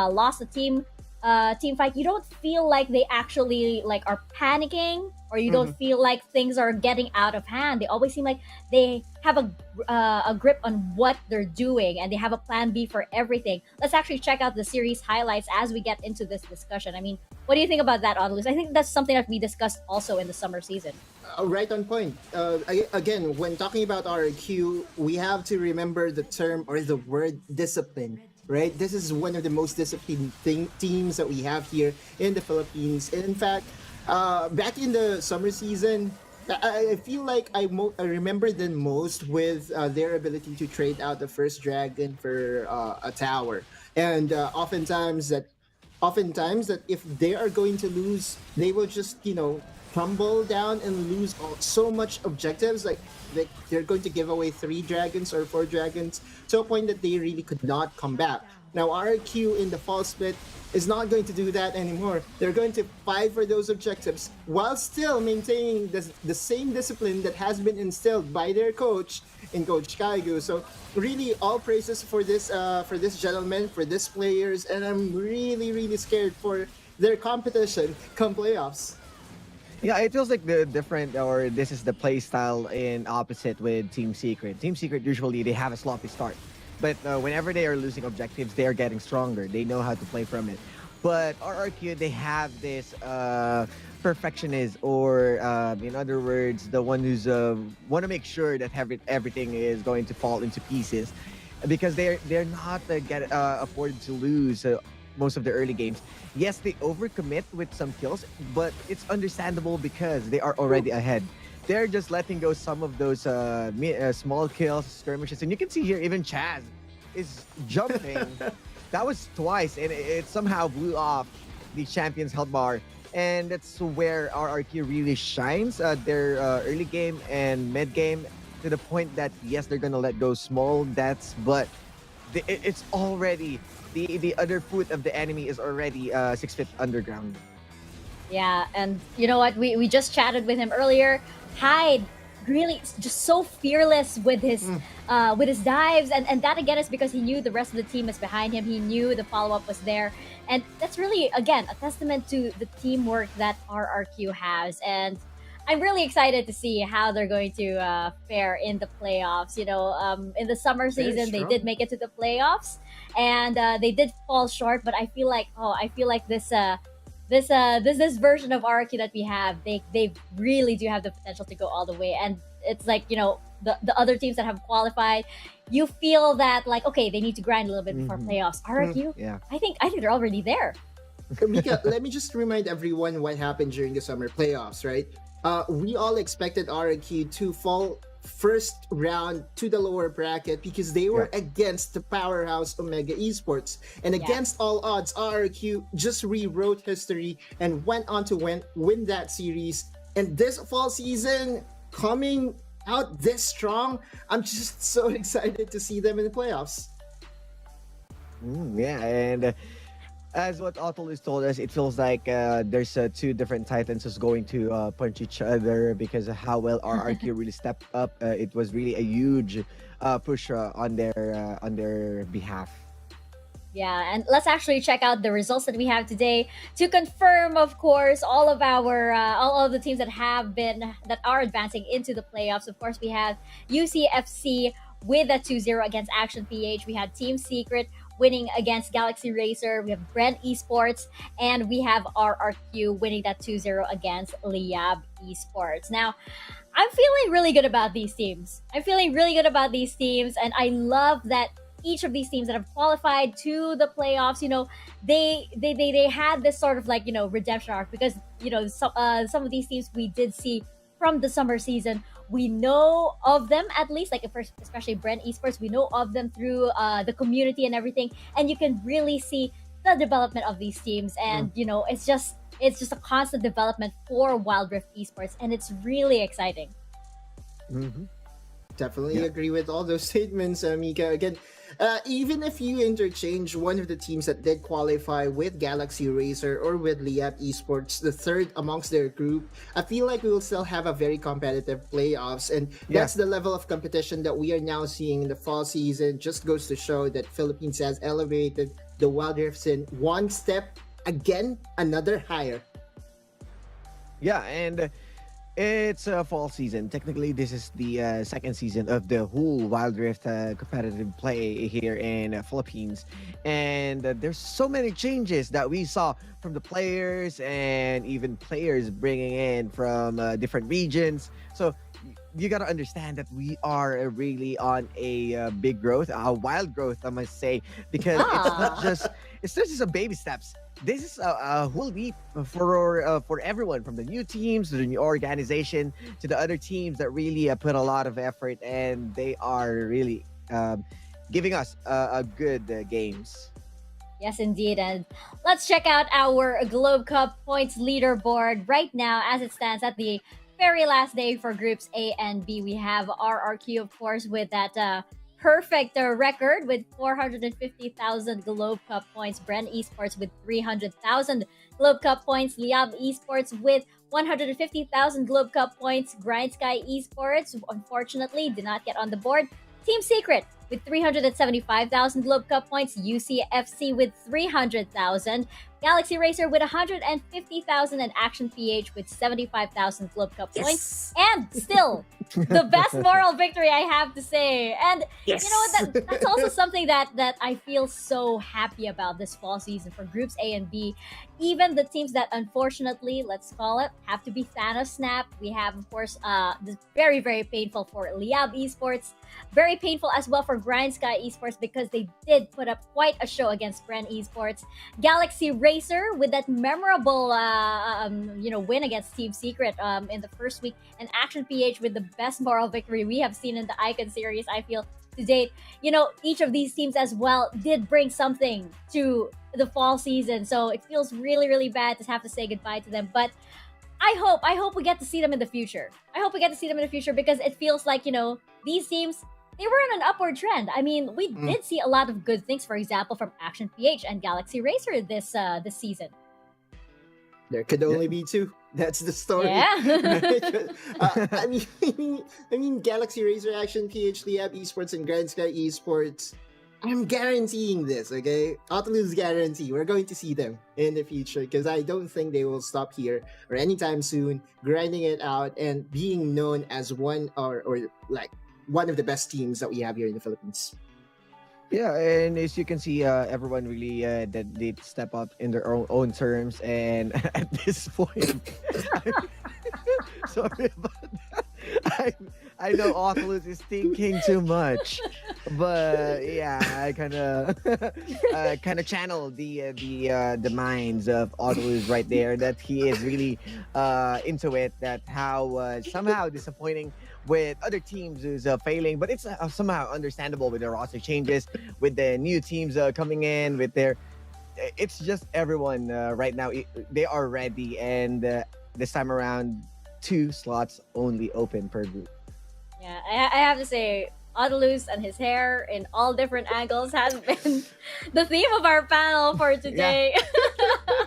lost a team fight, you don't feel like they actually like are panicking, or you don't feel like things are getting out of hand. They always seem like they have a grip on what they're doing, and they have a plan B for everything. Let's actually check out the series highlights as we get into this discussion. I mean, what do you think about that, Audalus? I think that's something that we discussed also in the summer season. Right on point. Again, when talking about RQ, we have to remember the term or the word discipline, right? This is one of the most disciplined teams that we have here in the Philippines. In fact, back in the summer season, I feel like I remember them most with their ability to trade out the first dragon for a tower, and oftentimes that if they are going to lose, they will just crumble down and lose so much objectives. Like they're going to give away 3 dragons or 4 dragons to a point that they really could not come back. Now RQ in the fall split is not going to do that anymore. They're going to fight for those objectives while still maintaining the same discipline that has been instilled by their coach in Coach Kaigu. So really, all praises for this gentleman, for these players, and I'm really scared for their competition come playoffs. Yeah, it feels like the different, or this is the play style in opposite with Team Secret. Team Secret, usually they have a sloppy start. But whenever they are losing objectives, they are getting stronger. They know how to play from it. But RRQ, they have this perfectionist, or in other words, the one who's want to make sure that everything is going to fall into pieces, because they're not afforded to lose most of the early games. Yes, they overcommit with some kills, but it's understandable because they are already ahead. They're just letting go some of those small kills, skirmishes. And you can see here, even Chaz is jumping. That was twice, and it somehow blew off the champion's health bar. And that's where RRQ really shines their early game and mid game, to the point that, yes, they're going to let go small deaths, but it's already, the other foot of the enemy is already 6 feet underground. Yeah, and you know what? We just chatted with him earlier. Hyde really just so fearless with his dives, and that again is because he knew the rest of the team is behind him. He knew the follow-up was there, and that's really, again, a testament to the teamwork that RRQ has. And I'm really excited to see how they're going to fare in the playoffs. In the summer season, they did make it to the playoffs, and they did fall short. But I feel like this version of RRQ that we have, they really do have the potential to go all the way. And it's like, the other teams that have qualified, you feel that like, okay, they need to grind a little bit before playoffs. RRQ, Yeah. I think they're already there. Mika, let me just remind everyone what happened during the summer playoffs, right? We all expected RQ to fall first round to the lower bracket because they were against the powerhouse Omega Esports. And against all odds, RQ just rewrote history and went on to win that series. And this fall season, coming out this strong, I'm just so excited to see them in the playoffs. Yeah, and as what Otto has told us, it feels like there's 2 different titans who's going to punch each other because of how well RRQ really stepped up. It was really a huge push on their behalf. Yeah, and let's actually check out the results that we have today to confirm, of course, all of the teams that are advancing into the playoffs. Of course, we have UCFC with a 2-0 against Action PH. We had Team Secret winning against Galaxy Racer. We have Bren Esports, and we have RRQ winning that 2-0 against Liyab Esports. Now, I'm feeling really good about these teams. And I love that each of these teams that have qualified to the playoffs, they had this sort of like, redemption arc, because, some of these teams we did see from the summer season. We know of them, at least, like especially Bren Esports, we know of them through the community and everything, and you can really see the development of these teams. And it's just a constant development for Wild Rift Esports, and it's really exciting. Definitely agree with all those statements, Mika. Again, even if you interchange one of the teams that did qualify with Galaxy Racer or with Liyab Esports, the third amongst their group, I feel like we will still have a very competitive playoffs. And that's the level of competition that we are now seeing in the fall season. Just goes to show that Philippines has elevated the Wild Rifts in one step, again, another higher. Yeah, and it's a fall season. Technically, this is the second season of the whole Wild Rift competitive play here in Philippines. And there's so many changes that we saw from the players, and even players bringing in from different regions. So you got to understand that we are really on a big growth, a wild growth, I must say, because it's just some baby steps. This is a whole leap for everyone, from the new teams to the new organization to the other teams that really put a lot of effort, and they are really giving us a good games. Yes, indeed. And let's check out our Globe Cup points leaderboard right now as it stands at the very last day for groups A and B. We have RRQ, of course, with that perfect record with 450,000 Globe Cup points. Bren Esports with 300,000 Globe Cup points. Liyab Esports with 150,000 Globe Cup points. GrindSky Esports, unfortunately, did not get on the board. Team Secret with 375,000 Globe Cup points. UCFC with 300,000. Galaxy Racer with 150,000, and Action PH with 75,000 Globe Cup points. And still, the best moral victory, I have to say. And you know what? That's also something that I feel so happy about this fall season for groups A and B. Even the teams that, unfortunately, let's call it, have to be Thanos Snap. We have, of course, this very, very painful for Liyab Esports. Very painful as well for GrindSky Esports, because they did put up quite a show against Bren Esports. Galaxy Racer with that memorable win against Team Secret in the first week, and Action PH with the best moral victory we have seen in the Icon series, I feel, to date. Each of these teams as well did bring something to the fall season, so it feels really, really bad to have to say goodbye to them. But I hope we get to see them in the future. I hope we get to see them in the future, because it feels like, these teams, they were in an upward trend. I mean, we did see a lot of good things, for example, from Action PH and Galaxy Racer this season. There could only be two. That's the story. Yeah. I mean, Galaxy Racer, Action PH, Liyab Esports, and GrindSky Esports. I'm guaranteeing this, okay? Autolu's guarantee. We're going to see them in the future, because I don't think they will stop here or anytime soon, grinding it out and being known as one of the best teams that we have here in the Philippines. Yeah, and as you can see, everyone really that did step up in their own terms, and at this point, sorry about that. I know Autolus is thinking too much, but yeah, I kind of channeled the minds of Autolus right there, that he is really into it. That how somehow disappointing with other teams is failing, but it's somehow understandable with the roster changes, with the new teams coming in, with their. It's just everyone right now. They are ready, and this time around, 2 slots only open per group. Yeah, I have to say, Autolus and his hair in all different angles has been the theme of our panel for today. Yeah.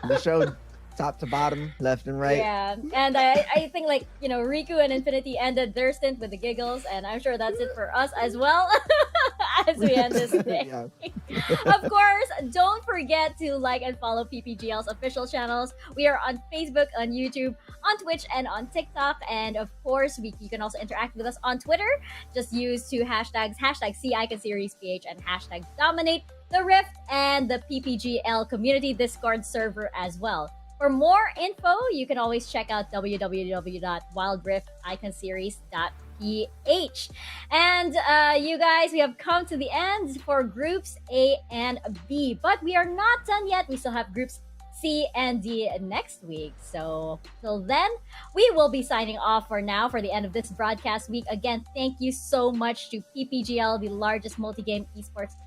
The show, top to bottom, left and right. Yeah, and I think Riku and Infinity ended their stint with the giggles, and I'm sure that's it for us as well as we end this day. Yeah. Of course, don't forget to like and follow PPGL's official channels. We are on Facebook, on YouTube, on Twitch, and on TikTok. And of course, you can also interact with us on Twitter. Just use 2 hashtags, #CIconSeriesPH and #Dominate the Rift and the PPGL community Discord server as well. For more info, you can always check out www.wildrifticonseries.ph. And you guys, we have come to the end for groups A and B, but we are not done yet. We still have groups C and D next week. So till then, we will be signing off for now for the end of this broadcast week. Again, thank you so much to PPGL, the largest multi-game esports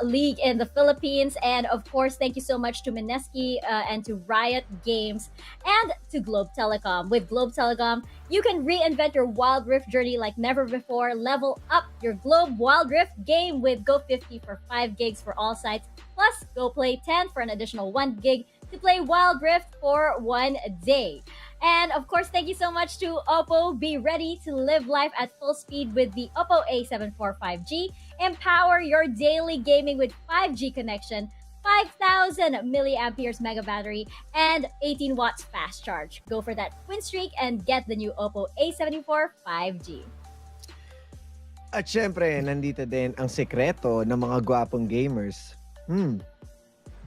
league in the Philippines. And of course, thank you so much to Mineski and to Riot Games and to Globe Telecom. With Globe Telecom, you can reinvent your Wild Rift journey like never before. Level up your Globe Wild Rift game with Go 50 for 5 gigs for all sites, plus Go Play 10 for an additional 1 gig to play Wild Rift for 1 day. And of course, thank you so much to Oppo. Be ready to live life at full speed with the Oppo A74 5G. Empower your daily gaming with 5G connection, 5,000 milliamperes mega battery, and 18 watts fast charge. Go for that twin streak and get the new Oppo A74 5G. At syempre, nandito din ang sekreto ng mga gwapong gamers.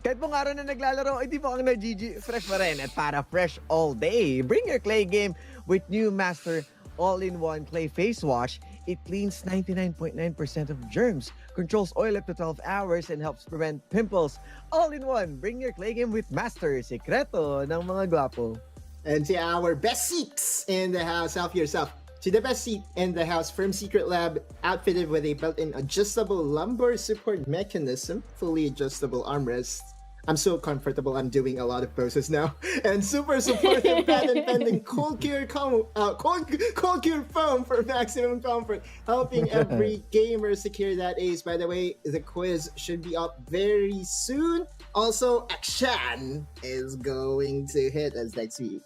Kahit mong araw na naglalaro, hindi mo kang na-GG, fresh pa rin. At para fresh all day, bring your clay game with new Master All-in-One Clay Face Wash It cleans 99.9% of germs, controls oil up to 12 hours, and helps prevent pimples. All in one, bring your clay game with Master. Sekreto ng mga gwapo. And to our best seats in the house, help yourself. To the best seat in the house from Secret Lab, outfitted with a built-in adjustable lumbar support mechanism, fully adjustable armrests. I'm so comfortable, I'm doing a lot of poses now. And super supportive patent-pending cold cure foam for maximum comfort, helping every gamer secure that ace. By the way, the quiz should be up very soon. Also, action is going to hit us next week.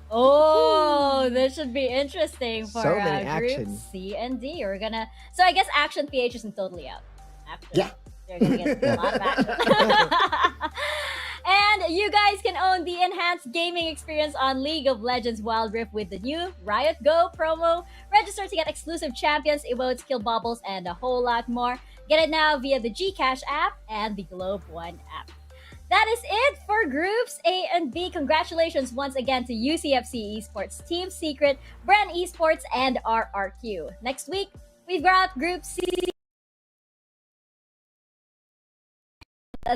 Oh, this should be interesting for So many group action. C and D. We're gonna. So I guess Action PH isn't totally out. After Yeah. they're gonna get a lot of action. And you guys can own the enhanced gaming experience on League of Legends Wild Rift with the new Riot Go promo. Register to get exclusive champions, emotes, skill bubbles, and a whole lot more. Get it now via the Gcash app and the Globe One app. That is it for Groups A and B. Congratulations once again to UCFC Esports, Team Secret, Bren Esports, and RRQ. Next week, we've got Group C,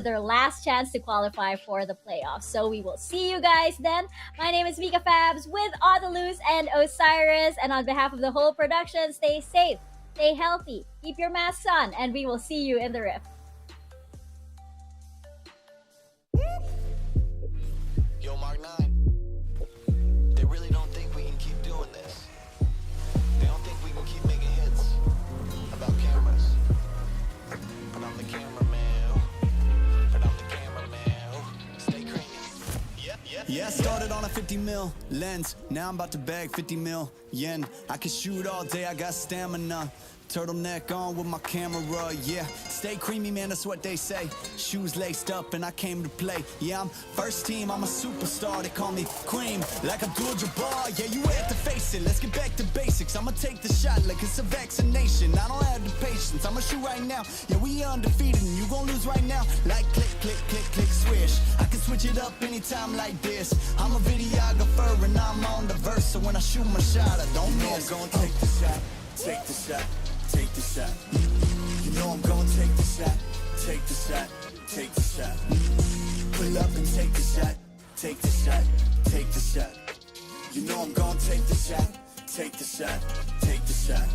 their last chance to qualify for the playoffs. So we will see you guys then. My name is Mika Fabs with Audaluz and Osiris. And on behalf of the whole production, stay safe, stay healthy, keep your masks on, and we will see you in the Rift. Yo, Mark 9. They really don't think we can keep doing this. They don't think we can keep making hits about cameras. But I'm the cameraman. But I'm the cameraman. Stay creamy. Yeah, I started on a 50 mil lens. Now I'm about to bag 50 mil yen. I can shoot all day, I got stamina. Turtleneck on with my camera, yeah. Stay creamy, man, that's what they say. Shoes laced up and I came to play. Yeah, I'm first team, I'm a superstar. They call me Cream, like Abdul-Jabbar. Yeah, you have to face it, let's get back to basics. I'ma take the shot like it's a vaccination. I don't have the patience, I'ma shoot right now. Yeah, we undefeated and you gon' lose right now. Like click, click, click, click, swish. I can switch it up anytime like this. I'm a videographer and I'm on the verse. So when I shoot my shot, I don't miss. I'm gonna take the shot, take the shot. Take the shot. You know I'm gonna take the shot. Take the shot. Take the shot. Pull up and take the shot. Take the shot. Take the shot. You know I'm gonna take the shot. Take the shot. Take the shot.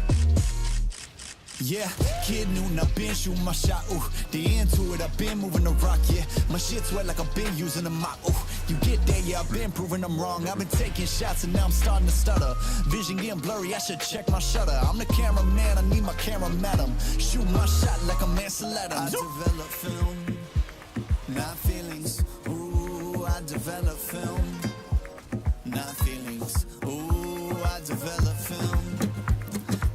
Yeah, kid Newton, I've been shooting my shot, ooh. The end to it, I've been moving the rock, yeah. My shit's wet like I've been using a mop, ooh. You get there, yeah, I've been proving I'm wrong. I've been taking shots and now I'm starting to stutter. Vision getting blurry, I should check my shutter. I'm the cameraman, I need my camera madam. Shoot my shot like a Mansaletta. I develop film, not feelings. Ooh, I develop film, not feelings. Ooh, I develop film,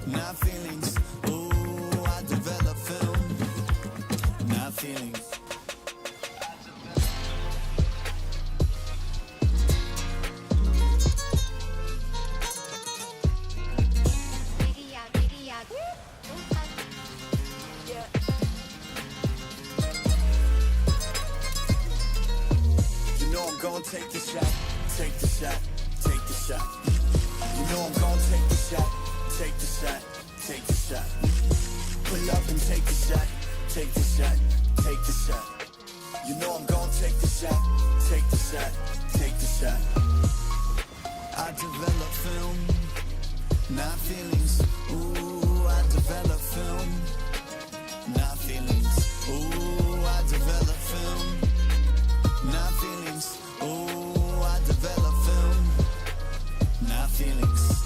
not feelings. Ooh, I develop film, not feelings. Gonna take the shot, take the shot, take the shot. You know I'm gonna take the shot, take the shot, take the shot. Pull up and take the shot, take the shot, take the shot. You know I'm gonna take the shot, take the shot, take the shot. I develop film, not feelings. Ooh, I develop film, not feelings. Ooh, I develop film, not feelings. Oh, I develop film, not feelings.